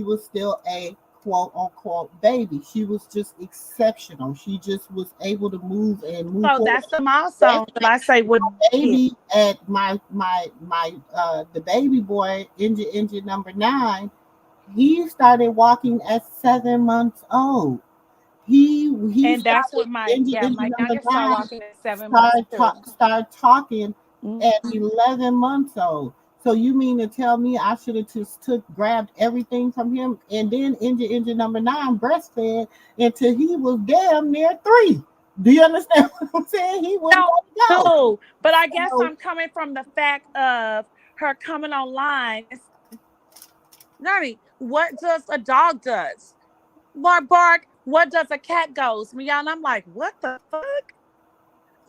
Speaker 2: was still a quote unquote baby. She was just exceptional. She just was able to move and move
Speaker 6: So
Speaker 2: forward.
Speaker 6: that's the milestone. Should I say what
Speaker 2: Baby at my the baby boy engine number 9, he started walking at 7 months old. He
Speaker 6: and that's
Speaker 2: started
Speaker 6: what my
Speaker 2: engine number
Speaker 6: youngest started
Speaker 2: 9
Speaker 6: walking at 7 months too.
Speaker 2: start talking at
Speaker 6: Mhm.
Speaker 2: 11 months old. So you mean to tell me I should have just grabbed everything from him and then engine number 9 breastfed until he was damn near 3? Do you understand what I'm saying? He wouldn't let go.
Speaker 6: No, but I guess
Speaker 2: So
Speaker 6: I'm coming from the fact of her coming online. Nani, what does a dog does? Bark, bark. What does a cat goes? Meow. And I'm like, what the fuck?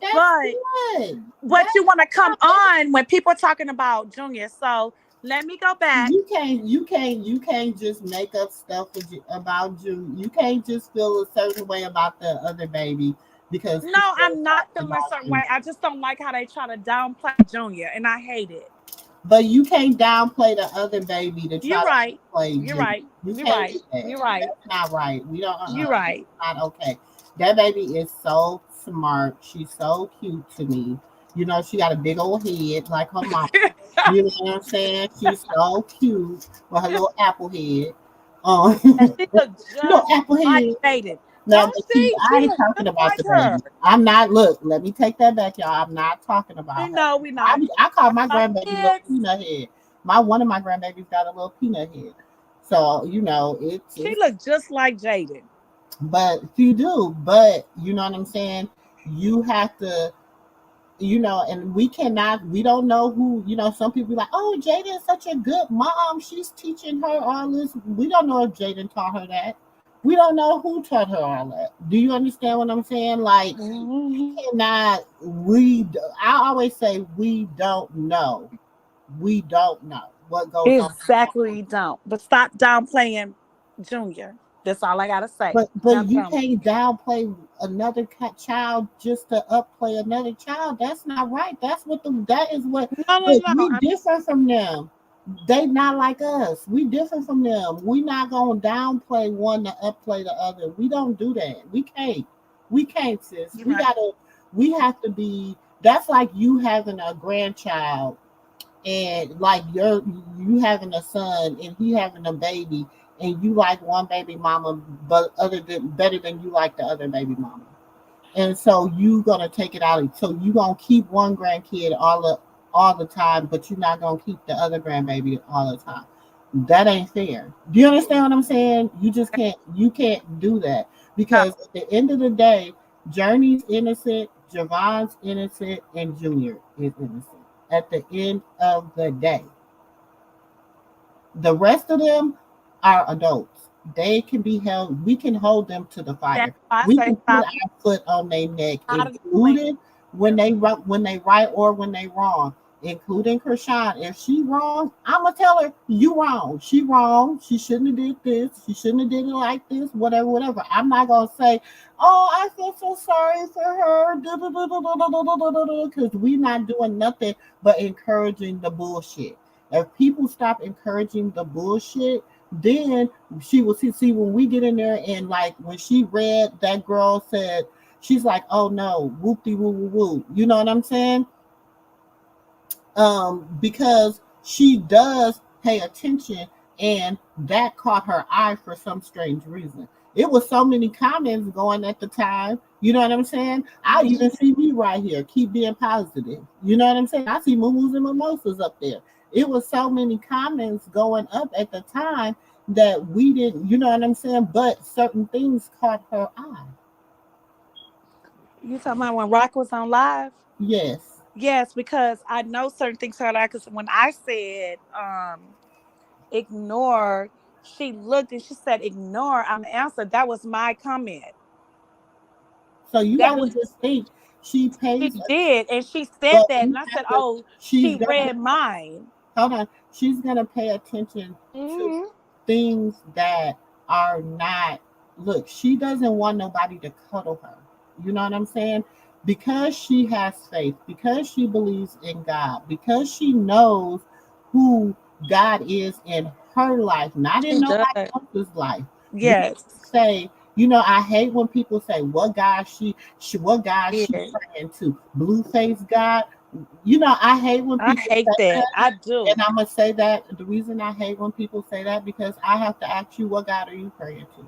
Speaker 2: that's
Speaker 6: But
Speaker 2: good.
Speaker 6: but you want to come on when people are talking about Junior. So let me go back.
Speaker 2: You can't just make up stuff about you. You can't just feel a certain way about the other baby because
Speaker 6: No, I'm not
Speaker 2: people
Speaker 6: feeling a
Speaker 2: about
Speaker 6: certain
Speaker 2: you.
Speaker 6: way. I just don't like how they try to downplay Junior, and I hate it.
Speaker 2: But you can't downplay the other baby to try
Speaker 6: You're
Speaker 2: to
Speaker 6: right.
Speaker 2: play
Speaker 6: You're
Speaker 2: you.
Speaker 6: right.
Speaker 2: You
Speaker 6: You're
Speaker 2: can't
Speaker 6: right.
Speaker 2: do that.
Speaker 6: You're right.
Speaker 2: That's not right. We don't.
Speaker 6: You're right.
Speaker 2: It's not okay. That baby is so smart. She's so cute to me. You know, she got a big old head like her mama. You know what I'm saying? She's so cute with her little apple head.
Speaker 6: And she look
Speaker 2: Little
Speaker 6: just
Speaker 2: apple
Speaker 6: like
Speaker 2: head.
Speaker 6: Jaden.
Speaker 2: Now,
Speaker 6: Don't
Speaker 2: see,
Speaker 6: she?
Speaker 2: I
Speaker 6: She
Speaker 2: ain't
Speaker 6: look
Speaker 2: talking
Speaker 6: just
Speaker 2: about
Speaker 6: like
Speaker 2: the
Speaker 6: her.
Speaker 2: baby. I'm not. Look, let me take that back, y'all. I'm not talking about
Speaker 6: We
Speaker 2: her.
Speaker 6: know, we know.
Speaker 2: I call my
Speaker 6: About
Speaker 2: grandbaby little
Speaker 6: kids,
Speaker 2: peanut head. One of my grandbabies got a little peanut head. So you know
Speaker 6: she
Speaker 2: it's.
Speaker 6: look just like Jaden.
Speaker 2: But you do. But you know what I'm saying. You have to. You know, and we cannot. We don't know who. You know, some people be like, "Oh, Jaden is such a good mom. She's teaching her all this." We don't know if Jaden taught her that. We don't know who taught her all that. Do you understand what I'm saying? Like, we
Speaker 6: Mhm.
Speaker 2: cannot. I always say we don't know. We don't know what goes on.
Speaker 6: Exactly, don't. But stop downplaying Junior. That's all I gotta say.
Speaker 2: But
Speaker 6: Now
Speaker 2: you
Speaker 6: tell me.
Speaker 2: can't downplay another child just to upplay another child. That's not right. That is what.
Speaker 6: No, no,
Speaker 2: Look,
Speaker 6: no.
Speaker 2: we different from them. They not like us. We different from them. We not gonna downplay one to upplay the other. We don't do that. We can't. We can't, sis.
Speaker 6: You're right.
Speaker 2: We have to be. That's like you having a grandchild and like you having a son and he having a baby and you like one baby mama but other than better than you like the other baby mama, and so you gonna take it out, so you gonna keep one grandkid all the time but you're not gonna keep the other grandbaby all the time. That ain't fair. Do you understand what I'm saying? You can't do that
Speaker 6: No.
Speaker 2: because at the end of the day, Journey's innocent, Javon's innocent, and Junior is innocent at the end of the day. The rest of them are adults. They can be held, we can hold them to the
Speaker 6: That's
Speaker 2: fire.
Speaker 6: why I
Speaker 2: We
Speaker 6: say
Speaker 2: can put
Speaker 6: stop
Speaker 2: our foot on their neck,
Speaker 6: out of the plan.
Speaker 2: including when they right or when they wrong, including Krishan. If she wrong, I'ma tell her you wrong. She wrong. She shouldn't have did this. She shouldn't have did it like this. Whatever, whatever. I'm not gonna say, oh, I feel so sorry for her, because we not doing nothing but encouraging the bullshit. If people stop encouraging the bullshit, then she will see when we get in there and like when she read that girl said, she's like, oh no, whoopty woo woo woo. You know what I'm saying? Because she does pay attention and that caught her eye for some strange reason. It was so many comments going at the time. You know what I'm saying? I even see me right here, keep being positive. You know what I'm saying? I see moo and mimosas up there. It was so many comments going up at the time that we didn't, you know what I'm saying? But certain things caught her eye.
Speaker 6: You talking about when Rock was on live?
Speaker 2: Yes.
Speaker 6: Yes, because I know certain things are like because when I said ignore, she looked and she said ignore. I'm the answer. That was my comment.
Speaker 2: So you
Speaker 6: That
Speaker 2: gotta just think she
Speaker 6: she
Speaker 2: pays,
Speaker 6: did, and she said
Speaker 2: but
Speaker 6: that,
Speaker 2: we
Speaker 6: and I said,
Speaker 2: have to,
Speaker 6: "Oh,
Speaker 2: she's
Speaker 6: she
Speaker 2: gonna,
Speaker 6: read mine."
Speaker 2: hold on, she's gonna pay attention to
Speaker 6: Hmm.
Speaker 2: things that are not, look, she doesn't want nobody to cuddle her. You know what I'm saying? Because she has faith, because she believes in God, because she knows who God is in her life, not in
Speaker 6: She
Speaker 2: nobody
Speaker 6: does.
Speaker 2: else's life.
Speaker 6: Yes.
Speaker 2: Say, I hate when people say, what God what God she praying to? Blueface God. I hate when
Speaker 6: I
Speaker 2: people
Speaker 6: hate
Speaker 2: say
Speaker 6: that. I do.
Speaker 2: and I'm gonna say that the reason I hate when people say that because I have to ask you, what God are you praying to?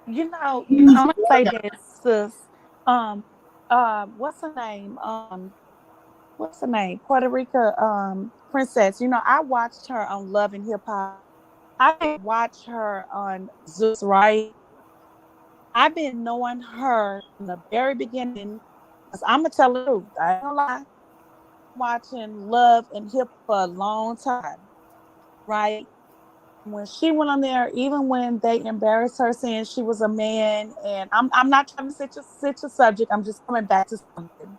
Speaker 6: I'm gonna say this, sis. Um, what's her name? What's her name? Puerto Rico princess. I watched her on Love and Hip Hop. I didn't watch her on Zeus, right? I've been knowing her from the very beginning. Cause I'm gonna tell the truth. I ain't gonna lie. Watching Love and Hip for a long time, right? When she went on there, even when they embarrassed her saying she was a man, and I'm not trying to switch a subject. I'm just coming back to something.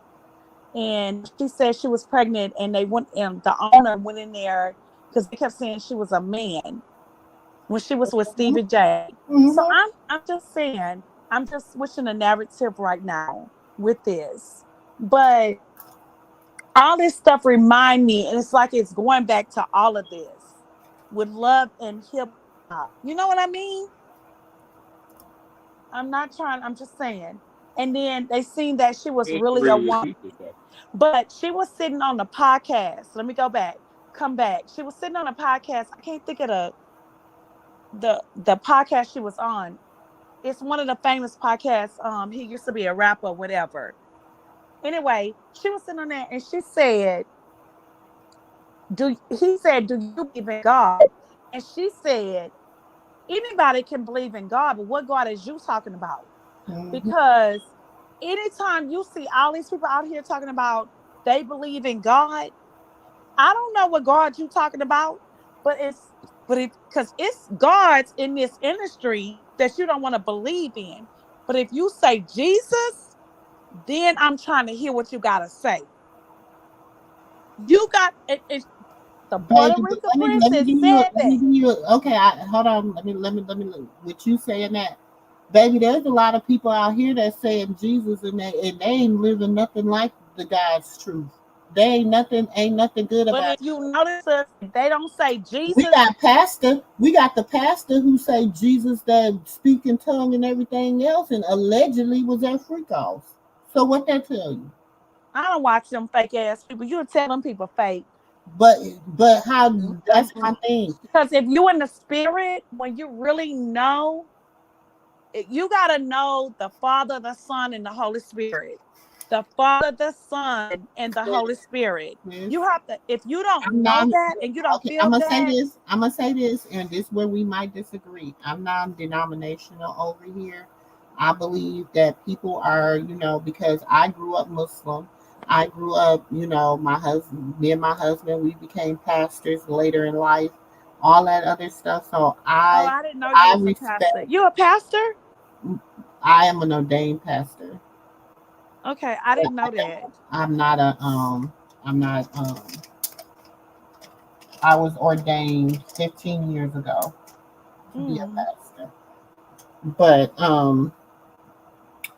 Speaker 6: And she said she was pregnant, and they went and the owner went in there because they kept saying she was a man when she was with Stevie J. So I'm just saying, I'm just switching the narrative right now with this. But all this stuff remind me, and it's like it's going back to all of this with Love and Hip Hop. You know what I mean? I'm not trying, I'm just saying. And then they seen that she was really a woman. But she was sitting on the podcast. Let me go back. Come back. She was sitting on a podcast. I can't think of the podcast she was on. It's one of the famous podcasts. He used to be a rapper, whatever. Anyway, she was sitting on there and she said, do you believe in God? And she said, anybody can believe in God, but what God is you talking about? Because anytime you see all these people out here talking about they believe in God, I don't know what God you talking about, but because it's gods in this industry that you don't want to believe in. But if you say Jesus, then I'm trying to hear what you gotta say. You got it's the Puerto
Speaker 2: Baby, but
Speaker 6: Rican
Speaker 2: let me
Speaker 6: princess
Speaker 2: give you
Speaker 6: said that.
Speaker 2: okay. Hold on. Let me with you saying that, baby. There's a lot of people out here that saying Jesus and they ain't living nothing like the God's truth. They ain't nothing good
Speaker 6: But
Speaker 2: about
Speaker 6: if you notice us, if they don't say
Speaker 2: We
Speaker 6: Jesus,
Speaker 2: got pastor. We got the pastor who say Jesus that speak in tongue and everything else, and allegedly was at freak offs. So what that tell you?
Speaker 6: I don't watch them fake ass people. You tell them people fake.
Speaker 2: But how? That's my thing.
Speaker 6: Because if you in the spirit, when you really know, you gotta know the Father, the Son, and the Holy Spirit. The Father, the Son, and the Holy Spirit.
Speaker 2: Yes.
Speaker 6: You have to. If you don't
Speaker 2: I'm
Speaker 6: know
Speaker 2: not
Speaker 6: that and you don't
Speaker 2: okay.
Speaker 6: feel that,
Speaker 2: I'm gonna say this, and this is where we might disagree. I'm non-denominational over here. I believe that people are, because I grew up Muslim. I grew up, me and my husband, we became pastors later in life, all that other stuff. So
Speaker 6: oh,
Speaker 2: I,
Speaker 6: I didn't know you
Speaker 2: I
Speaker 6: was a pastor.
Speaker 2: respect.
Speaker 6: You a pastor?
Speaker 2: I am an ordained pastor.
Speaker 6: Okay, I didn't know that.
Speaker 2: I'm not a, I'm not, I was ordained 15 years ago to be a
Speaker 6: Mm.
Speaker 2: pastor. But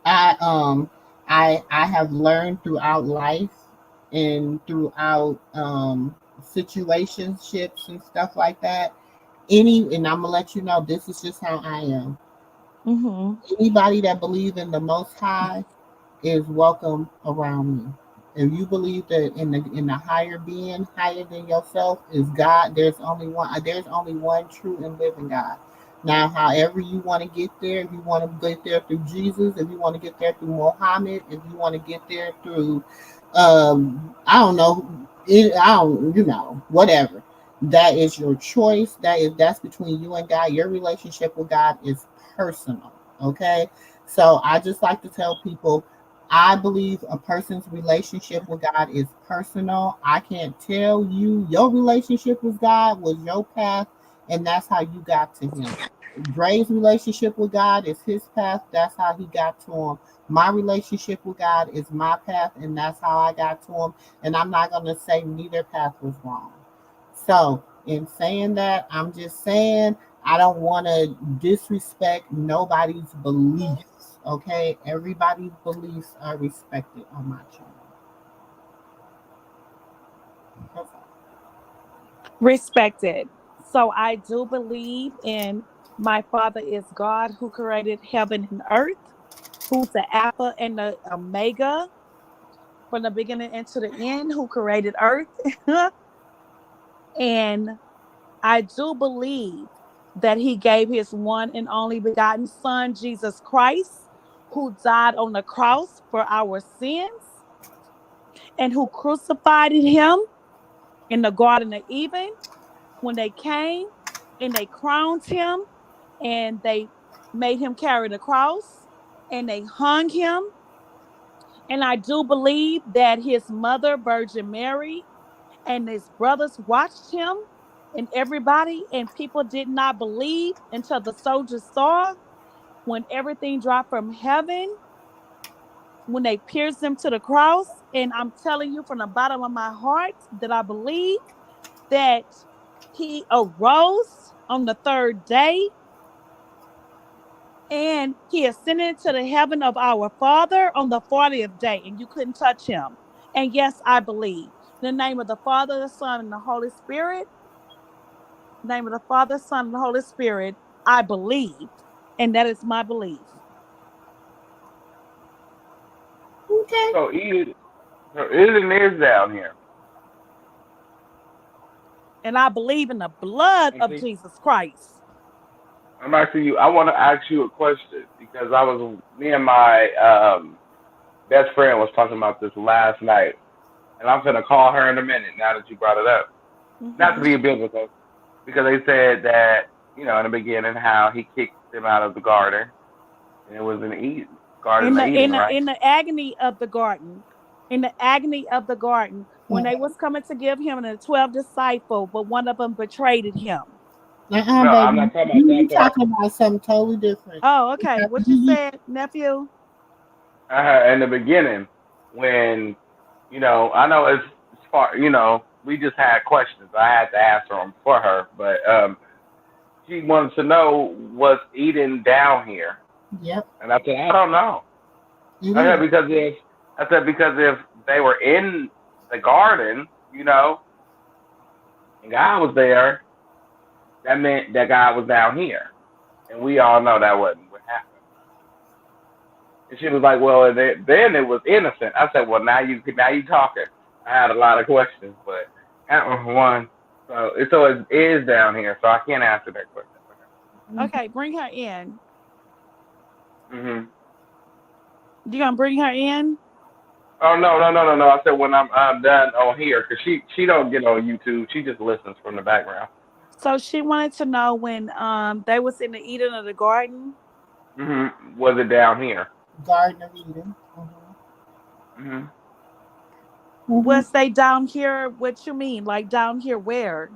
Speaker 2: I I have learned throughout life and throughout situationships and stuff like that. And I'm gonna let you know this is just how I am.
Speaker 6: Mm-hmm.
Speaker 2: Anybody that believes in the Most High is welcome around me. If you believe that in the higher being, higher than yourself, is God, there's only one. There's only one true and living God. Now, however you want to get there, if you want to get there through Jesus, if you want to get there through Muhammad, if you want to get there through, I don't know, I don't, whatever. That is your choice. That's between you and God. Your relationship with God is personal. Okay, so I just like to tell people I believe a person's relationship with God is personal. I can't tell you your relationship with God was your path, and that's how you got to Him. Dre's relationship with God is his path. That's how he got to Him. My relationship with God is my path, and that's how I got to Him. And I'm not going to say neither path was wrong. So, in saying that, I'm just saying I don't want to disrespect nobody's beliefs. Okay, everybody's beliefs are respected on my channel.
Speaker 6: Respected. So I do believe in My Father is God who created heaven and earth, who's the Alpha and the Omega, from the beginning and to the end, who created earth. And I do believe that he gave his one and only begotten Son, Jesus Christ, who died on the cross for our sins and who crucified him in the Garden of Eden when they came and they crowned him and they made him carry the cross and they hung him. And I do believe that his mother, Virgin Mary, and his brothers watched him and everybody, and people did not believe until the soldiers saw when everything dropped from heaven, when they pierced him to the cross. And I'm telling you from the bottom of my heart that I believe that he arose on the third day and he ascended to the heaven of our Father on the 40th day, and you couldn't touch him. And yes, I believe. In the name of the Father, the Son, and the Holy Spirit, in the name of the Father, Son, and the Holy Spirit, I believe. And that is my belief.
Speaker 2: Okay.
Speaker 5: So Eden is down here.
Speaker 6: And I believe in the blood of Jesus Christ.
Speaker 5: I'm asking you. I want to ask you a question because me and my best friend was talking about this last night, and I'm gonna call her in a minute. Now that you brought it up, not to be biblical, because they said that in the beginning how he kicked them out of the garden, and it was in Eden, Garden of Eden, right?
Speaker 6: In the agony of the garden. In the agony of the garden, when they was coming to give him the 12 disciples, but one of them betrayed him.
Speaker 5: No, I'm not talking about
Speaker 2: You
Speaker 5: that part.
Speaker 2: talking about something totally different.
Speaker 6: Oh, okay. What you said, nephew?
Speaker 5: In the beginning, when I know as far we just had questions. I had to answer them for her, but she wanted to know, was Eden down here?
Speaker 2: Yep.
Speaker 5: And I said, I don't know. I said because if they were in the garden, and God was there, that meant that God was down here, and we all know that wasn't what happened. And she was like, "Well, then it was innocent." I said, "Well, now you talking." I had a lot of questions, but that was one. So it is down here, so I can't answer that question.
Speaker 6: Okay, bring her in.
Speaker 5: Mhm.
Speaker 6: You gonna bring her in?
Speaker 5: Oh no! I said when I'm done on here, because she don't get on YouTube. She just listens from the background.
Speaker 6: So she wanted to know when they was in the Eden of the garden.
Speaker 5: Mhm. Was it down here?
Speaker 2: Garden of Eden.
Speaker 5: Mhm.
Speaker 6: Was they down here? What you mean? Like down here where?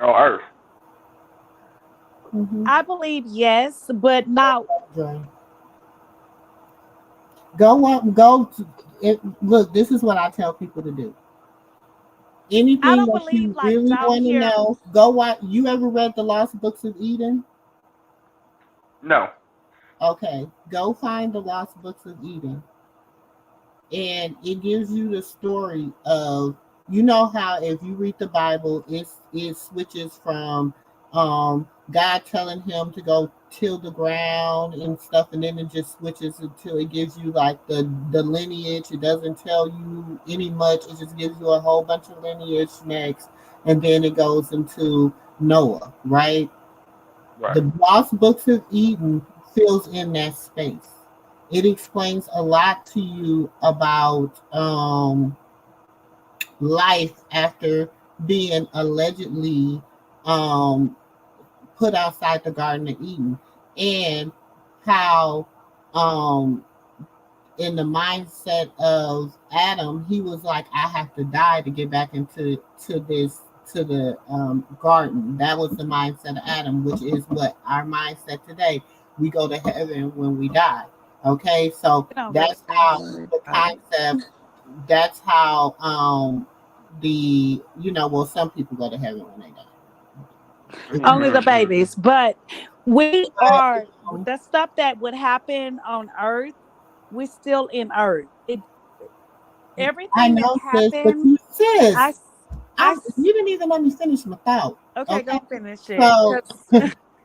Speaker 5: On Earth.
Speaker 6: I believe yes, but not.
Speaker 2: Look, this is what I tell people to do. Anything that you
Speaker 6: like
Speaker 2: really want to know, go watch. You ever read the Lost Books of Eden?
Speaker 5: No.
Speaker 2: Okay, go find the Lost Books of Eden. And it gives you the story of, how if you read the Bible, it switches from God telling him to go till the ground and stuff, and then it just switches until it gives you like the lineage. It doesn't tell you any much, it just gives you a whole bunch of lineage next, and then it goes into Noah, right? The Lost Books of Eden fills in that space. It explains a lot to you about life after being allegedly put outside the Garden of Eden, and how in the mindset of Adam, he was like, I have to die to get back into the garden. That was the mindset of Adam, which is what our mindset today. We go to heaven when we die. Okay, so that's how the concept. That's how some people go to heaven when they die.
Speaker 6: Only the babies, but we are the stuff that would happen on Earth. We're still in Earth. Everything that happened.
Speaker 2: You didn't even let me finish my thought.
Speaker 6: Okay, don't finish it.
Speaker 2: So,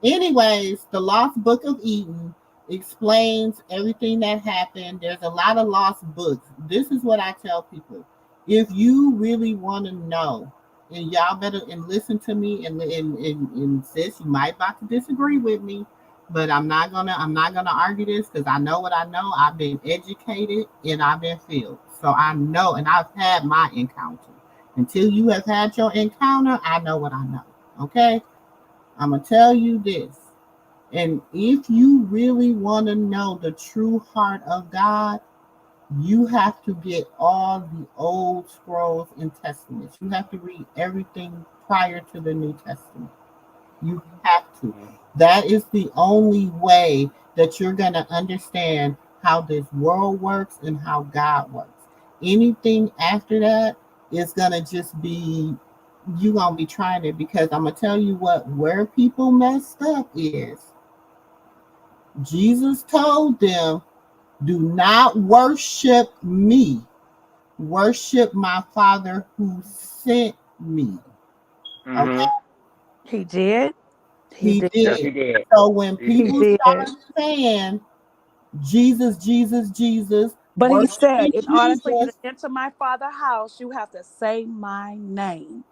Speaker 2: Anyways, the Lost Book of Eden explains everything that happened. There's a lot of lost books. This is what I tell people. If you really want to know, and y'all better and listen to me and sis, you might about to disagree with me, but I'm not gonna argue this because I know what I know. I've been educated and I've been filled. So I know and I've had my encounter. Until you have had your encounter, I know what I know. Okay? I'm gonna tell you this. And if you really want to know the true heart of God, you have to get all the old scrolls and testaments. You have to read everything prior to the New Testament. You have to. That is the only way that you're going to understand how this world works and how God works. Anything after that is going to just be, you're going to be trying it, because I'm going to tell you what, where people messed up is Jesus told them, do not worship me. Worship my Father who sent me. Okay?
Speaker 6: He did.
Speaker 2: He did.
Speaker 5: Yes, he did.
Speaker 2: So when people start saying Jesus, Jesus, Jesus,
Speaker 6: but he said, in order for you to
Speaker 2: Jesus,
Speaker 6: enter my Father's house, you have to say my name.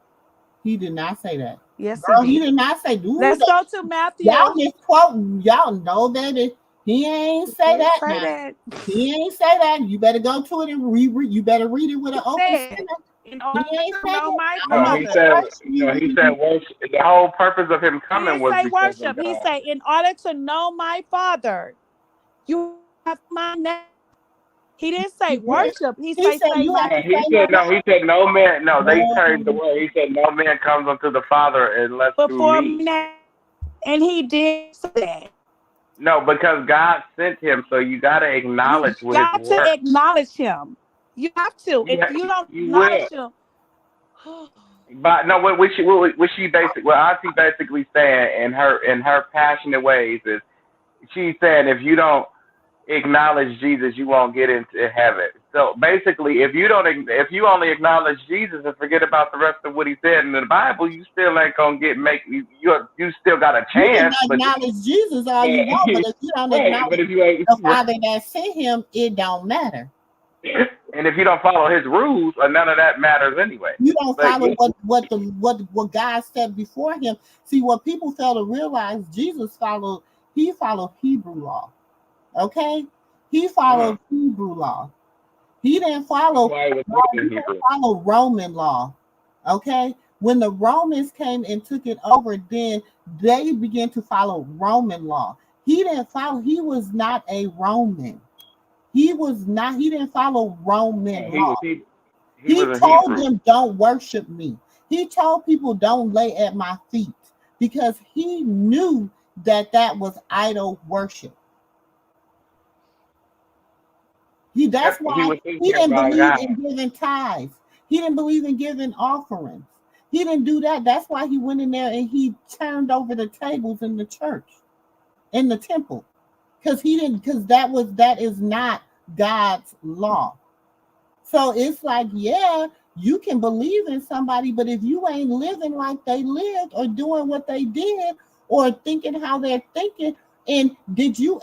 Speaker 2: He did not say that.
Speaker 6: Yes,
Speaker 2: Girl,
Speaker 6: he
Speaker 2: did not say.
Speaker 6: Let's go to Matthew.
Speaker 2: Y'all just quote. Y'all know that he ain't say that. Now. He ain't say that. You better go to it and read. You better read it with an open center.
Speaker 6: In order
Speaker 2: to
Speaker 6: know my
Speaker 5: He
Speaker 6: Father.
Speaker 5: said worship. The whole purpose of him coming
Speaker 6: He
Speaker 5: was
Speaker 6: didn't say
Speaker 5: because
Speaker 6: worship.
Speaker 5: of
Speaker 6: He
Speaker 5: God.
Speaker 6: said, in order to know my Father, you have my name. He didn't say worship. He said say my name.
Speaker 5: He said no man. No, they changed the word. He said no man comes unto the Father unless through
Speaker 6: Before
Speaker 5: me.
Speaker 6: And he did say that.
Speaker 5: No, because God sent him, so you got to acknowledge
Speaker 6: You
Speaker 5: with his
Speaker 6: got
Speaker 5: word.
Speaker 6: to acknowledge him. You have to. If you don't acknowledge him.
Speaker 5: But no, what Auntie basically saying in her passionate ways is, she's saying if you don't acknowledge Jesus, you won't get into heaven. So basically, if you only acknowledge Jesus and forget about the rest of what he said in the Bible, you still ain't gonna you still got a chance.
Speaker 2: You can acknowledge Jesus all you want, but if you don't acknowledge the Father that sent him, it don't matter.
Speaker 5: And if you don't follow his rules, none of that matters anyway.
Speaker 2: You don't follow what God said before him. See, what people fail to realize, Jesus followed Hebrew law. Okay? He followed Hebrew law. He didn't follow Roman law. Okay? When the Romans came and took it over, then they began to follow Roman law. He was not a Roman. He didn't follow Roman law. He told them, don't worship me. He told people, don't lay at my feet, because he knew that was idol worship. That's why he didn't believe in giving tithes. He didn't believe in giving offerings. He didn't do that. That's why he went in there and he turned over the tables in the church, in the temple. Because that is not God's law. So it's like, yeah, you can believe in somebody, but if you ain't living like they lived or doing what they did or thinking how they're thinking, and did you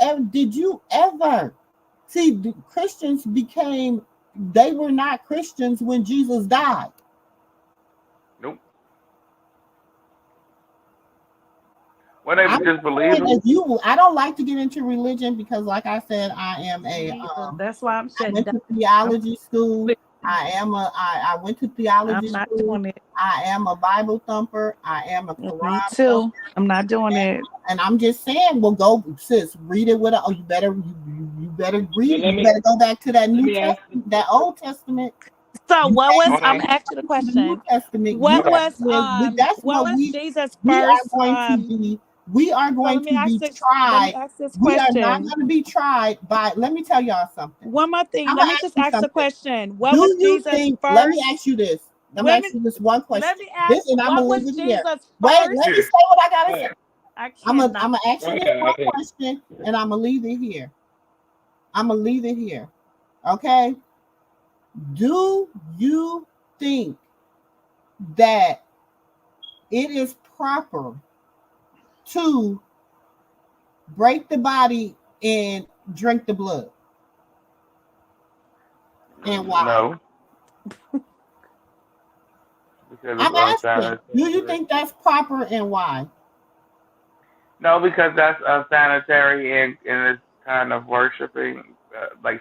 Speaker 2: ever see Christians they were not Christians when Jesus died.
Speaker 5: Nope. Well, they just believe.
Speaker 2: I don't like to get into religion because, like I said, I am
Speaker 6: that's why I'm saying.
Speaker 2: I went to theology school. I went to theology school. I'm not doing it. I am a Bible thumper. I am a Quran.
Speaker 6: Me too. Thumper. I'm not doing it.
Speaker 2: And I'm just saying, well, go, sis, read it with a. Oh, you better read it. You better go back to that New Testament, that Old Testament.
Speaker 6: So what was? I'm gonna ask you the question. What was Jesus' first?
Speaker 2: We are going to be tried. We are not going to be tried by. Let me tell y'all something.
Speaker 6: One more thing. Let me just ask the question. What was Jesus' first?
Speaker 2: Let me ask you this. Let me ask you this one question.
Speaker 6: Let me ask. What was Jesus' first?
Speaker 2: Wait, let me say what I gotta say. I'm gonna ask you this one question, and I'm gonna leave it here. Okay. Do you think that it is proper to break the body and drink the blood? And why?
Speaker 5: No, because
Speaker 2: I'm
Speaker 5: it's
Speaker 2: asking. Do you
Speaker 5: unsanitary.
Speaker 2: think that's proper and why?
Speaker 5: No, because that's unsanitary and it's kind of worshiping like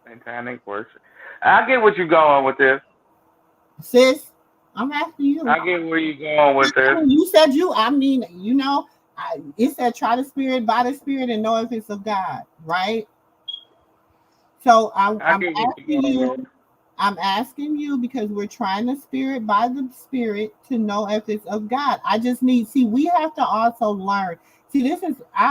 Speaker 5: satanic worship. I get what you're going with this.
Speaker 2: Sis, I'm asking you.
Speaker 5: I get where you're going with this.
Speaker 2: You said you, I mean, it said try the spirit by the spirit and know if it's of God, right? So I'm
Speaker 5: I get what
Speaker 2: asking
Speaker 5: you're going
Speaker 2: you,
Speaker 5: with.
Speaker 2: I'm asking you because we're trying the spirit by the spirit to know if it's of God. I just need, see, we have to also learn. See,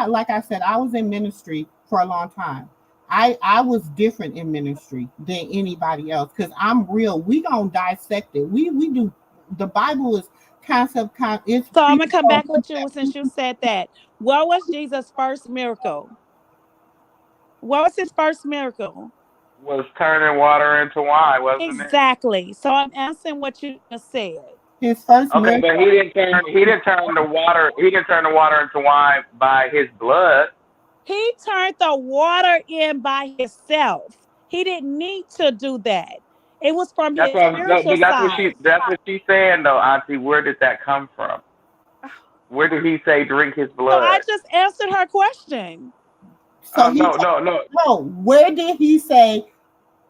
Speaker 2: like I said, I was in ministry for a long time. I was different in ministry than anybody else because I'm real. We gonna dissect it. We do. The Bible is concept. It's
Speaker 6: So I'm gonna come back with you since you said that. What was Jesus' first miracle? What was his first miracle?
Speaker 5: Was turning water into wine, wasn't it?
Speaker 6: Exactly. So I'm asking what you just said.
Speaker 2: His first
Speaker 5: Okay,
Speaker 2: miracle.
Speaker 5: but he didn't turn the water into wine by his blood.
Speaker 6: He turned the water in by himself. He didn't need to do that. It was from
Speaker 5: That's
Speaker 6: his
Speaker 5: what no,
Speaker 6: spiritual
Speaker 5: but
Speaker 6: side.
Speaker 5: that's what she's saying though, Auntie. Where did that come from? Where did he say drink his
Speaker 6: So I
Speaker 5: blood?
Speaker 6: just answered her question.
Speaker 2: So
Speaker 5: No, no, no.
Speaker 2: no. Where did he say,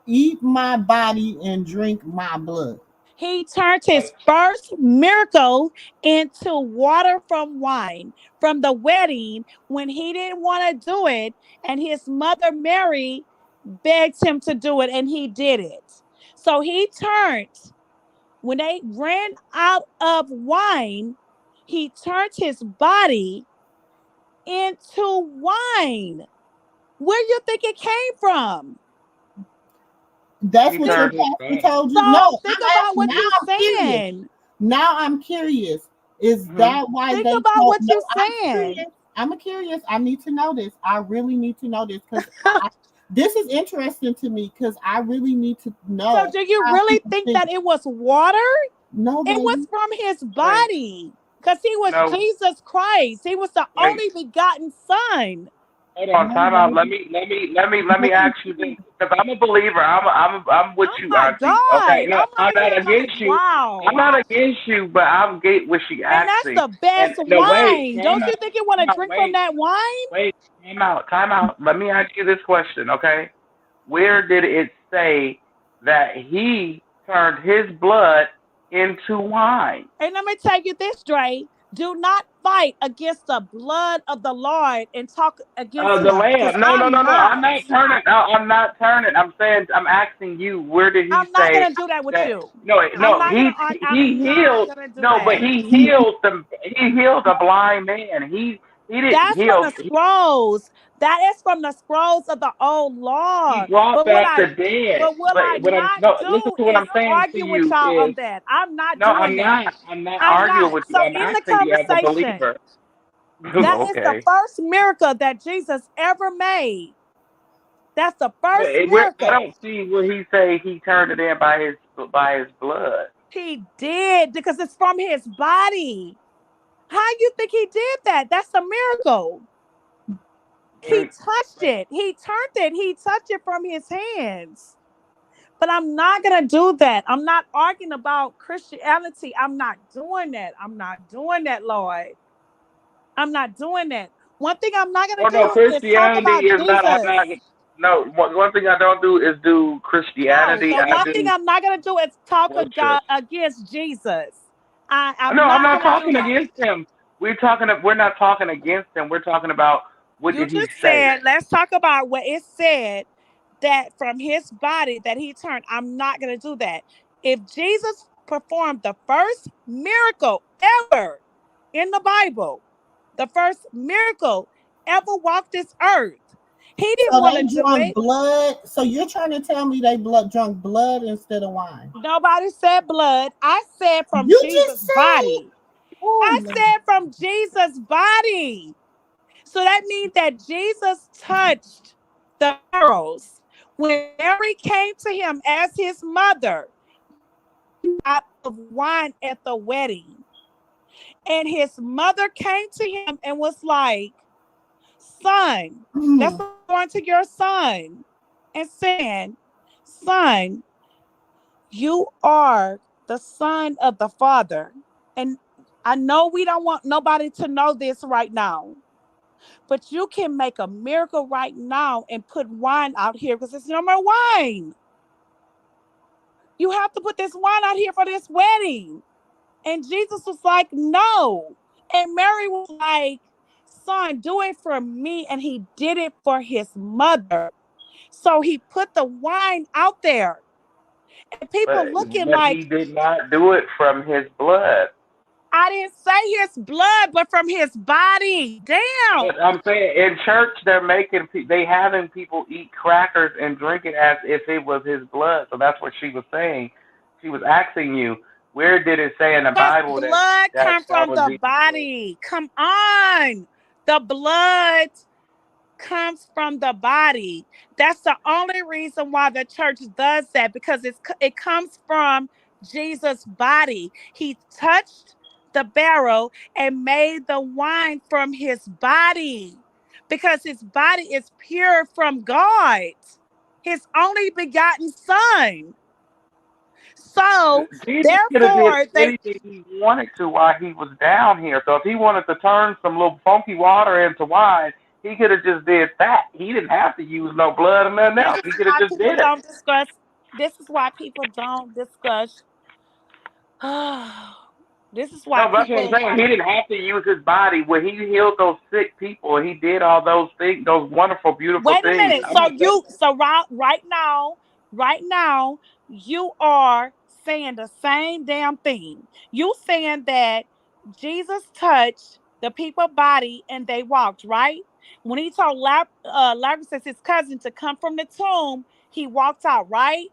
Speaker 2: "Eat my body and drink my blood"?
Speaker 6: He turned his first miracle into water from wine from the wedding when he didn't want to do it, and his mother Mary begged him to do it, and he did it. So he turned, when they ran out of wine, he turned his body into wine. Where do you think it came from?
Speaker 2: That's
Speaker 5: He
Speaker 2: what your
Speaker 5: turned his
Speaker 2: pastor
Speaker 5: back.
Speaker 2: told you. No,
Speaker 6: So think
Speaker 2: I'm
Speaker 6: about
Speaker 2: asking.
Speaker 6: what
Speaker 2: Now
Speaker 6: you're
Speaker 2: I'm curious.
Speaker 6: saying.
Speaker 2: Now I'm curious. Is
Speaker 5: Mm-hmm.
Speaker 2: that why
Speaker 6: Think
Speaker 2: they
Speaker 6: about
Speaker 2: told?
Speaker 6: what
Speaker 2: No,
Speaker 6: you're
Speaker 2: I'm
Speaker 6: saying.
Speaker 2: curious. I'm curious. I need to know this. I really need to know this because this is interesting to me because I really need to
Speaker 6: So
Speaker 2: know
Speaker 6: do you
Speaker 2: how
Speaker 6: really
Speaker 2: people
Speaker 6: think
Speaker 2: think.
Speaker 6: that it was water?
Speaker 2: No,
Speaker 6: It was
Speaker 2: baby.
Speaker 6: from his
Speaker 5: Wait,
Speaker 6: body. Because he was
Speaker 5: no,
Speaker 6: Jesus Christ. He was the
Speaker 5: wait.
Speaker 6: only begotten son.
Speaker 5: Hold on,
Speaker 2: No,
Speaker 5: time out.
Speaker 2: baby.
Speaker 5: Let me ask you this, because I'm a believer. I'm with
Speaker 6: Oh
Speaker 5: you,
Speaker 6: my
Speaker 5: Auntie. Okay,
Speaker 6: God.
Speaker 5: no,
Speaker 6: I'm
Speaker 5: I'm
Speaker 6: over
Speaker 5: not
Speaker 6: here
Speaker 5: against you. I'm
Speaker 6: wow.
Speaker 5: not against you, but I'm get what she
Speaker 6: And that's
Speaker 5: asking.
Speaker 6: the best
Speaker 5: And no, wait,
Speaker 6: wine. Don't you think you want to drink from
Speaker 5: wait,
Speaker 6: that wine?
Speaker 5: wait, time out. Let me ask you this question, okay? Where did it say that he turned his blood into wine?
Speaker 6: And let me tell you this, Dre. Do not fight against the blood of the Lord and talk against
Speaker 5: The
Speaker 6: him. Because
Speaker 5: lamb. No, no,
Speaker 6: I'm
Speaker 5: no, no. I'm
Speaker 6: not.
Speaker 5: not turning. No, I'm not turning. I'm saying I'm asking you. Where did he
Speaker 6: I'm not
Speaker 5: say
Speaker 6: gonna do that with
Speaker 5: that?
Speaker 6: you.
Speaker 5: No,
Speaker 6: I'm
Speaker 5: no.
Speaker 6: not gonna I'm
Speaker 5: He
Speaker 6: not
Speaker 5: healed.
Speaker 6: gonna do
Speaker 5: No, but
Speaker 6: that.
Speaker 5: he healed a blind man. He didn't
Speaker 6: That's from
Speaker 5: heal.
Speaker 6: the scrolls. That is from the scrolls of the old
Speaker 5: He
Speaker 6: law.
Speaker 5: brought
Speaker 6: But what
Speaker 5: back
Speaker 6: I
Speaker 5: the dead.
Speaker 6: but what I
Speaker 5: But I'm
Speaker 6: not
Speaker 5: no. Listen
Speaker 6: do
Speaker 5: to what
Speaker 6: is
Speaker 5: I'm saying to
Speaker 6: argue with
Speaker 5: you
Speaker 6: y'all
Speaker 5: is
Speaker 6: on that. I'm not
Speaker 5: no.
Speaker 6: doing that.
Speaker 5: I'm not
Speaker 6: I'm
Speaker 5: arguing
Speaker 6: not.
Speaker 5: with you.
Speaker 6: So
Speaker 5: I'm
Speaker 6: in the
Speaker 5: asking you as a
Speaker 6: conversation,
Speaker 5: believer.
Speaker 6: that is the
Speaker 5: Okay.
Speaker 6: first miracle that Jesus ever made. That's the
Speaker 5: But
Speaker 6: first
Speaker 5: I
Speaker 6: miracle.
Speaker 5: don't see where he say he turned it in by his blood.
Speaker 6: He did because it's from his body. How you think he did that? That's a miracle. He
Speaker 5: Drink.
Speaker 6: touched it. He turned it. He touched it from his hands. But I'm not going to do that. I'm not arguing about Christianity. I'm not doing that. I'm not doing that, Lord. I'm not doing that. One thing I'm not going
Speaker 5: Oh
Speaker 6: to
Speaker 5: no,
Speaker 6: do is talk
Speaker 5: Christianity
Speaker 6: about
Speaker 5: is not. I'm
Speaker 6: Jesus.
Speaker 5: not. No, one thing I don't do is do
Speaker 6: No,
Speaker 5: Christianity.
Speaker 6: the
Speaker 5: I
Speaker 6: one thing
Speaker 5: do
Speaker 6: I'm not going to do is talk
Speaker 5: worship.
Speaker 6: against Jesus.
Speaker 5: No,
Speaker 6: I'm
Speaker 5: I'm
Speaker 6: not
Speaker 5: not
Speaker 6: going to do
Speaker 5: talking
Speaker 6: that.
Speaker 5: against him. We're not talking against him. We're talking about what
Speaker 6: You
Speaker 5: did he
Speaker 6: just
Speaker 5: say?
Speaker 6: said, let's talk about what it said that from his body that he turned. I'm not going to do that. If Jesus performed the first miracle ever in the Bible, the first miracle ever walked this earth, he didn't
Speaker 2: So
Speaker 6: want
Speaker 2: they
Speaker 6: to do
Speaker 2: drunk
Speaker 6: it.
Speaker 2: blood. So you're trying to tell me they drunk blood instead of wine?
Speaker 6: Nobody said blood. I said from
Speaker 2: You just
Speaker 6: Jesus'
Speaker 2: said,
Speaker 6: body.
Speaker 2: oh
Speaker 6: I
Speaker 2: my.
Speaker 6: said from Jesus' body. So that means that Jesus touched the barrels when Mary came to him as his mother out of wine at the wedding. And his mother came to him and was like, son. That's going to your son and saying, son, you are the son of the Father. And I know we don't want nobody to know this right now, but you can make a miracle right now and put wine out here because there's no more wine. You have to put this wine out here for this wedding. And Jesus was like, no. And Mary was like, son, do it for me. And he did it for his mother. So he put the wine out there. And people looking
Speaker 5: But
Speaker 6: like,
Speaker 5: he did not do it from his blood.
Speaker 6: I didn't say his blood, but from his body. Damn.
Speaker 5: But I'm saying in church they having people eat crackers and drink it as if it was his blood. So that's what she was saying. She was asking you, where did it say in the Bible
Speaker 6: blood come
Speaker 5: that
Speaker 6: from
Speaker 5: was
Speaker 6: the body? Come on. The blood comes from the body. That's the only reason why the church does that, because it comes from Jesus' body. He touched the barrel and made the wine from his body, because his body is pure from God, his only begotten son. So
Speaker 5: Jesus could have did
Speaker 6: therefore
Speaker 5: anything he wanted to while he was down here. So if he wanted to turn some little funky water into wine, he could have just did that. He didn't have to use no blood or nothing else. He could have just did it.
Speaker 6: This is why people don't discuss. This is why
Speaker 5: No, that's what I'm
Speaker 6: people.
Speaker 5: saying. He didn't have to use his body. When he healed those sick people, he did all those things, those wonderful, beautiful
Speaker 6: Wait a
Speaker 5: things.
Speaker 6: minute. Right now, you are saying the same damn thing. You saying that Jesus touched the people's body and they walked, right? When he told Lazarus, his cousin, to come from the tomb, he walked out, right?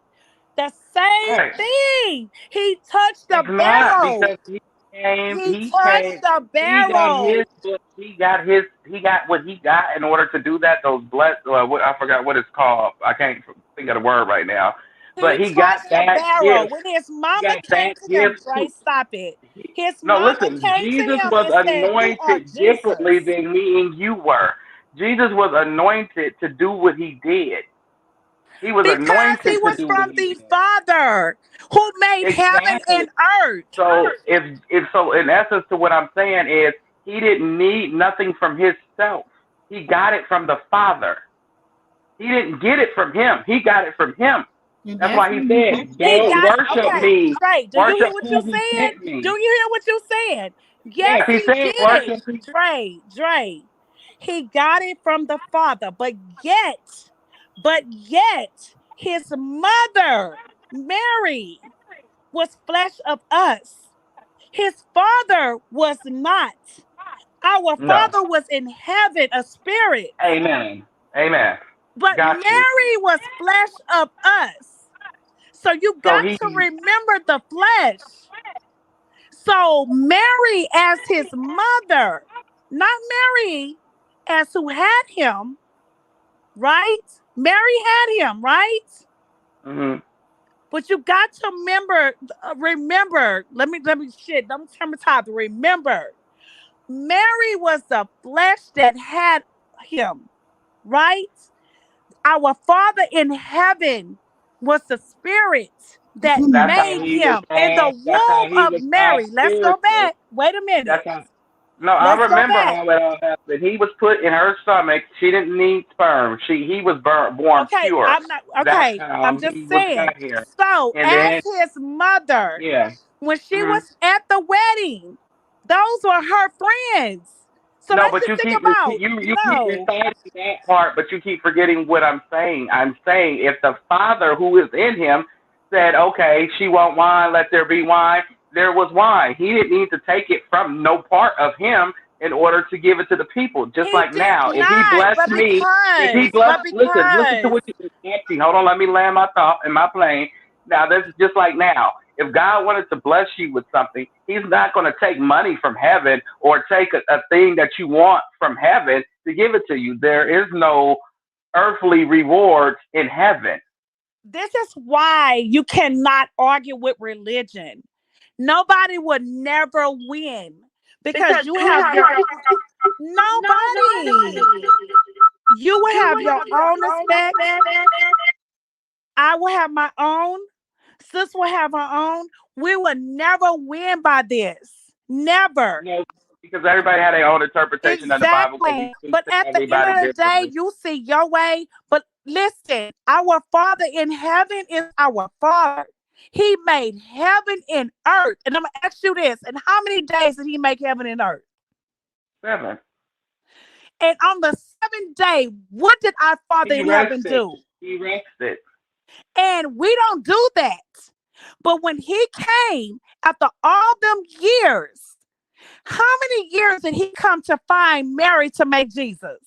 Speaker 6: The same thing. He touched the
Speaker 5: It's not,
Speaker 6: barrel.
Speaker 5: because he
Speaker 6: touched
Speaker 5: came,
Speaker 6: the barrel.
Speaker 5: he got what he got in order to do that. Those blood, I forgot what it's called. I can't think of the word right now. But he got
Speaker 6: touched the
Speaker 5: that
Speaker 6: barrel.
Speaker 5: gift.
Speaker 6: When his
Speaker 5: He
Speaker 6: mama
Speaker 5: got
Speaker 6: came
Speaker 5: that
Speaker 6: to him,
Speaker 5: gift
Speaker 6: Dre,
Speaker 5: too.
Speaker 6: stop it. His
Speaker 5: No,
Speaker 6: mama
Speaker 5: listen,
Speaker 6: came to
Speaker 5: Jesus
Speaker 6: him
Speaker 5: was
Speaker 6: and said, you are
Speaker 5: anointed differently
Speaker 6: Jesus.
Speaker 5: than me and you were. Jesus was anointed to do what he did. He was
Speaker 6: Because he
Speaker 5: anointed to
Speaker 6: was
Speaker 5: do what
Speaker 6: from
Speaker 5: he
Speaker 6: the
Speaker 5: did.
Speaker 6: Father who made heaven
Speaker 5: Exactly.
Speaker 6: and earth.
Speaker 5: So if so, in essence, to what I'm saying is, he didn't need nothing from himself. He got it from the Father. He didn't get it from him. He got it from him. That's why he said, "Don't worship me.
Speaker 6: Dre, do you hear
Speaker 5: Worship
Speaker 6: what
Speaker 5: who
Speaker 6: you
Speaker 5: he
Speaker 6: said?
Speaker 5: sent me."
Speaker 6: Do you hear what you said? Yes,
Speaker 5: Yes, he
Speaker 6: he
Speaker 5: said,
Speaker 6: did.
Speaker 5: "Worship me."
Speaker 6: Dre. He got it from the Father, but yet, his mother, Mary, was flesh of us. His father was not. Our
Speaker 5: No.
Speaker 6: Father was in heaven, a spirit.
Speaker 5: Amen. Amen.
Speaker 6: But
Speaker 5: Got you.
Speaker 6: Mary was flesh of us. So you
Speaker 5: So
Speaker 6: got
Speaker 5: he,
Speaker 6: to remember the flesh. So Mary as his mother, not Mary as who had him, right? Mary had him, right?
Speaker 5: mm-hmm.
Speaker 6: But you got to remember. Let me shit. Don't tell me how to remember. Mary was the flesh that had him, right? Our Father in heaven was the spirit that
Speaker 5: That's how
Speaker 6: made
Speaker 5: he was
Speaker 6: him in the
Speaker 5: half. That's how
Speaker 6: womb
Speaker 5: he
Speaker 6: of
Speaker 5: was half
Speaker 6: Mary. Let's go
Speaker 5: spiritual.
Speaker 6: back. Wait a minute.
Speaker 5: That's how. No, I
Speaker 6: Let's go
Speaker 5: remember
Speaker 6: back.
Speaker 5: how it all happened. He was put in her stomach. She didn't need sperm. He was born
Speaker 6: Okay,
Speaker 5: pure.
Speaker 6: I'm not
Speaker 5: That's
Speaker 6: okay. I'm
Speaker 5: how
Speaker 6: just
Speaker 5: he was
Speaker 6: saying.
Speaker 5: got here.
Speaker 6: So,
Speaker 5: And
Speaker 6: as
Speaker 5: then,
Speaker 6: his mother,
Speaker 5: yeah.
Speaker 6: when she
Speaker 5: Mm-hmm.
Speaker 6: was at the wedding, those were her friends. So
Speaker 5: No,
Speaker 6: let's
Speaker 5: but
Speaker 6: just
Speaker 5: you
Speaker 6: think
Speaker 5: keep
Speaker 6: about
Speaker 5: you keep
Speaker 6: no.
Speaker 5: reciting that part, but you keep forgetting what I'm saying. I'm saying if the Father who is in him said, "Okay, she want wine, let there be wine," there was wine. He didn't need to take it from no part of him in order to give it to the people. Just
Speaker 6: He
Speaker 5: like
Speaker 6: did
Speaker 5: now, if he
Speaker 6: not,
Speaker 5: blessed me, if he blessed, listen to what you Nancy. Hold on, let me land my thought in my plane. Now, this is just like now. If God wanted to bless you with something, he's not going to take money from heaven or take a thing that you want from heaven to give it to you. There is no earthly rewards in heaven.
Speaker 6: This is why you cannot argue with religion. Nobody would never win because you have your nobody. You will have your own respect. I will have my own. Sis will have her own. We will never win by this. Never.
Speaker 5: No, because everybody had their own interpretation of the Bible because he
Speaker 6: Exactly.
Speaker 5: speaks
Speaker 6: But
Speaker 5: to
Speaker 6: at the end
Speaker 5: everybody
Speaker 6: of the day,
Speaker 5: differently.
Speaker 6: you see your way. But listen, our Father in heaven is our Father. He made heaven and earth. And I'm going to ask you this. And how many days did he make heaven and earth?
Speaker 5: 7.
Speaker 6: And on the 7th day, what did our Father
Speaker 5: He
Speaker 6: in heaven
Speaker 5: rested.
Speaker 6: do?
Speaker 5: He rested.
Speaker 6: And we don't do that. But when he came after all them years, how many years did he come to find Mary to make Jesus?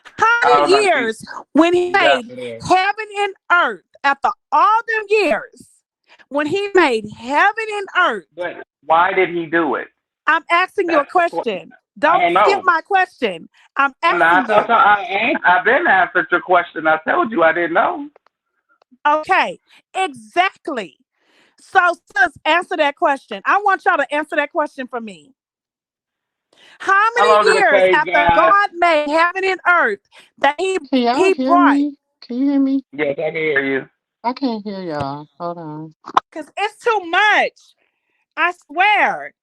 Speaker 6: How
Speaker 5: Oh
Speaker 6: many
Speaker 5: no,
Speaker 6: years when he
Speaker 5: you got
Speaker 6: made
Speaker 5: me there.
Speaker 6: heaven and earth after all them years? When he made heaven and earth.
Speaker 5: But why did he do it?
Speaker 6: I'm asking you a
Speaker 5: That's the question.
Speaker 6: question.
Speaker 5: I
Speaker 6: Don't
Speaker 5: don't
Speaker 6: skip
Speaker 5: know.
Speaker 6: my question. I'm
Speaker 5: I'm
Speaker 6: asking
Speaker 5: not.
Speaker 6: you.
Speaker 5: I've been answered your question. I told you I didn't know.
Speaker 6: Okay, exactly. So, sis, answer that question. I want y'all to answer that question for me. How
Speaker 5: How
Speaker 6: many
Speaker 5: long did it
Speaker 6: years
Speaker 5: say,
Speaker 6: after
Speaker 5: guys?
Speaker 6: God made heaven and earth that
Speaker 2: Can y'all
Speaker 6: he
Speaker 2: hear
Speaker 6: brought?
Speaker 2: me? Can you hear me?
Speaker 5: Yes, I can hear you.
Speaker 2: I can't hear y'all. Hold on.
Speaker 6: Because it's too much. I swear.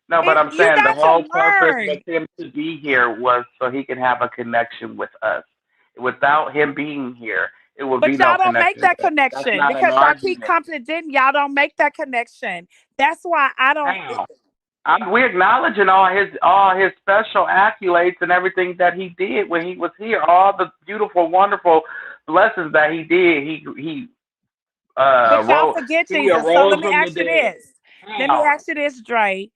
Speaker 5: No, but I'm
Speaker 6: You
Speaker 5: saying the
Speaker 6: got to
Speaker 5: whole purpose
Speaker 6: learn.
Speaker 5: of him to be here was so he can have a connection with us. Without him being here, it would be
Speaker 6: But
Speaker 5: no
Speaker 6: y'all don't make
Speaker 5: connection.
Speaker 6: that
Speaker 5: That's
Speaker 6: connection
Speaker 5: not an
Speaker 6: because y'all keep
Speaker 5: argument.
Speaker 6: contradicting. Y'all don't make that connection. That's why I don't.
Speaker 5: How? We're acknowledging all his special accolades and everything that he did when he was here. All the beautiful, wonderful blessings that he did.
Speaker 6: But y'all
Speaker 5: Rose.
Speaker 6: forget
Speaker 5: He
Speaker 6: Jesus. So let
Speaker 5: arose
Speaker 6: me
Speaker 5: from the
Speaker 6: ask you
Speaker 5: dead.
Speaker 6: this. Let me
Speaker 5: How?
Speaker 6: ask you this, Dre.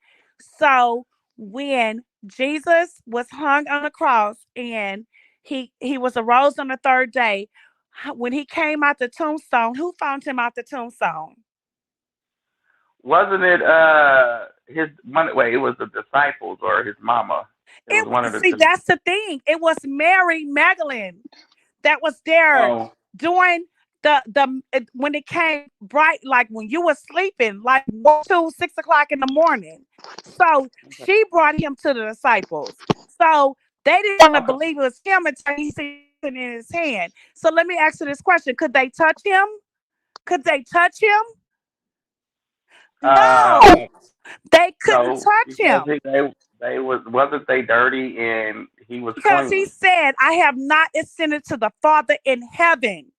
Speaker 6: So when Jesus was hung on the cross and he was arose on the 3rd day, when he came out the tombstone, who found him out the tombstone?
Speaker 5: Wasn't it his one? Wait, it was the disciples or his mama. It was one of the
Speaker 6: See,
Speaker 5: two.
Speaker 6: that's the thing. It was Mary Magdalene that was there
Speaker 5: Oh,
Speaker 6: doing when it came bright, like when you were sleeping, like 1, 2, 6 o'clock in the morning. So
Speaker 5: okay.
Speaker 6: she brought him to the disciples. So they didn't want to
Speaker 5: Okay.
Speaker 6: believe it was him until he seen it in his hand. So let me ask you this question: could they touch him? Could they touch him?
Speaker 5: Um,
Speaker 6: No, they couldn't
Speaker 5: no,
Speaker 6: touch
Speaker 5: because
Speaker 6: him
Speaker 5: they wasn't they dirty and he was
Speaker 6: because he
Speaker 5: clean.
Speaker 6: said, "I have not ascended to the Father in heaven."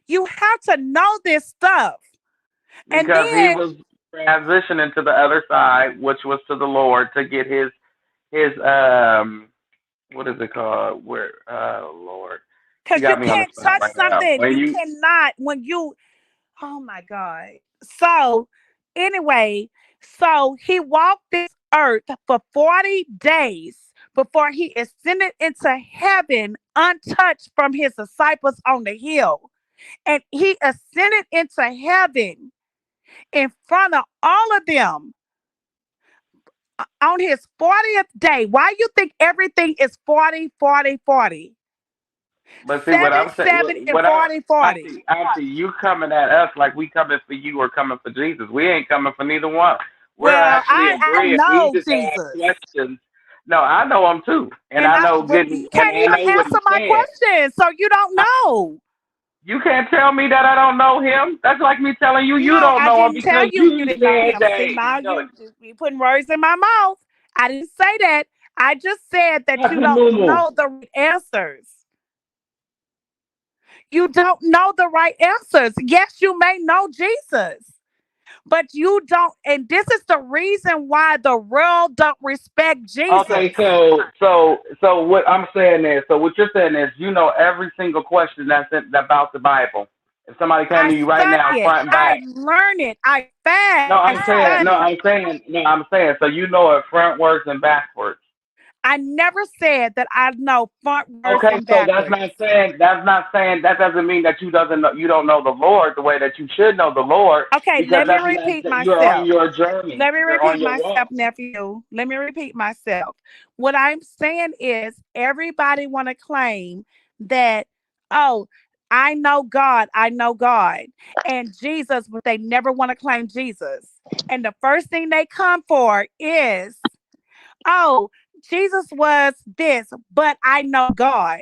Speaker 6: You have to know this stuff. And
Speaker 5: Because he
Speaker 6: then,
Speaker 5: was transitioning to the other side, which was to the Lord, to get his what is it called? Where Lord, you
Speaker 6: because you
Speaker 5: got me on the
Speaker 6: can't
Speaker 5: spot
Speaker 6: touch
Speaker 5: right now.
Speaker 6: something,
Speaker 5: When
Speaker 6: you
Speaker 5: you
Speaker 6: cannot, oh my God. So, anyway, so he walked this earth for 40 days before he ascended into heaven untouched from his disciples on the hill. And he ascended into heaven in front of all of them on his 40th day. Why you think everything is 40, 40, 40?
Speaker 5: But see what
Speaker 6: 7,
Speaker 5: I'm saying,
Speaker 6: 7, and
Speaker 5: what I
Speaker 6: 40, 40.
Speaker 5: Auntie, you coming at us like we coming for you or coming for Jesus. We ain't coming for neither one. We're
Speaker 6: Well,
Speaker 5: actually
Speaker 6: I
Speaker 5: agreeing. We
Speaker 6: know
Speaker 5: just have
Speaker 6: Jesus.
Speaker 5: questions. No, I know him too, and
Speaker 6: And
Speaker 5: I know
Speaker 6: but
Speaker 5: good,
Speaker 6: you
Speaker 5: and
Speaker 6: can't
Speaker 5: I
Speaker 6: even
Speaker 5: know what
Speaker 6: answer
Speaker 5: he
Speaker 6: my
Speaker 5: said.
Speaker 6: question, so you don't know.
Speaker 5: You can't tell me that I don't know him. That's like me telling you you
Speaker 6: No,
Speaker 5: don't
Speaker 6: I
Speaker 5: know him
Speaker 6: didn't tell
Speaker 5: because
Speaker 6: you you
Speaker 5: you
Speaker 6: didn't know
Speaker 5: said
Speaker 6: him.
Speaker 5: that.
Speaker 6: See, now
Speaker 5: No,
Speaker 6: you putting words in my mouth. I didn't say that. I just said that you
Speaker 5: Auntie
Speaker 6: don't
Speaker 5: MooMoo.
Speaker 6: know the right answers. You don't know the right answers. Yes, you may know Jesus, but you don't. And this is the reason why the world don't respect Jesus.
Speaker 5: Okay, so what I'm saying is, so what you're saying is, you know every single question about the Bible. If somebody came
Speaker 6: I
Speaker 5: to you right now,
Speaker 6: study it.
Speaker 5: front and
Speaker 6: I
Speaker 5: back.
Speaker 6: learn it. I fast.
Speaker 5: No,
Speaker 6: I
Speaker 5: I'm saying, no,
Speaker 6: study.
Speaker 5: I'm saying, no, I'm saying. So you know it frontwards and backwards.
Speaker 6: I never said that I know front words
Speaker 5: Okay,
Speaker 6: from
Speaker 5: so
Speaker 6: backwards.
Speaker 5: that's not saying that doesn't mean that you don't know the Lord the way that you should know the Lord
Speaker 6: Okay,
Speaker 5: because
Speaker 6: let me
Speaker 5: that's not
Speaker 6: repeat
Speaker 5: that you're on
Speaker 6: myself.
Speaker 5: your journey.
Speaker 6: Let me
Speaker 5: You're on
Speaker 6: repeat
Speaker 5: your
Speaker 6: myself,
Speaker 5: walk.
Speaker 6: nephew. Let me repeat myself. What I'm saying is everybody want to claim that, oh, I know God, I know God, and Jesus, but they never want to claim Jesus. And the first thing they come for is, oh, Jesus was this, but I know God.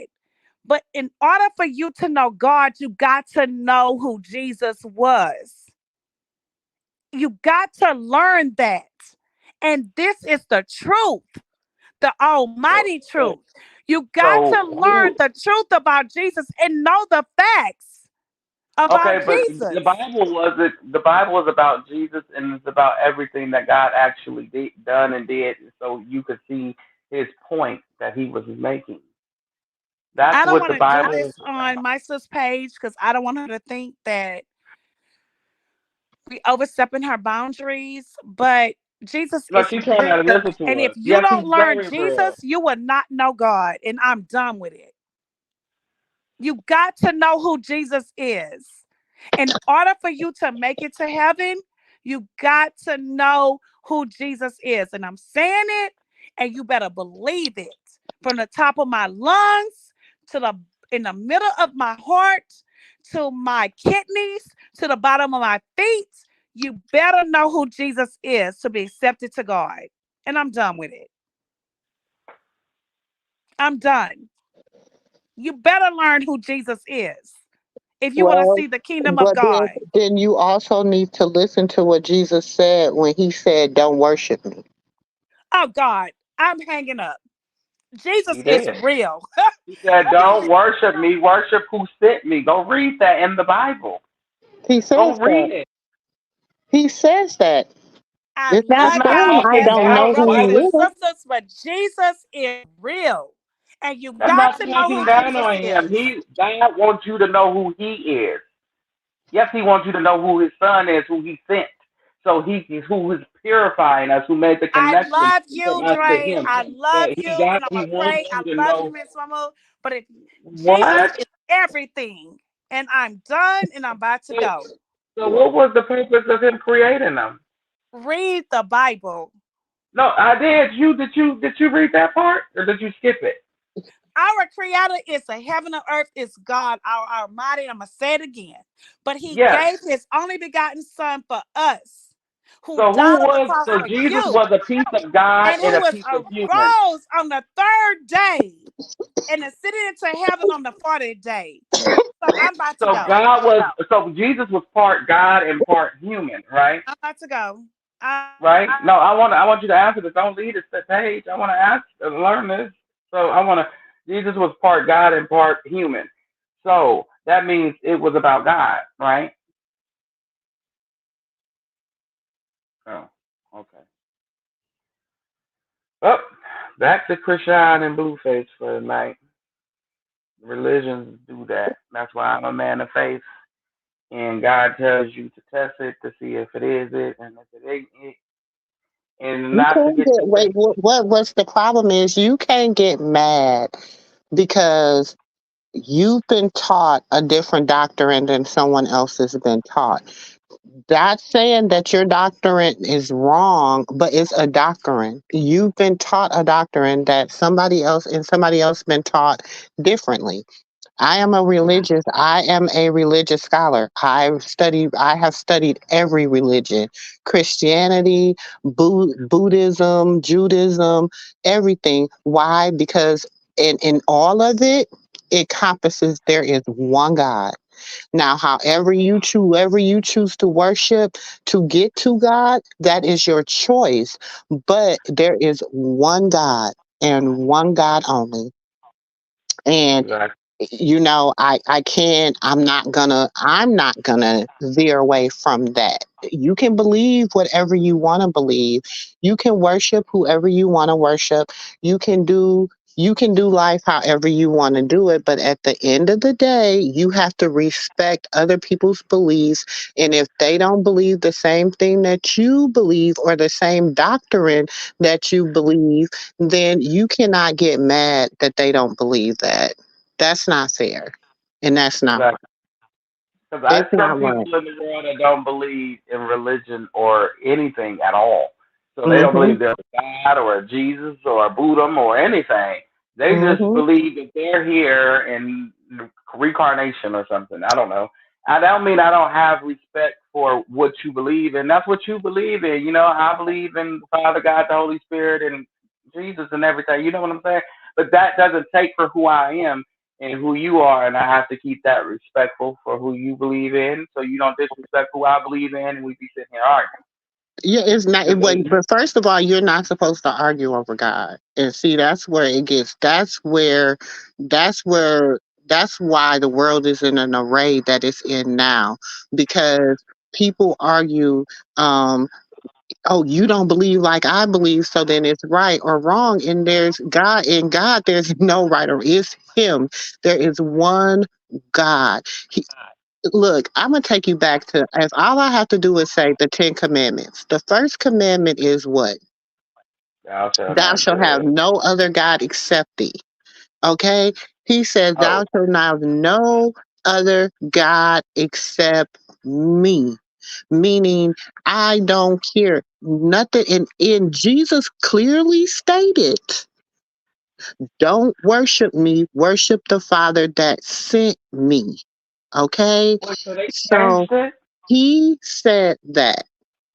Speaker 6: But in order for you to know God, you got to know who Jesus was. You got to learn that. And this is the truth, the
Speaker 5: So,
Speaker 6: almighty
Speaker 5: so,
Speaker 6: truth. You got
Speaker 5: so
Speaker 6: to learn
Speaker 5: who?
Speaker 6: the truth about Jesus and know the facts about
Speaker 5: Okay, but the
Speaker 6: Jesus.
Speaker 5: Bible wasn't. The Bible is about Jesus, and it's about everything that God actually done and did, so you could see His point that He was making.
Speaker 6: I
Speaker 5: That's
Speaker 6: don't
Speaker 5: what
Speaker 6: want
Speaker 5: the
Speaker 6: to do
Speaker 5: Bible
Speaker 6: this
Speaker 5: is
Speaker 6: on
Speaker 5: about.
Speaker 6: my sis page because I don't want her to think that we overstepping her boundaries. But Jesus
Speaker 5: No,
Speaker 6: is
Speaker 5: she's trying
Speaker 6: real.
Speaker 5: to listen
Speaker 6: And
Speaker 5: to
Speaker 6: if
Speaker 5: us.
Speaker 6: you
Speaker 5: Yes,
Speaker 6: don't
Speaker 5: He's
Speaker 6: learn
Speaker 5: very real.
Speaker 6: Jesus, you will not know God. And I'm done with it. You got to know who Jesus is. In order for you to make it to heaven, you got to know who Jesus is. And I'm saying it, and you better believe it. From the top of my lungs to the in the middle of my heart to my kidneys to the bottom of my feet, you better know who Jesus is to be accepted to God. And I'm done with it. I'm done. You better learn who Jesus is if you want to
Speaker 2: Well,
Speaker 6: see the kingdom of
Speaker 2: but
Speaker 6: God.
Speaker 2: then you also need to listen to what Jesus said when he said, "Don't worship me."
Speaker 6: Oh God, I'm hanging up. Jesus
Speaker 5: He
Speaker 6: is
Speaker 5: did.
Speaker 6: real.
Speaker 5: He said, "Don't worship me. Worship who sent me." Go read that in the Bible.
Speaker 2: He
Speaker 5: Go
Speaker 2: says that.
Speaker 5: read it.
Speaker 2: He says that.
Speaker 6: I
Speaker 2: It's not
Speaker 5: That's
Speaker 6: love
Speaker 5: not
Speaker 2: saying
Speaker 6: y'all
Speaker 2: I
Speaker 5: talking
Speaker 6: as
Speaker 2: don't
Speaker 6: my
Speaker 2: know
Speaker 5: down.
Speaker 2: who
Speaker 6: brothers
Speaker 5: Why
Speaker 6: and
Speaker 2: he
Speaker 5: did
Speaker 2: is.
Speaker 6: sisters, but Jesus is real. And you
Speaker 5: that's
Speaker 6: got
Speaker 5: not
Speaker 6: to know
Speaker 5: talking
Speaker 6: who
Speaker 5: down
Speaker 6: Jesus
Speaker 5: on him?
Speaker 6: is.
Speaker 5: God wants you to know who He is. Yes, He wants you to know who His Son is, who He sent. So He is who is purifying us, who made the
Speaker 6: I
Speaker 5: connection
Speaker 6: love
Speaker 5: from
Speaker 6: you,
Speaker 5: us to
Speaker 6: Dre.
Speaker 5: Him.
Speaker 6: I love
Speaker 5: But
Speaker 6: you. And I'm
Speaker 5: He
Speaker 6: going to
Speaker 5: wants
Speaker 6: pray. I
Speaker 5: you to
Speaker 6: love you,
Speaker 5: know
Speaker 6: Miss Mama. But if Jesus
Speaker 5: what.
Speaker 6: is everything, and I'm done and I'm about to
Speaker 5: So,
Speaker 6: go.
Speaker 5: so what was the purpose of Him creating them?
Speaker 6: Read the Bible.
Speaker 5: No, I did. Did you read that part, or did you skip it?
Speaker 6: Our creator is the heaven and earth, is God, our almighty. I'm going to say it again. But he
Speaker 5: Yes.
Speaker 6: gave his only begotten son for us, who
Speaker 5: So
Speaker 6: died
Speaker 5: who
Speaker 6: on the
Speaker 5: was?
Speaker 6: cross
Speaker 5: So
Speaker 6: for
Speaker 5: Jesus
Speaker 6: you,
Speaker 5: was a piece of God
Speaker 6: and
Speaker 5: and
Speaker 6: who
Speaker 5: a
Speaker 6: was
Speaker 5: piece of human.
Speaker 6: arose on the third day and ascended into heaven on the 40th day. So I'm about to
Speaker 5: So
Speaker 6: go.
Speaker 5: God was. So Jesus was part God and part human, right?
Speaker 6: I'm about to go.
Speaker 5: Right? No, I want you to answer this. Don't leave this page. I want to ask learn this. So I want to. Jesus was part God and part human. So that means it was about God, right? Oh, okay. Well, back to Krishan and Blueface for the night. Religions do that. That's why I'm a man of faith. And God tells you to test it to see if it is it, and if it ain't it, and
Speaker 2: You
Speaker 5: not to
Speaker 2: can't
Speaker 5: get
Speaker 2: get
Speaker 5: your
Speaker 2: wait.
Speaker 5: faith.
Speaker 2: What's the problem is you can't get mad because you've been taught a different doctrine than someone else has been taught. That's saying that your doctrine is wrong, but it's a doctrine. You've been taught a doctrine that somebody else been taught differently. I am a religious scholar. I have studied every religion, Christianity, Buddhism, Judaism, everything. Why? Because in all of it, it encompasses there is one God. Now, whoever you choose to worship to get to God, that is your choice. But there is one God and one God only. And
Speaker 5: Exactly.
Speaker 2: I can't, I'm not gonna veer away from that. You can believe whatever you want to believe. You can worship whoever you want to worship. You can do you can do life however you want to do it, but at the end of the day, you have to respect other people's beliefs. And if they don't believe the same thing that you believe or the same doctrine that you believe, then you cannot get mad that they don't believe that. That's not fair. And that's not right.
Speaker 5: Exactly. Because
Speaker 2: It's
Speaker 5: there's some
Speaker 2: not right.
Speaker 5: people in the world that don't believe in religion or anything at all. So they don't
Speaker 2: Mhm.
Speaker 5: believe there's a God or a Jesus or a Buddha or anything. They just
Speaker 2: Mhm.
Speaker 5: believe that they're here in reincarnation or something. I don't know. I don't mean I don't have respect for what you believe in. That's what you believe in. You know, I believe in the Father, God, the Holy Spirit, and Jesus and everything. You know what I'm saying? But that doesn't take for who I am and who you are, and I have to keep that respectful for who you believe in, so you don't disrespect who I believe in, and we be sitting here arguing.
Speaker 2: Yeah, it's not.
Speaker 5: Because
Speaker 2: But first of all, you're not supposed to argue over God. And see, that's where it gets. That's where. That's why the world is in an array that it's in now, because people argue. Oh, you don't believe like I believe, so then it's right or wrong. And there's God. In God, there's no right or it's Him. There is one God. Look, I'm gonna take you back to, if all I have to do is say the Ten Commandments. The first commandment is what?
Speaker 5: thou shalt
Speaker 2: Thou
Speaker 5: not
Speaker 2: shalt have
Speaker 5: judge.
Speaker 2: no other God except thee. Okay? He says, thou
Speaker 5: Oh,
Speaker 2: shalt have no other God except me. Meaning, I don't care nothing. And Jesus clearly stated, don't worship me, worship the Father that sent me. Okay?
Speaker 5: wait, so they changed
Speaker 2: So
Speaker 5: it?
Speaker 2: he said that.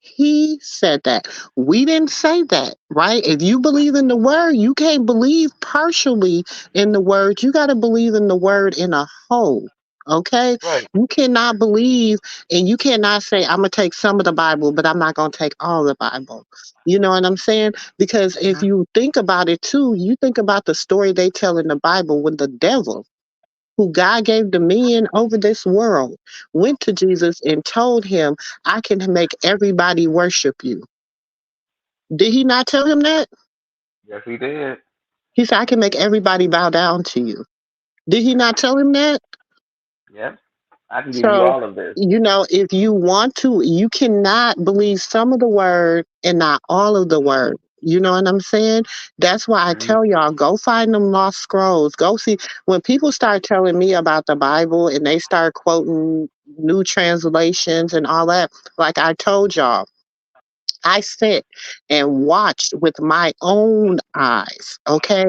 Speaker 2: He said that. We didn't say that, right? If you believe in the word, you can't believe partially in the word. You got to believe in the word in a whole. Okay?
Speaker 5: Right.
Speaker 2: You cannot believe and you cannot say, I'm going to take some of the Bible, but I'm not going to take all the Bible. You know what I'm saying? Because if
Speaker 5: Mhm.
Speaker 2: you think about it too, you think about the story they tell in the Bible when the devil, who God gave dominion over this world, went to Jesus and told him, I can make everybody worship you. Did he not tell him that?
Speaker 5: Yes, he did.
Speaker 2: He said, I can make everybody bow down to you. Did he not tell him that?
Speaker 5: Yep. I can give you
Speaker 2: So,
Speaker 5: all of this.
Speaker 2: if you want to, you cannot believe some of the word and not all of the word. You know what I'm saying? That's why I
Speaker 5: Mhm.
Speaker 2: tell y'all, go find them lost scrolls. Go see, when people start telling me about the Bible and they start quoting new translations and all that, like I told y'all, I sit and watched with my own eyes. Okay.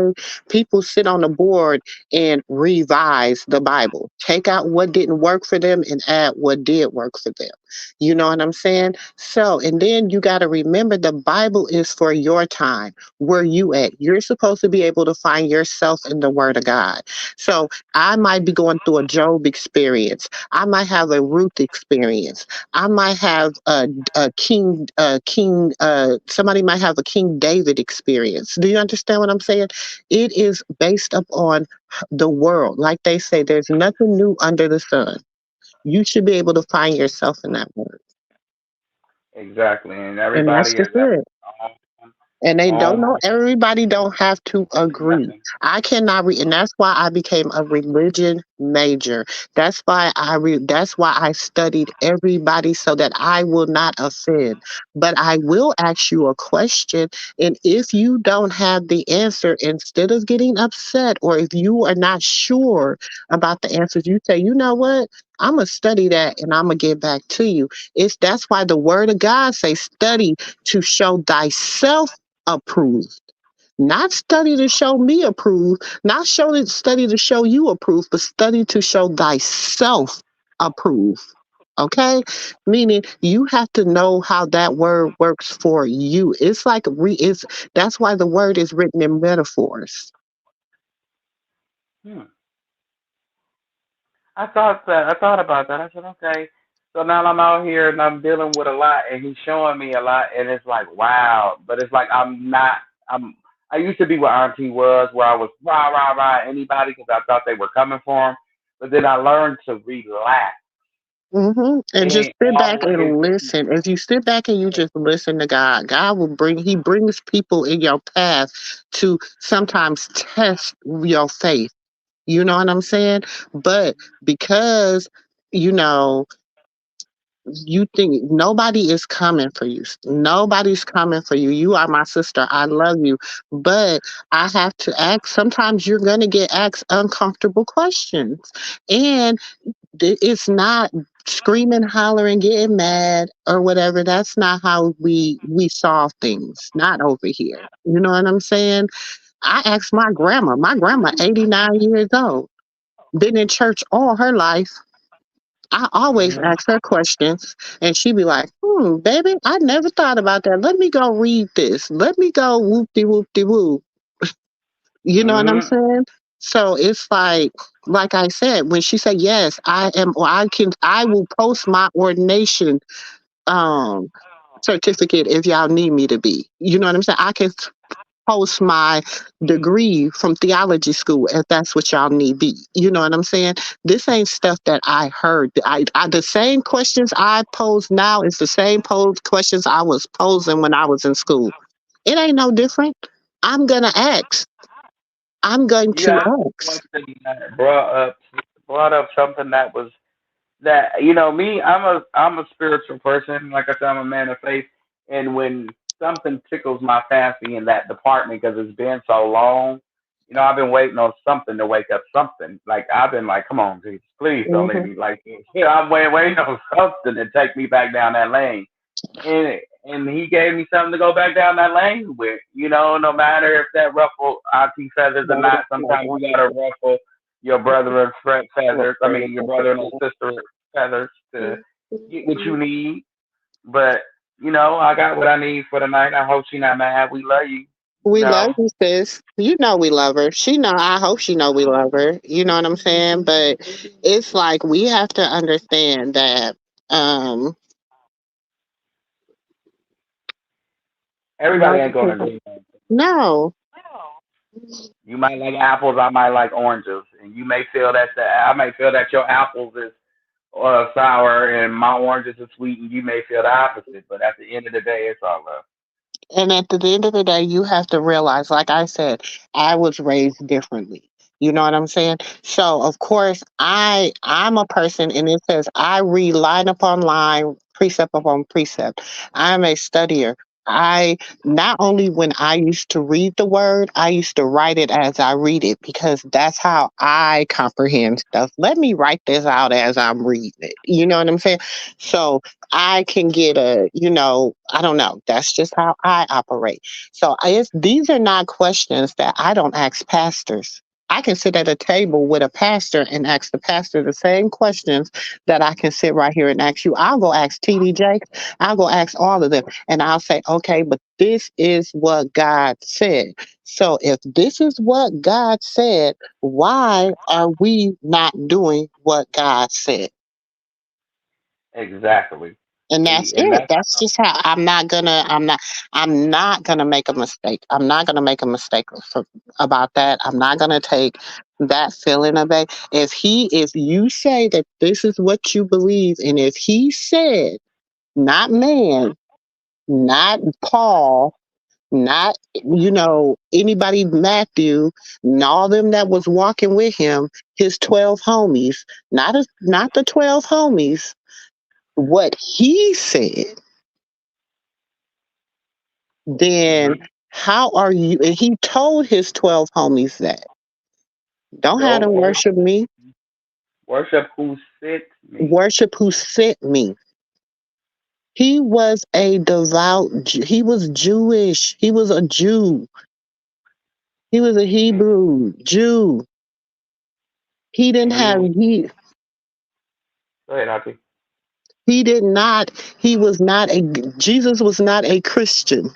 Speaker 2: People sit on the board and revise the Bible, take out what didn't work for them and add what did work for them. You know what I'm saying? So, and then you got to remember the Bible is for your time. Where you at? You're supposed to be able to find yourself in the Word of God. So, I might be going through a Job experience. I might have a Ruth experience. I might have somebody might have a King David experience. Do you understand what I'm saying? It is based upon the world. Like they say, there's nothing new under the sun. You should be able to find yourself in that word.
Speaker 5: Exactly. And
Speaker 2: And that's
Speaker 5: everybody
Speaker 2: just
Speaker 5: has their
Speaker 2: it.
Speaker 5: own,
Speaker 2: And they don't know,
Speaker 5: own
Speaker 2: everybody don't have to agree.
Speaker 5: nothing.
Speaker 2: I cannot read, and that's why I became a religion major. That's why I studied everybody so that I will not offend. But I will ask you a question, and if you don't have the answer, instead of getting upset, or if you are not sure about the answers, you say, you know what? I'm gonna study that and I'm gonna get back to you. That's why the word of God says, study to show thyself approved. Not study to show me approved, not study to show you approved, but study to show thyself approved. Okay? Meaning you have to know how that word works for you. It's like that's why the word is written in metaphors.
Speaker 5: Hmm. I thought about that. I said, okay. So now I'm out here and I'm dealing with a lot, and he's showing me a lot, and it's like, wow. But it's like I'm not. I'm. I used to be what Auntie was, where I was rah rah rah anybody because I thought they were coming for him. But then I learned to relax
Speaker 2: And just
Speaker 5: and
Speaker 2: sit back
Speaker 5: always
Speaker 2: and listen. If you sit back and you just listen to God, God will He brings people in your path to sometimes test your faith. You know what I'm saying? But because, you know, you think nobody is coming for you. Nobody's coming for you. You are my sister. I love you. But I have to ask, sometimes you're going to get asked uncomfortable questions. And it's not screaming, hollering, getting mad or whatever. That's not how we solve things. Not over here. You know what I'm saying? I asked my grandma. My grandma, 89 years old, been in church all her life. I always
Speaker 5: Mhm.
Speaker 2: ask her questions, and she be like, baby, I never thought about that. Let me go read this. Let me go whoop de whoop. You know what I'm
Speaker 5: Mhm.
Speaker 2: saying? So it's like I said, when she said yes, I am, or I will post my ordination um certificate if y'all need me to be. You know what I'm saying? I can post my degree from theology school if that's what y'all need be. You know what I'm saying? This ain't stuff that I heard. The same questions I pose now is the same questions I was posing when I was in school. It ain't no different. I'm gonna ask. I'm going
Speaker 5: You
Speaker 2: to
Speaker 5: asked a
Speaker 2: ask.
Speaker 5: question that brought up something that was that me. I'm a spiritual person. Like I said, I'm a man of faith, and when something tickles my fancy in that department because it's been so long, I've been waiting on something to wake up something. Like I've been like, come on, Jesus, please don't leave
Speaker 2: Hmm.
Speaker 5: me like this. I'm waiting on something to take me back down that lane. And he gave me something to go back down that lane with. No matter if that ruffle auntie feathers or not. Sometimes you gotta ruffle your brother and friend feathers. I mean, your brother and sister feathers to get what you need. But I got what I need for the night. I hope she not mad. We love you. You
Speaker 2: We love
Speaker 5: know.
Speaker 2: you, sis. You know we love her. She know. I hope she know we love her. You know what I'm saying? But it's like we have to understand that. Um,
Speaker 5: Everybody
Speaker 2: like,
Speaker 5: ain't gonna agree.
Speaker 2: no,
Speaker 5: You might like apples. I might like oranges, and you may feel that I may feel that your apples is sour and my oranges are sweet, and you may feel the opposite. But at the end of the day, it's all love.
Speaker 2: and at the end of the day, you have to realize, like I said, I was raised differently. You know what I'm saying? So of course I'm a person, and it says I read line upon line, precept upon precept. I'm a studier. I not only when I used to read the word, I used to write it as I read it because that's how I comprehend stuff. Let me write this out as I'm reading it. You know what I'm saying? So I can get I don't know. That's just how I operate. So these are not questions that I don't ask pastors. I can sit at a table with a pastor and ask the pastor the same questions that I can sit right here and ask you. I'll go ask TD Jakes. I'll go ask all of them. And I'll say, okay, but this is what God said. So if this is what God said, why are we not doing what God said?
Speaker 5: Exactly.
Speaker 2: And that's
Speaker 5: See, and
Speaker 2: it.
Speaker 5: that's
Speaker 2: That's just how I'm not gonna make a mistake. I'm not gonna make a mistake about that. I'm not gonna take that feeling of it. If you say that this is what you believe, and if he said, not man, not Paul, not anybody, Matthew, and all them that was walking with him, his 12 homies, not the 12 homies, what he said, then
Speaker 5: hmm
Speaker 2: how are you? And he told his 12 homies that don't have to
Speaker 5: don't
Speaker 2: worship me,
Speaker 5: worship who sent me.
Speaker 2: worship who sent me. He was a he was Jewish. He was a Jew. He was a
Speaker 5: Mm.
Speaker 2: Hebrew Jew. He didn't
Speaker 5: And
Speaker 2: have,
Speaker 5: go ahead, Auntie.
Speaker 2: he did not, he was not Jesus was not a Christian.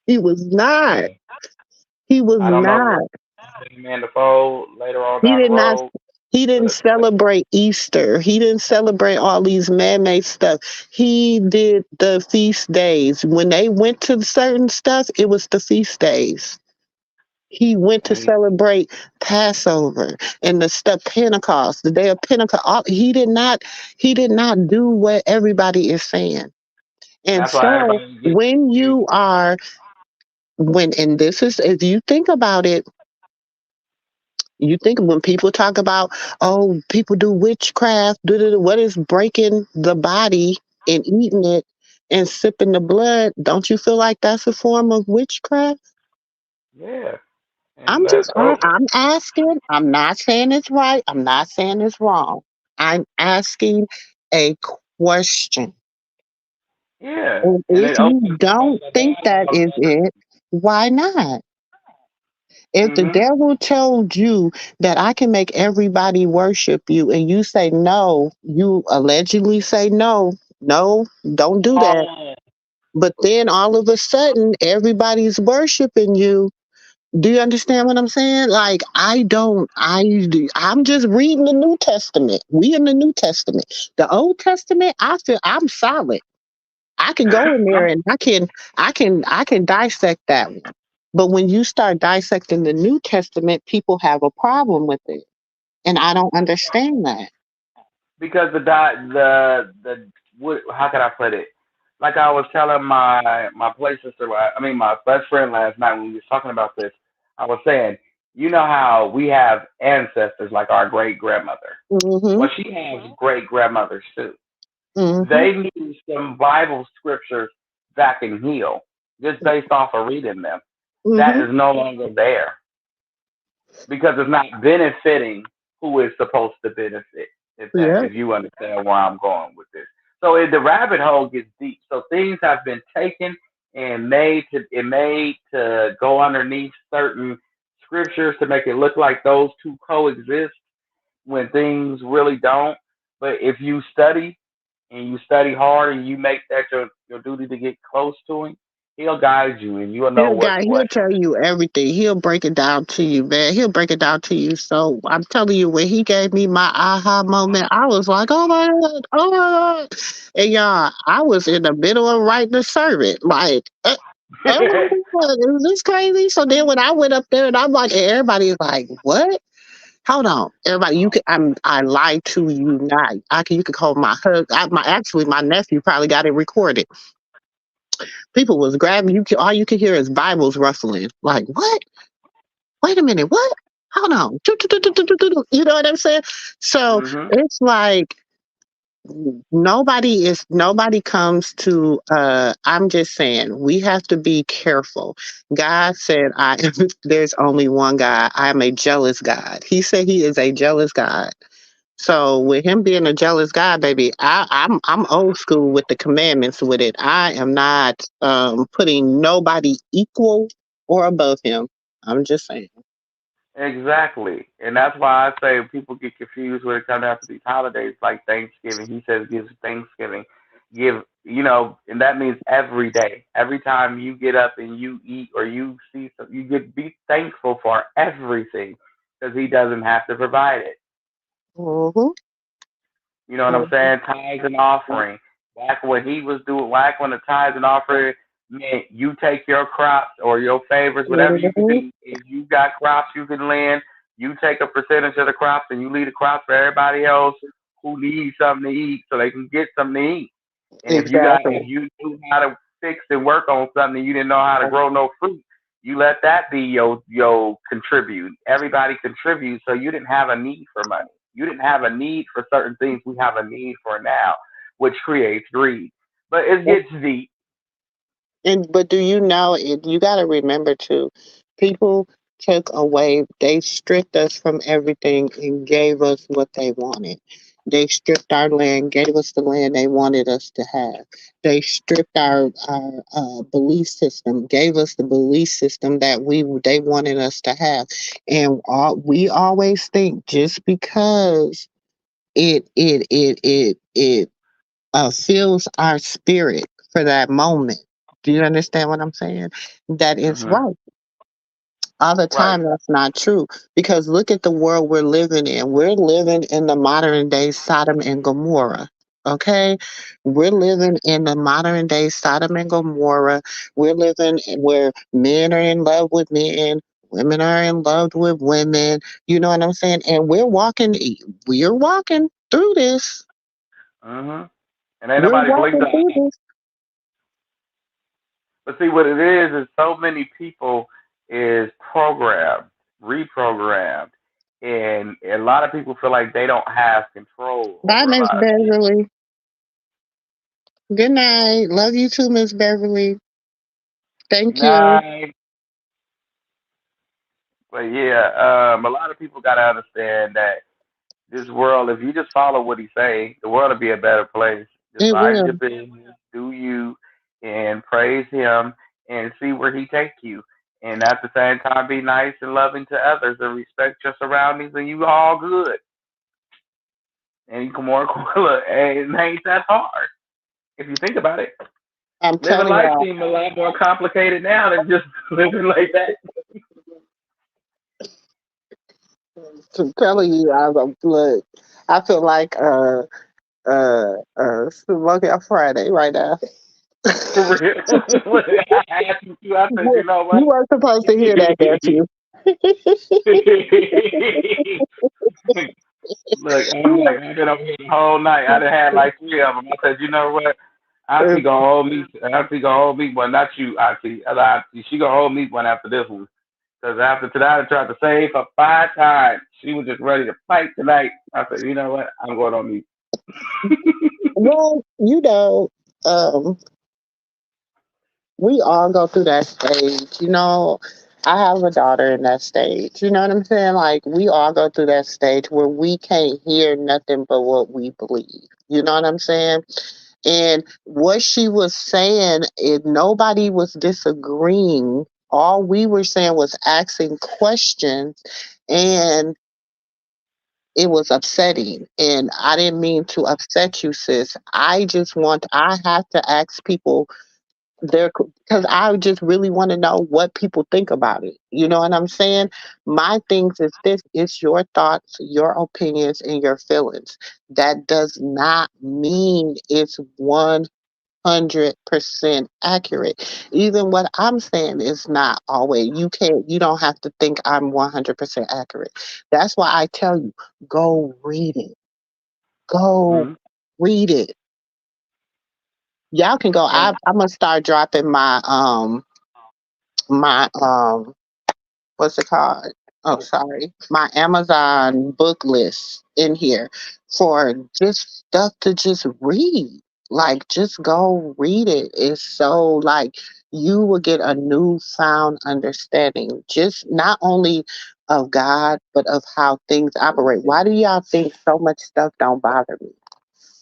Speaker 2: He was not.
Speaker 5: Yeah.
Speaker 2: He was
Speaker 5: I don't know
Speaker 2: not.
Speaker 5: what came in the fold later on
Speaker 2: He
Speaker 5: down the
Speaker 2: did not
Speaker 5: road,
Speaker 2: he didn't
Speaker 5: but
Speaker 2: celebrate Easter. He didn't celebrate all these man-made stuff. He did the feast days. When they went to certain stuff, it was the feast days. He went to
Speaker 5: and he,
Speaker 2: celebrate Passover and the stuff, Pentecost, the day of Pentecost. He did not do what everybody is saying. And
Speaker 5: that's why
Speaker 2: so
Speaker 5: everybody gets
Speaker 2: when
Speaker 5: confused.
Speaker 2: you are when and this is if you think about it, you think when people talk about, oh, people do witchcraft, what is breaking the body and eating it and sipping the blood? Don't you feel like that's a form of witchcraft?
Speaker 5: Yeah, and
Speaker 2: I'm asking. I'm not saying it's right. I'm not saying it's wrong. I'm asking a question.
Speaker 5: yeah,
Speaker 2: And
Speaker 5: and
Speaker 2: if
Speaker 5: it
Speaker 2: you
Speaker 5: opens
Speaker 2: don't
Speaker 5: a
Speaker 2: think that
Speaker 5: dialogue.
Speaker 2: is it, why not? If the
Speaker 5: Mhm.
Speaker 2: devil told you that I can make everybody worship you and you say no, you allegedly say no, no, don't do that.
Speaker 5: Oh.
Speaker 2: But then all of a sudden everybody's worshiping you. Do you understand what I'm saying? Like I'm just reading the New Testament. We in the New Testament. The Old Testament, I feel I'm solid. I can go in there and I can dissect that one. But when you start dissecting the New Testament, people have a problem with it. And I don't understand that.
Speaker 5: Because the what, how can I put it? Like I was telling my play sister, I mean my best friend last night when we was talking about this. I was saying, you know how we have ancestors like our great grandmother.
Speaker 2: Mhm.
Speaker 5: Well, she has great grandmothers too.
Speaker 2: Mhm.
Speaker 5: They need some Bible scriptures that can heal just based off of reading them. That
Speaker 2: Mhm.
Speaker 5: is no longer there because it's not benefiting who is supposed to benefit.
Speaker 2: Yeah.
Speaker 5: If you understand where I'm going with this, so the rabbit hole gets deep. So things have been taken and made to go underneath certain scriptures to make it look like those two coexist when things really don't. But if you study and you study hard and you make that your duty to get close to him, he'll guide you and you'll know what's
Speaker 2: He'll
Speaker 5: what.
Speaker 2: tell you everything. He'll break it down to you, man. He'll break it down to you. So I'm telling you, when he gave me my aha moment, I was like, oh my God, oh my God. And y'all, I was in the middle of writing a sermon. Like, oh my God, is this crazy? So then when I went up there and I'm like, and everybody's like, what? Hold on, everybody. I lied to you not. You could call my husband. Actually, my nephew probably got it recorded. People was grabbing you. All you could hear is Bibles rustling. Like what? Wait a minute. What? Hold on. You know what I'm saying? So
Speaker 5: Mhm.
Speaker 2: it's like nobody comes to I'm just saying we have to be careful. God said I am there's only one God. I am a jealous God. He said he is a jealous God. So with him being a jealous God, baby, I'm old school with the commandments with it. I am not putting nobody equal or above him. I'm just saying.
Speaker 5: Exactly. And that's why I say people get confused when it comes down to these holidays like Thanksgiving. He says gives Thanksgiving. And that means every day. Every time you get up and you eat or you see something, be thankful for everything because he doesn't have to provide it.
Speaker 2: Mm-hmm.
Speaker 5: You know what I'm saying? Tithes and offering. Back when the tithes and offering meant you take your crops or your favors, whatever you can
Speaker 2: Mm-hmm.
Speaker 5: do. If you got crops you can lend, you take a percentage of the crops and you leave the crops for everybody else who needs something to eat so they can get something to eat. And
Speaker 2: Exactly.
Speaker 5: if you knew how to fix and work on something and you didn't know how to grow no fruit, you let that be your contribute. Everybody contributes, so you didn't have a need for money. You didn't have a need for certain things we have a need for now, which creates greed. But it gets deep.
Speaker 2: But do you know you got to remember too, people took away, they stripped us from everything and gave us what they wanted. They stripped our land, gave us the land they wanted us to have. They stripped our belief system, gave us the belief system that they wanted us to have. And we always think just because it fills our spirit for that moment. Do you understand what I'm saying? That is
Speaker 5: Hmm.
Speaker 2: right. All the
Speaker 5: Right.
Speaker 2: time, that's not true. Because look at the world we're living in. We're living in the modern day Sodom and Gomorrah. Okay? We're living in the modern day Sodom and Gomorrah. We're living where men are in love with men, women are in love with women. You know what I'm saying? And we're walking through this.
Speaker 5: Hmm. And ain't
Speaker 2: We're
Speaker 5: nobody blinked
Speaker 2: walking
Speaker 5: an
Speaker 2: through
Speaker 5: eye.
Speaker 2: this.
Speaker 5: But see, what it is so many people is programmed, reprogrammed, and a lot of people feel like they don't have control
Speaker 2: Bye,
Speaker 5: over a
Speaker 2: Miss
Speaker 5: lot of things.
Speaker 2: Beverly. Good night. Love you too, Miss Beverly. Thank you.
Speaker 5: Nice. But yeah, a lot of people gotta understand that this world, if you just follow what he say, the world will be a better place. Just
Speaker 2: It
Speaker 5: mind your
Speaker 2: will.
Speaker 5: business, do you, and praise him, and see where he take you. and at the same time be nice and loving to others and respect your surroundings, and you all good. And you can more look, and it ain't that hard if you think about it.
Speaker 2: I'm
Speaker 5: Living
Speaker 2: telling
Speaker 5: life
Speaker 2: y'all.
Speaker 5: seems a lot more complicated now than just living like that.
Speaker 2: I'm telling you, look. I feel like Smoking on Friday right now.
Speaker 5: For real. I asked you too. I said, you know
Speaker 2: You
Speaker 5: what?
Speaker 2: weren't supposed to hear that, nephew.
Speaker 5: Look, I'm like, I've been over here the whole night. I done had like three of them. I said, you know what? Auntie gonna hold me. Auntie gonna hold me. Well, not you, Auntie. Other Auntie. She gonna hold me one after this one. Because after tonight, I tried to save her 5 times. She was just ready to fight tonight. I said, you know what? I'm going on mute.
Speaker 2: Well, um, we all go through that stage. I have a daughter in that stage. You know what I'm saying? Like, we all go through that stage where we can't hear nothing but what we believe. You know what I'm saying? And what she was saying, nobody was disagreeing. All we were saying was asking questions, and it was upsetting. And I didn't mean to upset you, sis. I have to ask people there because I just really want to know what people think about it. You know what I'm saying? My things is this: it's your thoughts, your opinions, and your feelings. That does not mean it's 100% accurate. Even what I'm saying is not always. You don't have to think I'm 100% accurate. That's why I tell you, go read it. Go
Speaker 5: Mm-hmm.
Speaker 2: read it. Y'all can go.
Speaker 5: And
Speaker 2: I'm gonna start dropping my what's it called? Oh, sorry, my Amazon book list in here for just stuff to just read. Like, just go read it. It's so like you will get a newfound understanding, just not only of God, but of how things operate. Why do y'all think so much stuff don't bother me?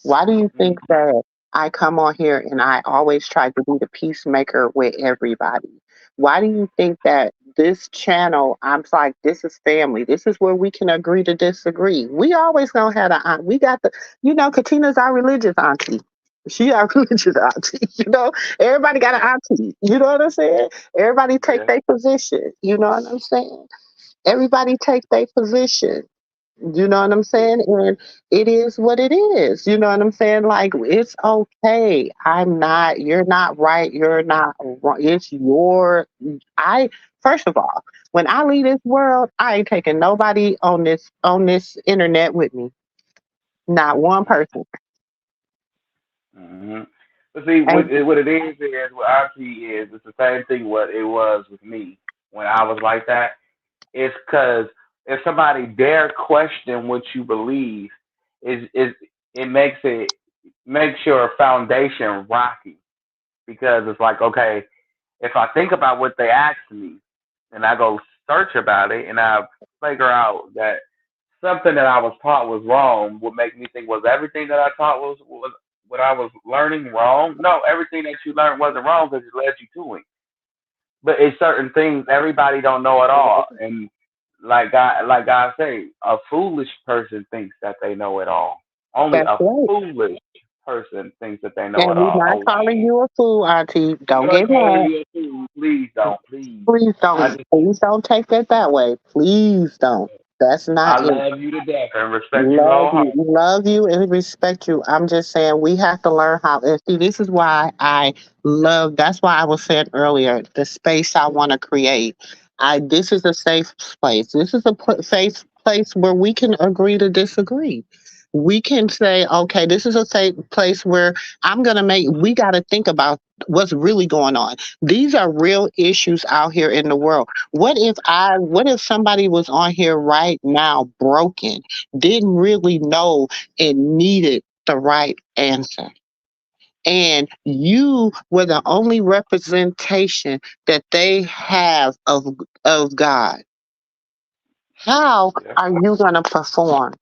Speaker 2: Why do you think that I come on here and I always try to be the peacemaker with everybody? Why do you think that this channel, I'm like, this is family. This is where we can agree to disagree. We always gonna have a aunt. We got Katina's our religious auntie. She our religious auntie. Everybody got an auntie. You know what I'm saying? Everybody take
Speaker 5: yeah.
Speaker 2: their position. You know what I'm saying? Everybody take their position. You know what I'm saying? And it is what it is. You know what I'm saying? Like, it's okay. You're not right. You're not wrong. I, first of all, when I leave this world, I ain't taking nobody on this internet with me. Not one person.
Speaker 5: Mm-hmm. But see,
Speaker 2: And
Speaker 5: what it is what I see is it's the same thing what it was with me when I was like that. It's because if somebody dare question what you believe, is it makes your foundation rocky because it's like, okay, if I think about what they asked me and I go search about it and I figure out that something that I was taught was wrong, would make me think, was everything that I taught was what I was learning wrong? No, everything that you learned wasn't wrong because it led you to it. But it's certain things everybody don't know at all. And like I say, a foolish person thinks that they know it all. Only
Speaker 2: that's
Speaker 5: a
Speaker 2: right.
Speaker 5: foolish person thinks that they know
Speaker 2: And
Speaker 5: it
Speaker 2: we're
Speaker 5: all.
Speaker 2: not
Speaker 5: A
Speaker 2: calling
Speaker 5: wise.
Speaker 2: you a fool, Auntie.
Speaker 5: I'm
Speaker 2: Don't
Speaker 5: not
Speaker 2: get
Speaker 5: calling
Speaker 2: mad.
Speaker 5: you a fool. Please don't. Please. I just
Speaker 2: Please don't take that that way. Please don't. That's not
Speaker 5: I
Speaker 2: it.
Speaker 5: love you to death and respect you
Speaker 2: Love you,
Speaker 5: wholeheartedly.
Speaker 2: love you, and respect you. I'm just saying we have to learn how. And see, this is why I love. That's why I was saying earlier the space I want to create. This is a safe place. This is a safe place where we can agree to disagree. We can say, okay, this is a safe place where I'm gonna make. We got to think about what's really going on. These are real issues out here in the world. What if somebody was on here right now broken, didn't really know and needed the right answer? And you were the only representation that they have of God. How
Speaker 5: Yeah.
Speaker 2: are you gonna perform?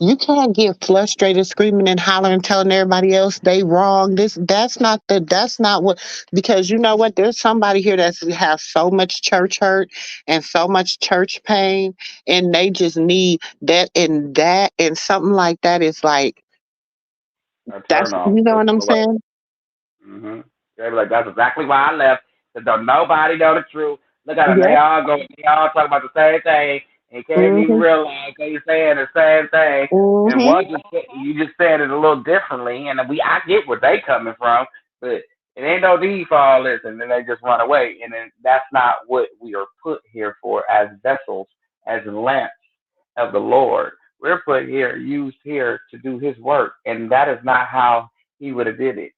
Speaker 2: You can't get frustrated, screaming and hollering, telling everybody else they wrong. That's not what, because you know what? There's somebody here that has so much church hurt and so much church pain, and they just need that and something like that is like,
Speaker 5: A
Speaker 2: that's,
Speaker 5: turn on.
Speaker 2: you know
Speaker 5: Push
Speaker 2: what I'm
Speaker 5: it away.
Speaker 2: saying?
Speaker 5: Mm-hmm. They be like, that's exactly why I left. Cause don't nobody know the truth. Look at them.
Speaker 2: Yeah.
Speaker 5: They all talk about the same thing. And can't even
Speaker 2: Mhm.
Speaker 5: realize they saying the same thing. And
Speaker 2: Mhm.
Speaker 5: one just you just said it a little differently. And I get where they coming from, but it ain't no need for all this. And then they just run away. And then that's not what we are put here for as vessels, as lamps of the Lord. We're put here, used here to do His work, and that is not how He would have did it.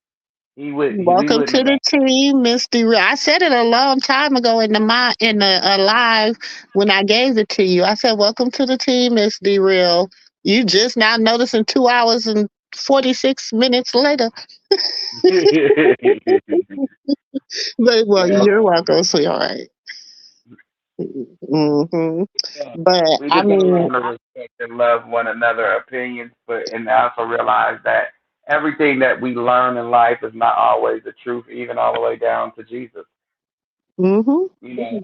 Speaker 5: We
Speaker 2: Welcome
Speaker 5: wouldn't
Speaker 2: to
Speaker 5: have
Speaker 2: the
Speaker 5: got.
Speaker 2: team, Misty. I said it a long time ago in the live when I gave it to you. I said, "Welcome to the team, Misty Real." You just now noticing 2 hours and 46 minutes later. But well,
Speaker 5: Well,
Speaker 2: you're welcome, sweetheart. Hmm.
Speaker 5: yeah,
Speaker 2: But
Speaker 5: we
Speaker 2: I
Speaker 5: just gotta
Speaker 2: mean,
Speaker 5: learn to respect and love one another opinions, but and also realize that everything that we learn in life is not always the truth, even all the way down to Jesus.
Speaker 2: hmm
Speaker 5: You know,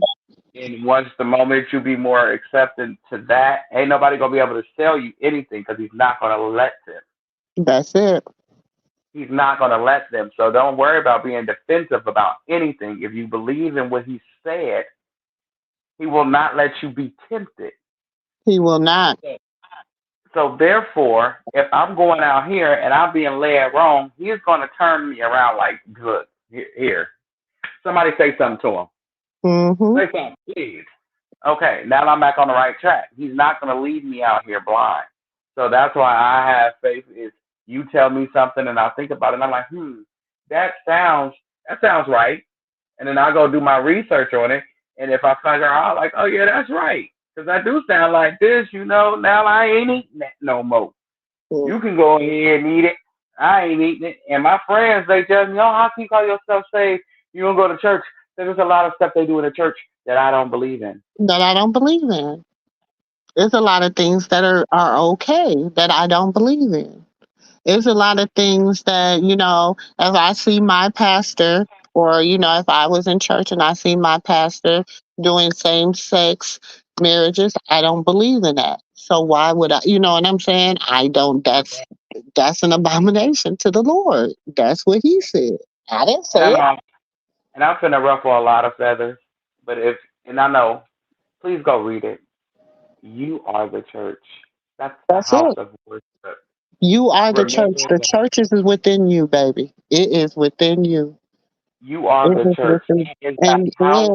Speaker 5: and once the moment you be more accepted to that, ain't nobody gonna be able to sell you anything because He's not gonna let them.
Speaker 2: that's it.
Speaker 5: He's not gonna let them. So don't worry about being defensive about anything. If you believe in what He said, He will not let you be tempted.
Speaker 2: He will not.
Speaker 5: So therefore, if I'm going out here and I'm being led wrong, He's going to turn me around like, good, here. Somebody say something to him.
Speaker 2: Hmm.
Speaker 5: Say something, please. Okay, now I'm back on the right track. He's not going to leave me out here blind. So that's why I have faith. Is you tell me something and I think about it and I'm like, that sounds that sounds right. And then I go do my research on it. And if I figure out like, oh yeah, that's right, because I do sound like this, now I ain't eating that no more. You can go ahead and eat it. I ain't eating it. And my friends, they tell me, oh, how can you call yourself saved? You don't go to church. There's a lot of stuff they do in the church that I don't believe in.
Speaker 2: That I don't believe in. There's a lot of things that are okay that I don't believe in. There's a lot of things that, if I see my pastor, or, if I was in church and I see my pastor doing same sex marriages, I don't believe in that. So why would I, you know what I'm saying? I don't, that's an abomination to the Lord. That's what he said. I didn't
Speaker 5: And
Speaker 2: say
Speaker 5: I'm
Speaker 2: it.
Speaker 5: on, and I'm finna ruffle a lot of feathers. But and I know, please go read it. You are the church. That's the
Speaker 2: That's
Speaker 5: house
Speaker 2: it.
Speaker 5: of worship.
Speaker 2: You are the church.
Speaker 5: Remember
Speaker 2: The
Speaker 5: that.
Speaker 2: church is within you, baby. It is within you.
Speaker 5: You are
Speaker 2: It
Speaker 5: the
Speaker 2: is
Speaker 5: church.
Speaker 2: within,
Speaker 5: That is the
Speaker 2: and
Speaker 5: house.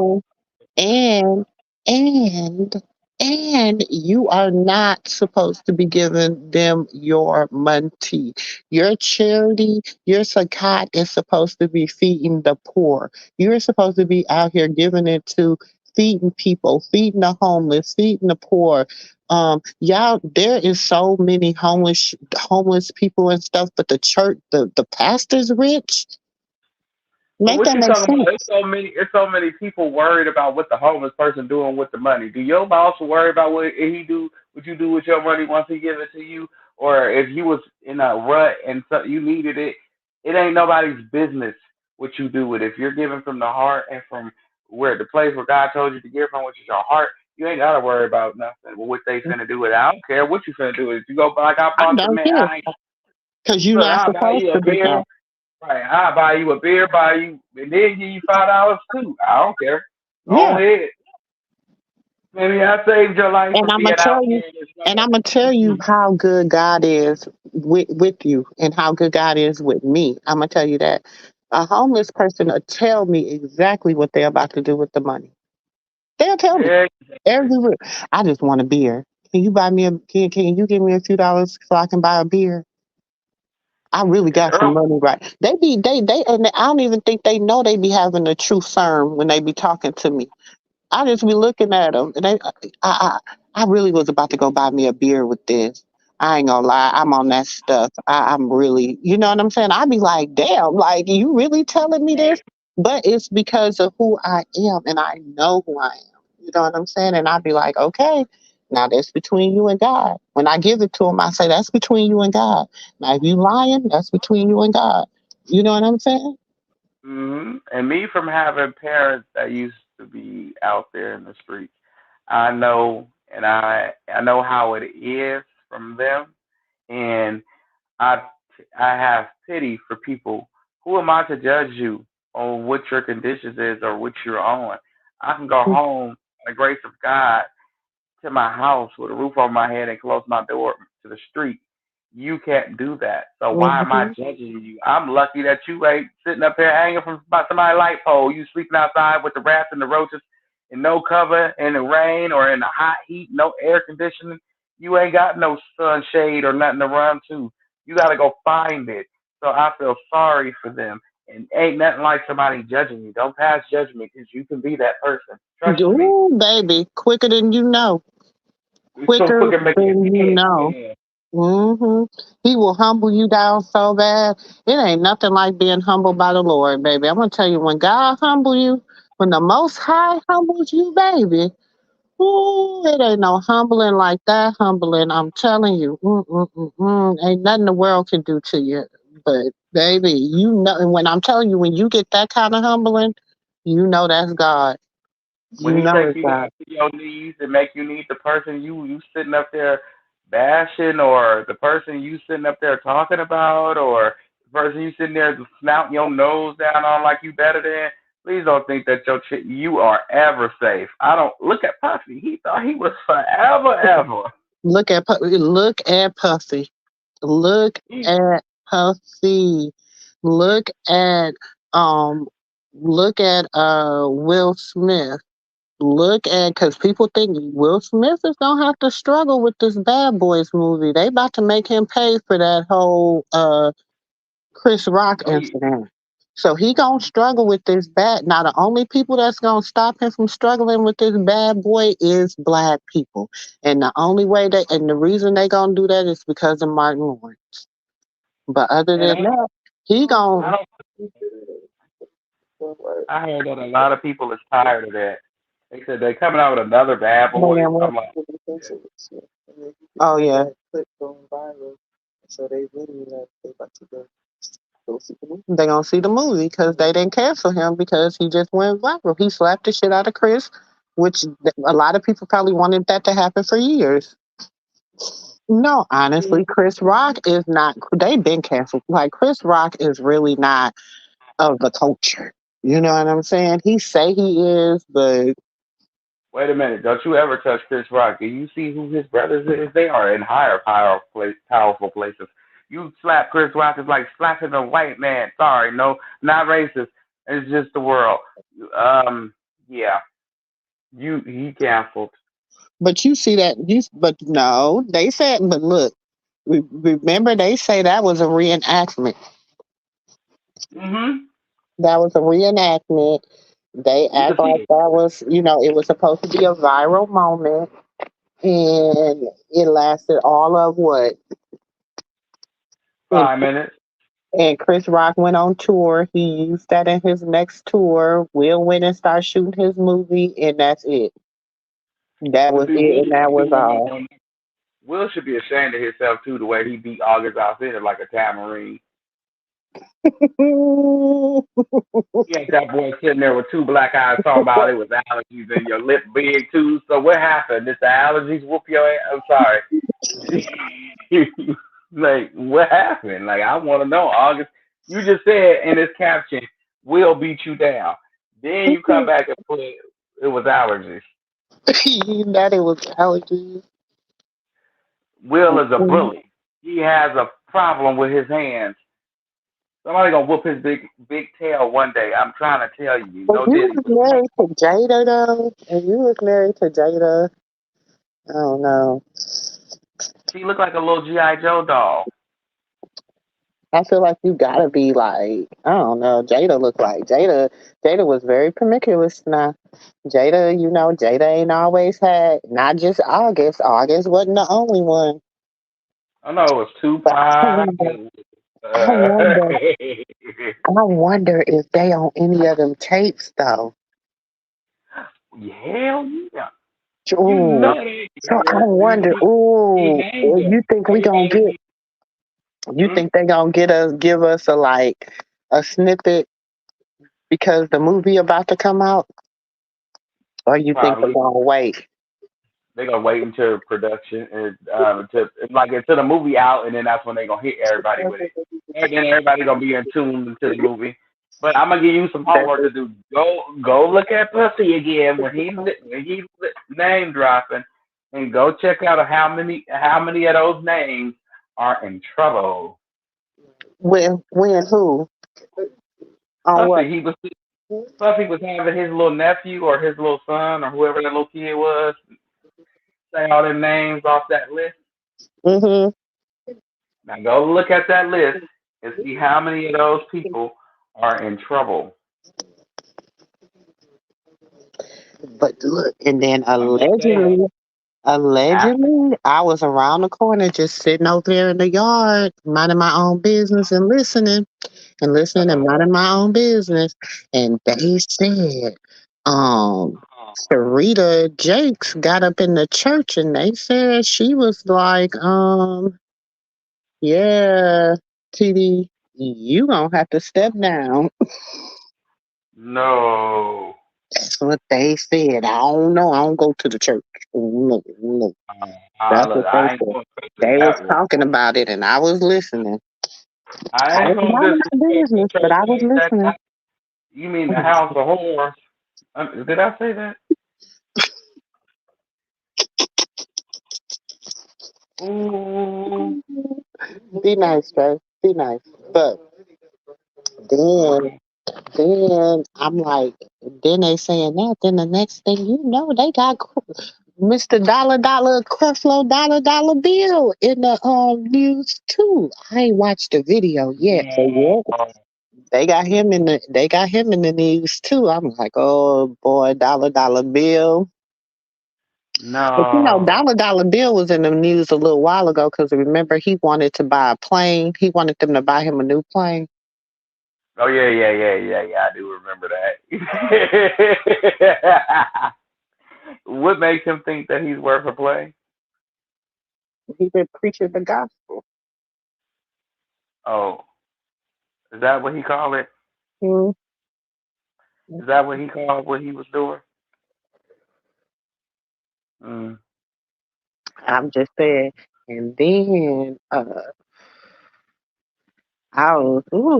Speaker 2: and and and you are not supposed to be giving them your money. Your charity, your zakat is supposed to be feeding the poor. You're supposed to be out here giving it to feeding people, feeding the homeless, feeding the poor. Y'all, there is so many homeless people and stuff, but the church, the pastor's rich.
Speaker 5: But
Speaker 2: Make
Speaker 5: what
Speaker 2: that
Speaker 5: you
Speaker 2: make
Speaker 5: talking about?
Speaker 2: sense.
Speaker 5: It's so many people worried about what the homeless person doing with the money. Do your boss worry about what he do? What you do with your money once he give it to you? Or if you was in a rut and so you needed it, it ain't nobody's business what you do with it. If you're giving from the heart and from where the place where God told you to give from, which is your heart, you ain't gotta worry about nothing. Well, what they finna do with it? I don't care what you finna do with it. You go like I
Speaker 2: I
Speaker 5: bought the
Speaker 2: don't
Speaker 5: man.
Speaker 2: care
Speaker 5: I ain't,
Speaker 2: because you're
Speaker 5: look,
Speaker 2: not
Speaker 5: I'll buy
Speaker 2: supposed
Speaker 5: you a
Speaker 2: to do
Speaker 5: beer.
Speaker 2: that.
Speaker 5: Right, I'll buy you a beer, buy you, and then give you $5 too. I don't care. Go
Speaker 2: Yeah.
Speaker 5: ahead. Maybe I saved your life
Speaker 2: And
Speaker 5: from
Speaker 2: I'm gonna
Speaker 5: being out
Speaker 2: tell you,
Speaker 5: here in this
Speaker 2: and I'm
Speaker 5: jungle.
Speaker 2: gonna tell you how good God is with you, and how good God is with me. I'm gonna tell you that a homeless person will tell me exactly what they're about to do with the money. They'll tell me
Speaker 5: Exactly.
Speaker 2: every. I just want a beer. Can you buy me a? Can you give me a few dollars so I can buy a beer? I really got some
Speaker 5: Girl,
Speaker 2: money, right? They, and I don't even think they know they be having the true firm when they be talking to me. I just be looking at them, and I really was about to go buy me a beer with this. I ain't gonna lie, I'm on that stuff. I'm really, you know what I'm saying? I be like, damn, like you really telling me this? But it's because of who I am, and I know who I am. You know what I'm saying? And I be like, okay. Now that's between you and God. When I give it to him, I say that's between you and God. Now if you lying, that's between you and God. You know what I'm saying?
Speaker 5: And me from having parents that used to be out there in the streets, I know, and I know how it is from them, and I I have pity for people. Who am I to judge you on what your conditions is or what you're on? I can go home by the grace of God to my house with a roof over my head and close my door to the street. You can't do that. So why am I
Speaker 2: Hmm.
Speaker 5: judging you? I'm lucky that you ain't sitting up there hanging from somebody's light pole. You sleeping outside with the rats and the roaches and no cover in the rain or in the hot heat, no air conditioning. You ain't got no sunshade or nothing to run to. You got to go find it. So I feel sorry for them. And ain't nothing like somebody judging you. Don't pass judgment because you can be that person. Trust me.
Speaker 2: Ooh, baby, quicker than you know.
Speaker 5: So
Speaker 2: Quicker
Speaker 5: quick make your
Speaker 2: than you
Speaker 5: head
Speaker 2: know.
Speaker 5: spin.
Speaker 2: He will humble you down so bad. It ain't nothing like being humbled by the Lord, baby. I'm gonna tell you, when God humble you, when the Most High humbles you, baby. Ooh, it ain't no humbling like that humbling. I'm telling you, ain't nothing the world can do to you. But baby, you know, and when I'm telling you, when you get that kind of humbling, you know that's God.
Speaker 5: When
Speaker 2: You
Speaker 5: he
Speaker 2: know
Speaker 5: take
Speaker 2: it's
Speaker 5: you
Speaker 2: God.
Speaker 5: down to your knees and make you need the person you sitting up there bashing, or the person you sitting up there talking about, or the person you sitting there snouting your nose down on like you better than. Please don't think that you are ever safe. I don't look at Puffy. He thought he was forever ever.
Speaker 2: Look at Puffy. Look
Speaker 5: He,
Speaker 2: at Puffy. Look at um. Look at Will Smith. Look at, because people think Will Smith is gonna have to struggle with this Bad Boys movie. They about to make him pay for that whole Chris Rock
Speaker 5: oh, yeah.
Speaker 2: incident. So he gonna struggle with this bad. Now the only people that's gonna stop him from struggling with this bad boy is black people, and the only way and the reason they gonna do that is because of Martin Lawrence. But other
Speaker 5: And
Speaker 2: than that, he
Speaker 5: I
Speaker 2: gonna.
Speaker 5: don't. I heard that a lot of people is tired of that. They said they coming out with another Bad Boys. I'm like,
Speaker 2: Oh yeah. They gonna see the movie because they didn't cancel him because he just went viral. He slapped the shit out of Chris, which a lot of people probably wanted that to happen for years. No, honestly, Chris Rock is not. They've been canceled. Like Chris Rock is really not of the culture. You know what I'm saying? He say he is, but
Speaker 5: wait a minute, don't you ever touch Chris Rock? Do you see who his brothers is? They are in higher powerful places. You slap Chris Rock is like slapping a white man. Sorry, no, not racist. It's just the world. Yeah, he canceled.
Speaker 2: you see that but no, they said. But look, remember they say that was a reenactment.
Speaker 5: Mhm.
Speaker 2: That was a reenactment. They
Speaker 5: You
Speaker 2: act
Speaker 5: can see
Speaker 2: like
Speaker 5: it.
Speaker 2: that was, it was supposed to be a viral moment, and it lasted all of what? And,
Speaker 5: 5 minutes.
Speaker 2: and Chris Rock went on tour. He used that in his next tour. Will went and started shooting his movie, and that's it. That
Speaker 5: But
Speaker 2: was
Speaker 5: see,
Speaker 2: it,
Speaker 5: Will
Speaker 2: and that
Speaker 5: should
Speaker 2: was
Speaker 5: be one
Speaker 2: all.
Speaker 5: of Will should be ashamed of himself too. The way he beat August Alsina like a tambourine. You ain't that boy sitting there with two black eyes talking about it was allergies and your lip big too. So what happened? Did the allergies whoop your ass? I'm sorry. Like what happened? Like I want to know. August, you just said in this caption, "Will beat you down." Then you come back and put it was allergies.
Speaker 2: That it was allergies.
Speaker 5: Will is a bully. He has a problem with his hands. Somebody gonna whoop his big tail one day. I'm trying to tell you.
Speaker 2: If
Speaker 5: No
Speaker 2: you
Speaker 5: diddy,
Speaker 2: was
Speaker 5: but
Speaker 2: married to Jada though, if you was married to Jada, I don't know.
Speaker 5: she looked like a little GI Joe doll.
Speaker 2: I feel like you gotta be like, I don't know. Jada was very promiscuous now. Jada ain't always had, not just August. August wasn't the only one.
Speaker 5: I know it was
Speaker 2: But
Speaker 5: Tupac. It
Speaker 2: I wonder,
Speaker 5: was,
Speaker 2: I wonder if they on any of them tapes though.
Speaker 5: hell yeah. You
Speaker 2: Ooh.
Speaker 5: know they
Speaker 2: So I
Speaker 5: girl.
Speaker 2: wonder,
Speaker 5: He
Speaker 2: ooh,
Speaker 5: named her.
Speaker 2: you think we gonna
Speaker 5: Everybody
Speaker 2: get,
Speaker 5: be,
Speaker 2: you
Speaker 5: hmm?
Speaker 2: think they gonna give us a snippet because the movie about to come out? Or you think they're
Speaker 5: Probably.
Speaker 2: gonna wait?
Speaker 5: They're gonna wait until production and until the movie out, and then that's when they're gonna hit everybody with it. And then everybody gonna be in tune into the movie. But I'm gonna give you some homework to do. Go look at Pussy again when he name dropping, and go check out how many of those names are in trouble.
Speaker 2: When, who? On what?
Speaker 5: Pussy, he was having his little nephew or his little son or whoever that little kid was say all them names off that list.
Speaker 2: Mm-hmm.
Speaker 5: Now go look at that list and see how many of those people are in trouble.
Speaker 2: But look, and then
Speaker 5: I bet they have.
Speaker 2: allegedly, I was around the corner just sitting over there in the yard, minding my own business and listening and minding my own business. And they said, um, Sarita Jakes got up in the church and they said she was like, yeah, TD, you gonna have to step down.
Speaker 5: No.
Speaker 2: That's what they said. I don't know. I don't go to the church. No, no. That's what
Speaker 5: Look,
Speaker 2: they
Speaker 5: I ain't
Speaker 2: said.
Speaker 5: going to especially
Speaker 2: They was
Speaker 5: that one.
Speaker 2: talking about it and I was listening.
Speaker 5: I
Speaker 2: I
Speaker 5: ain't
Speaker 2: was
Speaker 5: going to
Speaker 2: minding my
Speaker 5: disrespect the
Speaker 2: business, but
Speaker 5: church
Speaker 2: I was
Speaker 5: like that.
Speaker 2: listening.
Speaker 5: You mean the house of horrors? Did I say that? Ooh.
Speaker 2: Be nice, Trey. Be nice. But then
Speaker 5: Okay.
Speaker 2: then I'm like, then they saying that. Then the next thing you know, they got Mr. Creflo Dollar Bill in the news too. I ain't watched the video yet, but
Speaker 5: No.
Speaker 2: yeah, they got him in the news too. I'm like, oh boy, Dollar Bill. But
Speaker 5: No.
Speaker 2: Dollar Bill was in the news a little while ago because remember he wanted to buy a plane. He wanted them to buy him a new plane.
Speaker 5: Oh yeah. I do remember that. What makes him think that he's worth a play?
Speaker 2: He been preaching the gospel.
Speaker 5: Oh, is that what he called it?
Speaker 2: Hmm.
Speaker 5: Is that what he called what he was doing? Mm.
Speaker 2: I'm just saying. And then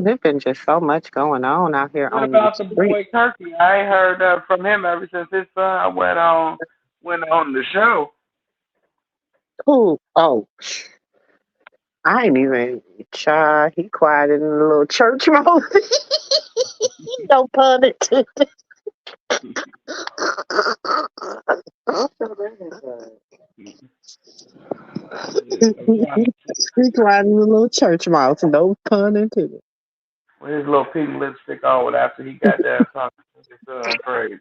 Speaker 2: there's been just so much going on out here
Speaker 5: What
Speaker 2: on these
Speaker 5: about the
Speaker 2: streets.
Speaker 5: boy Turkey? I ain't heard from him ever since his son went on the show.
Speaker 2: Who? Oh, I ain't even shy. He quiet in a little church mode. No pun intended.
Speaker 5: I'm trying to see
Speaker 2: He quiet in a little church mouth. No pun intended.
Speaker 5: what his little pink lipstick on after he got done talking to his son crazy.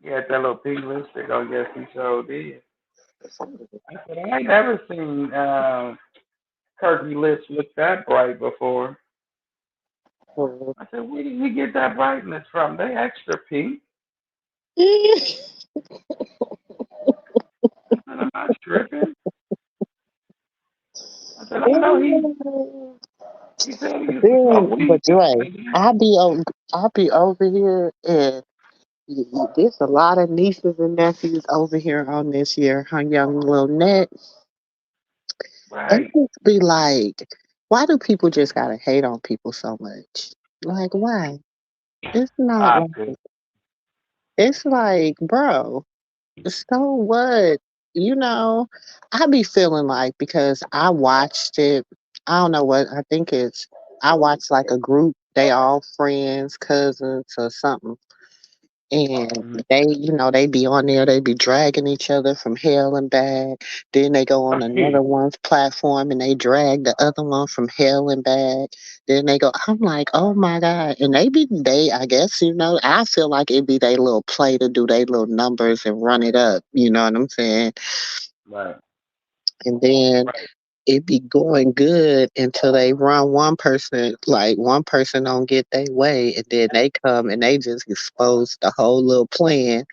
Speaker 5: He had that little pink lipstick on. Yes, he sure did. I said I ain't never seen Turkey lips look that bright before. I said, where did he get that brightness from? They extra pink. I said, I'm not tripping. I said, I know he said he used to smoke
Speaker 2: But
Speaker 5: weed back
Speaker 2: Dre,
Speaker 5: in the day.
Speaker 2: I'll be over here and there's a lot of nieces and nephews over here on this year, her young little net. And
Speaker 5: Right.
Speaker 2: just be like, why do people just gotta hate on people so much? Like, why? It's not
Speaker 5: I
Speaker 2: like
Speaker 5: could.
Speaker 2: it's like, bro, so what? You know, I be feeling like because I watched it, I don't know what I think I watched like a group, they all friends, cousins or something. And
Speaker 5: Mhm.
Speaker 2: they be on there, they be dragging each other from hell and back. Then they go on another one's platform and they drag the other one from hell and back. Then they go, I'm like, oh my God. And I guess, I feel like it'd be their little play to do their little numbers and run it up. You know what I'm saying?
Speaker 5: Right.
Speaker 2: And then
Speaker 5: Right.
Speaker 2: it be going good until they run one person don't get their way, and then they come and they just expose the whole little plan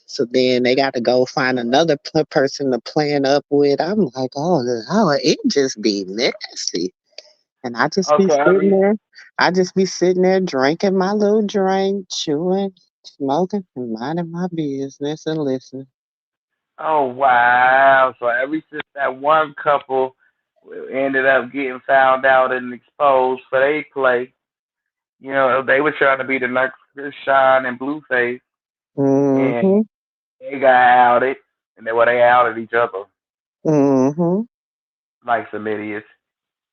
Speaker 2: So then they got to go find another person to plan up with. I'm like, oh, it just be nasty. And I just be
Speaker 5: Okay, I
Speaker 2: sitting
Speaker 5: mean,
Speaker 2: there. I just be sitting there drinking my little drink, chewing, smoking, and minding my business and listening.
Speaker 5: oh wow. So ever since that one couple ended up getting found out and exposed for they play, they were trying to be the next Shine and Blueface, and
Speaker 2: Mm-hmm.
Speaker 5: they got outed, and they outed each other
Speaker 2: Mm-hmm.
Speaker 5: like some idiots.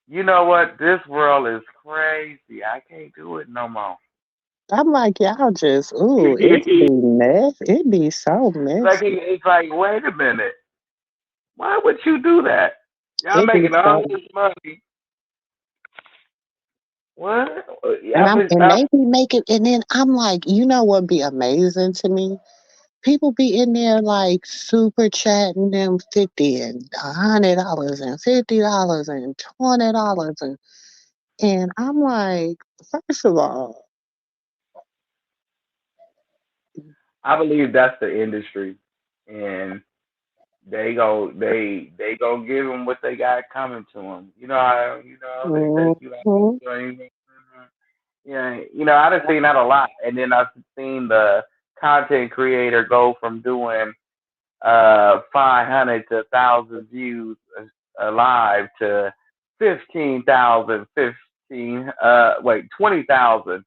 Speaker 5: You know what? This world is crazy. I can't do it no more.
Speaker 2: I'm like, y'all just, ooh, it be mess. It be so messy.
Speaker 5: It's like, wait a minute. Why would you do that? Y'all
Speaker 2: It be
Speaker 5: making all
Speaker 2: so,
Speaker 5: this money. What?
Speaker 2: and they be making, and then I'm like, you know what be amazing to me? People be in there like super chatting them $50 and $50 and $20 and I'm like, first of all,
Speaker 5: I believe that's the industry, and they go give them what they got coming to them. They take you out.
Speaker 2: mhm,
Speaker 5: Yeah, I done seen that a lot, and then I've seen the content creator go from doing 500 to 1,000 views live to 15,000, 20,000.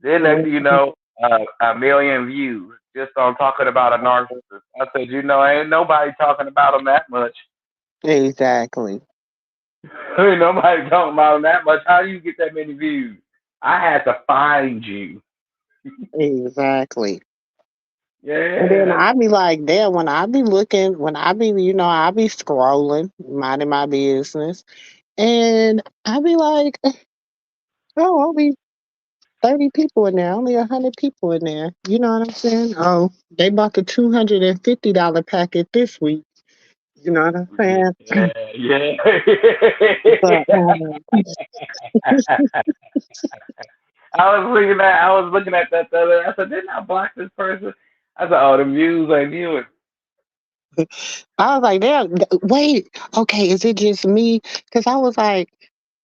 Speaker 5: Then next thing you
Speaker 2: mhm,
Speaker 5: know, 1 million views just on talking about a narcissist. I said, ain't nobody talking about them that much.
Speaker 2: exactly,
Speaker 5: Ain't nobody talking about them that much. How do you get that many views? I had to find you.
Speaker 2: exactly. And then
Speaker 5: Yeah.
Speaker 2: I be like, damn, when I be looking, when I be, I be scrolling, minding my business, and I be like, oh, only 30 people in there, only 100 people in there. You know what I'm saying? Oh, they bought the $250 packet this week. You know what I'm saying?
Speaker 5: Yeah, yeah.
Speaker 2: But
Speaker 5: I was looking at that the other. I said, didn't I block this person? I said, oh, the views ain't viewing.
Speaker 2: I was like, damn, wait, okay, is it just me? Because I was like,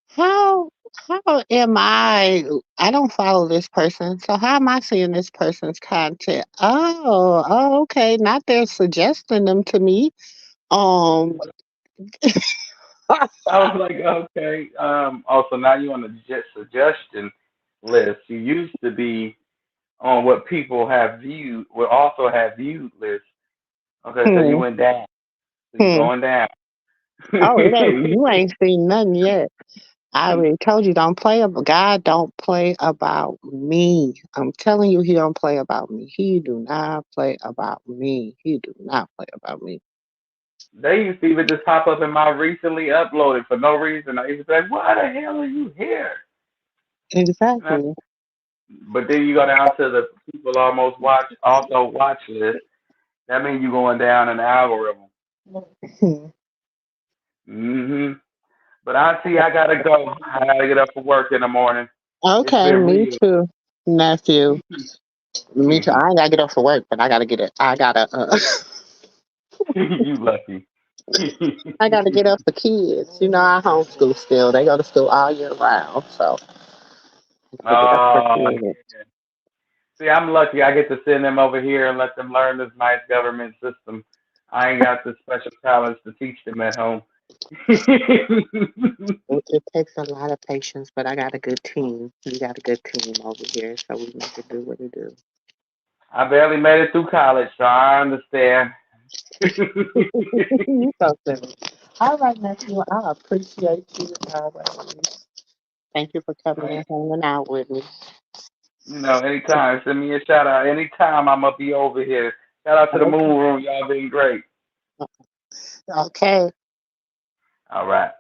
Speaker 2: how how am I don't follow this person, so how am I seeing this person's content? Oh, okay. Not they're suggesting them to me. Um
Speaker 5: I was like, okay. Also, now you're on the suggestion list. You used to be on what people have viewed, will also have viewed list. Okay, so you
Speaker 2: hmm,
Speaker 5: went down. So you're
Speaker 2: hmm.
Speaker 5: going down.
Speaker 2: Oh, it ain't you ain't seen nothing yet. I already told you don't play about God don't play about me. I'm telling you he don't play about me. He do not play about me. He do not play about me.
Speaker 5: They used to even just pop up in my recently uploaded for no reason. I used to be like, why the hell are you here? And I,
Speaker 2: Exactly.
Speaker 5: but then you go down to the people also watch list. That means you're going down in the algorithm.
Speaker 2: Hmm.
Speaker 5: But I gotta go. I gotta get up for work in the morning. It's
Speaker 2: Okay,
Speaker 5: been
Speaker 2: me
Speaker 5: real.
Speaker 2: too, nephew. Me too. I ain't gotta get up for work, but I gotta get it. I gotta.
Speaker 5: You lucky.
Speaker 2: I gotta get up for kids. I homeschool still. They go to school all year round, so I gotta get up for
Speaker 5: Oh,
Speaker 2: kids.
Speaker 5: see, I'm lucky. I get to send them over here and let them learn this nice government system. I ain't got the special talents to teach them at home.
Speaker 2: It takes a lot of patience, but I got a good team. We got a good team over here, so we make it do what it do.
Speaker 5: I barely made it through college, so I understand.
Speaker 2: You so silly. All right, nephew. I appreciate you always. Thank you for coming and hanging out with me.
Speaker 5: Anytime. Send me a shout out. Anytime I'm gonna be over here. Shout out to the
Speaker 2: Okay.
Speaker 5: Moon Room. Y'all been great.
Speaker 2: Okay.
Speaker 5: All right.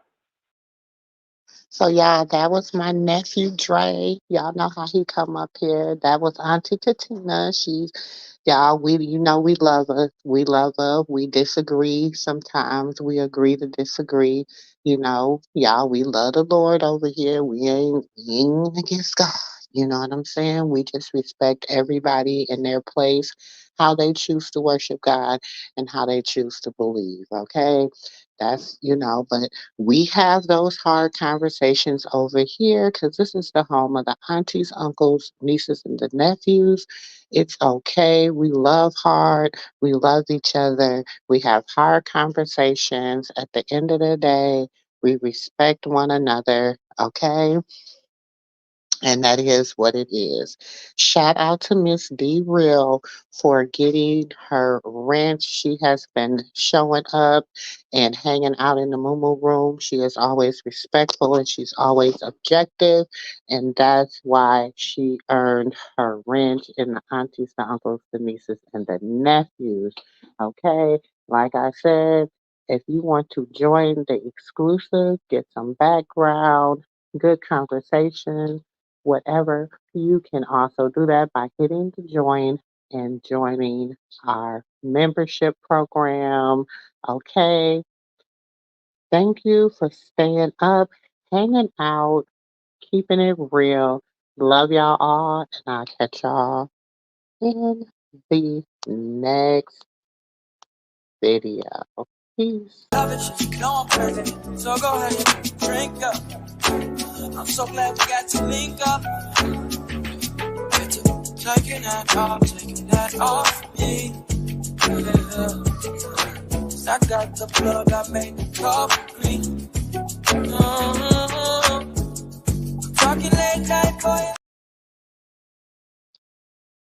Speaker 2: So y'all, that was my nephew Dre. Y'all know how he come up here. That was Auntie Katina. She's y'all. We love her. We love her. We disagree sometimes. We agree to disagree. Y'all. We love the Lord over here. We ain't against God. You know what I'm saying? We just respect everybody in their place. how they choose to worship God and how they choose to believe. Okay. That's, but we have those hard conversations over here because this is the home of the aunties, uncles, nieces, and the nephews. It's okay. We love hard. We love each other. We have hard conversations. At the end of the day, we respect one another. Okay. And that is what it is. Shout out to Miss D Real for getting her rent. She has been showing up and hanging out in the MooMoo room. She is always respectful and she's always objective. And that's why she earned her rent in the aunties, the uncles, the nieces, and the nephews. Okay. Like I said, if you want to join the exclusive, get some background, good conversation, whatever, you can also do that by hitting the join and joining our membership program. Okay. Thank you for staying up, hanging out, keeping it real. Love y'all all, and I'll catch y'all in the next video. Peace.
Speaker 1: No, I'm perfect. So go ahead, drink up. I'm so glad we got to link up. Taking that off me. Yeah. I got the plug, I made the coffee. Talking late night for you.